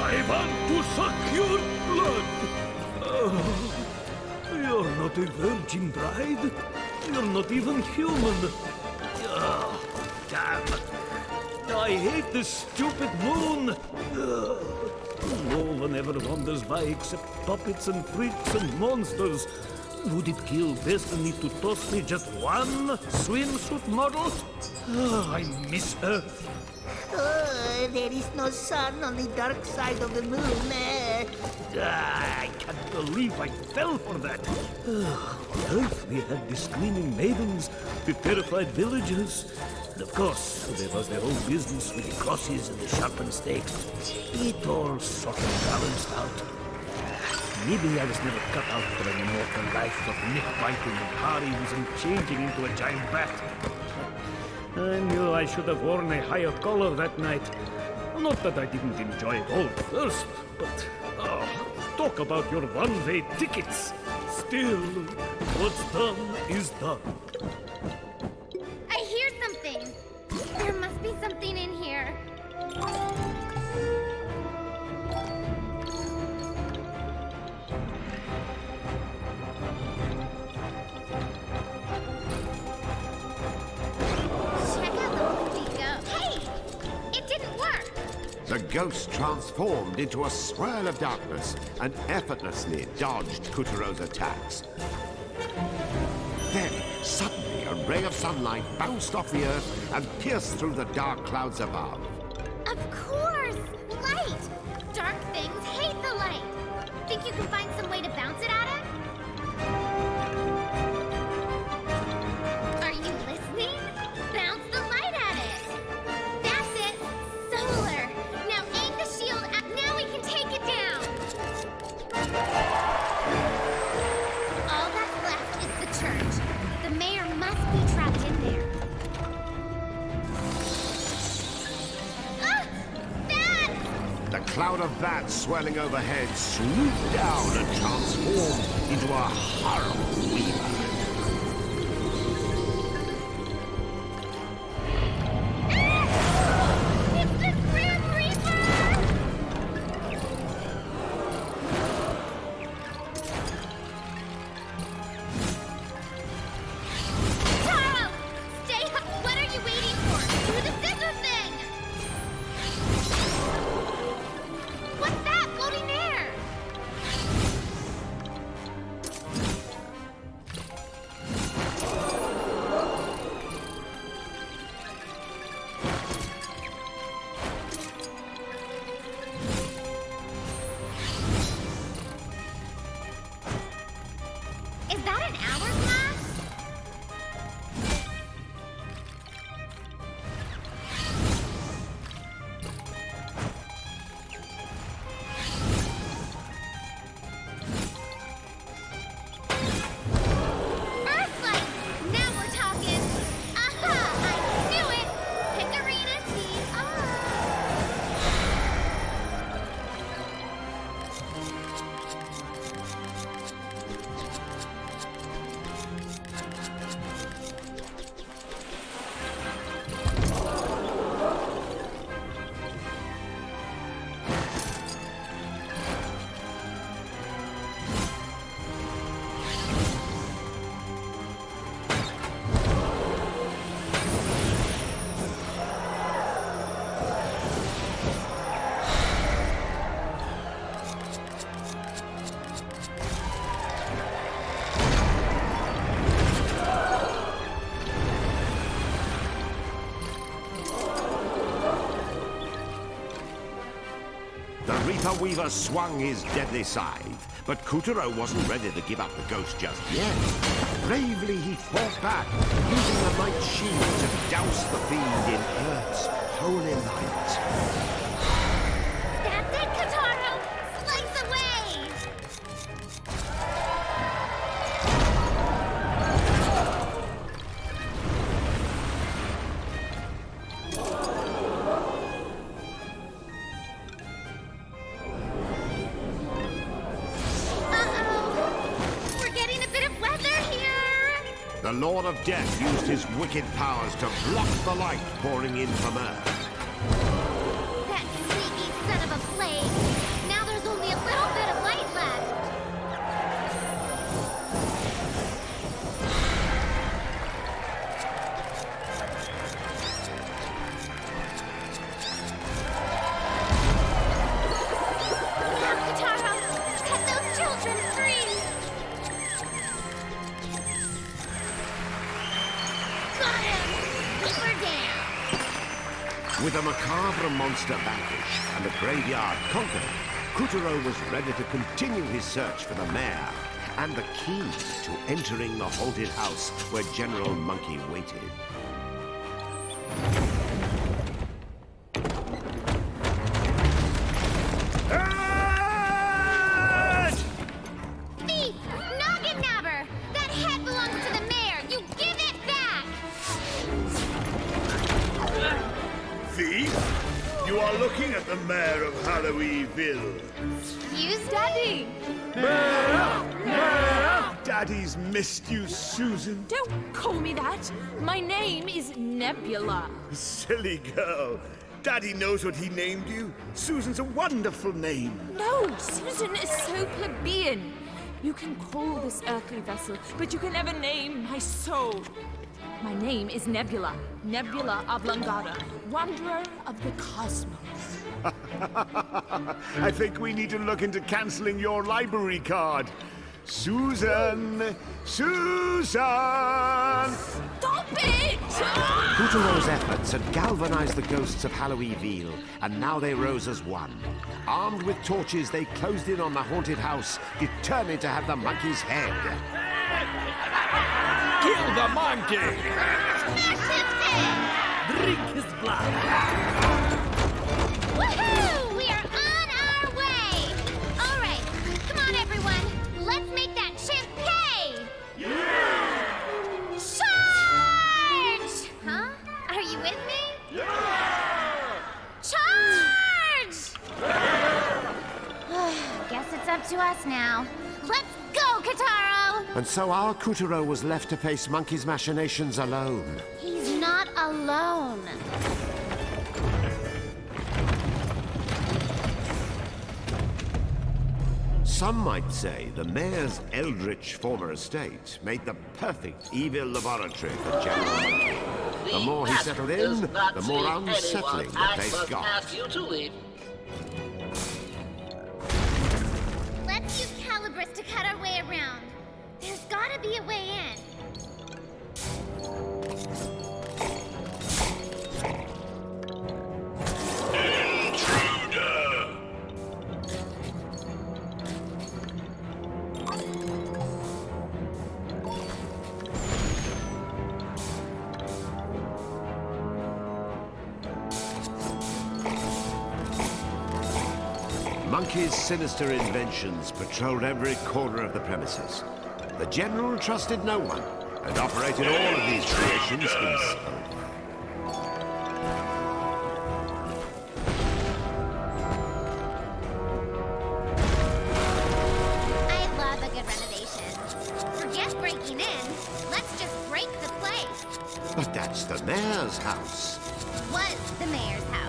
Speaker 14: I want to suck your blood. Oh, you're not a virgin bride. You're not even human. Oh, damn. I hate this stupid moon. No one ever wonders why except puppets and freaks and monsters. Would it kill Destiny to toss me just one swimsuit model? I miss Earth.
Speaker 11: Oh, there is no sun on the dark side of the moon.
Speaker 14: I can't believe I fell for that. On Earth, we had the screaming maidens, the terrified villagers. And of course, there was the whole business with the crosses and the sharpened stakes. It all sort of balanced out. Maybe I was never cut out for an immortal life of neck-biting and harems and changing into a giant bat. I knew I should have worn a higher collar that night. Not that I didn't enjoy it all at first, but talk about your one-way tickets. Still, what's done is done.
Speaker 16: I hear something. There must be something in here.
Speaker 1: The ghost transformed into a swirl of darkness and effortlessly dodged Kuturo's attacks. Then, suddenly, a ray of sunlight bounced off the earth and pierced through the dark clouds above.
Speaker 16: Of course! Light! Dark things hate the light. Think you can find some way to bounce it at him? Are you listening? Bounce the light at it! That's it! Solar! Now aim the shield at... Now we can take it down! All that's left is the church. The mayor must be trapped in there.
Speaker 1: The cloud of bats swirling overhead swooped down and transformed into a horrible weaver.
Speaker 16: Is that an hourglass?
Speaker 1: The Weaver swung his deadly scythe, but Kutaro wasn't ready to give up the ghost just yet. Bravely, he fought back, using the light shield to douse the fiend in Earth's holy light.
Speaker 16: That's it, Kotaro! Slice away!
Speaker 1: The Lord of Death used his wicked powers to block the light pouring in from Earth.
Speaker 16: That sneaky son of a plague! Now there's only a little bit of light left! Now, Kotaro! Set those children free!
Speaker 1: With a macabre monster vanquished and the graveyard conquered, Kutaro was ready to continue his search for the mayor and the key to entering the haunted house where General Monkey waited.
Speaker 16: Thief! Noggin Nabber! That head belongs to the mayor! You give it back!
Speaker 2: Thief? You are looking at the mayor of Halloweenville.
Speaker 16: Excuse Daddy!
Speaker 2: Daddy's missed you, Susan.
Speaker 9: Don't call me that. My name is Nebula.
Speaker 2: Silly girl. Daddy knows what he named you. Susan's a wonderful name.
Speaker 9: No, Susan is so plebeian. You can call this earthly vessel, but you can never name my soul. My name is Nebula. Nebula Oblongata, wanderer of the cosmos.
Speaker 2: I think we need to look into canceling your library card. Susan! Susan!
Speaker 9: Stop it!
Speaker 1: Kutaro's efforts had galvanized the ghosts of Halloweenville, and now they rose as one. Armed with torches, they closed in on the haunted house, determined to have the monkey's head.
Speaker 13: Kill the monkey!
Speaker 16: Smash his head!
Speaker 13: Drink his blood!
Speaker 16: Woohoo! We are on our way! All right, come on, everyone. Let's make that chimp pay! Yeah! Charge! Huh? Are you with me? Yeah! Charge! Guess it's up to us now. Let's go, Kotaro!
Speaker 1: And so our Kutaro was left to face Monkey's machinations alone.
Speaker 16: He's not alone.
Speaker 1: Some might say the mayor's eldritch former estate made the perfect evil laboratory for General Monkey. The more he settled in, the more unsettling the place got.
Speaker 16: Let's use Calibris to cut our way around. There's gotta be a way in.
Speaker 1: monkey's sinister inventions patrolled every corner of the premises. The General trusted no one and operated all of these creations himself.
Speaker 16: I love a good renovation. Forget breaking in. Let's just break the place.
Speaker 1: But that's the mayor's house.
Speaker 16: Was the mayor's house.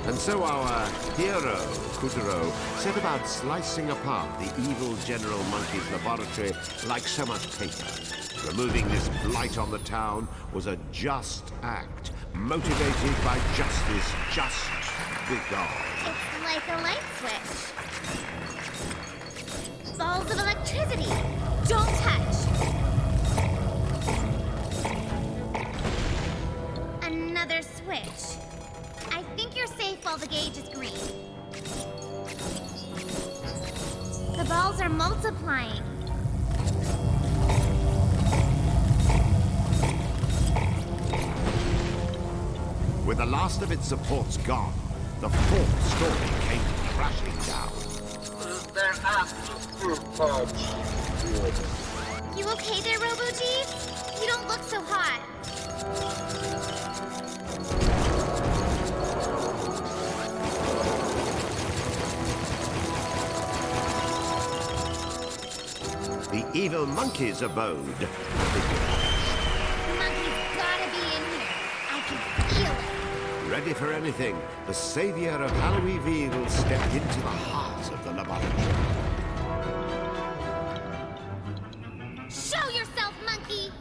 Speaker 1: And so our hero, Kutaro, set about slicing apart the evil General Monkey's laboratory like so much paper. Removing this blight on the town was a just act, motivated by justice just begun.
Speaker 16: It's like a light switch. Balls of electricity. Don't touch. Another switch. I think you're safe while the gauge is green. The balls are multiplying.
Speaker 1: With the last of its supports gone, the fourth story came crashing down.
Speaker 16: You okay there, Robo-Jeeves? You don't look so hot.
Speaker 1: The evil monkey's abode.
Speaker 16: Monkey's gotta be in here. I can feel it.
Speaker 1: Ready for anything, the savior of Halloweenville stepped into the heart of the laboratory.
Speaker 16: Show yourself, monkey!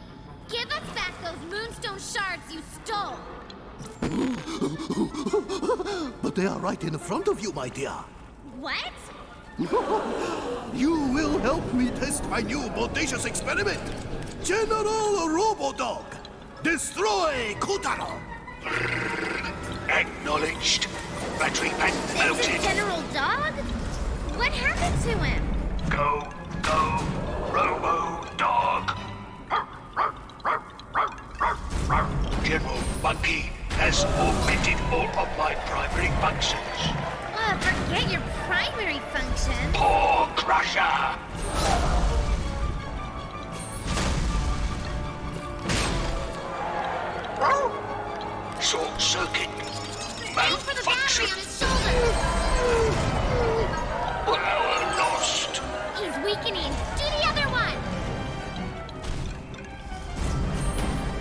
Speaker 16: Give us back those moonstone shards you stole!
Speaker 17: But they are right in front of you, my dear.
Speaker 16: What?
Speaker 17: You will help me test my new bodacious experiment. General Robodog, destroy Kutaro.
Speaker 2: Acknowledged. Battery pack
Speaker 16: This
Speaker 2: melted.
Speaker 16: is General Dog? What happened to him?
Speaker 2: Go, Robo-Dog. General Monkey has augmented all of my primary functions.
Speaker 16: Forget your primary function.
Speaker 2: Paw Crusher! Short circuit.
Speaker 16: Aim for the battery on his shoulder.
Speaker 2: Power lost.
Speaker 16: He's weakening. Do the other one.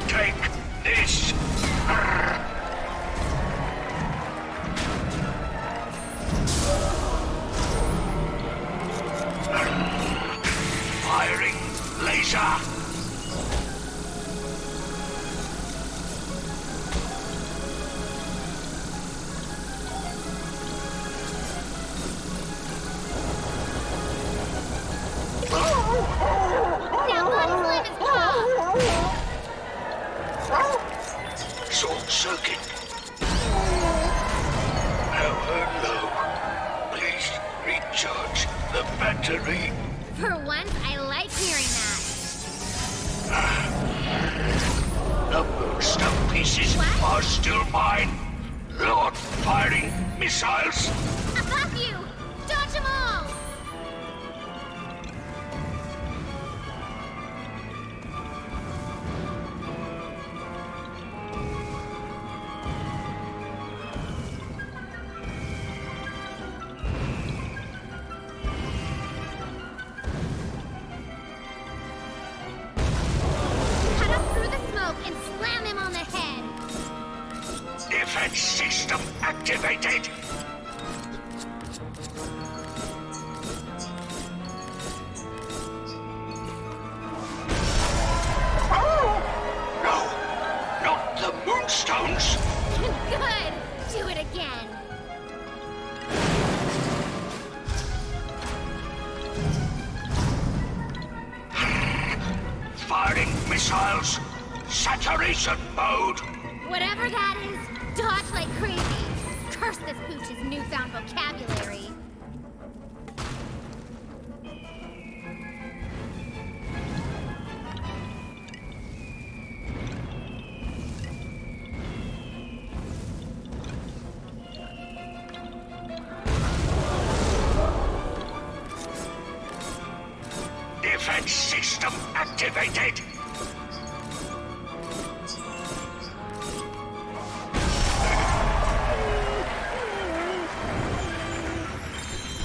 Speaker 2: Take this. Firing laser.
Speaker 16: Now body slam his paw.
Speaker 2: Short circuit. Power low. Please recharge the battery.
Speaker 16: For once, I like hearing that.
Speaker 2: The moonstone pieces are still mine. Lord firing missiles.
Speaker 16: Above you! Dodge them all! Cut up through the smoke and slam him on the head.
Speaker 2: Defense system activated. No, not the moonstones.
Speaker 16: Good! Do it again.
Speaker 2: Firing missiles. Saturation mode.
Speaker 16: Whatever that is, dodge like crazy. Curse this pooch's newfound vocabulary.
Speaker 7: Defense system activated.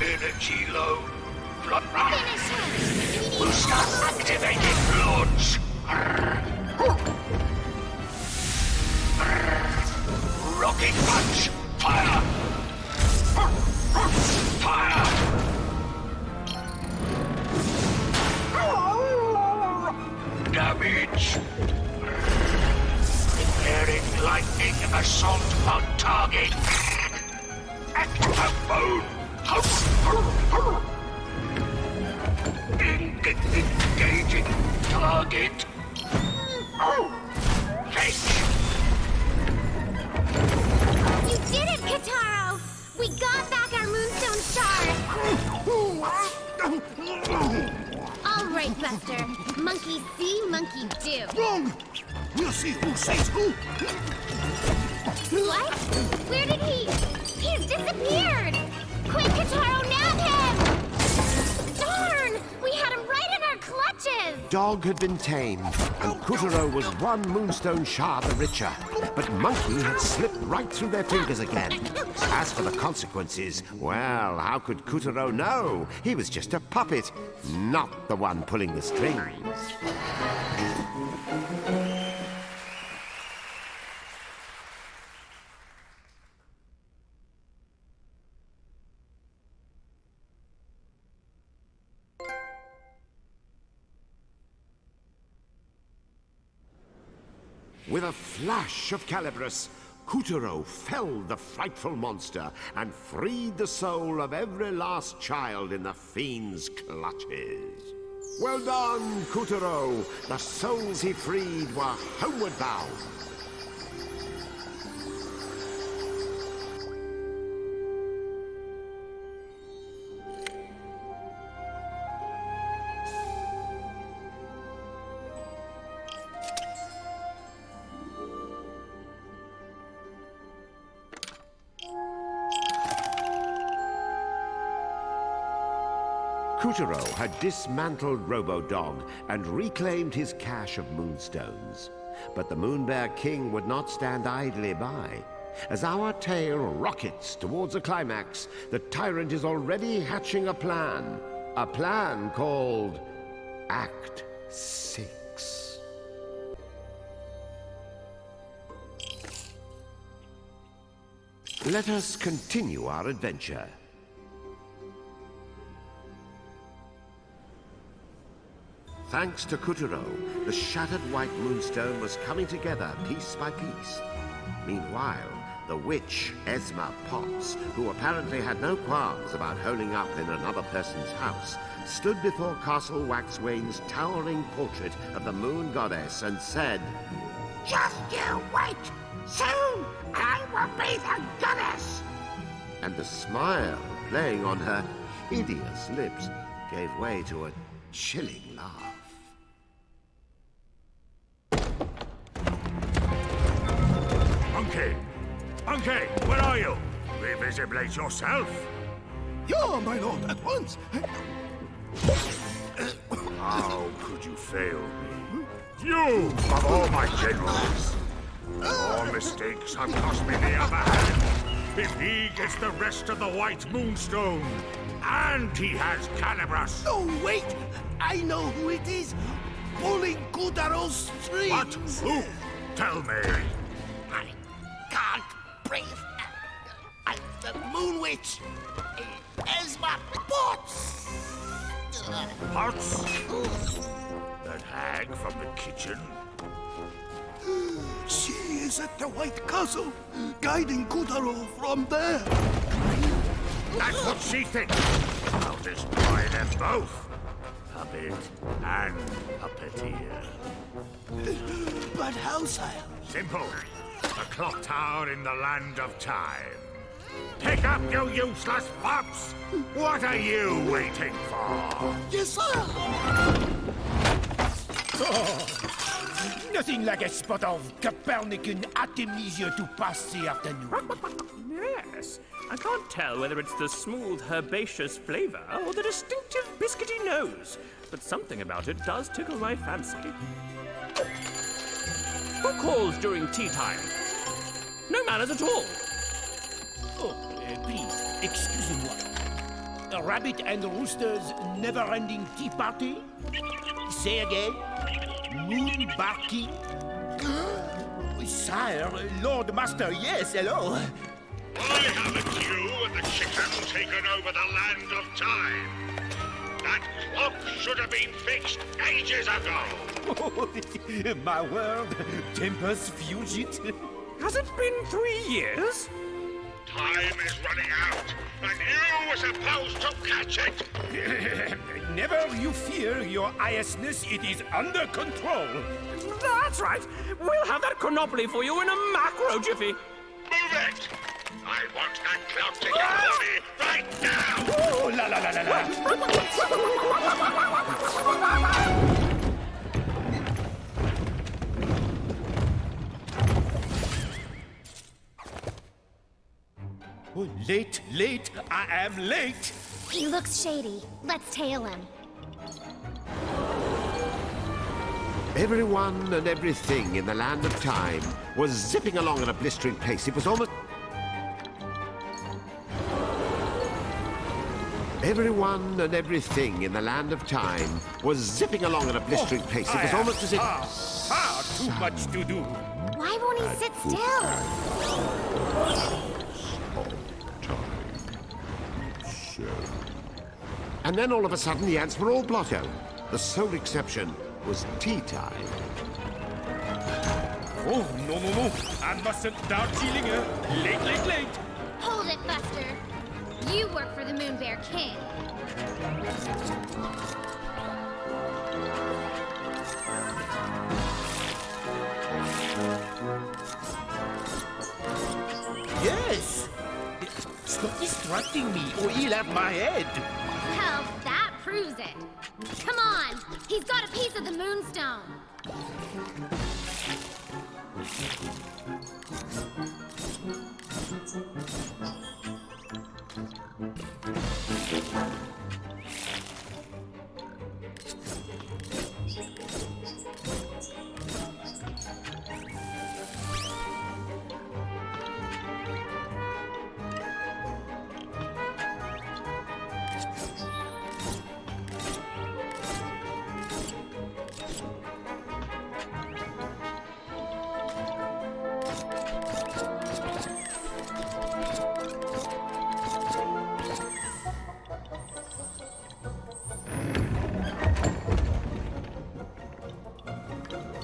Speaker 7: Energy low. Booster activated. Launch. Rocket punch. Fire. Fire. Damage. Declaring lightning assault on target. Active mode. Engaging target. Fetch.
Speaker 16: You did it, Kataro! We got back our Moonstone shard! All right, Buster. Monkey see, monkey do.
Speaker 17: Wrong! We'll see who says who.
Speaker 16: What? Where did he? He's disappeared! Quick, Kataro, nab him! Darn! We had him right in our clutches!
Speaker 1: Dog had been tamed, and Kutaro was one Moonstone shard the richer. But Monkey had slipped right through their fingers again. As for the consequences, well, how could Kutaro know? He was just a puppet, not the one pulling the strings. With a flash of Calibris, Kutaro felled the frightful monster and freed the soul of every last child in the fiend's clutches. Well done, Kutaro! The souls he freed were homeward bound. Kutaro had dismantled Robo-Dog and reclaimed his cache of moonstones. But the Moonbear King would not stand idly by. As our tale rockets towards a climax, the tyrant is already hatching a plan. A plan called Act 6. Let us continue our adventure. Thanks to Kutaro, the shattered white moonstone was coming together piece by piece. Meanwhile, the witch, Esma Potts, who apparently had no qualms about holing up in another person's house, stood before Castle Waxwane's towering portrait of the moon goddess and said,
Speaker 12: Just you wait! Soon I will be the goddess!
Speaker 1: And the smile playing on her hideous lips gave way to a chilling laugh.
Speaker 2: Monkey! Monkey, where are you? Revisibilate yourself!
Speaker 17: Yeah, my lord, at once.
Speaker 2: How could you fail me? You, of all my generals! Your mistakes have cost me the upper hand. If he gets the rest of the White Moonstone, and he has Calibras.
Speaker 17: Oh, wait! I know who it is! Pulling Kutaro's strings!
Speaker 2: What? Who? Tell me.
Speaker 12: I can't breathe. I'm the Moon Witch, Esma Potts!
Speaker 2: Potts? That hag from the kitchen?
Speaker 17: She is at the White Castle, guiding Kutaro from there.
Speaker 2: That's what she thinks. I'll destroy them both. Puppet and Puppeteer.
Speaker 17: But how, sire?
Speaker 2: Simple. The clock tower in the land of time. Pick up, you useless fops! What are you waiting for?
Speaker 17: Yes, sir!
Speaker 18: Oh, nothing like a spot of Copernican artemisia to pass the afternoon.
Speaker 13: Yes,
Speaker 19: I can't tell whether it's the smooth, herbaceous flavor or the distinctive biscuity nose, but something about it does tickle my fancy. Who calls during tea time? No manners at all.
Speaker 18: Oh, please, excusez-moi. A rabbit and rooster's never-ending tea party? Say again. Moon barking? Sire, Lord Master, yes, hello.
Speaker 2: I haven't you and the chicken taken over the land of time. That clock should have been fixed ages ago.
Speaker 18: My word, tempers fugit.
Speaker 19: Has it been 3 years?
Speaker 2: Time is running out, and you were supposed to catch it.
Speaker 18: Never you fear, your highestness, it is under control.
Speaker 19: That's right. We'll have that chronopoly for you in a macro jiffy.
Speaker 2: Move it! I want that clock to get money right now!
Speaker 18: Oh, la la la la la! Oh, late, I am late!
Speaker 16: He looks shady. Let's tail him.
Speaker 1: Everyone and everything in the land of time was zipping along at a blistering pace. It was almost... Everyone and everything in the land of time was zipping along at a blistering pace. It was almost as if...
Speaker 18: Far too much to do.
Speaker 16: Why won't he sit still?
Speaker 1: And then all of a sudden the ants were all blotto. The sole exception was tea time.
Speaker 18: Oh, no. I mustn't Darjeelinger. Late.
Speaker 16: Hold it, Buster. You work for the Moon Bear King.
Speaker 18: Yes. Stop distracting me, or he'll have my head.
Speaker 16: Well, that proves it. Come on! He's got a piece of the moonstone.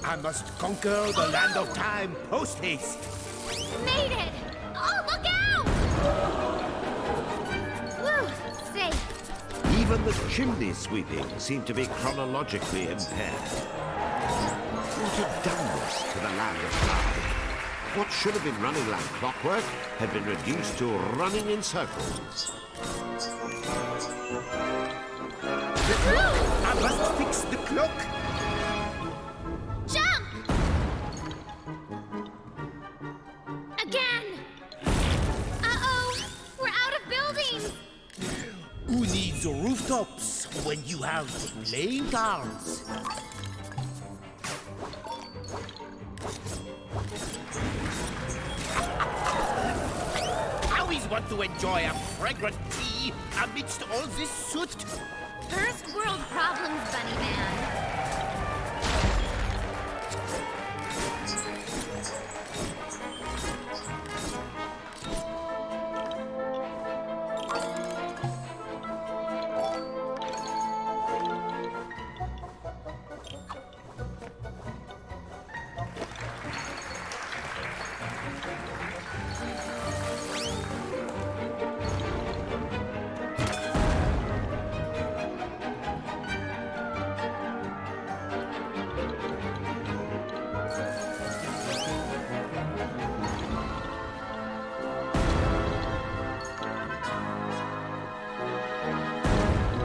Speaker 18: I must conquer the land of time post-haste.
Speaker 16: Made it! Oh, look out! Woo, safe.
Speaker 1: Even the chimney sweeping seemed to be chronologically impaired. What had done this to the land of time? What should have been running like clockwork had been reduced to running in circles.
Speaker 18: I must fix the clock.
Speaker 16: Jump! Again! Uh-oh! We're out of buildings!
Speaker 18: Who needs rooftops when you have playing cards? How is one to enjoy a fragrant tea amidst all this soot?
Speaker 16: First world problems, Bunny Man.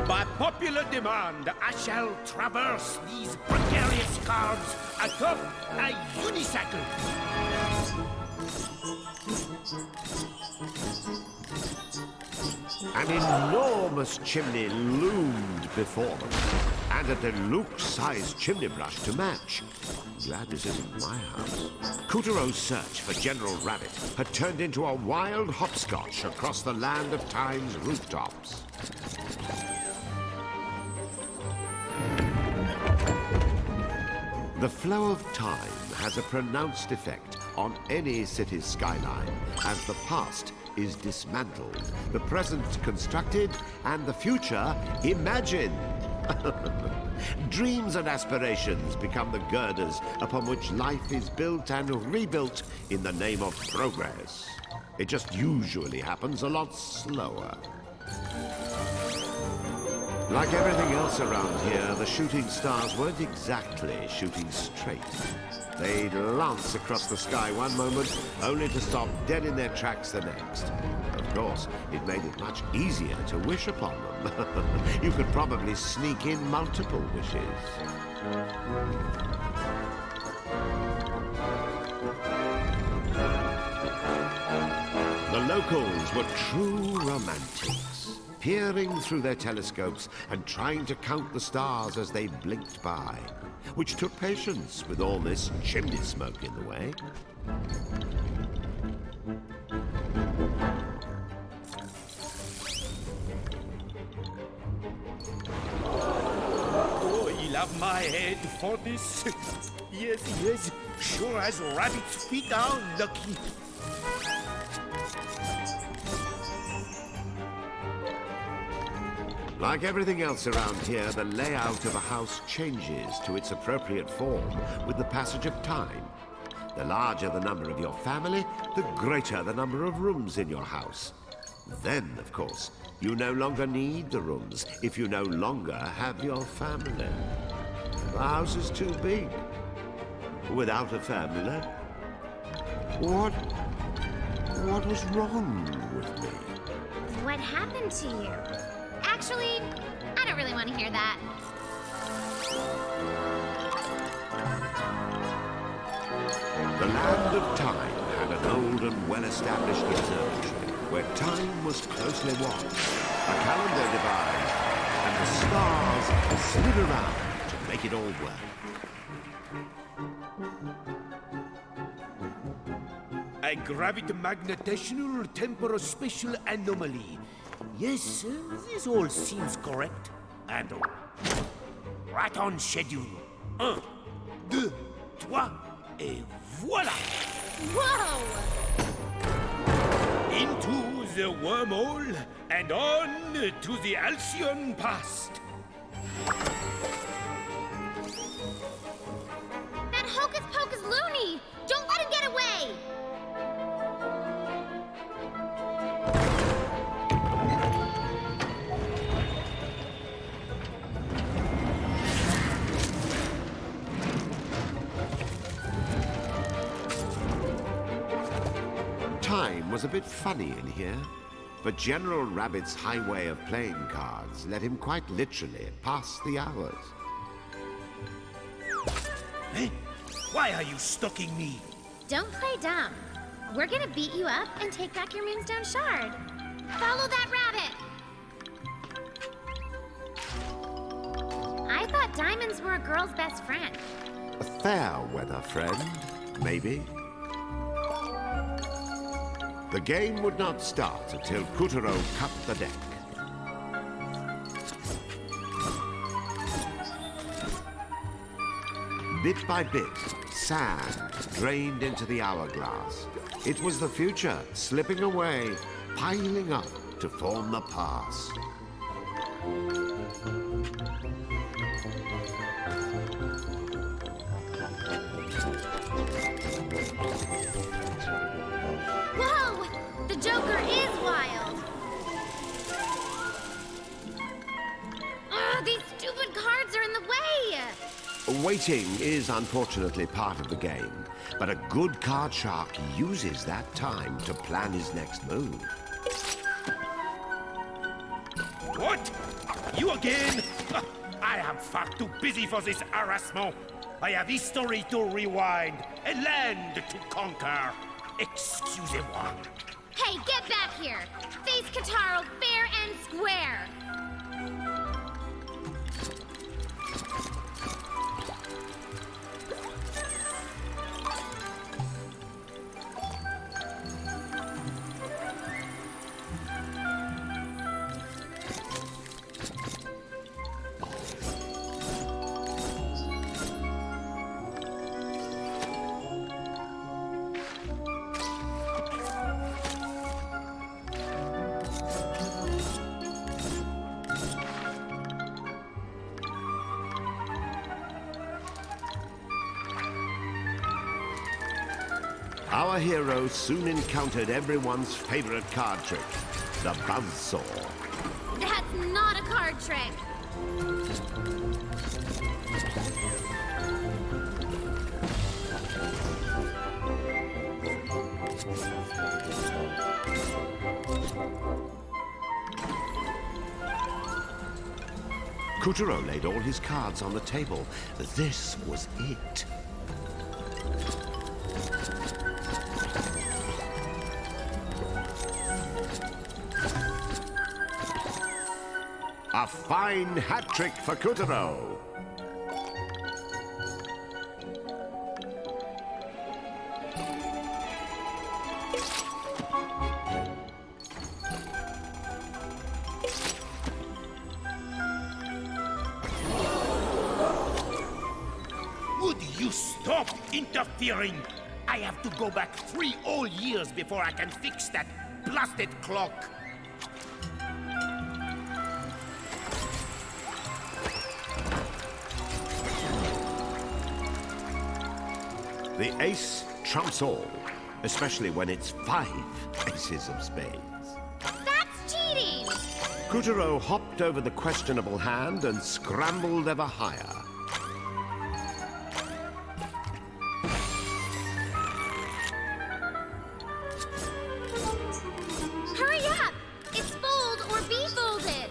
Speaker 18: By popular demand, I shall traverse these precarious cards atop a unicycle.
Speaker 1: An enormous chimney loomed before them, and a deluxe-sized chimney brush to match. Glad this isn't my house. Coutureau's search for General Rabbit had turned into a wild hopscotch across the land of Time's rooftops. The flow of time has a pronounced effect on any city's skyline as the past is dismantled, the present constructed, and the future imagined. Dreams and aspirations become the girders upon which life is built and rebuilt in the name of progress. It just usually happens a lot slower. Like everything else around here, the shooting stars weren't exactly shooting straight. They'd lance across the sky one moment, only to stop dead in their tracks the next. Of course, it made it much easier to wish upon them. You could probably sneak in multiple wishes. The locals were true romantics, peering through their telescopes and trying to count the stars as they blinked by, which took patience with all this chimney smoke in the way.
Speaker 18: Oh, he'll have my head for this. Yes, yes, sure as rabbit's feet are lucky.
Speaker 1: Like everything else around here, the layout of a house changes to its appropriate form with the passage of time. The larger the number of your family, the greater the number of rooms in your house. Then, of course, you no longer need the rooms if you no longer have your family. The house is too big without a family. What was wrong with me?
Speaker 16: What happened to you? Actually, I don't really want to hear that.
Speaker 1: The land of time had an old and well-established observatory where time was closely watched, a calendar devised, and the stars slid around to make it all work.
Speaker 18: A gravity-magnetational temporospatial anomaly. Yes, this all seems correct. And right on schedule. 1, 2, 3, et voilà!
Speaker 5: Whoa!
Speaker 18: Into the wormhole and on to the Halcyon past.
Speaker 16: That hocus pocus loony! Don't let him get away!
Speaker 1: Time was a bit funny in here, but General Rabbit's high way of playing cards let him quite literally pass the hours.
Speaker 18: Hey, why are you stalking me?
Speaker 16: Don't play dumb. We're gonna beat you up and take back your Moonstone Shard. Follow that rabbit! I thought diamonds were a girl's best friend.
Speaker 1: A fair weather friend, maybe. The game would not start until Coutureau cut the deck. Bit by bit, sand drained into the hourglass. It was the future slipping away, piling up to form the past.
Speaker 16: Whoa! The Joker is wild! Ugh, these stupid cards are in the way!
Speaker 1: Waiting is unfortunately part of the game, but a good card shark uses that time to plan his next move.
Speaker 18: What? You again? I am far too busy for this harassment. I have history to rewind, a land to conquer. Excusez-moi.
Speaker 16: Hey, get back here! Face Kataro fair and square!
Speaker 1: Our hero soon encountered everyone's favorite card trick, the buzzsaw.
Speaker 16: That's not a card trick!
Speaker 1: Kutaro laid all his cards on the table. This was it. A fine hat trick for Kutaro.
Speaker 18: Would you stop interfering? I have to go back 3 whole years before I can fix that blasted clock.
Speaker 1: The ace trumps all, especially when it's 5 aces of spades.
Speaker 16: That's cheating!
Speaker 1: Kutaro hopped over the questionable hand and scrambled ever higher.
Speaker 16: Hurry up! It's fold or be folded!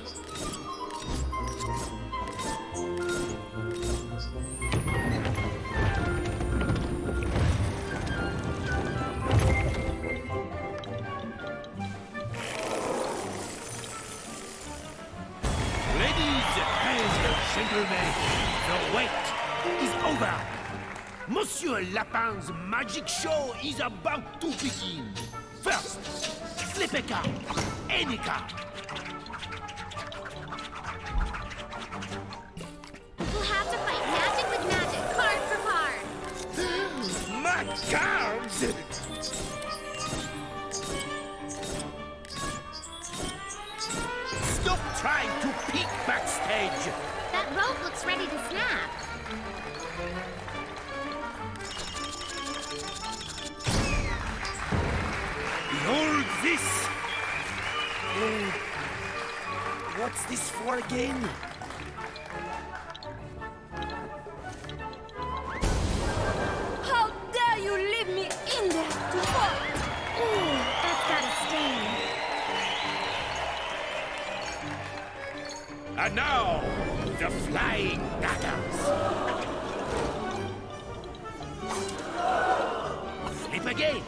Speaker 18: Ladies and gentlemen, the wait is over. Monsieur Lapin's magic show is about to begin. First, flip a card, any card.
Speaker 16: We'll have to fight magic with magic, card for card.
Speaker 18: My cards! Stop trying to peek backstage.
Speaker 16: That rope looks ready to snap.
Speaker 18: Behold this! What's this for again?
Speaker 15: How dare you leave me in there to fight?
Speaker 16: Ooh, that's got a stain.
Speaker 18: And now, the flying daggers. Flip again.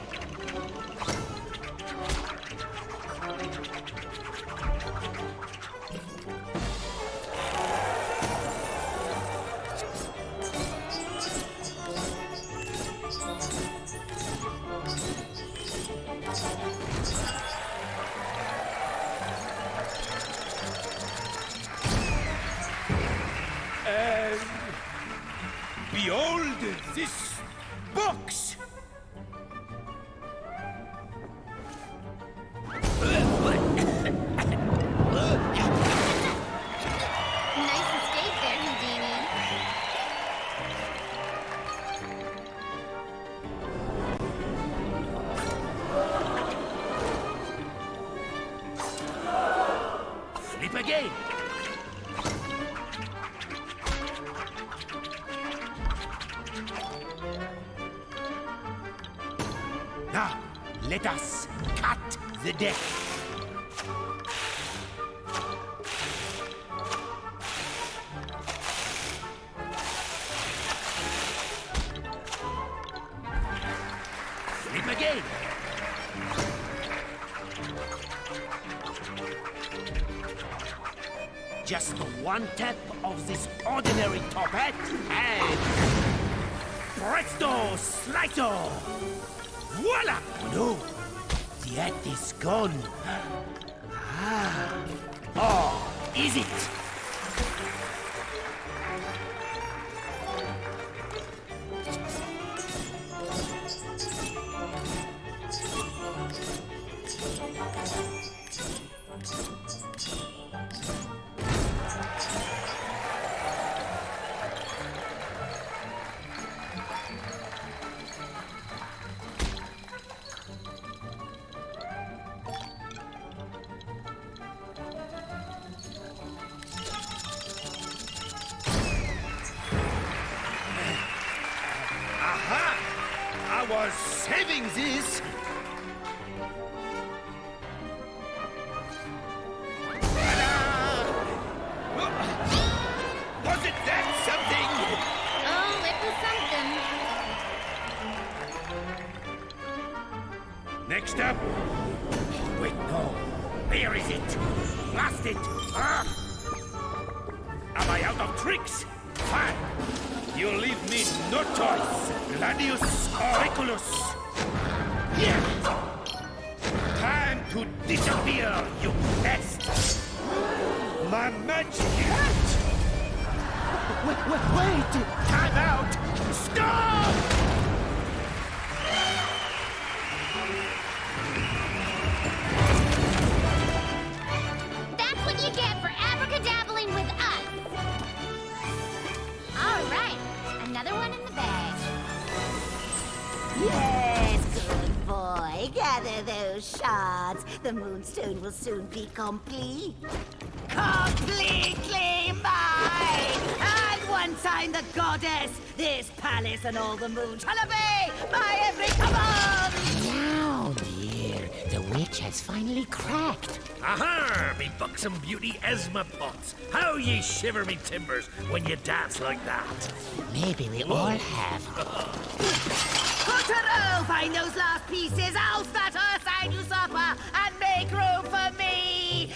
Speaker 18: Behold this box!
Speaker 16: Nice escape there, Houdini.
Speaker 18: Flip again. Now, let us cut the deck. Flip again. just one tap of this ordinary top hat, and presto, slido! Voila! No, the hat is gone. Oh, is it? I was saving this. Was it that something?
Speaker 16: Oh, it was something.
Speaker 18: Next up. Wait, no. Where is it? Lost it. Am I out of tricks? Fine. You leave me no choice. Gladius auriculus. Here. Time to disappear, you pest. My magic hat. Wait. Time out. Stop!
Speaker 16: That's what you get for abracadabbling with us. All right, another one in the bag.
Speaker 3: Yes, good boy. Gather those shards. The moonstone will soon be complete. Completely mine! And once I'm the goddess, this palace and all the moon shall obey my every command!
Speaker 4: Now, dear, the witch has finally cracked.
Speaker 13: Aha, me buxom beauty Esma Potts. How ye shiver me timbers when you dance like that.
Speaker 4: Maybe we all have.
Speaker 3: Cotero, find those last pieces, else that Ursine usurper, and make room for me!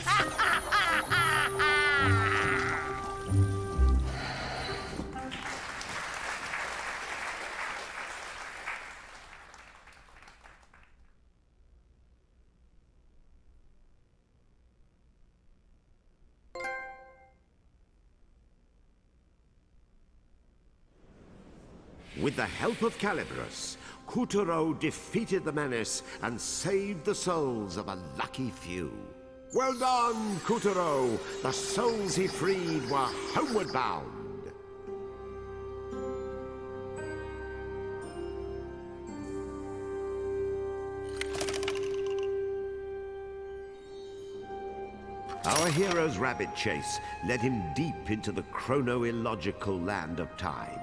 Speaker 1: With the help of Calibrus, Kuturo defeated the menace and saved the souls of a lucky few. Well done, Kuturo! The souls he freed were homeward bound. Our hero's rabbit chase led him deep into the chrono-illogical land of time.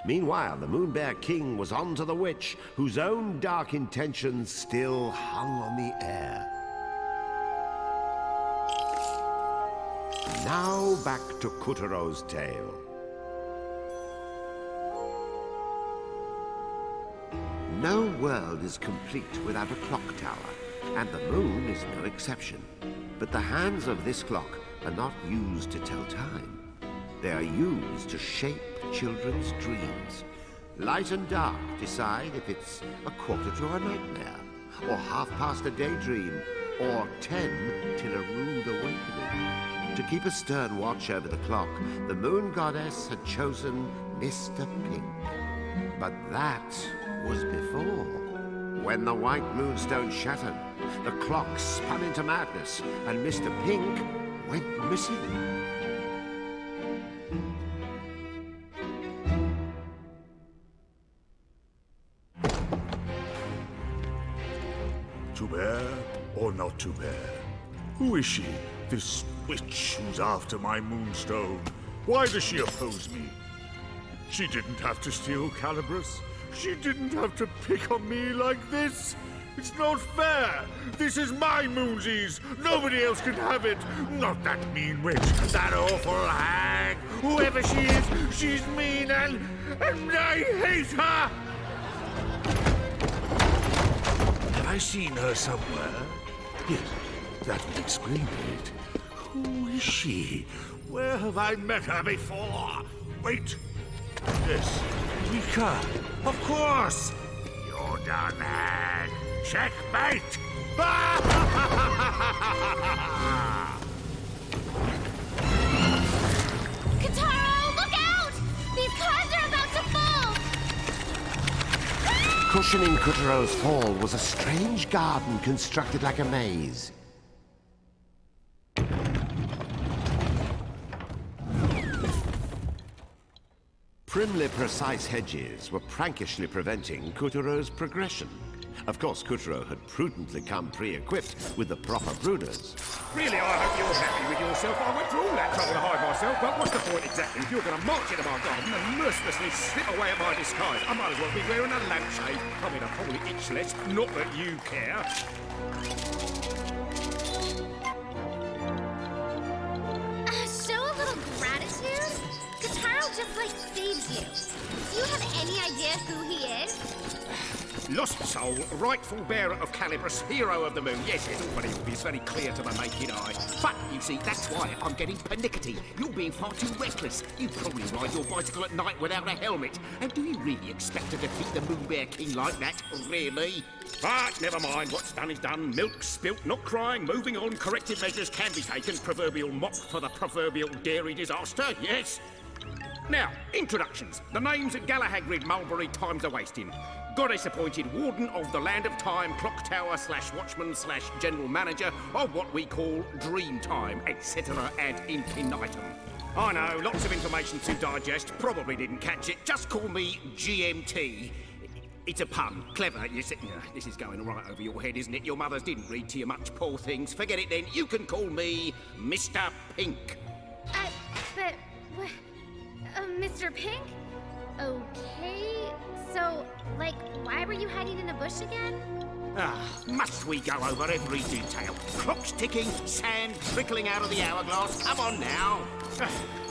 Speaker 1: Meanwhile, the Moon Bear King was on to the witch, whose own dark intentions still hung on the air. Now back to Kuturo's tale. No world is complete without a clock tower, and the moon is no exception. But the hands of this clock are not used to tell time. They are used to shape children's dreams. Light and dark decide if it's a quarter to a nightmare, or half past a daydream, or 10 till a rude awakening. To keep a stern watch over the clock, the moon goddess had chosen Mr. Pink. But that was before. When the white moonstone shattered, the clock spun into madness, and Mr. Pink went missing.
Speaker 2: To bear or not to bear? Who is she, this witch who's after my moonstone? Why does she oppose me? She didn't have to steal Calibrus. She didn't have to pick on me like this. It's not fair. This is my moonsies. Nobody else can have it. Not that mean witch, that awful hag. Whoever she is, she's mean and I hate her. Have I seen her somewhere? Yes, that would explain it. Who is she? Where have I met her before? Wait. Yes, Rika. Of course. You're done, man. Checkmate.
Speaker 5: Kataro, look out! These cars are about to fall!
Speaker 1: Cushioning Kutaro's fall was a strange garden constructed like a maze. Primly precise hedges were prankishly preventing Kutaro's progression. Of course, Kutaro had prudently come pre-equipped with the proper brooders.
Speaker 20: Really, I hope you're happy with yourself. I went through all that trouble to hide myself, but what's the point exactly if you're going to march into my garden and mercilessly slip away at my disguise? I might as well be wearing a lampshade. I mean, I probably itch less, not that you care.
Speaker 16: Show a little gratitude? Kataro just, saved you. Do you have any idea who he is?
Speaker 20: Lost soul, rightful bearer of Calibrus, hero of the moon. Yes, it's all very obvious, very clear to the naked eye. But, you see, that's why I'm getting pernickety. You're being far too reckless. You probably ride your bicycle at night without a helmet. And do you really expect to defeat the Moon Bear King like that? Really? But never mind, what's done is done. Milk spilt, not crying, moving on. Corrective measures can be taken. Proverbial mop for the proverbial dairy disaster, yes. Now, introductions. The name's Galahagrid Mulberry Times a Wasting. Goddess-appointed Warden of the Land of Time, Clock Tower / Watchman / General Manager of what we call Dream Time, etc. ad infinitum. I know, lots of information to digest. Probably didn't catch it. Just call me GMT. It's a pun. Clever, you see. This is going right over your head, isn't it? Your mothers didn't read to you much, poor things. Forget it then. You can call me Mr. Pink.
Speaker 16: Mr. Pink? Okay, so, why were you hiding in a bush again?
Speaker 20: Must we go over every detail? Clock's ticking, sand trickling out of the hourglass. Come on now.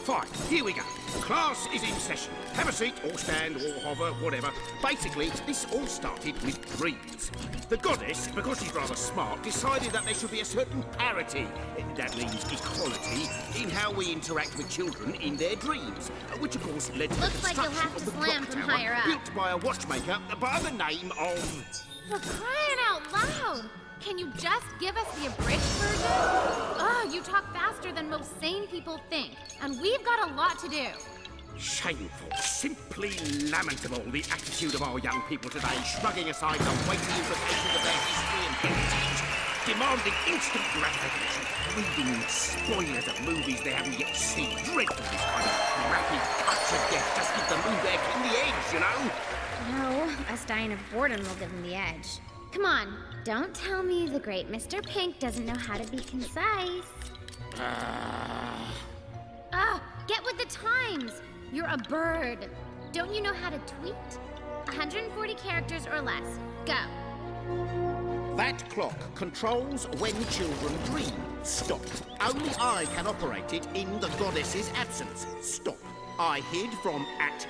Speaker 20: Fine, here we go. Class is in session. Have a seat, or stand, or hover, whatever. Basically, this all started with dreams. The goddess, because she's rather smart, decided that there should be a certain parity, that means equality, in how we interact with children in their dreams, which of course led to the construction of the clock tower built by a watchmaker by the name of...
Speaker 5: For crying out loud! Can you just give us the abridged version? Oh, you talk faster than most sane people think, and we've got a lot to do.
Speaker 20: Shameful, simply lamentable, the attitude of our young people today, shrugging aside the weighty implications of their history and heritage, demanding instant gratification, reading spoilers of movies they haven't yet seen. Dreadful, this kind of crappy culture death. Just give the Moon Bear King the edge, you know?
Speaker 16: No, us dying of boredom will give him the edge. Come on, don't tell me the great Mr. Pink doesn't know how to be concise. Get with the times! You're a bird. Don't you know how to tweet? 140 characters or less. Go.
Speaker 20: That clock controls when children dream. Stop. Only I can operate it in the goddess's absence. Stop. I hid from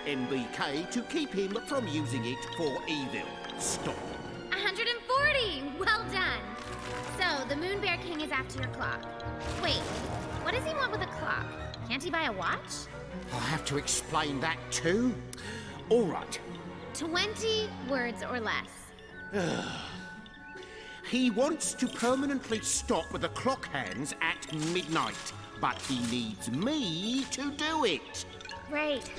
Speaker 20: @MBK to keep him from using it for evil. Stop.
Speaker 16: 140! Well done. So, the Moon Bear King is after your clock. Wait, what does he want with a clock? Can't he buy a watch?
Speaker 20: I have to explain that too? All right.
Speaker 16: 20 words or less.
Speaker 20: He wants to permanently stop the clock hands at midnight, but he needs me to do it.
Speaker 16: Right.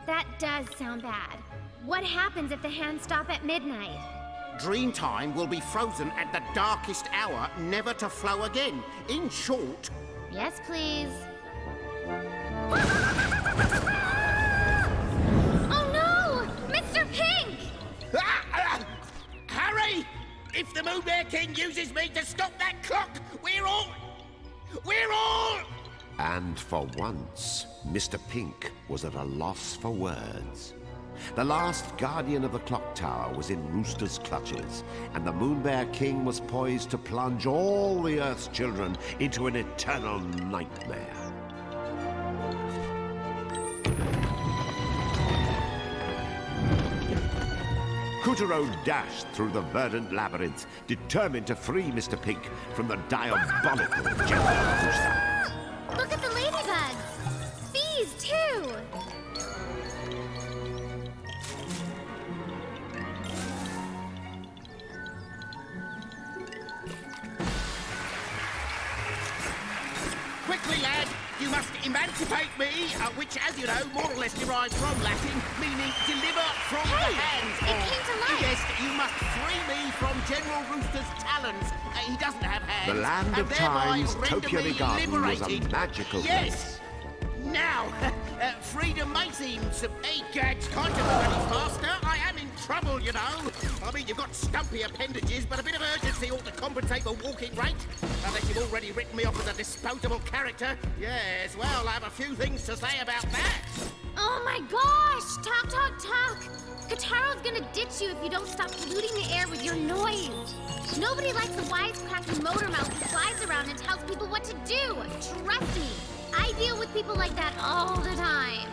Speaker 16: That does sound bad. What happens if the hands stop at midnight?
Speaker 20: Dreamtime will be frozen at the darkest hour, never to flow again. In short...
Speaker 16: Yes, please. Oh no! Mr. Pink!
Speaker 20: Harry! If the Moon Bear King uses me to stop that clock, we're all...
Speaker 1: And for once, Mr. Pink was at a loss for words. The last guardian of the clock tower was in Rooster's clutches, and the Moon Bear King was poised to plunge all the Earth's children into an eternal nightmare. Kutaro dashed through the verdant labyrinth, determined to free Mr. Pink from the diabolical General Rooster.
Speaker 20: emancipate me, which, as you know, more or less derives from Latin, meaning deliver from the hands
Speaker 16: it
Speaker 20: of...
Speaker 16: came to life.
Speaker 20: Yes, you must free me from General Rooster's talons. He doesn't have hands.
Speaker 1: The land
Speaker 20: and
Speaker 1: of
Speaker 20: thereby
Speaker 1: times,
Speaker 20: render
Speaker 1: Topiary
Speaker 20: me
Speaker 1: Garden was a
Speaker 20: liberated.
Speaker 1: magical
Speaker 20: Yes.
Speaker 1: place.
Speaker 20: Now, freedom may seem kind of running faster. I am in trouble, you know. I mean, you've got stumpy appendages, but a bit of urgency ought to compensate for walking rate. Unless you've already written me off as a disposable character. Yes, well, I have a few things to say about that.
Speaker 16: Oh my gosh! Talk, talk, talk! Kataro's gonna ditch you if you don't stop polluting the air with your noise. Nobody likes a wisecracking motor mouth who flies around and tells people what to do. Trust me, I deal with people like that all the time.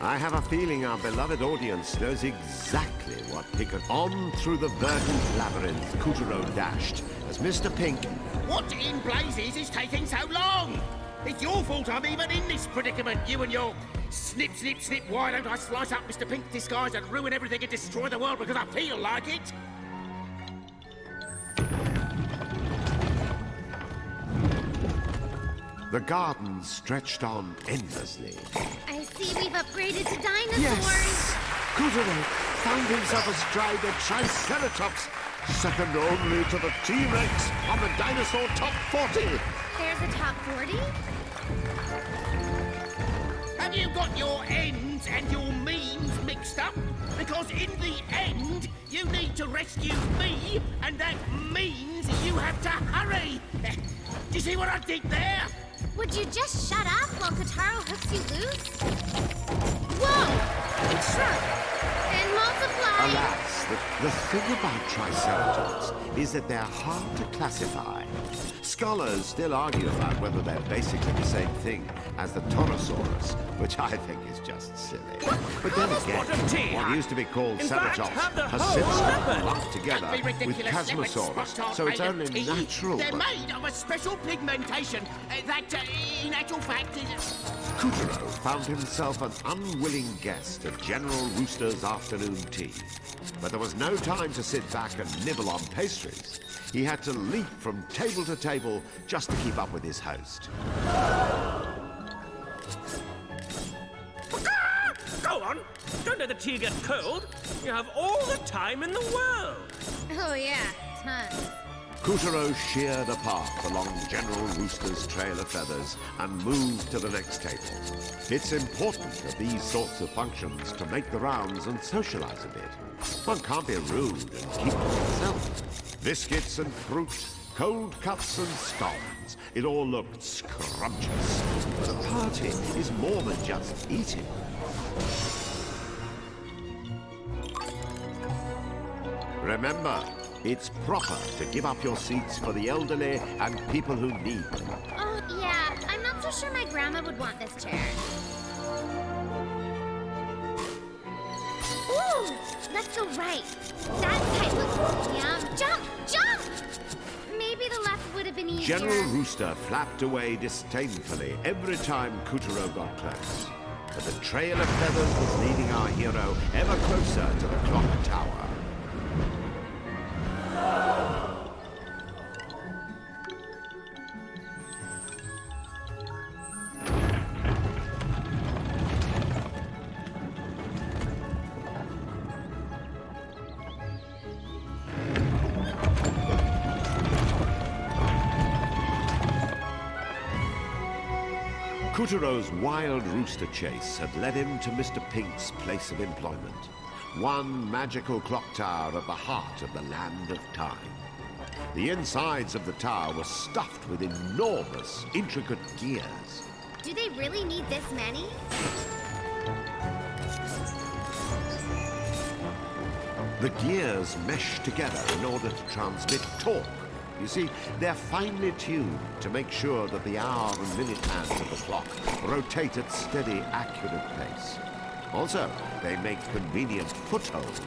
Speaker 1: I have a feeling our beloved audience knows exactly what Pickett. On through the verdant labyrinth, Kutaro dashed as Mr. Pink...
Speaker 20: What in blazes is taking so long? It's your fault I'm even in this predicament, you and your snip, snip, snip. Why don't I slice up Mr. Pink's disguise and ruin everything and destroy the world because I feel like it?
Speaker 1: The garden stretched on endlessly.
Speaker 16: I see we've upgraded to dinosaurs.
Speaker 1: Yes! Kutaro found himself astride a Triceratops, second only to the T-Rex on the Dinosaur Top 40.
Speaker 16: There's a top 40?
Speaker 20: Have you got your ends and your means mixed up? Because in the end, you need to rescue me, and that means you have to hurry. Do you see what I did there?
Speaker 16: Would you just shut up while Kotaro hooks you loose? Whoa! It shrunk and multiplied.
Speaker 1: Alas, the thing about Triceratops is that they're hard to classify. Scholars still argue about whether they're basically the same thing as the Torosaurus, which I think is just silly. But then again, what used to be called Ceratops has since been lumped together with Chasmosaurus, so it's only natural.
Speaker 20: They're made of a special pigmentation that, in actual fact, is...
Speaker 1: Kutaro found himself an unwilling guest at General Rooster's afternoon tea. But there was no time to sit back and nibble on pastries. He had to leap from table to table just to keep up with his host.
Speaker 19: Go on! Don't let the tea get cold. You have all the time in the world.
Speaker 16: Oh yeah, tons.
Speaker 1: Kutaro sheared a path along General Rooster's trail of feathers and moved to the next table. It's important at these sorts of functions to make the rounds and socialize a bit. One can't be rude and keep to oneself. Biscuits and fruit, cold cuts and scones. It all looked scrumptious. But a party is more than just eating. Remember, it's proper to give up your seats for the elderly and people who need them.
Speaker 16: Oh, yeah. I'm not so sure my grandma would want this chair. Ooh! Let's go right. That side looks yum. Jump! Jump! Maybe the left would have been easier.
Speaker 1: General Rooster flapped away disdainfully every time Kutaro got close. But the trail of feathers was leading our hero ever closer to the clock tower. Kutaro's wild rooster chase had led him to Mr. Pink's place of employment. One magical clock tower at the heart of the land of time. The insides of the tower were stuffed with enormous, intricate gears.
Speaker 16: Do they really need this many?
Speaker 1: The gears mesh together in order to transmit torque. You see, they're finely tuned to make sure that the hour and minute hands of the clock rotate at steady, accurate pace. Also, they make convenient footholds.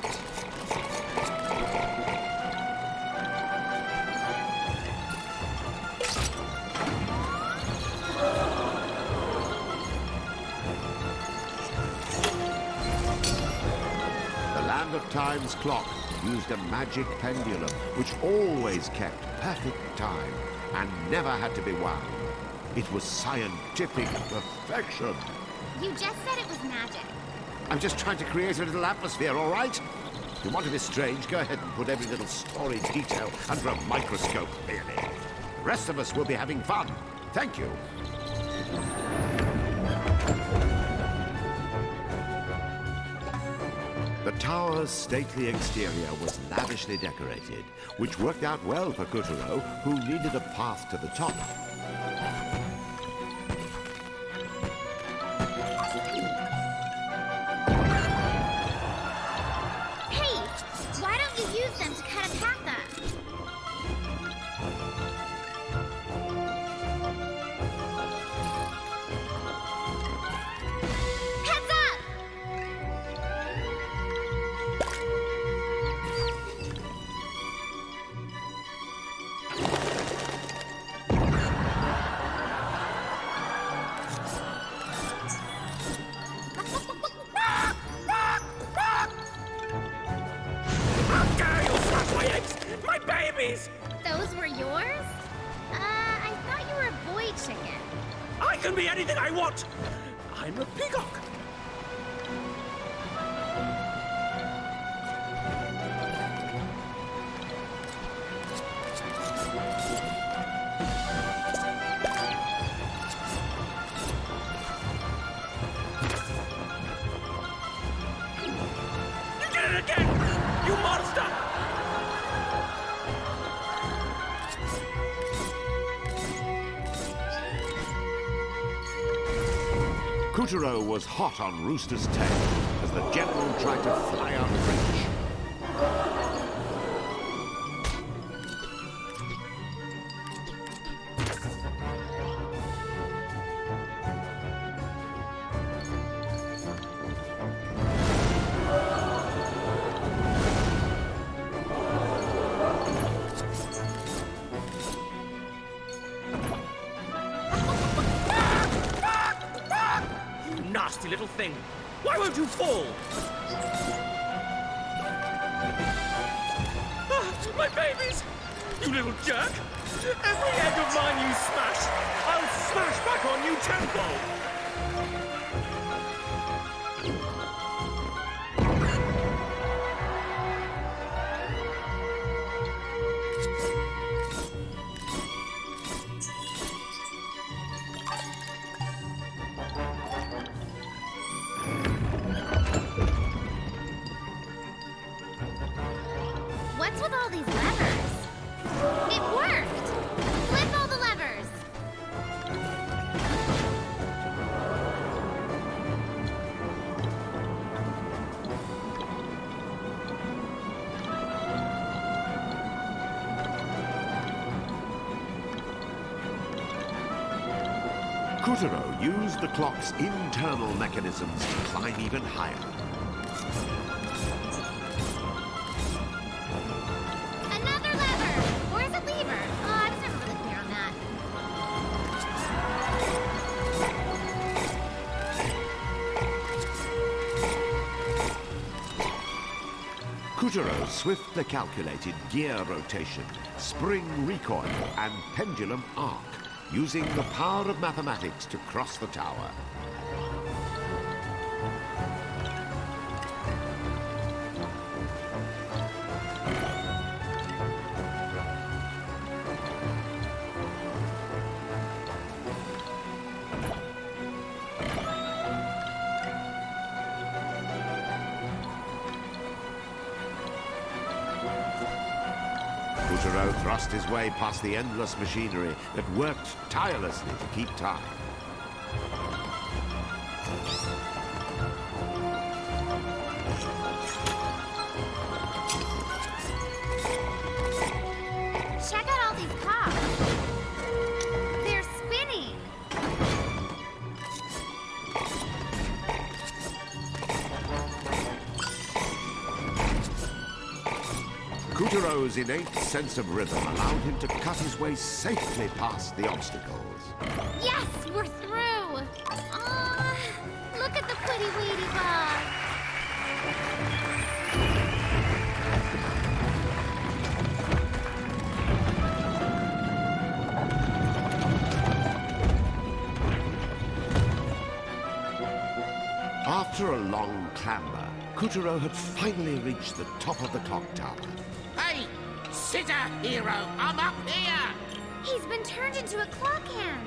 Speaker 1: The Land of Time's clock used a magic pendulum which always kept perfect time and never had to be wound. It was scientific perfection.
Speaker 16: You just said it was magic.
Speaker 1: I'm just trying to create a little atmosphere, all right? If you want to be strange, go ahead and put every little story detail under a microscope, really. The rest of us will be having fun. Thank you. The tower's stately exterior was lavishly decorated, which worked out well for Kutaro, who needed a path to the top.
Speaker 16: Hey, why don't you use them to cut a path up? Heads up!
Speaker 19: How dare you slash my eggs! My babies!
Speaker 16: Those were yours? I thought you were a boy chicken.
Speaker 19: I can be anything I want! I'm a peacock! You did it again! You monster!
Speaker 1: Kutaro was hot on Rooster's tail as the general tried to fly out of reach.
Speaker 19: You nasty little thing! Why won't you fall? Ah, my babies! You little jerk! Every egg of mine you smash, I'll smash back on you tenfold!
Speaker 16: What's with all these levers? It worked! Flip all the levers!
Speaker 1: Kutaro used the clock's internal mechanisms to climb even higher.
Speaker 16: Another lever! Or is it lever? Oh, I was never really clear on that.
Speaker 1: Kutaro swiftly calculated gear rotation, spring recoil, and pendulum arc, using the power of mathematics to cross the tower. Kutaro thrust his way past the endless machinery that worked tirelessly to keep time.
Speaker 16: Check out all these cogs. They're spinning.
Speaker 1: Kutaro's innate sense of rhythm allowed him to cut his way safely past the obstacles.
Speaker 16: Yes, we're through. Look at the pretty ladybug.
Speaker 1: After a long clamber, Kutaro had finally reached the top of the clock tower.
Speaker 12: Hey, sitter hero, I'm up here.
Speaker 16: He's been turned into a clock hand.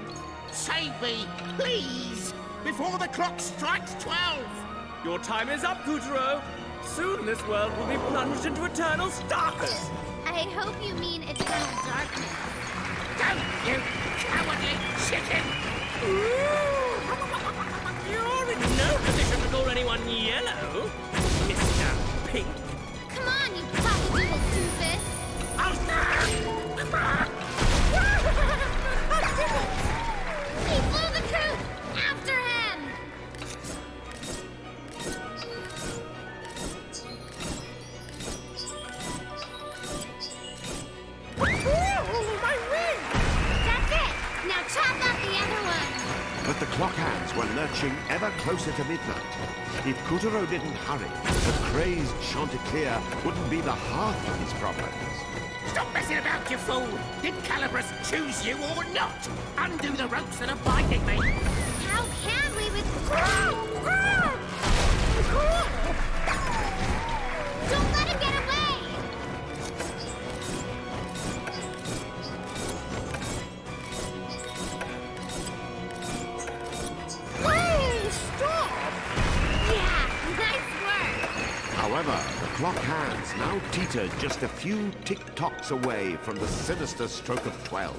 Speaker 12: Save me, please, before the clock strikes 12.
Speaker 19: Your time is up, Kutaro. Soon this world will be plunged into eternal darkness.
Speaker 16: I hope you mean eternal darkness.
Speaker 12: Don't, you cowardly chicken!
Speaker 19: You're in no position to call anyone yellow, Mr. Pink.
Speaker 16: Come on, you pop-a-doodle doofus! He flew the coop! After him!
Speaker 19: My ring!
Speaker 16: That's it! Now chop off the other one!
Speaker 1: But the clock hands were lurching ever closer to midnight. If Kutaro didn't hurry, the crazed Chanticleer wouldn't be the half of his problems.
Speaker 12: Stop messing about, you fool! Did Calibras choose you or not? Undo the ropes that are binding me!
Speaker 16: How can we with... Don't let him get away!
Speaker 19: Whoa! Stop!
Speaker 16: Yeah, nice work!
Speaker 1: However, the clock hands now teetered just a few tick-tocks away from the sinister stroke of 12.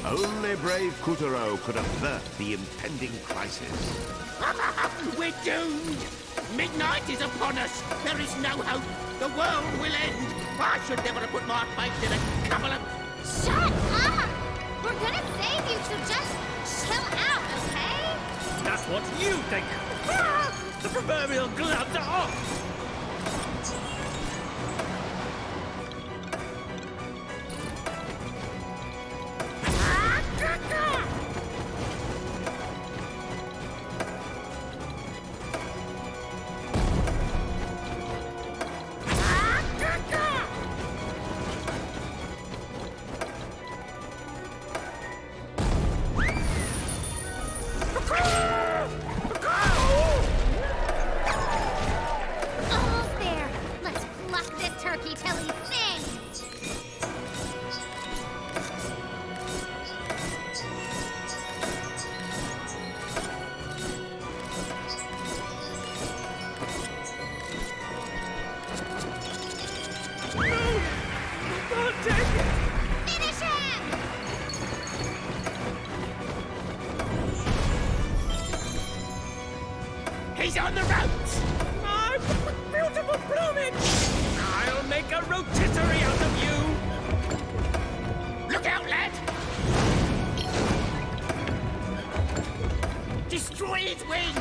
Speaker 1: Only brave Kutaro could avert the impending crisis.
Speaker 12: We're doomed! Midnight is upon us! There is no hope! The world will end! I should never have put my faith in a couple of...
Speaker 16: Shut up! We're gonna save you, so just chill out, okay?
Speaker 19: That's what you think! The proverbial gloves are off!
Speaker 16: Almost there. Let's pluck this turkey till he sings. Finish him!
Speaker 12: He's on the ropes!
Speaker 19: My beautiful plumage! I'll make a rotisserie out of you!
Speaker 12: Look out, lad! Destroy his wing!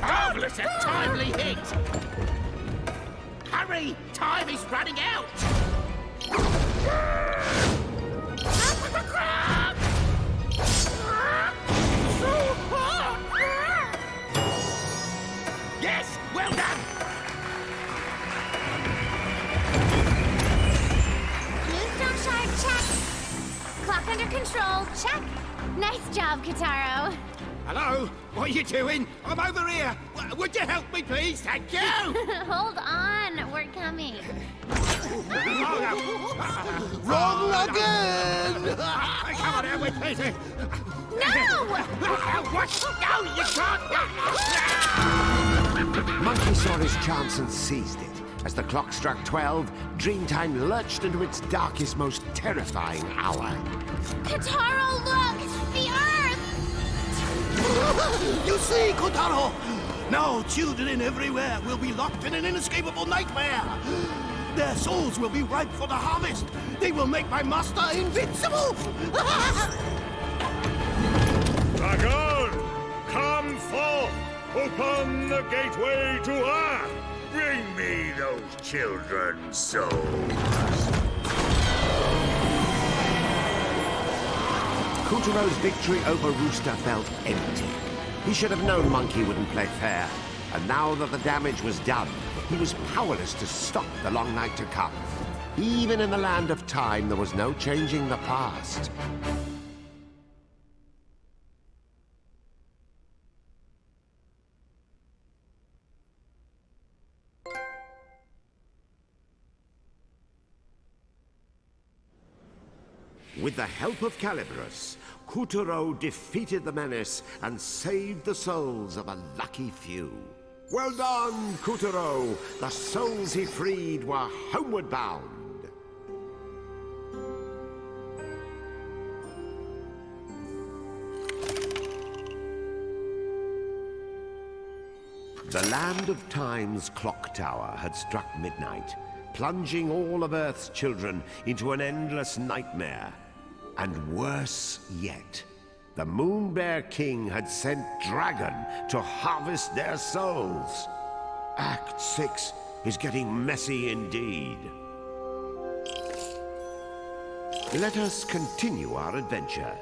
Speaker 12: Marvelous, a timely hit! Hurry! Time is running out! Yes! Well done!
Speaker 16: Moonstone Shard, check. Clock under control, check. Nice job, Kutaro.
Speaker 12: Hello? What are you doing? I'm over here! Would you help me, please? Thank you!
Speaker 16: Hold on, we're coming.
Speaker 17: Wrong again!
Speaker 12: Come on, we're busy!
Speaker 16: No!
Speaker 12: What? No, you can't!
Speaker 1: Monkey saw his chance and seized it. As the clock struck 12, Dreamtime lurched into its darkest, most terrifying hour.
Speaker 16: Kutaro, look! The Earth!
Speaker 17: You see, Kotaro? Now children everywhere will be locked in an inescapable nightmare. Their souls will be ripe for the harvest. They will make my master invincible.
Speaker 2: Dragon, come forth! Open the gateway to Earth! Bring me those children's souls!
Speaker 1: Kutaro's victory over Rooster felt empty. He should have known Monkey wouldn't play fair. And now that the damage was done, he was powerless to stop the long night to come. Even in the land of time, there was no changing the past. With the help of Calibrus, Kuturo defeated the menace and saved the souls of a lucky few. Well done, Kuturo! The souls he freed were homeward bound. The land of Time's clock tower had struck midnight, plunging all of Earth's children into an endless nightmare. And worse yet, the Moon Bear King had sent Dragon to harvest their souls. Act 6 is getting messy indeed. Let us continue our adventure.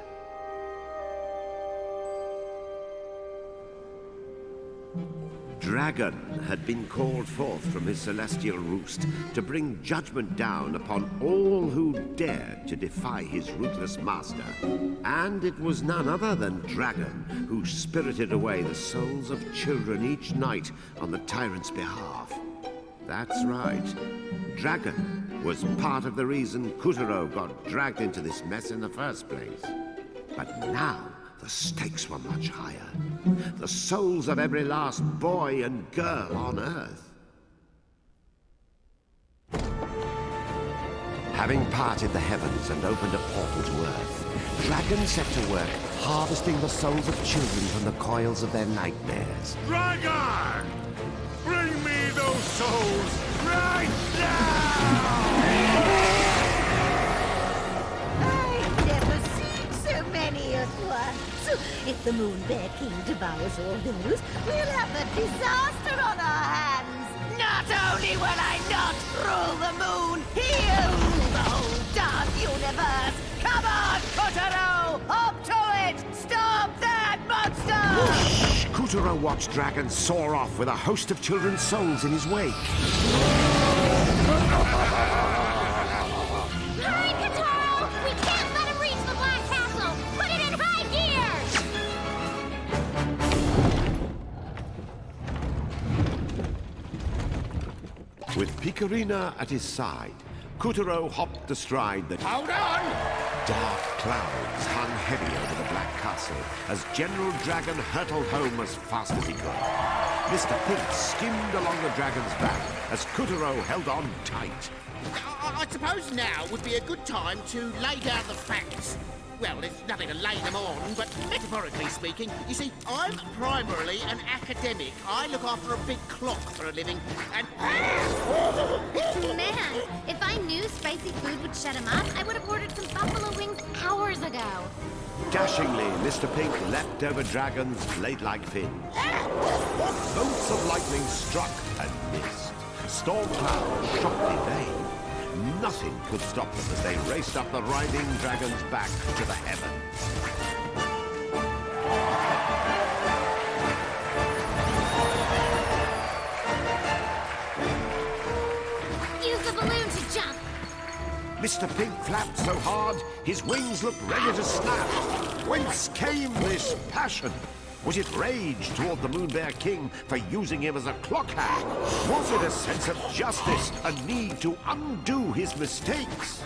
Speaker 1: Dragon had been called forth from his celestial roost to bring judgment down upon all who dared to defy his ruthless master. And it was none other than Dragon who spirited away the souls of children each night on the tyrant's behalf. That's right. Dragon was part of the reason Kuturo got dragged into this mess in the first place. But now, the stakes were much higher. The souls of every last boy and girl on Earth. Having parted the heavens and opened a portal to Earth, Dragon set to work harvesting the souls of children from the coils of their nightmares.
Speaker 2: Dragon! Bring me those souls right now!
Speaker 3: I've never seen so many at once. If the Moon Bear King devours all those, we'll have a disaster on our hands. Not only will I not rule the moon, he'll rule the whole darn universe. Come on, Kuturo! Up to it! Stop that monster!
Speaker 1: Whoosh! Kuturo watched Dragon soar off with a host of children's souls in his wake.
Speaker 5: Hurry, Kuturo! We can't let him reach the Black Castle! Put it in high gear!
Speaker 1: With Picarina at his side, Kuturo hopped astride the...
Speaker 20: Hold on!
Speaker 1: Dark clouds hung heavy over the Black Castle as General Dragon hurtled home as fast as he could. Mr. Pink skimmed along the dragon's back as Kuturo held on tight.
Speaker 12: I suppose now would be a good time to lay down the facts. Well, there's nothing to lay them on, but metaphorically speaking, you see, I'm primarily an academic. I look after a big clock for a living, and...
Speaker 16: Man, if I knew spicy food would shut him up, I would have ordered some buffalo wings hours ago.
Speaker 1: Dashingly, Mr. Pink leapt over Dragon's blade-like fins. Bolts of lightning struck and missed. Storm clouds shot in vain. Nothing could stop them as they raced up the writhing dragon's back to the heavens.
Speaker 16: Use the balloon to jump.
Speaker 1: Mr. Pink flapped so hard, his wings looked ready to snap. Whence came this passion? Was it rage toward the Moon Bear King for using him as a clock hat? Was it a sense of justice, a need to undo his mistakes?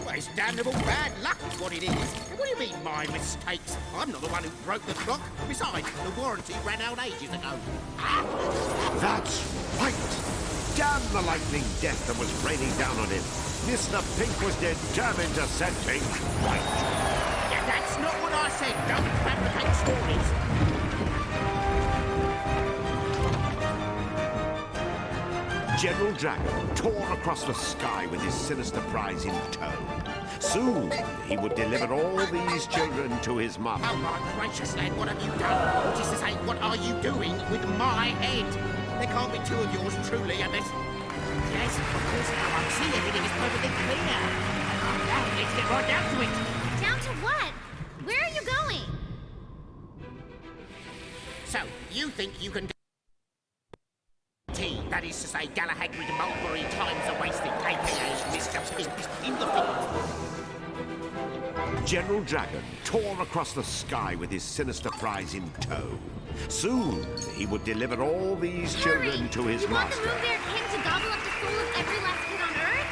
Speaker 12: Well, it's damnable bad luck is what it is. What do you mean, my mistakes? I'm not the one who broke the clock. Besides, the warranty ran out ages ago.
Speaker 1: That's right! Damn the lightning death that was raining down on him. Mr. Pink was determined to set things right.
Speaker 12: Yeah, that's not what I said. Don't fabricate stories.
Speaker 1: General Dragon tore across the sky with his sinister prize in tow. Soon, he would deliver all these children to his master.
Speaker 12: Oh, my gracious, lad, what have you done? Which is to say, what are you doing with my head? There can't be two of yours, truly, unless... Yes, of course, now I see everything is perfectly clear. Now, let's get right down to it.
Speaker 16: Down to what? Where are you going?
Speaker 12: So, you think you can... That is to say, Galahad with Mulberry times a wasted, a.k.a. Mr. Pink, in the field.
Speaker 1: General Dragon tore across the sky with his sinister prize in tow. Soon, he would deliver all these children to his
Speaker 16: You want
Speaker 1: master.
Speaker 16: the Moon Bear King to gobble up the soul of every last kid on Earth?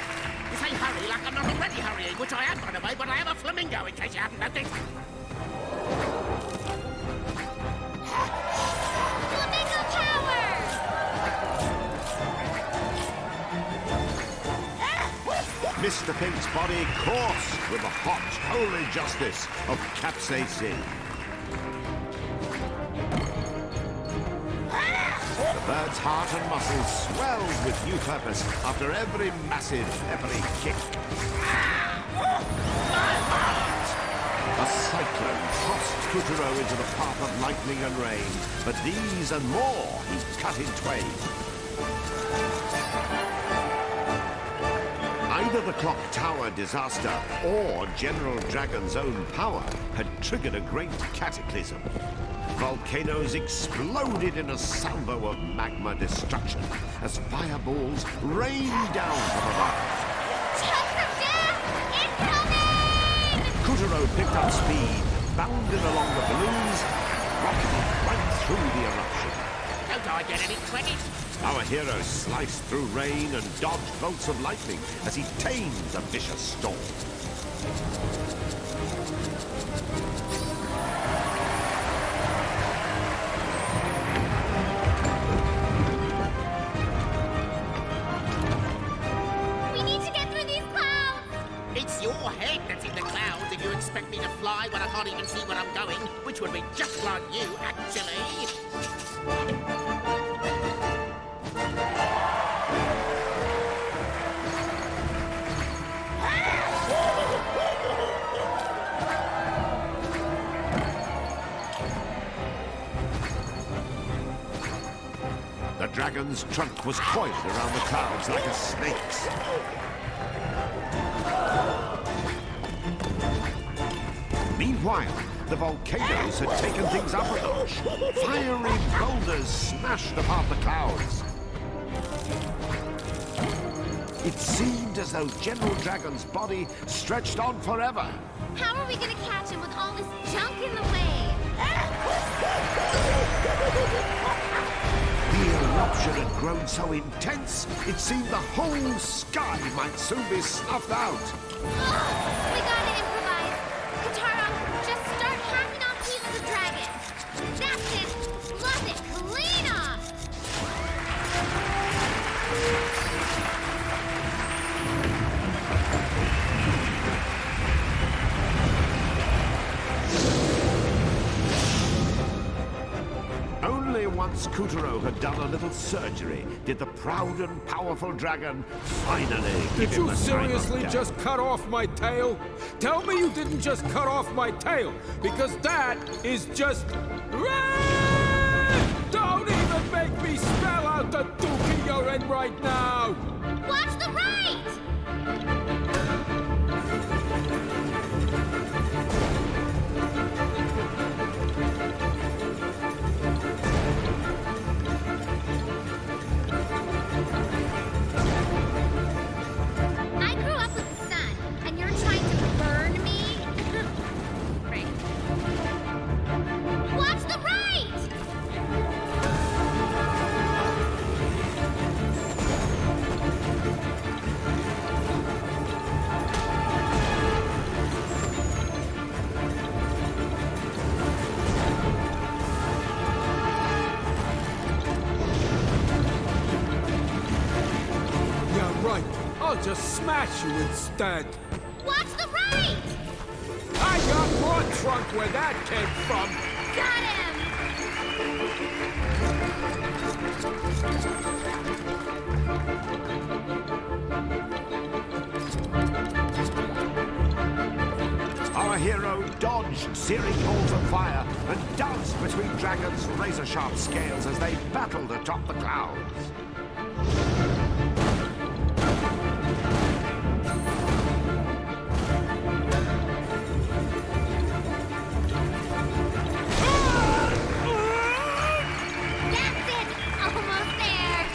Speaker 12: You say hurry like I'm not already hurrying, which I am, by the way, but I am a flamingo, in case you haven't noticed.
Speaker 5: Flamingo power!
Speaker 1: Mr. Pink's body coursed with the hot, holy justice of capsaicin. The bird's heart and muscles swelled with new purpose after every massive, peppery kick. A cyclone tossed Kuturo into the path of lightning and rain, but these and more he cut in twain. Either the clock tower disaster or General Dragon's own power had triggered a great cataclysm. Volcanoes exploded in a salvo of magma destruction as fireballs rained down from above.
Speaker 5: Chunks of death incoming!
Speaker 1: Kuturo picked up speed, bounded along the balloons, rocketed right through the eruption.
Speaker 12: Don't I get any credit?
Speaker 1: Our hero sliced through rain and dodged bolts of lightning as he tamed the vicious storm.
Speaker 5: We need to get through these clouds!
Speaker 12: It's your head that's in the clouds if you expect me to fly when I can't even see where I'm going, which would be just like you, actually.
Speaker 1: The dragon's trunk was coiled around the clouds like a snake's. Meanwhile, the volcanoes had taken things up a notch. Fiery boulders smashed apart the clouds. It seemed as though General Dragon's body stretched on forever.
Speaker 5: How are we gonna catch him with all this junk in the way?
Speaker 1: The eruption had grown so intense, it seemed the whole sky might soon be snuffed out.
Speaker 5: We gotta improvise. Katara, just start hacking off pieces of dragon. That's it! Bluff it clean off!
Speaker 1: Only once Kuturo had done a little surgery did the proud and powerful dragon finally give
Speaker 6: Did
Speaker 1: him
Speaker 6: you
Speaker 1: the time of
Speaker 6: seriously
Speaker 1: day.
Speaker 6: just cut off my tail? Tell me you didn't just cut off my tail, because that is just... Don't even make me spell out the dookie you're in right now!
Speaker 5: Watch the right! I grew up with the sun, and you're trying to burn me? Right. Watch the right!
Speaker 6: Yeah, right. I'll just smash you instead.
Speaker 5: Watch the right!
Speaker 6: I got more trunk where that came from.
Speaker 5: Got
Speaker 1: Our hero dodged searing balls of fire and danced between Dragon's razor-sharp scales as they battled atop the clouds.
Speaker 5: That's it! Almost there!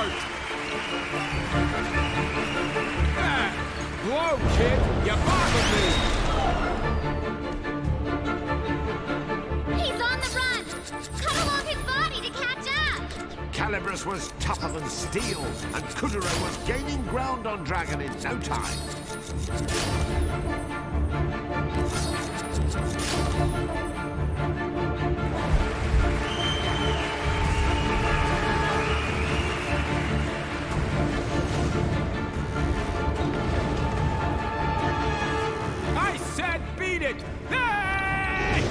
Speaker 6: heart! Blow, kid! You boggled me!
Speaker 5: He's on the run! Cut along his body to catch up!
Speaker 1: Calibrus was tougher than steel, and Kuduro was gaining ground on Dragon in no time.
Speaker 6: I said beat it! Hey!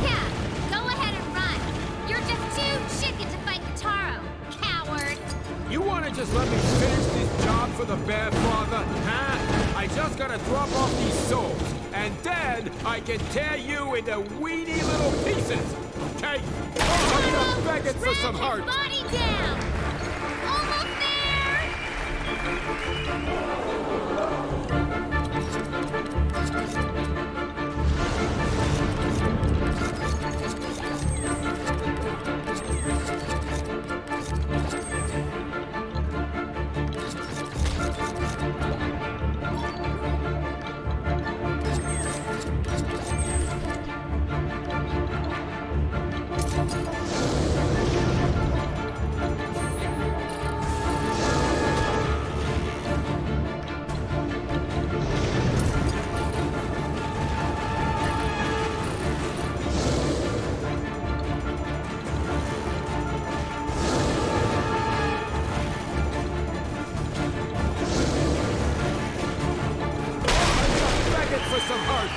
Speaker 5: Yeah, go ahead and run. You're just too chicken to fight Kataro, coward.
Speaker 6: You wanna just let me finish this job for the bad father, huh? I just gotta drop off these souls, and then I can tear you into weeny little pieces. Okay? I'm not begging for some heart.
Speaker 5: Body down! Almost there!
Speaker 6: For some heart.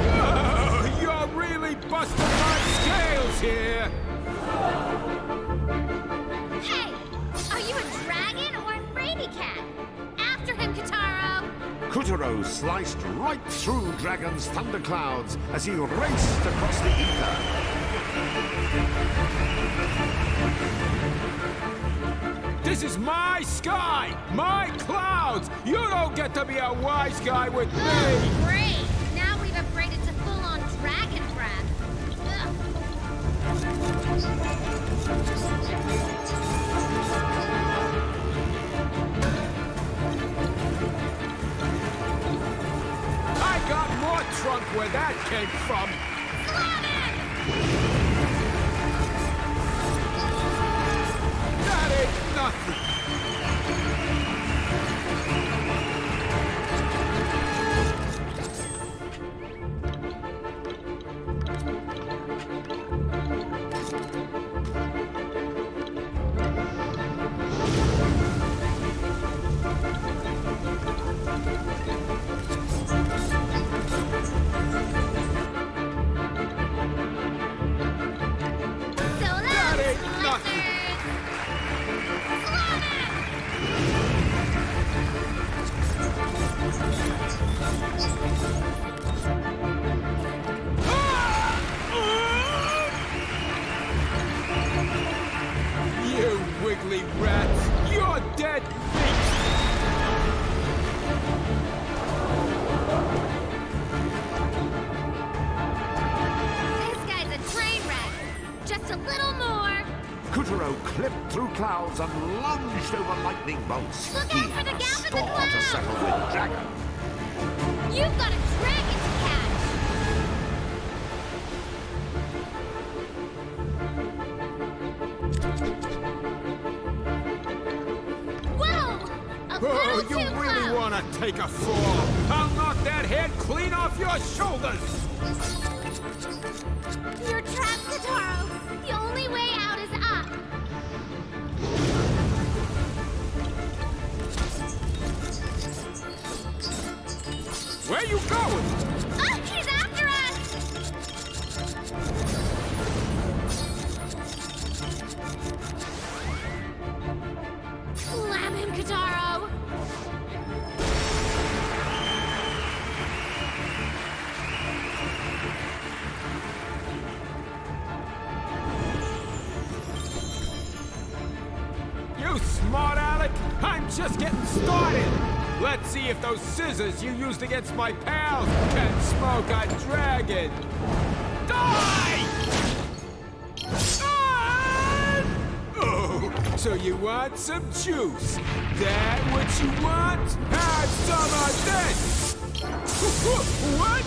Speaker 6: Whoa, you're really busting my scales here.
Speaker 5: Hey! Are you a dragon or a fraidy cat? After him, Kataro!
Speaker 1: Kuduro sliced right through Dragon's thunderclouds as he raced across the ether.
Speaker 6: This is my sky, my clouds. You don't get to be a wise guy with me.
Speaker 5: Oh, great! Now we've upgraded to full-on dragon breath.
Speaker 6: I got more trunk where that came from. That ain't nothing. That ain't nothing. You wiggly rats! You're dead meat!
Speaker 5: This guy's a train wreck. Just a little more.
Speaker 1: Kuduro clipped through clouds and lunged over lightning bolts.
Speaker 5: Look
Speaker 1: He
Speaker 5: out for
Speaker 1: had
Speaker 5: the
Speaker 1: a
Speaker 5: gap in the
Speaker 1: score to
Speaker 5: clouds.
Speaker 1: settle with Dragon.
Speaker 5: You've got a dragon to catch. Whoa! A
Speaker 6: Oh,
Speaker 5: little
Speaker 6: you
Speaker 5: too
Speaker 6: really
Speaker 5: close.
Speaker 6: want to take a fall? I'll knock that head clean off your shoulders!
Speaker 5: You're trapped, Kataro. The only way out is up.
Speaker 6: Where you going?
Speaker 5: Oh, he's after us! Slam him, Kataro!
Speaker 6: You smart aleck! I'm just getting started! Let's see if those scissors you used against my pals can smoke a dragon! Die! Ah! So you want some juice? That what you want? Have some of this! What?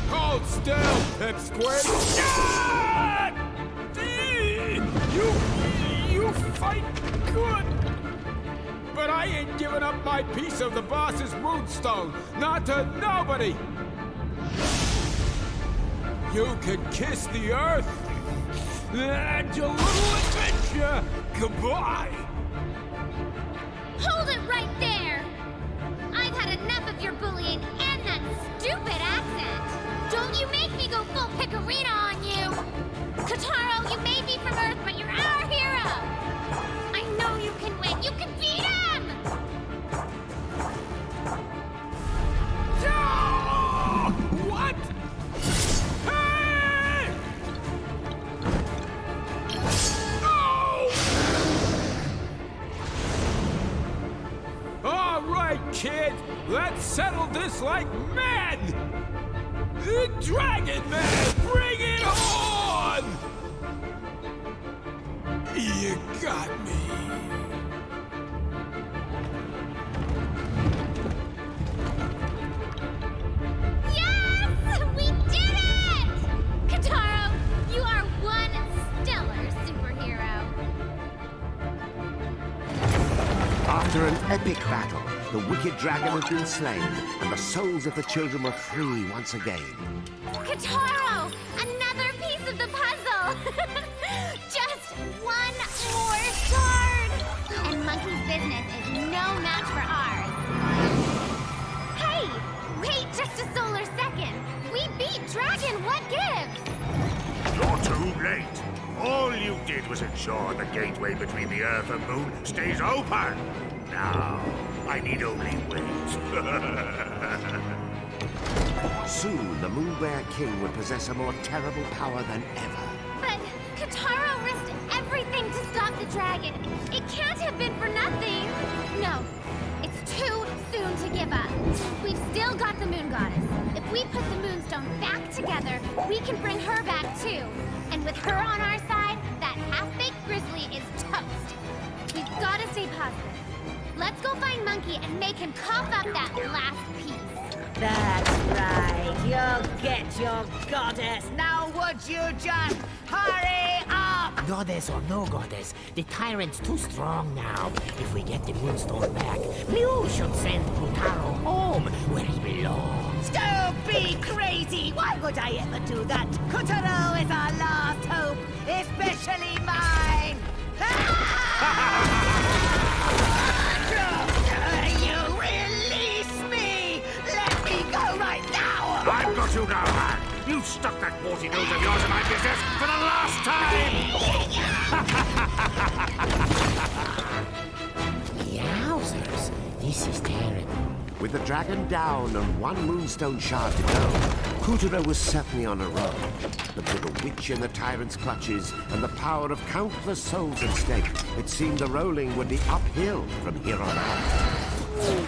Speaker 6: Hold still, Pipsqueak! Ah! You fight good! But I ain't giving up my piece of the boss's moonstone, not to nobody! You can kiss the earth, and your little adventure, goodbye!
Speaker 16: Hold it right there! I've had enough of your bullying and that stupid accent! Don't you make me go full Picarina on you! Kataro, you may be from Earth, but you're our hero! I know you can win! You can beat him!
Speaker 6: What? Hey! Oh! All right, kid. Let's settle this like men! The Dragon Man, bring it on! You got me.
Speaker 16: Yes! We did it! Kataro, you are one stellar superhero.
Speaker 1: After an epic battle, the wicked dragon has been slain, and the souls of the children were free once again.
Speaker 16: Kataro! Another piece of the puzzle! Just one more shard! And Monkey's business is no match for ours. Hey! Wait just a solar second! We beat Dragon, what gives?
Speaker 2: You're too late. All you did was ensure the gateway between the Earth and Moon stays open. Now, I need only wait.
Speaker 1: Soon, the Moon Bear King would possess a more terrible power than ever.
Speaker 16: But Kataro risked everything to stop the dragon. It can't have been for nothing. No, it's too soon to give up. We've still got the Moon Goddess. If we put the Moonstone back together, we can bring her back too. And with her on our side, that half-baked grizzly is toast. We've got to stay positive. Let's go find Monkey and make him cough up that last piece.
Speaker 3: That's right. You'll get your goddess. Now would you just hurry up?
Speaker 4: Goddess or no goddess, the tyrant's too strong now. If we get the Moonstone back, Mew should send Kotaro home where he belongs.
Speaker 3: Don't be crazy. Why would I ever do that? Kotaro is our last hope, especially mine. You release me! Let me go right now!
Speaker 2: I've got you now, man. You stuck that warty nose of yours in my business for the last time!
Speaker 4: Yowzers, this is terrible.
Speaker 1: With the dragon down and one Moonstone shard to go, Kotaro was certainly on a roll. But with the witch in the tyrant's clutches and the power of countless souls at stake, it seemed the rolling would be uphill from here on out.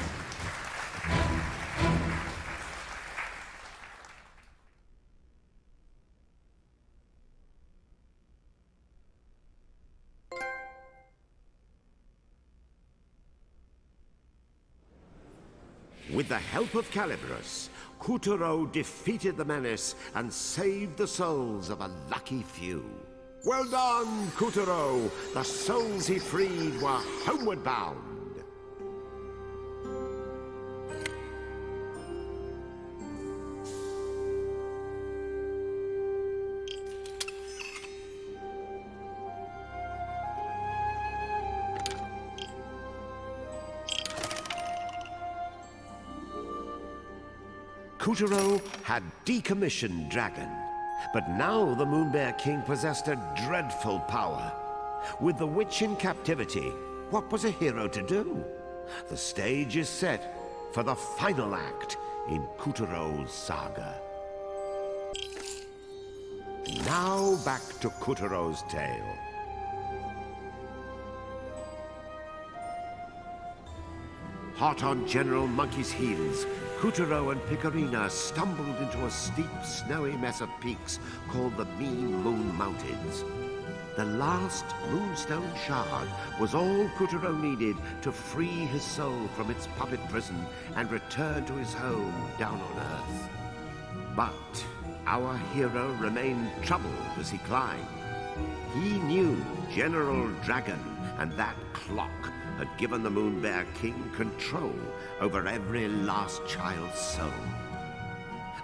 Speaker 1: With the help of Calibros, Kotaro defeated the menace and saved the souls of a lucky few. Well done, Kotaro! The souls he freed were homeward bound. Kotaro had decommissioned Dragon, but now the Moon Bear King possessed a dreadful power. With the witch in captivity, what was a hero to do? The stage is set for the final act in Kotaro's saga. Now back to Kotaro's tale. Hot on General Monkey's heels, Kotaro and Picarina stumbled into a steep, snowy mess of peaks called the Mean Moon Mountains. The last moonstone shard was all Kuturo needed to free his soul from its puppet prison and return to his home down on Earth. But our hero remained troubled as he climbed. He knew General Dragon and that clock had given the Moon Bear King control over every last child's soul.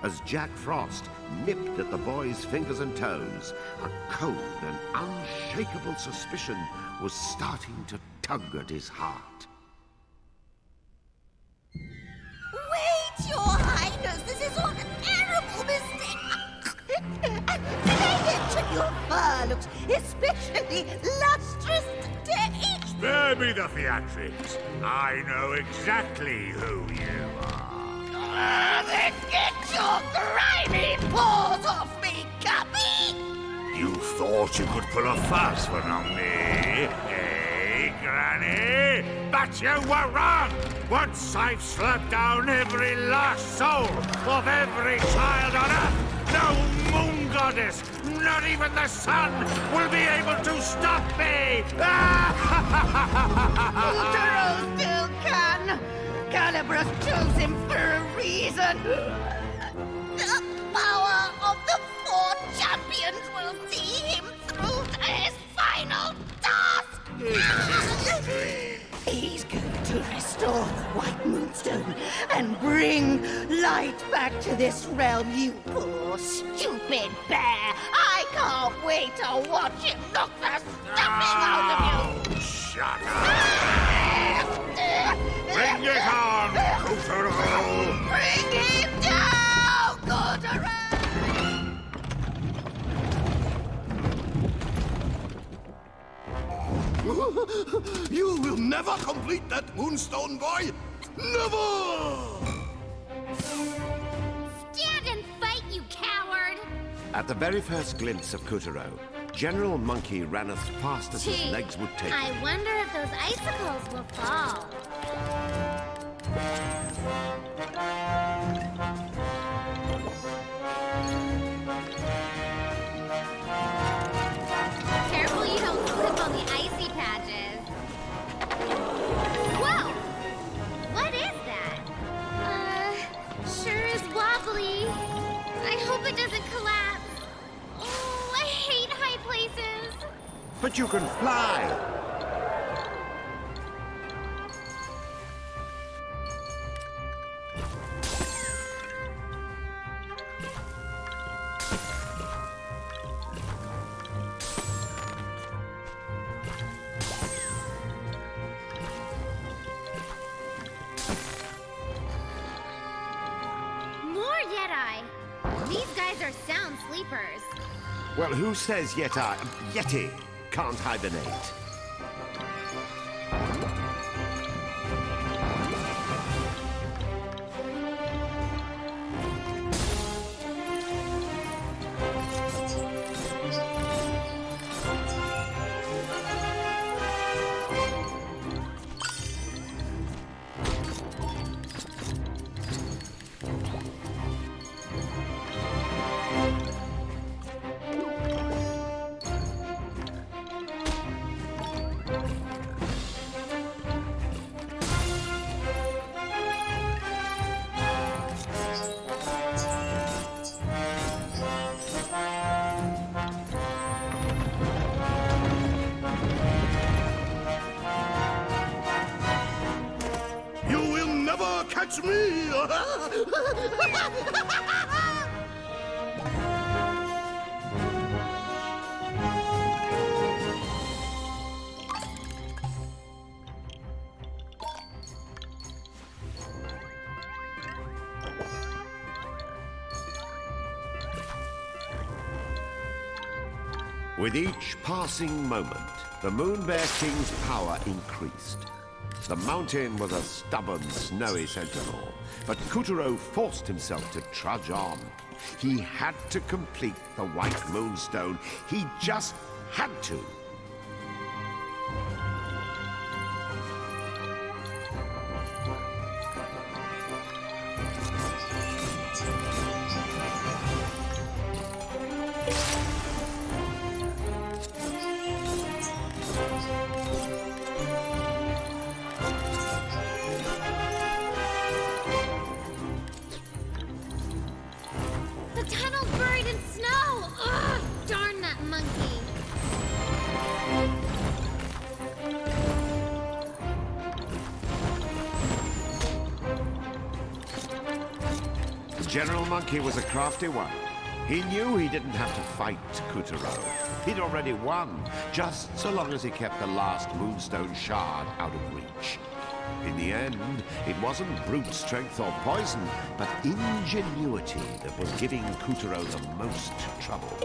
Speaker 1: As Jack Frost nipped at the boy's fingers and toes, a cold and unshakable suspicion was starting to tug at his heart.
Speaker 3: Wait, Your Highness! This is all a terrible mistake! Did I mention your fur looks especially lustrous today?
Speaker 2: Spare me the theatrics. I know exactly who you are.
Speaker 3: Then get your grimy paws off me, Guppy!
Speaker 2: You thought you could pull a fast one on me, eh, Granny? But you were wrong! Once I've slapped down every last soul of every child on Earth, no moon goddess, not even the sun, will be able to stop me!
Speaker 3: Kuturo still can! Calibros chose him for a reason! The power of the four champions will see him through to his final task! He's going to restore the White Moonstone and bring light back to this realm, you poor, stupid bear! I can't wait to watch him knock the stuffing out of you!
Speaker 2: Shut up! Bring it on, Kuturo!
Speaker 3: Bring him down, Kuturo!
Speaker 17: You will never complete that Moonstone, boy! Never!
Speaker 5: Stand and fight, you coward!
Speaker 1: At the very first glimpse of Kuturo, General Monkey ran as fast as his legs would take him.
Speaker 16: I wonder if those icicles will fall. Careful you don't slip on the icy patches. Whoa! What is that? Sure is wobbly. I hope it doesn't collapse. Oh, I hate high places.
Speaker 1: But you can fly!
Speaker 16: More Yeti. These guys are sound sleepers.
Speaker 1: Well, who says Yeti can't hibernate?
Speaker 17: You will never catch me!
Speaker 1: With each passing moment, the Moon Bear King's power increased. The mountain was a stubborn, snowy sentinel, but Kuturo forced himself to trudge on. He had to complete the White Moonstone. He just had to.
Speaker 16: tunnel's buried in snow! Ugh, darn that monkey!
Speaker 1: General Monkey was a crafty one. He knew he didn't have to fight Kutaro. He'd already won, just so long as he kept the last Moonstone shard out of reach. In the end, it wasn't brute strength or poison, but ingenuity that was giving Kutaro the most trouble.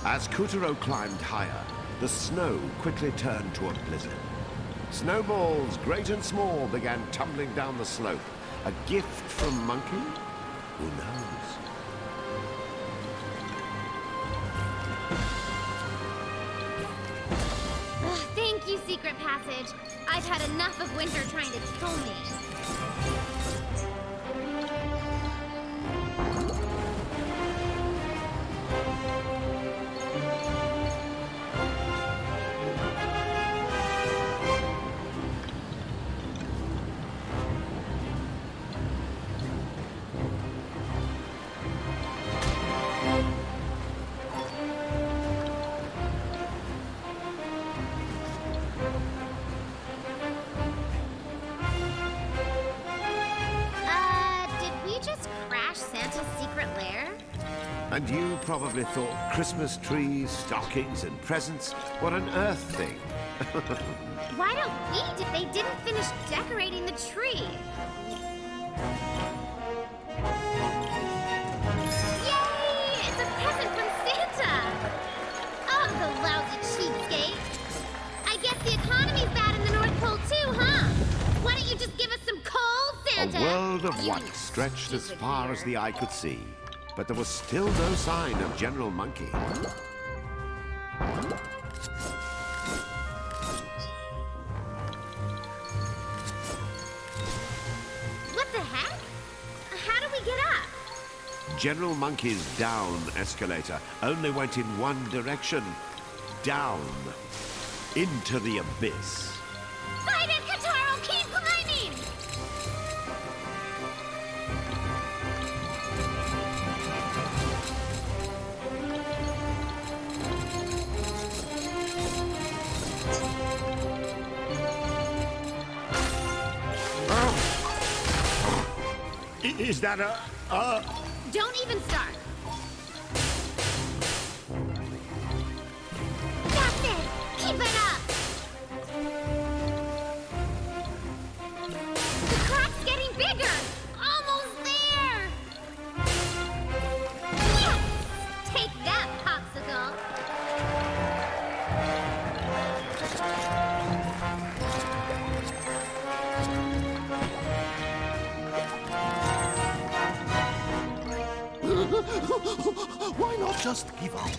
Speaker 1: As Kutaro climbed higher, the snow quickly turned to a blizzard. Snowballs, great and small, began tumbling down the slope. A gift from Monkey? Who knows?
Speaker 16: Ugh, thank you, Secret Passage. I've had enough of winter trying to kill me.
Speaker 1: And you probably thought Christmas trees, stockings, and presents were an Earth thing.
Speaker 16: Why don't we if they didn't finish decorating the tree? Yay! It's a present from Santa! Oh, the lousy cheapskate! I guess the economy's bad in the North Pole too, huh? Why don't you just give us some coal, Santa?
Speaker 1: A world of white stretched as far as the eye could see. But there was still no sign of General Monkey.
Speaker 16: What the heck? How do we get up?
Speaker 1: General Monkey's down escalator only went in one direction. Down. Into the abyss.
Speaker 16: Fight it, Kataro! Keep climbing!
Speaker 1: Is that a...
Speaker 16: Don't even start. That's it! Keep it up! The crack's getting bigger! Almost there! Yes! Take that, Popsicle!
Speaker 17: Why not just give up?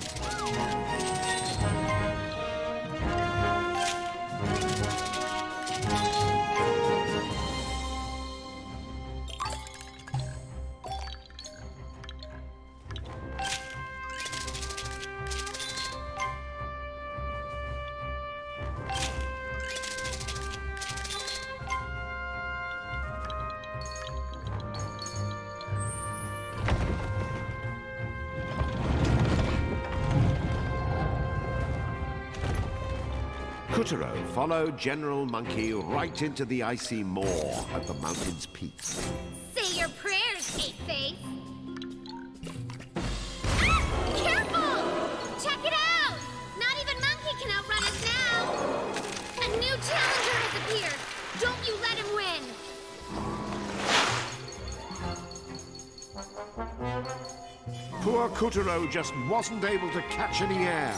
Speaker 1: Kutaro followed General Monkey right into the icy maw at the mountain's peak.
Speaker 16: Say your prayers, Ape-Face! Ah! Careful! Check it out! Not even Monkey can outrun us now! A new challenger has appeared! Don't you let him win!
Speaker 1: Poor Kutaro just wasn't able to catch any air.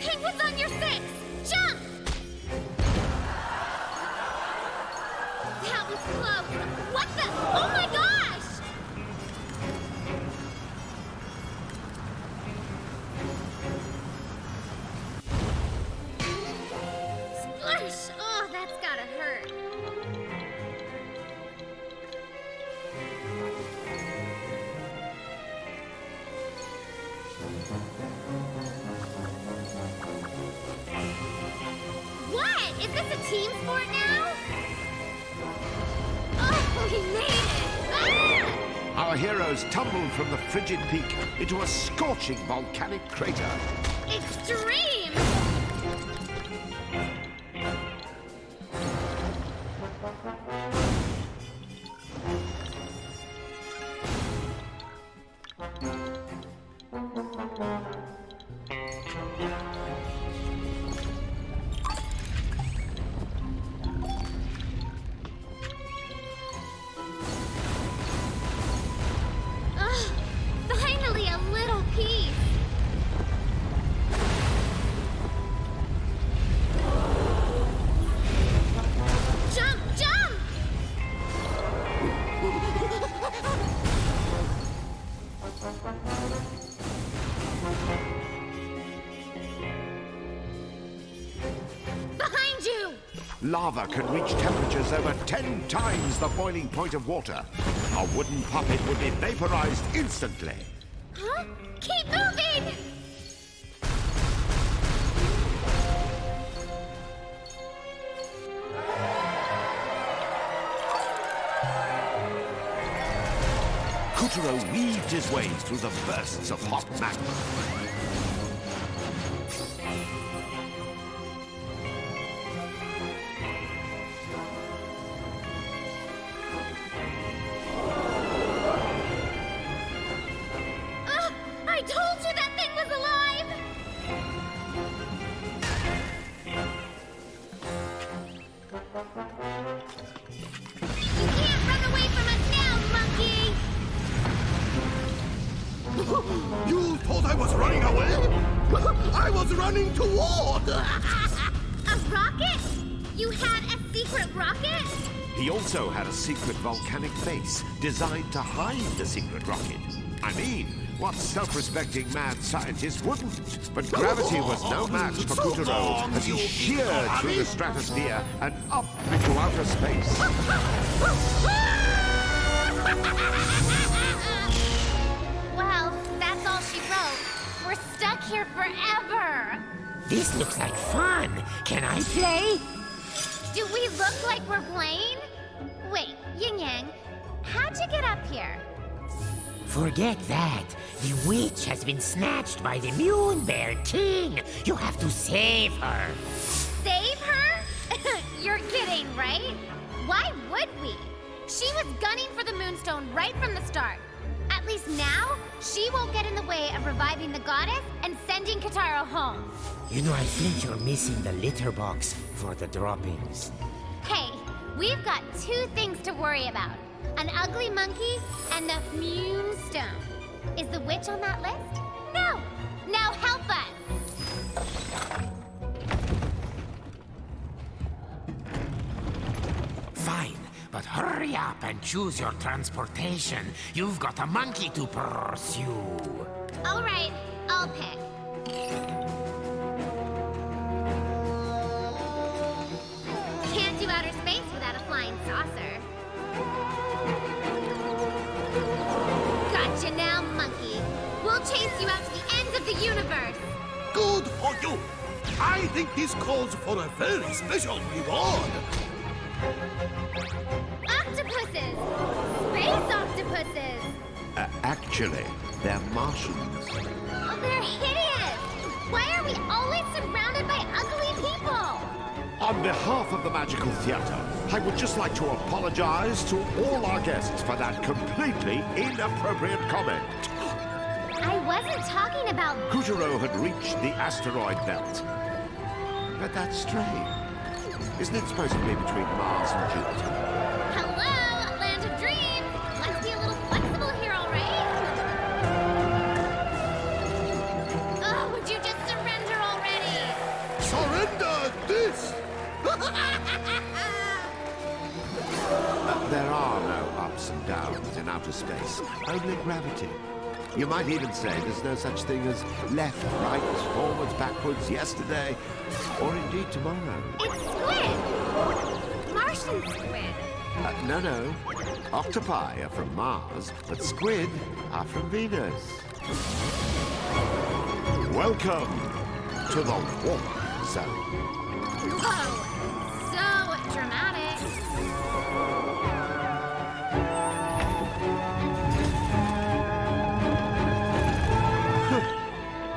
Speaker 16: Penguins on your six! Jump! That was close! What the? Oh my gosh! this a team sport now? Oh, we made it! Ah!
Speaker 1: Our heroes tumbled from the frigid peak into a scorching volcanic crater.
Speaker 16: Extreme! Finally a little peace! Jump! Jump! Behind you!
Speaker 1: Lava can reach temperatures over 10 times the boiling point of water. A wooden puppet would be vaporized instantly.
Speaker 16: Huh? Keep moving!
Speaker 1: Kutaro weaved his way through the bursts of hot magma.
Speaker 16: I told you that thing was alive! You can't run away from us now, monkey!
Speaker 17: You thought I was running away? I was running toward!
Speaker 16: A rocket? You had a secret rocket?
Speaker 1: He also had a secret volcanic base designed to hide the secret rocket. I mean, what self-respecting mad scientist wouldn't? But gravity was no match for Kutaro as he sheared through the stratosphere and up into outer space.
Speaker 16: Well, that's all she wrote. We're stuck here forever.
Speaker 4: This looks like fun. Can I play?
Speaker 16: Do we look like we're playing? Wait, Yin Yang, how'd you get up here?
Speaker 4: Forget that. The witch has been snatched by the Moon Bear King. You have to save her.
Speaker 16: Save her? You're kidding, right? Why would we? She was gunning for the Moonstone right from the start. At least now, she won't get in the way of reviving the goddess and sending Kotaro home.
Speaker 4: You know, I think you're missing the litter box for the droppings.
Speaker 16: Hey, we've got two things to worry about. An ugly monkey and the Moonstone. Is the witch on that list? No! Now help us!
Speaker 4: Fine, but hurry up and choose your transportation. You've got a monkey to pursue.
Speaker 16: All right, I'll pick. Can't do outer space without a flying saucer. Gotcha now, monkey. We'll chase you out to the ends of the universe.
Speaker 17: Good for you! I think this calls for a very special reward.
Speaker 16: Octopuses! Space octopuses!
Speaker 1: Actually, they're Martians.
Speaker 16: Oh, they're hideous! Why are we always surrounded by ugly people?
Speaker 1: On behalf of the Magical Theater, I would just like to apologize to all our guests for that completely inappropriate comment.
Speaker 16: I wasn't talking about...
Speaker 1: Kutaro had reached the asteroid belt. But that's strange. Isn't it supposed to be between Mars and Jupiter?
Speaker 16: Hello, land of dreams! Let's be a little flexible here, all right? Oh, would you just surrender already?
Speaker 17: Surrender this!
Speaker 1: There are no ups and downs in outer space, only gravity. You might even say there's no such thing as left, right, forwards, backwards, yesterday, or indeed tomorrow.
Speaker 16: It's squid! Martian squid.
Speaker 1: No. Octopi are from Mars, but squid are from Venus. Welcome to the warp zone.
Speaker 16: Whoa!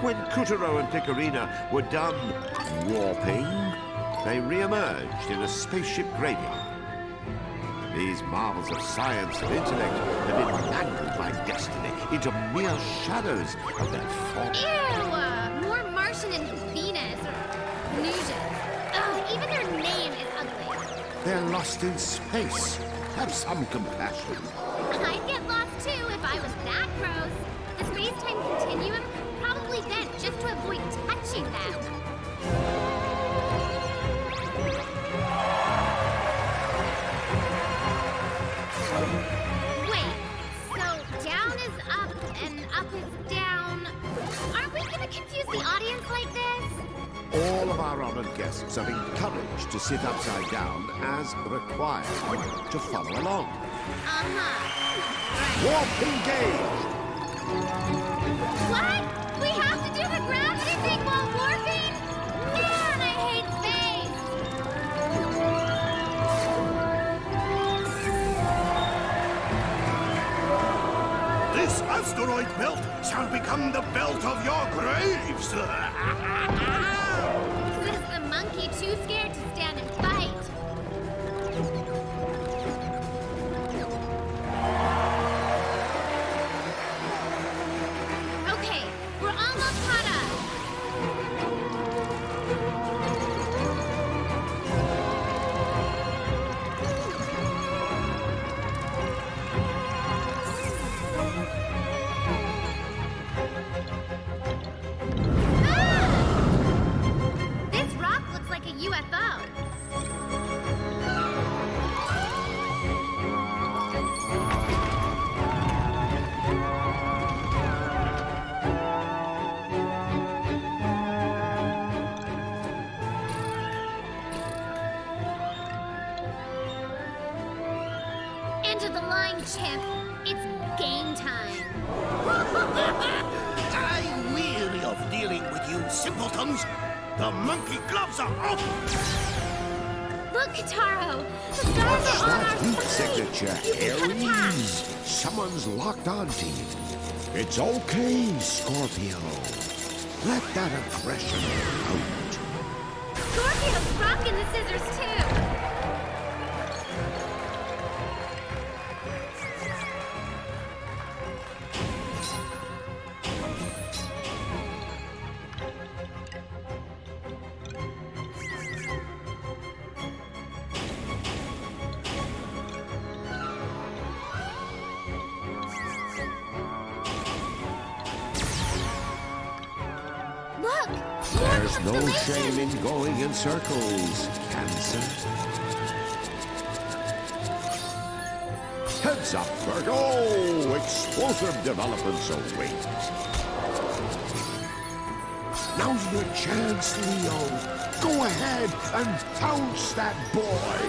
Speaker 1: When Kutaro and Picarina were done warping, they re-emerged in a spaceship graveyard. These marvels of science and intellect had been mangled by destiny into mere shadows of their former.
Speaker 16: Ew! More Martian and Venus or Venusian. Oh, even their name is ugly.
Speaker 1: They're lost in space. Have some compassion.
Speaker 16: I'd get lost too if I was that gross. The space-time continuum probably bent just to avoid touching them. Wait, so down is up and up is down. Aren't we gonna confuse the audience like this?
Speaker 1: All of our honored guests are encouraged to sit upside down as required to follow along. Warp engaged!
Speaker 16: What? We have to do the gravity thing while warping? Man, I hate space!
Speaker 17: This asteroid belt shall become the belt of your graves!
Speaker 16: Is the monkey too scared to stand and fight? Okay, we're almost caught up. This rock looks like a UFO. End of the line, Chip. It's game time.
Speaker 17: I'm weary of dealing with you simpletons. The monkey gloves are off!
Speaker 16: Look, Kataro! The stars are on our
Speaker 1: Heat
Speaker 16: side!
Speaker 1: signature, Aries! Someone's locked onto you. It's okay, Scorpio. Let that aggression out.
Speaker 16: Scorpio's rocking the scissors, too! Look!
Speaker 1: There's no shame in going in circles, Cancer. Heads up, Virgo! Explosive developments await. Now's your chance, Leo. Go ahead and pounce that boy.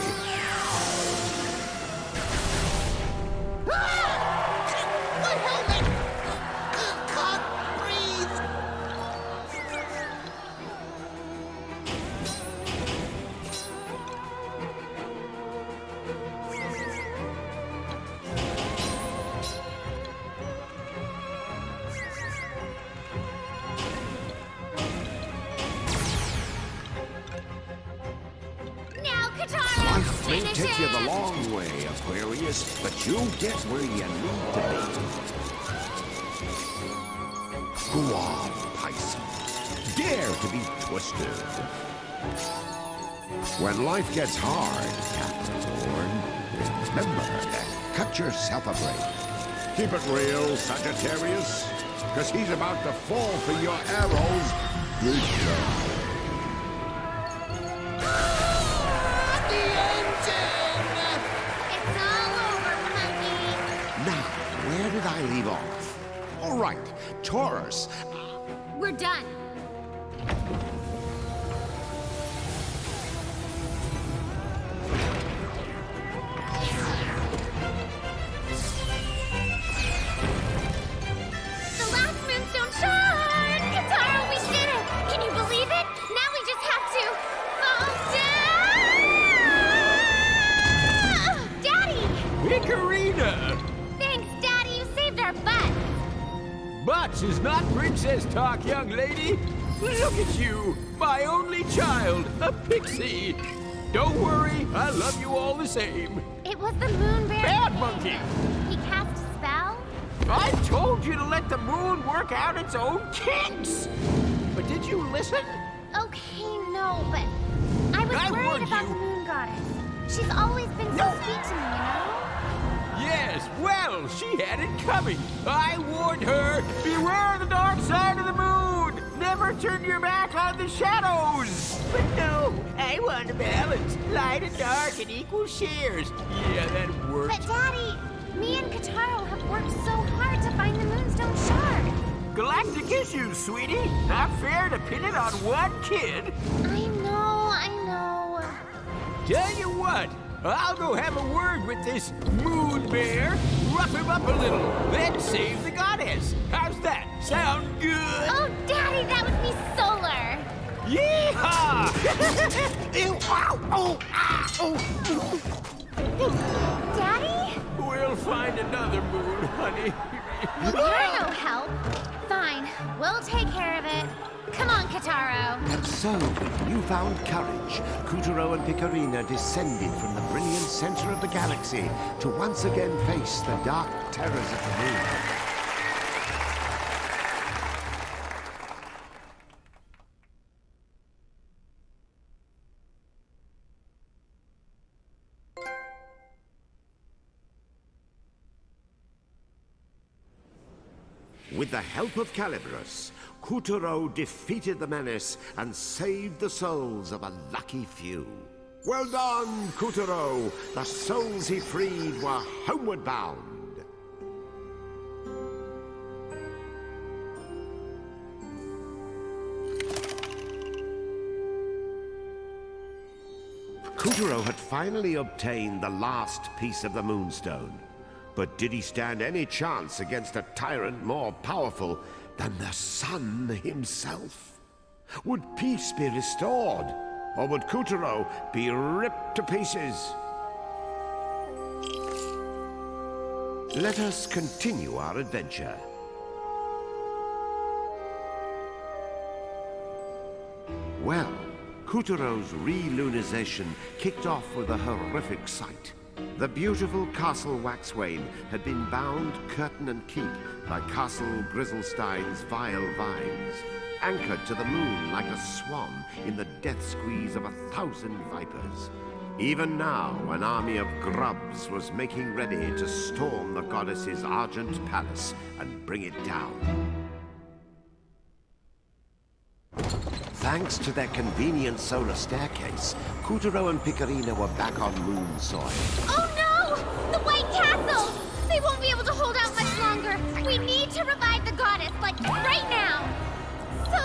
Speaker 12: My helmet! Can't breathe!
Speaker 16: Now, Katara!
Speaker 1: Life may
Speaker 16: Finish
Speaker 1: take you the
Speaker 16: it!
Speaker 1: long way, Aquarius, but you'll get where you need to be. Go on, Pisces. Dare to be twisted. When life gets hard, Capricorn, remember to cut yourself a break. Keep it real, Sagittarius, because he's about to fall for your arrows. Good job.
Speaker 16: It's all over, monkey!
Speaker 1: Now, where did I leave off? All right, Taurus.
Speaker 16: We're done. The last moonstone shard! Katara, we did it! Can you believe it? Now we just have to fall down! Daddy!
Speaker 6: Picarina!
Speaker 16: Thanks, Daddy. You saved our butts.
Speaker 6: buts is not princess talk, young lady. Look at you, my only child, a pixie. Don't worry, I love you all the same.
Speaker 16: It was the moon bear.
Speaker 6: Bad monkey!
Speaker 16: He cast a spell?
Speaker 6: I told you to let the moon work out its own kinks! But did you listen?
Speaker 16: Okay, no, but I was worried about the moon goddess. She's always been so sweet to me, you know?
Speaker 6: Yes, well, she had it coming. I warned her, beware the dark side of the moon! Never turn your back on the shadows! But no, I want a balance. Light and dark in equal shares. Yeah, that worked.
Speaker 16: But Daddy, me and Kataro have worked so hard to find the moonstone shard.
Speaker 6: Galactic issues, sweetie. Not fair to pin it on one kid.
Speaker 16: I know.
Speaker 6: Tell you what, I'll go have a word with this moon bear, rough him up a little, then save the goddess. How's that? Sound good?
Speaker 16: Oh, Daddy, that would be solar.
Speaker 6: Yeehaw!
Speaker 17: Ew, ow, oh,
Speaker 16: Daddy?
Speaker 6: We'll find another moon, honey.
Speaker 16: Well, you're no help. Fine, we'll take care of it. Come on, Kataro.
Speaker 1: And so, with newfound courage, Kutaro and Picarina descended from the brilliant center of the galaxy to once again face the dark terrors of the moon. With the help of Calibros, Kutaro defeated the menace and saved the souls of a lucky few. Well done, Kutaro! The souls he freed were homeward bound. Kutaro had finally obtained the last piece of the Moonstone. But did he stand any chance against a tyrant more powerful than the sun himself? Would peace be restored? Or would Kutaro be ripped to pieces? Let us continue our adventure. Well, Kutaro's re-lunization kicked off with a horrific sight. The beautiful Castle Waxwain had been bound curtain and keep by Castle Grizzlestein's vile vines, anchored to the moon like a swan in the death squeeze of 1,000 vipers. Even now, an army of grubs was making ready to storm the goddess's argent palace and bring it down. Thanks to their convenient solar staircase, Kutaro and Picarina were back on moon soil.
Speaker 16: Oh no! The White Castle! They won't be able to hold out much longer. We need to revive the goddess, like right now. So,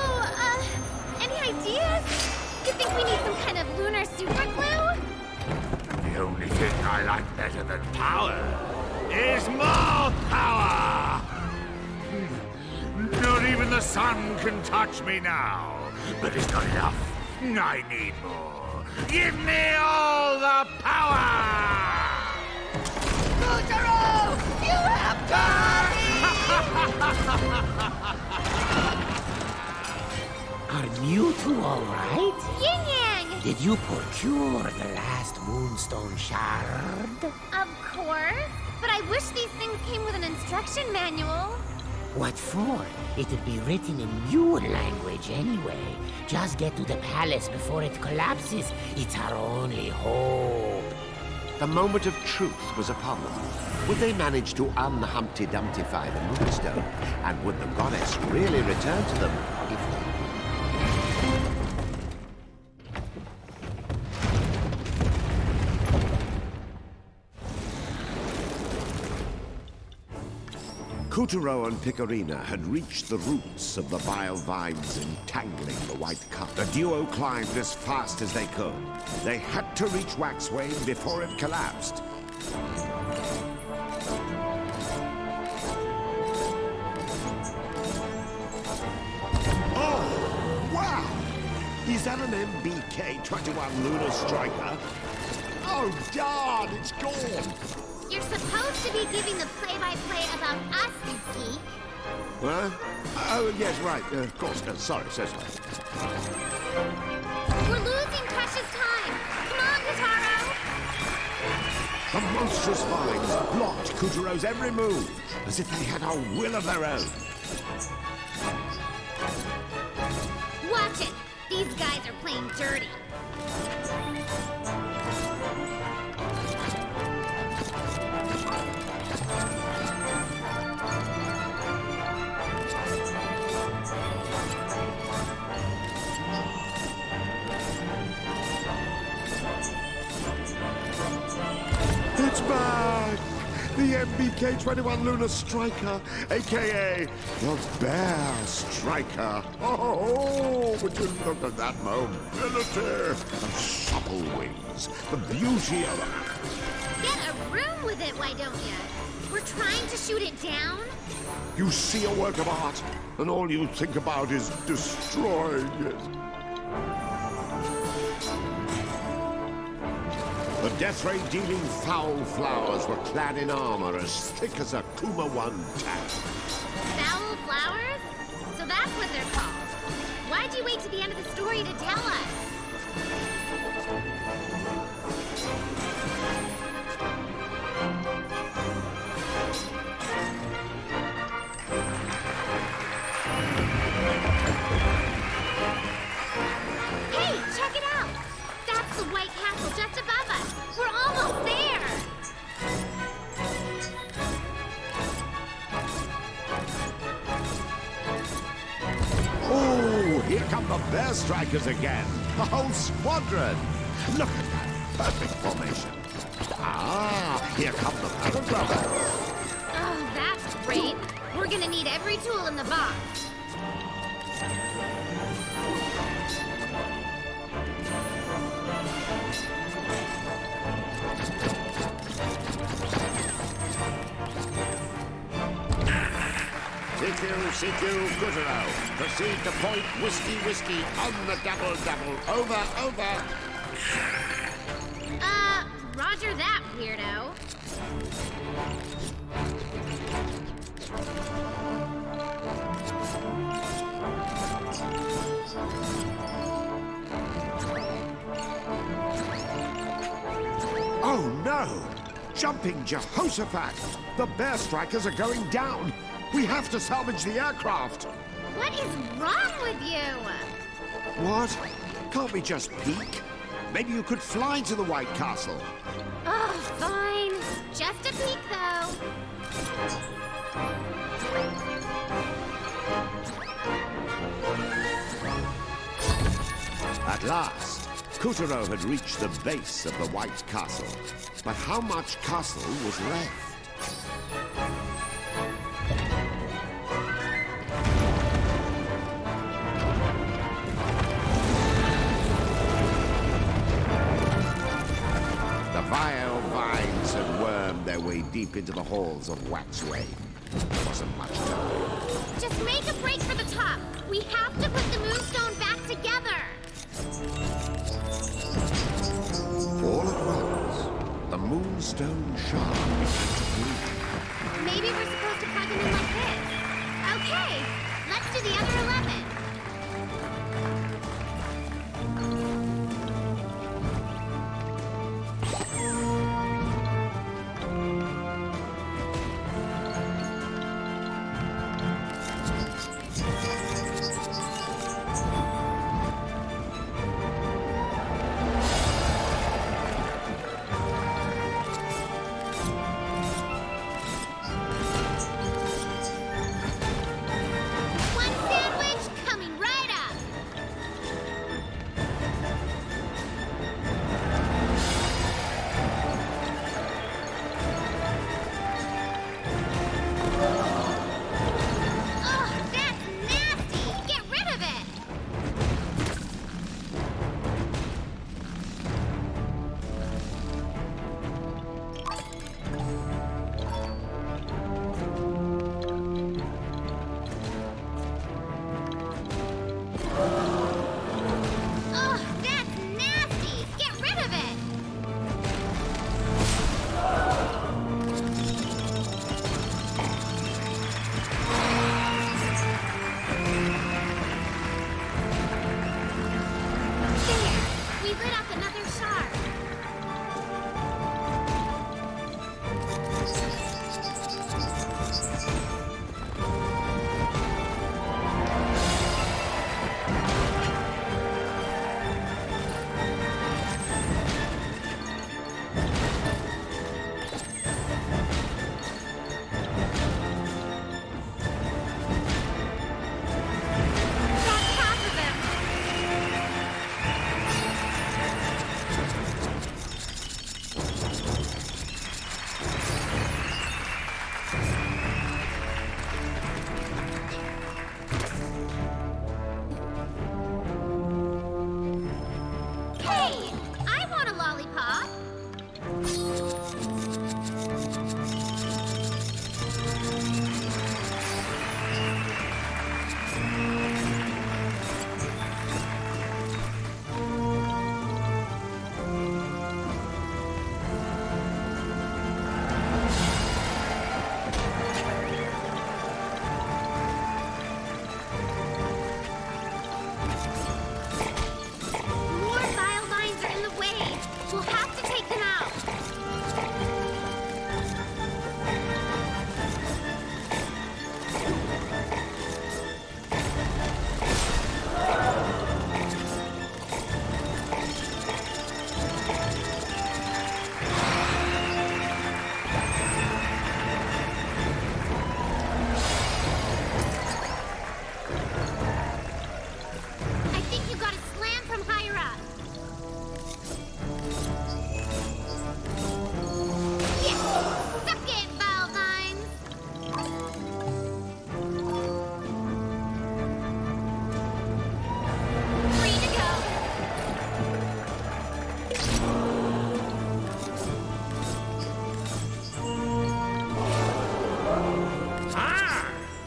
Speaker 16: any ideas? You think we need some kind of lunar superglue?
Speaker 2: The only thing I like better than power is more power! Not even the sun can touch me now. But it's not enough. I need more. Give me all the power!
Speaker 8: Kutaro! You have got
Speaker 4: Are you two all right?
Speaker 16: Yin-Yang!
Speaker 4: Did you procure the last moonstone shard?
Speaker 16: Of course. But I wish these things came with an instruction manual.
Speaker 4: What for? It'll be written in moon language anyway. Just get to the palace before it collapses. It's our only hope.
Speaker 1: The moment of truth was upon them. Would they manage to un-Humpty Dumptify the Moonstone? And would the goddess really return to them if they... Kutaro and Picarina had reached the roots of the vile vines entangling the white cup. The duo climbed as fast as they could. They had to reach Waxwain before it collapsed. Oh, wow! Is that an MBK-21 Lunar Striker? Oh, darn, it's gone!
Speaker 16: You're supposed to be giving the play-by-play about us, you geek.
Speaker 1: What? Oh, yes, right. Of course. Sorry, so sorry.
Speaker 16: We're losing precious time. Come on, Kotaro.
Speaker 1: The monstrous vines blocked Kujuro's every move, as if they had a will of their own.
Speaker 16: Watch it. These guys are playing dirty.
Speaker 1: It's back! The MBK-21 Lunar Striker, a.k.a. the Bear Striker. Oh, would you look at that mobility and supple wings, the beauty of it.
Speaker 16: Get a room with it, why don't you? We're trying to shoot it down.
Speaker 1: You see a work of art, and all you think about is destroying it. The death ray-dealing foul flowers were clad in armor as thick as a Kuma 1 tag.
Speaker 16: Foul flowers? So that's what they're called. Why'd you wait to the end of the story to tell us? Hey, check it out! That's the White Castle just above us! We're almost there!
Speaker 1: Oh, here come the Bear Strikers again. A whole squadron. Look at that perfect formation. Ah, here come the Battle Brothers.
Speaker 16: Oh, that's great. We're gonna need every tool in the box.
Speaker 1: CQ, Kutaro. Proceed to point whiskey on the double. Over.
Speaker 16: Roger that, weirdo.
Speaker 1: Oh no! Jumping Jehoshaphat! The Bear Strikers are going down! We have to salvage the aircraft!
Speaker 16: What is wrong with you?
Speaker 1: What? Can't we just peek? Maybe you could fly to the White Castle.
Speaker 16: Oh, fine. Just a peek, though.
Speaker 1: At last, Kutaro had reached the base of the White Castle. But how much castle was left? The vile vines had wormed their way deep into the halls of Waxway. There wasn't much time.
Speaker 16: Just make a break for the top. We have to put the moonstone back together.
Speaker 1: All at once, the moonstone shard began to move.
Speaker 16: Maybe we're supposed to plug them in like this. Okay, let's do the other 11.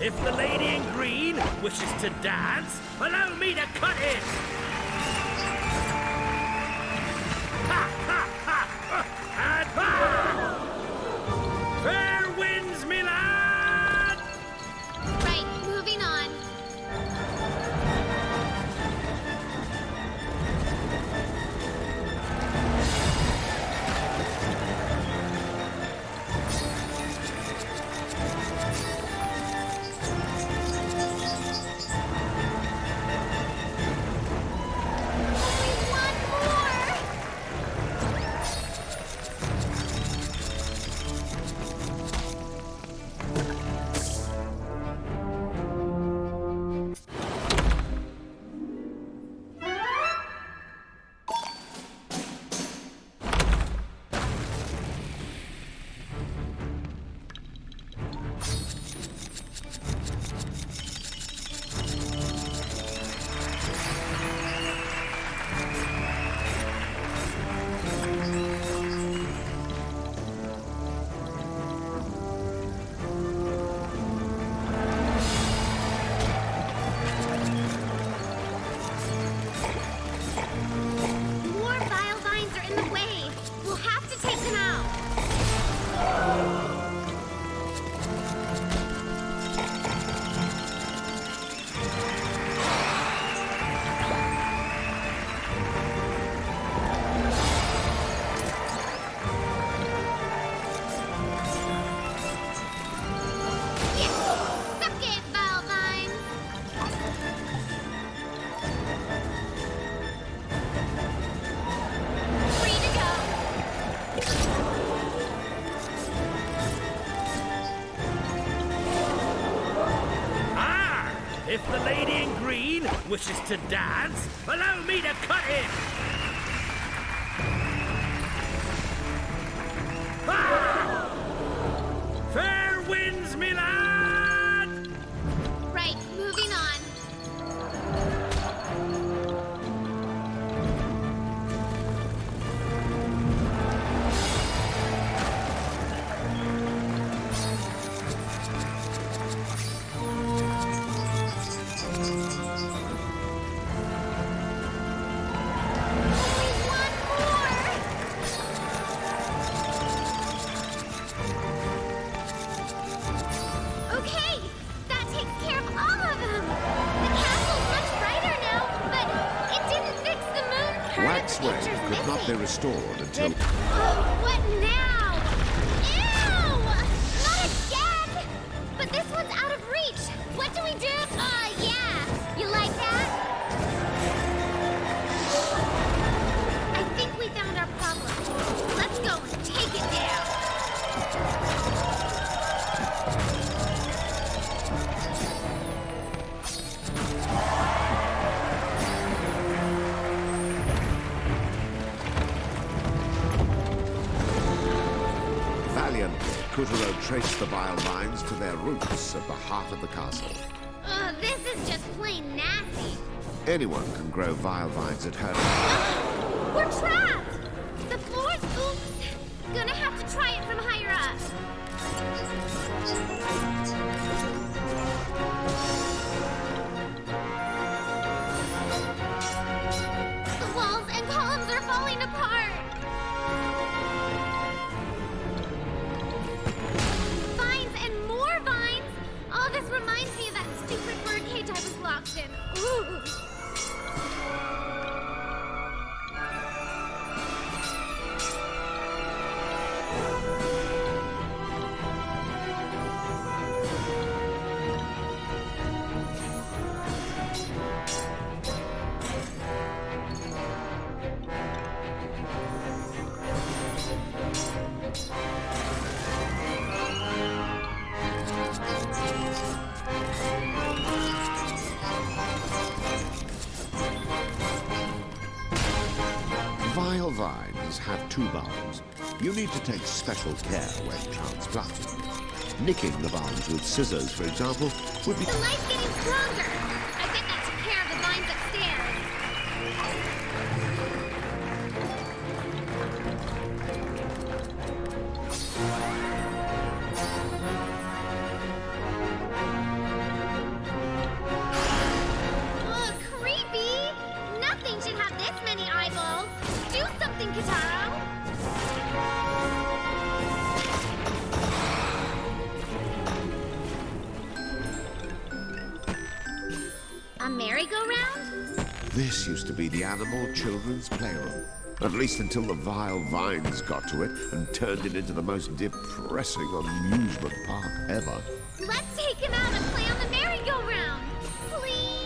Speaker 13: If the lady in green wishes to dance, allow me to cut in! Ha, ha, ha! And ha! Fair winds, me lad!
Speaker 16: Right, moving on.
Speaker 13: If the lady in green wishes to dance, allow me to cut in! Ah! Fair winds, me lad!
Speaker 16: Right, moving on.
Speaker 1: Could not be restored until...
Speaker 16: What now? Ew! Not again! But this one's out of reach. What do we do? Yeah. You like that? I think we found our problem. Let's go and take it down.
Speaker 1: Kutaro traced the vile vines to their roots at the heart of the castle.
Speaker 16: This is just plain nasty.
Speaker 1: Anyone can grow vile vines at home.
Speaker 16: We're trapped! The floor's oops. Gonna have to try it from higher up. The walls and columns are falling apart. This reminds me of that stupid bird cage I was locked in. Ooh.
Speaker 1: Vile vines have two bulbs. You need to take special care when transplanting. Nicking the bulbs with scissors, for example, would be...
Speaker 16: The light's getting stronger! I bet that took care of the vines upstairs. A merry-go-round?
Speaker 1: This used to be the animal children's playroom. At least until the vile vines got to it and turned it into the most depressing amusement park ever.
Speaker 16: Let's take him out and play on the merry-go-round! Please?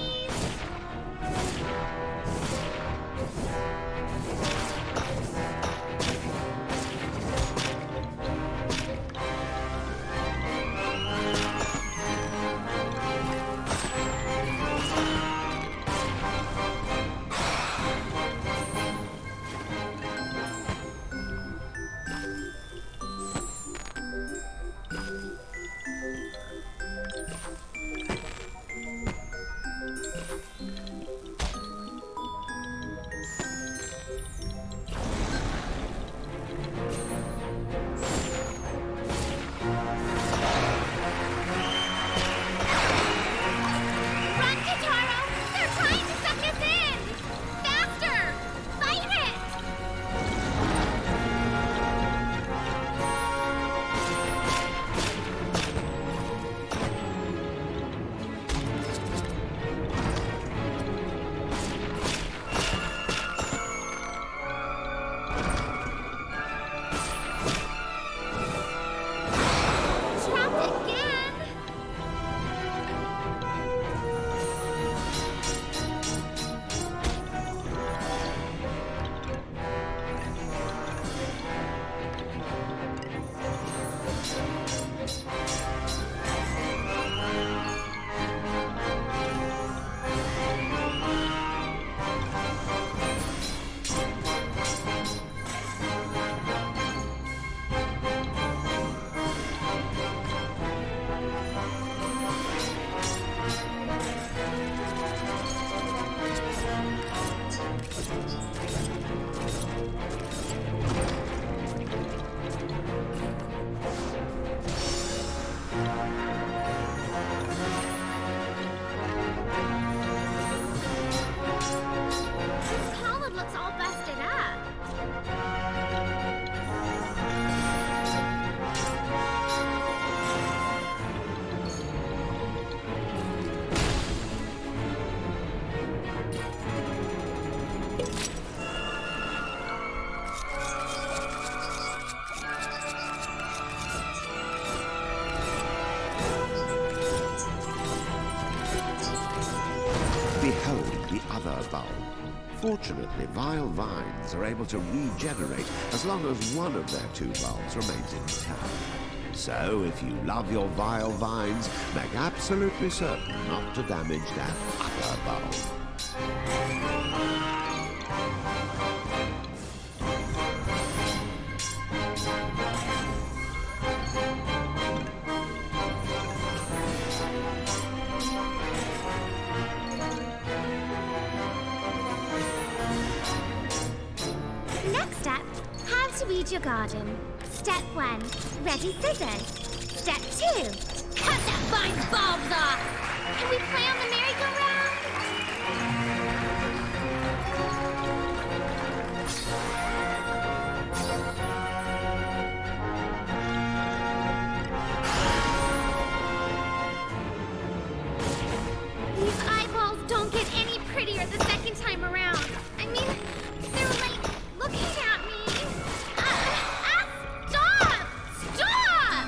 Speaker 1: Fortunately, vile vines are able to regenerate as long as one of their two bulbs remains intact. So, if you love your vile vines, make absolutely certain not to damage that upper bulb.
Speaker 16: Next up, how to weed your garden. Step 1, ready scissors. Step 2, cut that vine's bulbs off. Can we play on the merry-go-round? These eyeballs don't get any prettier the second time around. I mean, they're like looking at me. Stop! Stop!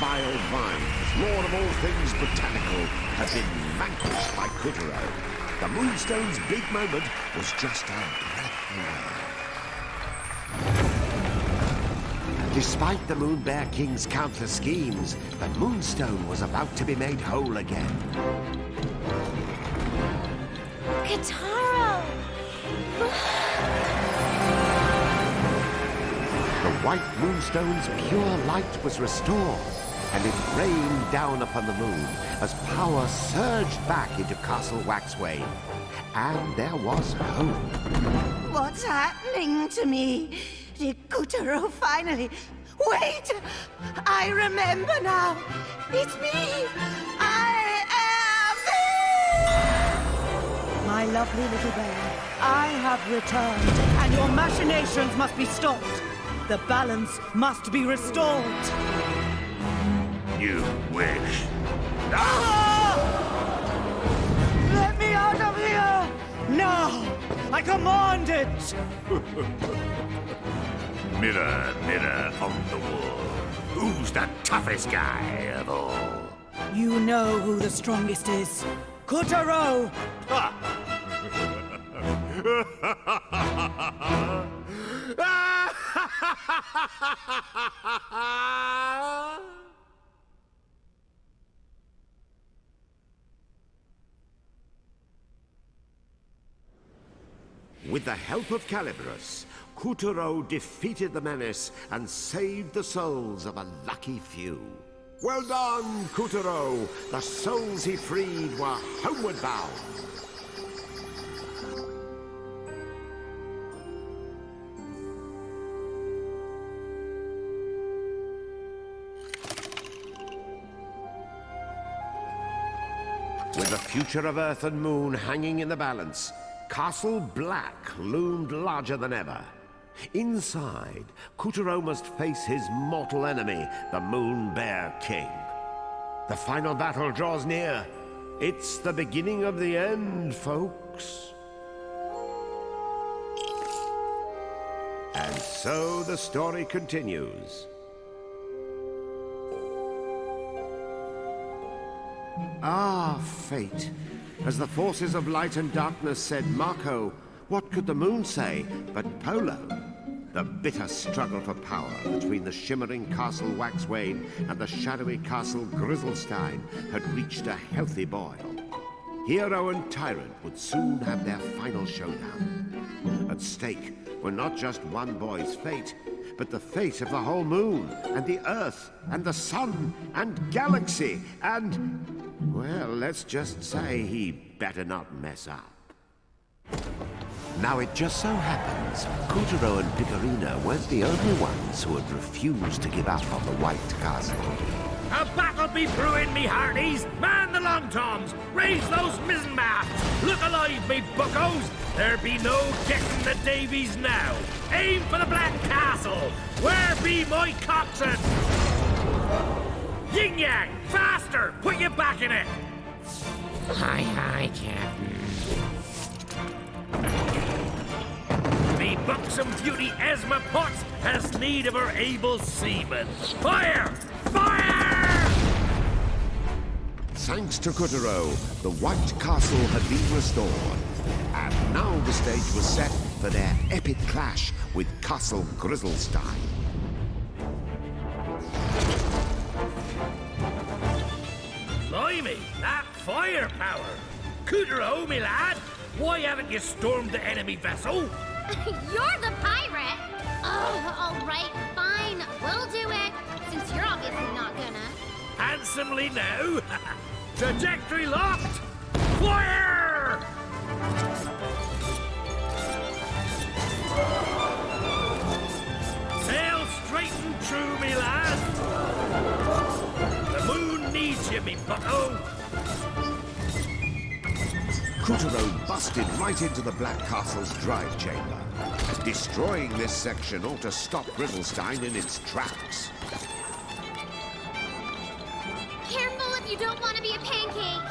Speaker 1: vile vines, lord of all things botanical, had been vanquished by Kutaro. The Moonstone's big moment was just a breath away. Despite the Moon Bear King's countless schemes, the Moonstone was about to be made whole again.
Speaker 3: Kataro!
Speaker 1: The white Moonstone's pure light was restored, and it rained down upon the moon as power surged back into Castle Waxway. And there was hope.
Speaker 3: What's happening to me? Did Kutaro finally... Wait! I remember now! It's me! I am...
Speaker 9: My lovely little bear, I have returned, and your machinations must be stopped. The balance must be restored.
Speaker 2: You wish.
Speaker 9: Ah! Let me out of here! Now! I command it!
Speaker 2: Mirror, mirror on the wall, who's the toughest guy of all?
Speaker 9: You know who the strongest is. Kutaro!
Speaker 1: With the help of Calibros, Kutaro defeated the menace and saved the souls of a lucky few. Well done, Kutaro! The souls he freed were homeward bound. With the future of Earth and Moon hanging in the balance, Castle Black loomed larger than ever. Inside, Kutaro must face his mortal enemy, the Moon Bear King. The final battle draws near. It's the beginning of the end, folks. And so the story continues. Ah, fate. As the forces of light and darkness said Marco, what could the moon say but Polo? The bitter struggle for power between the shimmering Castle Waxway and the shadowy Castle Grizzlestein had reached a healthy boil. Hero and tyrant would soon have their final showdown. At stake were not just one boy's fate, but the fate of the whole moon, and the Earth, and the sun, and galaxy, and... well, let's just say he better not mess up. Now, it just so happens, Kutaro and Piccarina weren't the only ones who had refused to give up on the White Castle.
Speaker 13: A battle be brewing, me hearties! Man the long toms! Raise those mizzen masts! Look alive, me buckos! There be no getting the Davies now! Aim for the Black Castle! Where be my coxswain? Yin-yang! Faster! Put your back in it!
Speaker 4: Aye, Captain.
Speaker 13: The buxom beauty Esma Potts has need of her able seamen. Fire! Fire!
Speaker 1: Thanks to Kutaro, the White Castle had been restored. And now the stage was set for their epic clash with Castle Grizzlestein.
Speaker 13: Blimey, that firepower! Kutaro, me lad, why haven't you stormed the enemy vessel?
Speaker 5: You're the pirate! Oh, all right, fine. We'll do it, since you're obviously not gonna.
Speaker 13: Handsomely now. Trajectory locked. Fire! Sail straight and true, me lad. The moon needs you, me bucko.
Speaker 1: Kutaro busted right into the Black Castle's drive chamber. Destroying this section ought to stop Grizzlestein in its tracks.
Speaker 5: Careful if you don't want to be a pancake.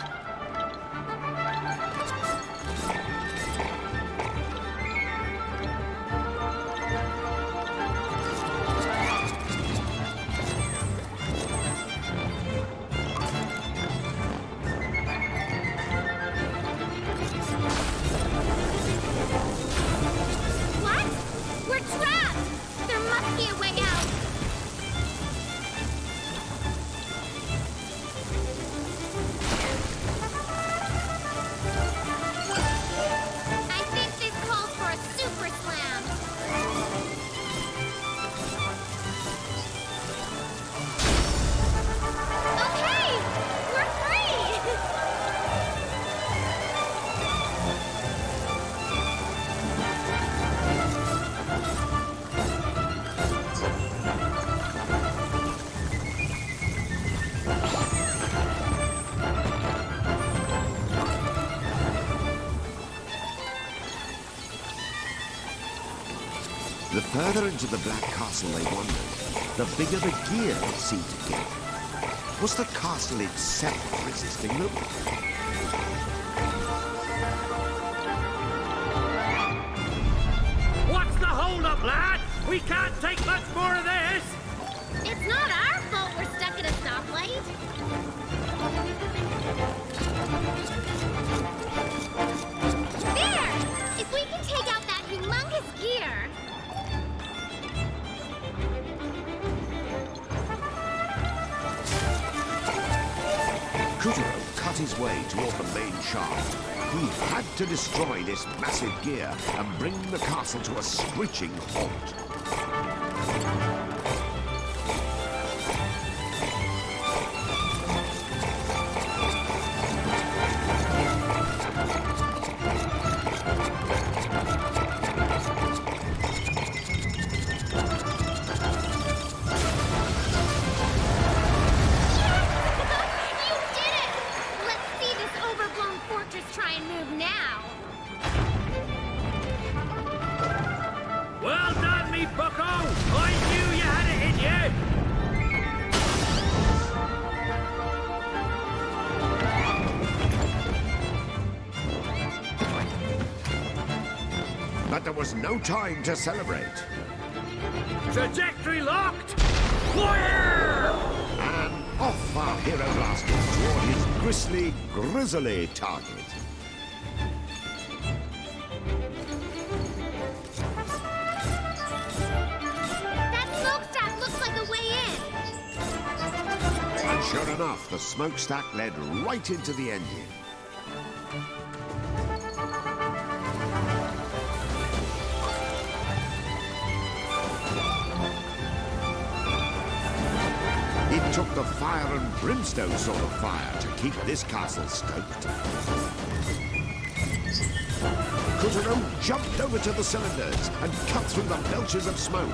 Speaker 1: further into the Black Castle they wandered, the bigger the gear seemed to get. Was the castle itself resisting them?
Speaker 13: What's the hold-up, lad? We can't take much more of this!
Speaker 16: It's not our fault we're stuck at a stoplight. There! If we can take out that humongous gear...
Speaker 1: Kutaro cut his way toward the main shaft. He had to destroy this massive gear and bring the castle to a screeching halt.
Speaker 16: Try and move now.
Speaker 13: Well done, me bucko! I knew you had it in you!
Speaker 1: But there was no time to celebrate.
Speaker 13: Trajectory locked! Fire!
Speaker 1: And off our hero blaster toward his grisly target. Sure enough, the smokestack led right into the engine. It took the fire and brimstone sort of fire to keep this castle stoked. Kutaro jumped over to the cylinders and cut through the belches of smoke.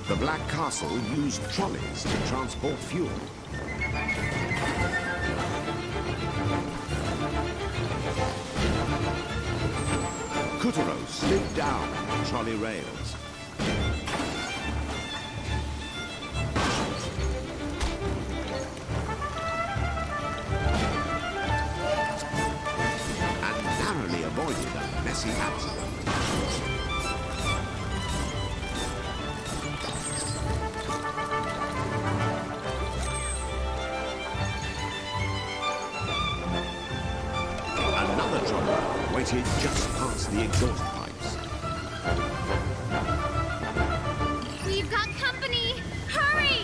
Speaker 1: The Black Castle used trolleys to transport fuel. Kutaro slid down the trolley rails. And narrowly avoided a messy accident. Waited just past the exhaust pipes.
Speaker 16: We've got company! Hurry!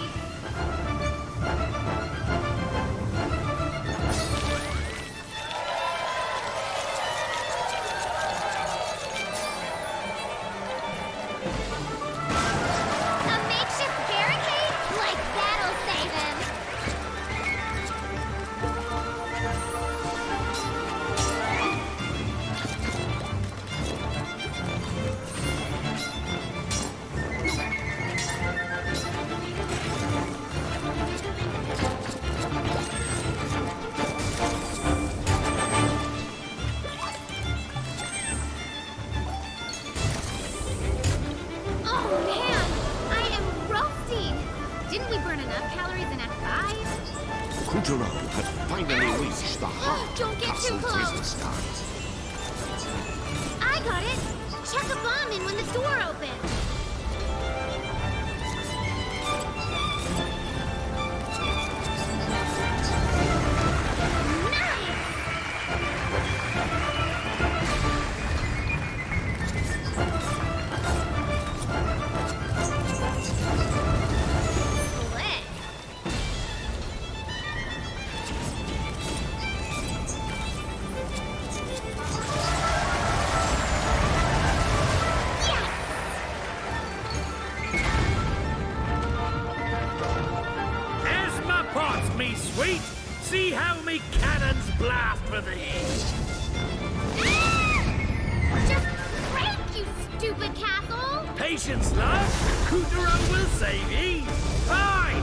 Speaker 16: A makeshift barricade? Like that'll save him!
Speaker 1: Kutaro had finally reached the heart
Speaker 16: Don't
Speaker 1: of
Speaker 16: get
Speaker 1: Castle
Speaker 16: too close.
Speaker 1: Grizzlestone.
Speaker 16: I got it! Chuck a bomb in when the door opens!
Speaker 13: Me sweet, see how me cannons blast for thee.
Speaker 5: stupid castle!
Speaker 13: Patience, love! Kutaro will save ye! Aye!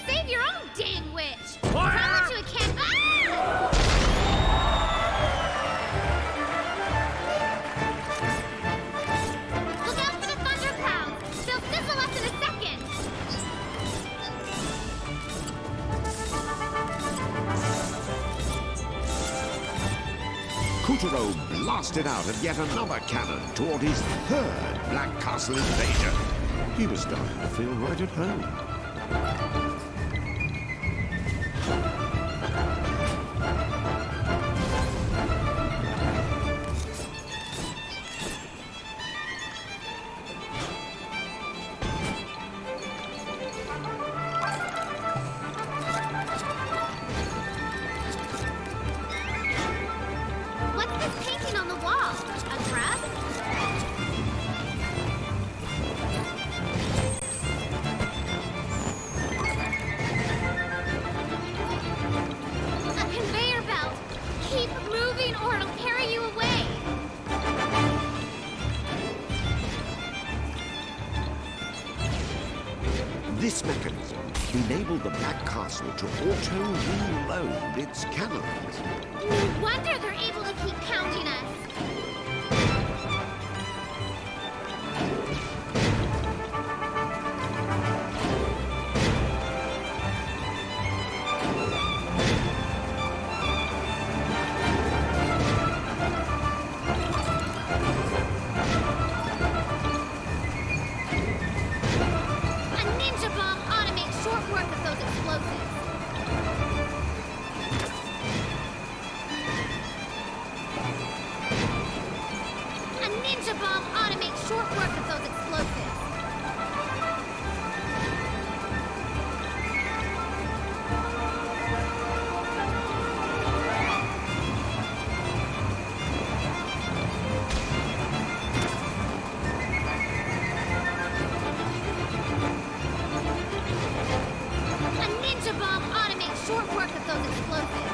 Speaker 5: Save your own dang witch!
Speaker 13: What?
Speaker 5: Promise you it can't. Ah! Look out for the thunder clouds! They'll sizzle us in a second!
Speaker 1: Kutaro blasted out at yet another cannon toward his third Black Castle invasion. He was starting to feel right at home.
Speaker 5: What's this painting on the wall? A grub? A conveyor belt! Keep moving or it'll carry you away!
Speaker 1: This mechanism enabled the Black Castle to auto-reload its cannons.
Speaker 5: No wonder they're able to keep pounding us! A ninja bomb ought to make short work of those explosives. A ninja bomb ought to make short work of those explosives. A ninja bomb ought to make short work of those explosives.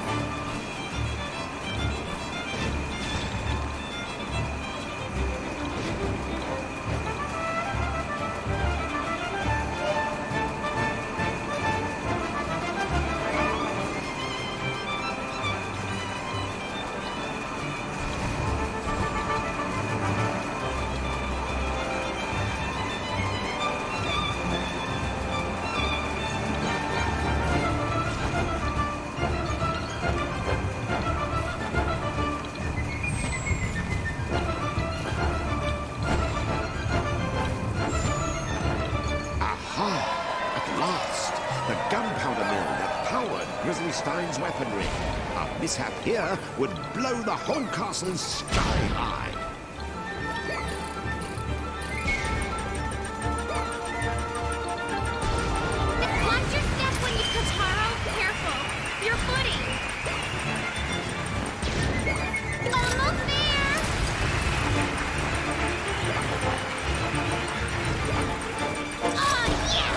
Speaker 1: At last, the gunpowder mill that powered Grizzly Stein's weaponry. A mishap here would blow the whole castle sky high.
Speaker 5: Watch your step when you Kotaro. Careful. Your footing. Almost there. Oh, yes!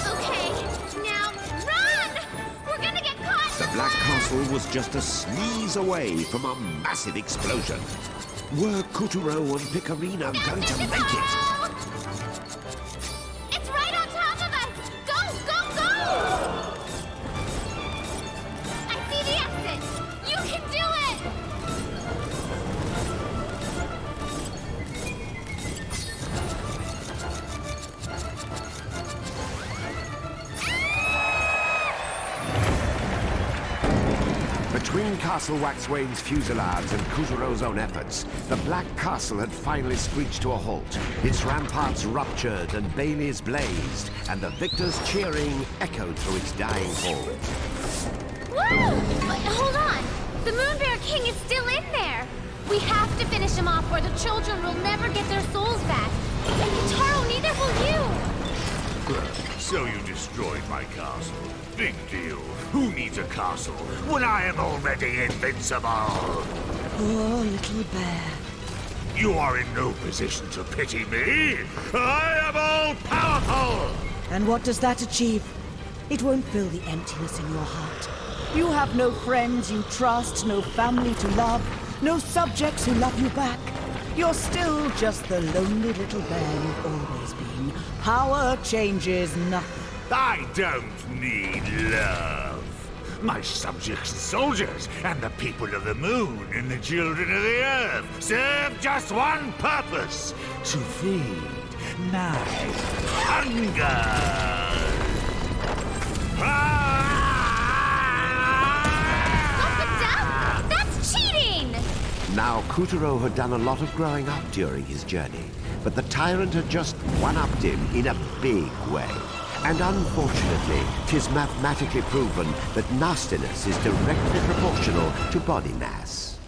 Speaker 5: Okay, now run! We're gonna get caught!
Speaker 1: The Black Castle was just a sneeze away from a massive explosion. Were Kutaro and Picarina going to make it?
Speaker 5: It's right on top of us! Go, go, go! I see the exit! You can do it!
Speaker 1: Between Castle Waxwane's fusillades and Kutaro's own efforts, the Black Castle had finally screeched to a halt. Its ramparts ruptured and baileys blazed, and the victors' cheering echoed through its dying halls.
Speaker 5: Whoa! Hold on! The Moon Bear King is still in there! We have to finish him off or the children will never get their souls back. And Kotaro, neither will you!
Speaker 2: So you destroyed my castle. Big deal. Who needs a castle when I am already invincible?
Speaker 9: Poor little bear.
Speaker 2: You are in no position to pity me. I am all powerful.
Speaker 9: And what does that achieve? It won't fill the emptiness in your heart. You have no friends you trust, no family to love, no subjects who love you back. You're still just the lonely little bear you've always been. Power changes nothing.
Speaker 2: I don't need love. My subjects and soldiers, and the people of the moon and the children of the earth serve just one purpose: to feed my hunger.
Speaker 16: That's cheating!
Speaker 1: Now, Kutaro had done a lot of growing up during his journey, but the tyrant had just one-upped him in a big way. And unfortunately, 'tis mathematically proven that nastiness is directly proportional to body mass.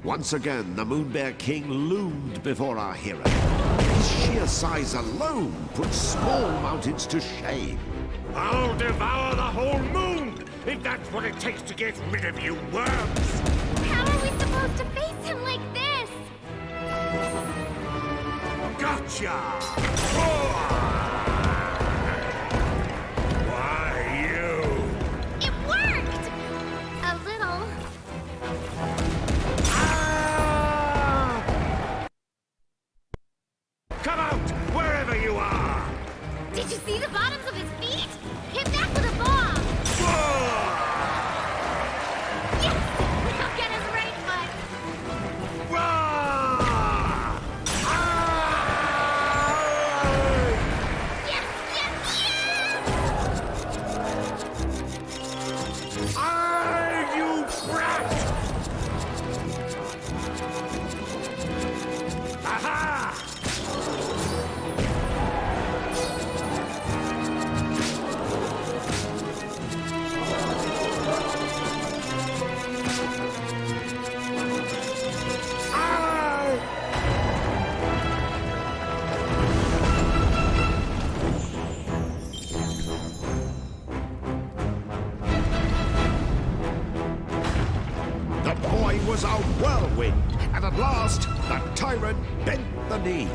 Speaker 1: Once again, the Moon Bear King loomed before our hero. His sheer size alone puts small mountains to shame.
Speaker 2: I'll devour the whole moon, if that's what it takes to get rid of you worms!
Speaker 16: How are we supposed to face him like this?
Speaker 2: Gotcha! Why, you?
Speaker 16: It worked! A little.
Speaker 2: Come out, wherever you are!
Speaker 16: Did you see the bottoms of his feet? Hit back with a bomb! Yes! Now get his right foot! Yes, yes, yes!
Speaker 2: You brat! Aha! The boy was a whirlwind, and at last, the tyrant bent the knee.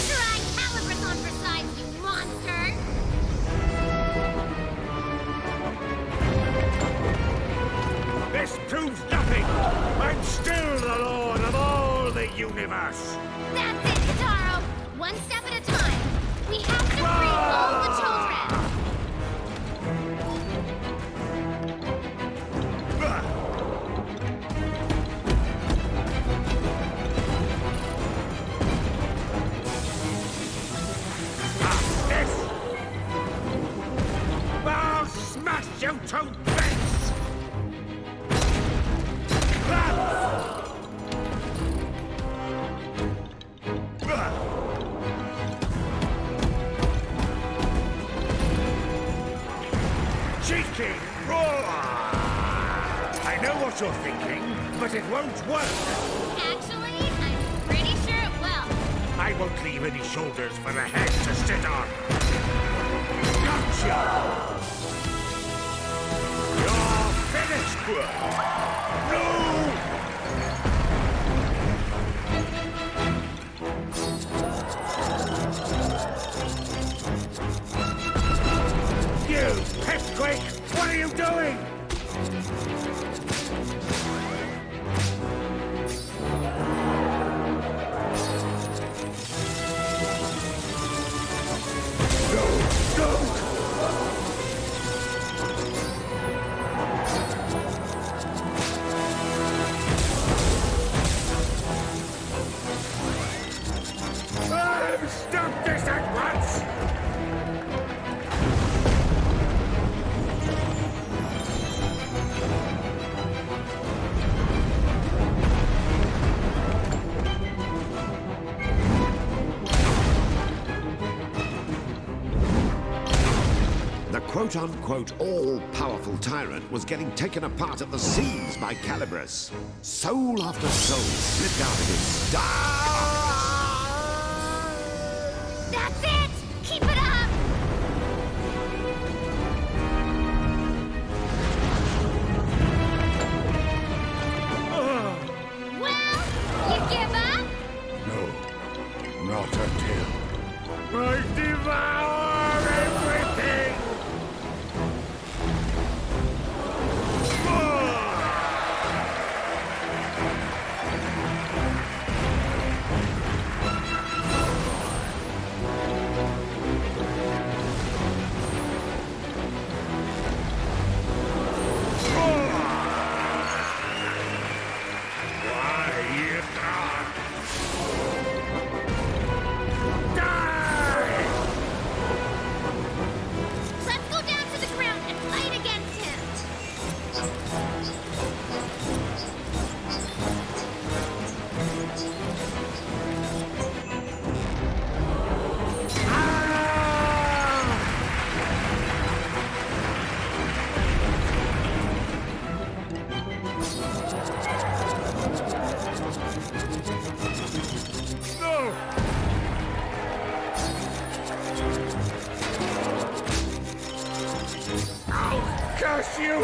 Speaker 16: Try Calibris on for size, you monster!
Speaker 2: This proves nothing! I'm still the lord of all the universe!
Speaker 16: That's it, Kitaro! One step at a time. We have to free all the children!
Speaker 2: I'll smash you to bits! Cheeky roar! I know what you're thinking, but it won't work.
Speaker 16: Actually, I'm pretty sure it will.
Speaker 2: I won't leave any shoulders for the head to sit on. Gotcha! You're finished! No! You pipsqueak! What are you doing? Stop this at once!
Speaker 1: The quote-unquote all-powerful tyrant was getting taken apart at the seams by Calibris. Soul after soul slipped out of his
Speaker 16: That's it! Keep it up!
Speaker 2: Not until I devour everything!
Speaker 16: Let's go down to the ground and fight against him.
Speaker 2: No! I'll curse you!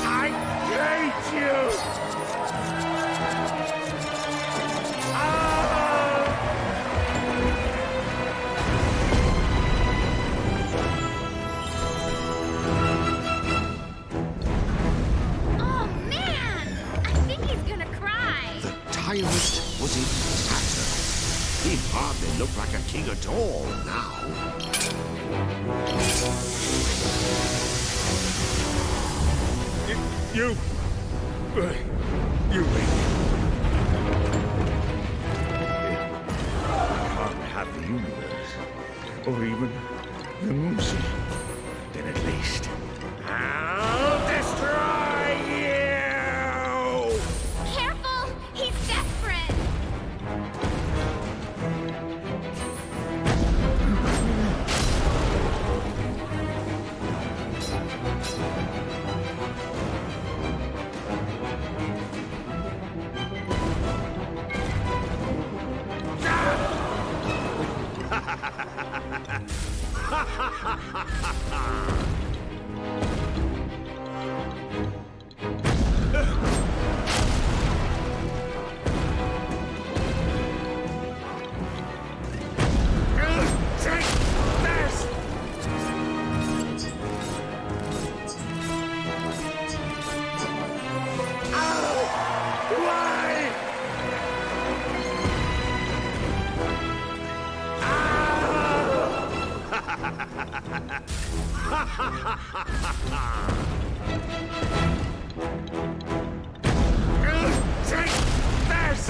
Speaker 2: I hate you!
Speaker 16: Oh man! I think he's gonna cry.
Speaker 1: The tyrant was in tatters. He hardly looked like a king at all now.
Speaker 2: You wait. Can't have the universe, or even the moonsie. Then at least I'll destroy you!
Speaker 16: Careful! He's desperate!
Speaker 2: Take this! Why? Take this!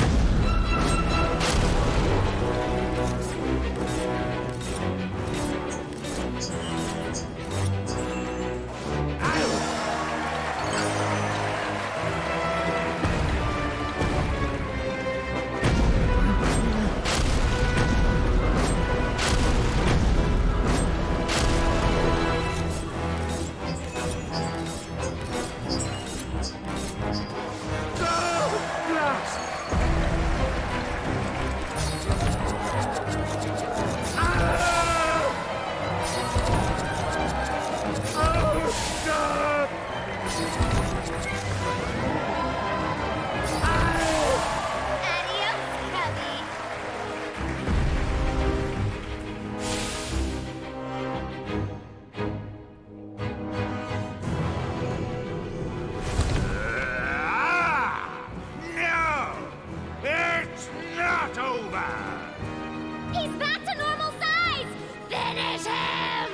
Speaker 16: He's back to normal size! Finish him!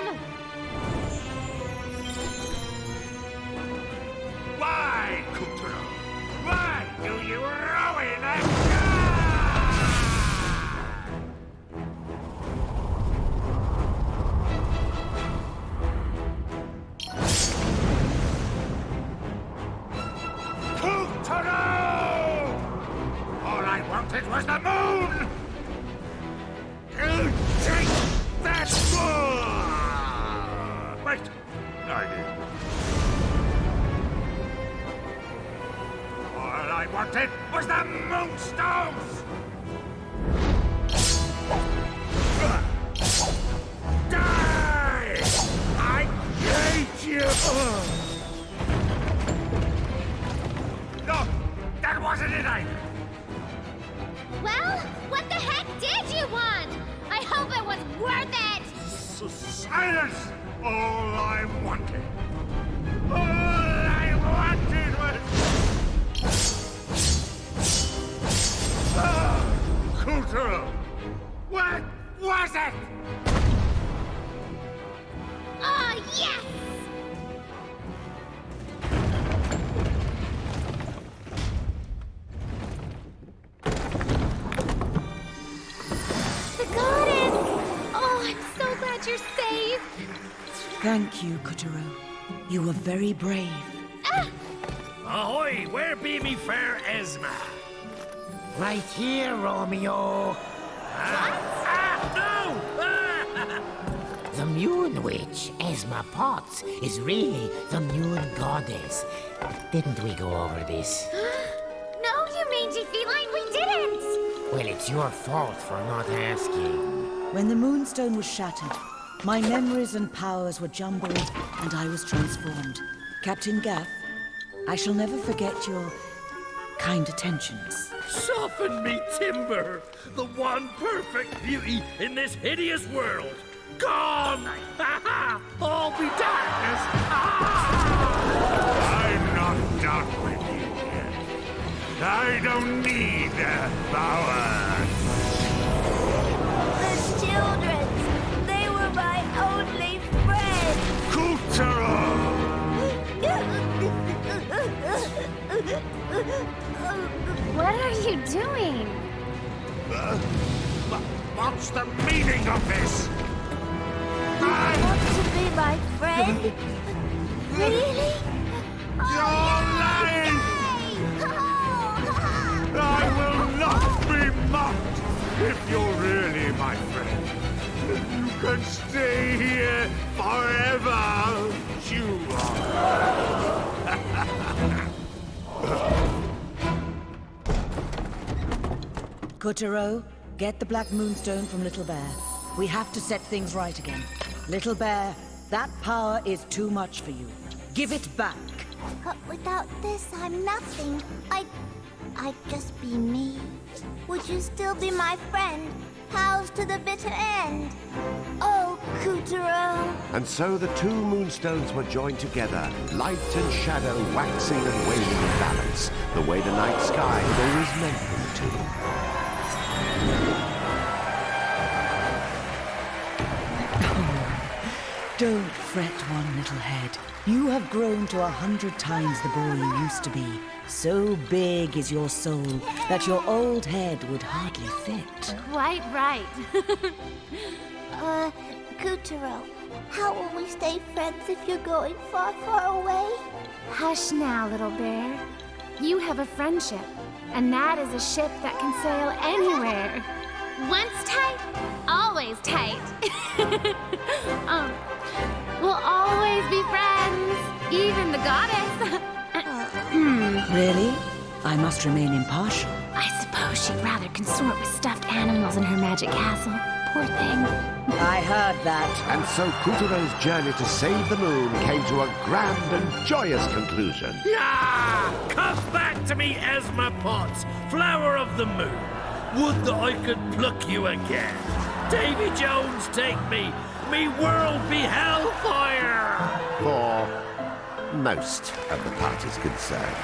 Speaker 2: Why, Kutro? Why do you ruin it? Kutro! All I wanted was the moon! You take that! Wait, I did. All I wanted was the moonstones! Die! I hate you! No, that wasn't it either.
Speaker 16: Well, what the heck did you want? I hope it was worth it!
Speaker 2: Silence! All I wanted. All I wanted was... Kulturo! What was it?
Speaker 16: Oh, yes! The goddess! Oh, I'm so glad you're safe!
Speaker 9: Thank you, Kotaro. You were very brave.
Speaker 13: Ahoy! Where be me fair Esma?
Speaker 4: Right here, Romeo.
Speaker 13: No!
Speaker 4: The Moon Witch, Esma Potts, is really the Moon Goddess. Didn't we go over this?
Speaker 16: No, you mangy feline, we didn't!
Speaker 4: Well, it's your fault for not asking.
Speaker 9: When the Moonstone was shattered, my memories and powers were jumbled, and I was transformed. Captain Gaff, I shall never forget your kind attentions.
Speaker 13: Soften me, Timber! The one perfect beauty in this hideous world! Gone! All be darkness!
Speaker 2: I'm not done with you yet. I don't need their power.
Speaker 8: The children, they were my only friends.
Speaker 2: Kulturo!
Speaker 16: What are you doing?
Speaker 2: What's the meaning of this?
Speaker 8: You want to be my friend? Really?
Speaker 2: You're lying! I will not be mocked if you're really my friend. You can stay here forever. You are.
Speaker 9: Kotaro, get the Black Moonstone from Little Bear. We have to set things right again. Little Bear, that power is too much for you. Give it back.
Speaker 8: Without this, I'm nothing. I'd just be me. Would you still be my friend? Pals to the bitter end? Oh, Kotaro.
Speaker 1: And so the two moonstones were joined together, light and shadow waxing and waning in balance, the way the night sky had always meant them to.
Speaker 9: Don't fret, one little head. You have grown to 100 times the boy you used to be. So big is your soul that your old head would hardly fit.
Speaker 16: Quite right.
Speaker 8: Kotaro, how will we stay friends if you're going far, far away?
Speaker 16: Hush now, little bear. You have a friendship, and that is a ship that can sail anywhere. Once tight, always tight. We'll always be friends, even the goddess.
Speaker 9: Really? I must remain impartial.
Speaker 16: I suppose she'd rather consort with stuffed animals in her magic castle. Poor thing.
Speaker 9: I heard that.
Speaker 1: And so Kuturo's journey to save the moon came to a grand and joyous conclusion.
Speaker 13: Yeah! Come back to me, Esma Potts, flower of the moon. Would that I could pluck you again. Davy Jones, take me. Me world be hellfire!
Speaker 1: For most of the parties concerned.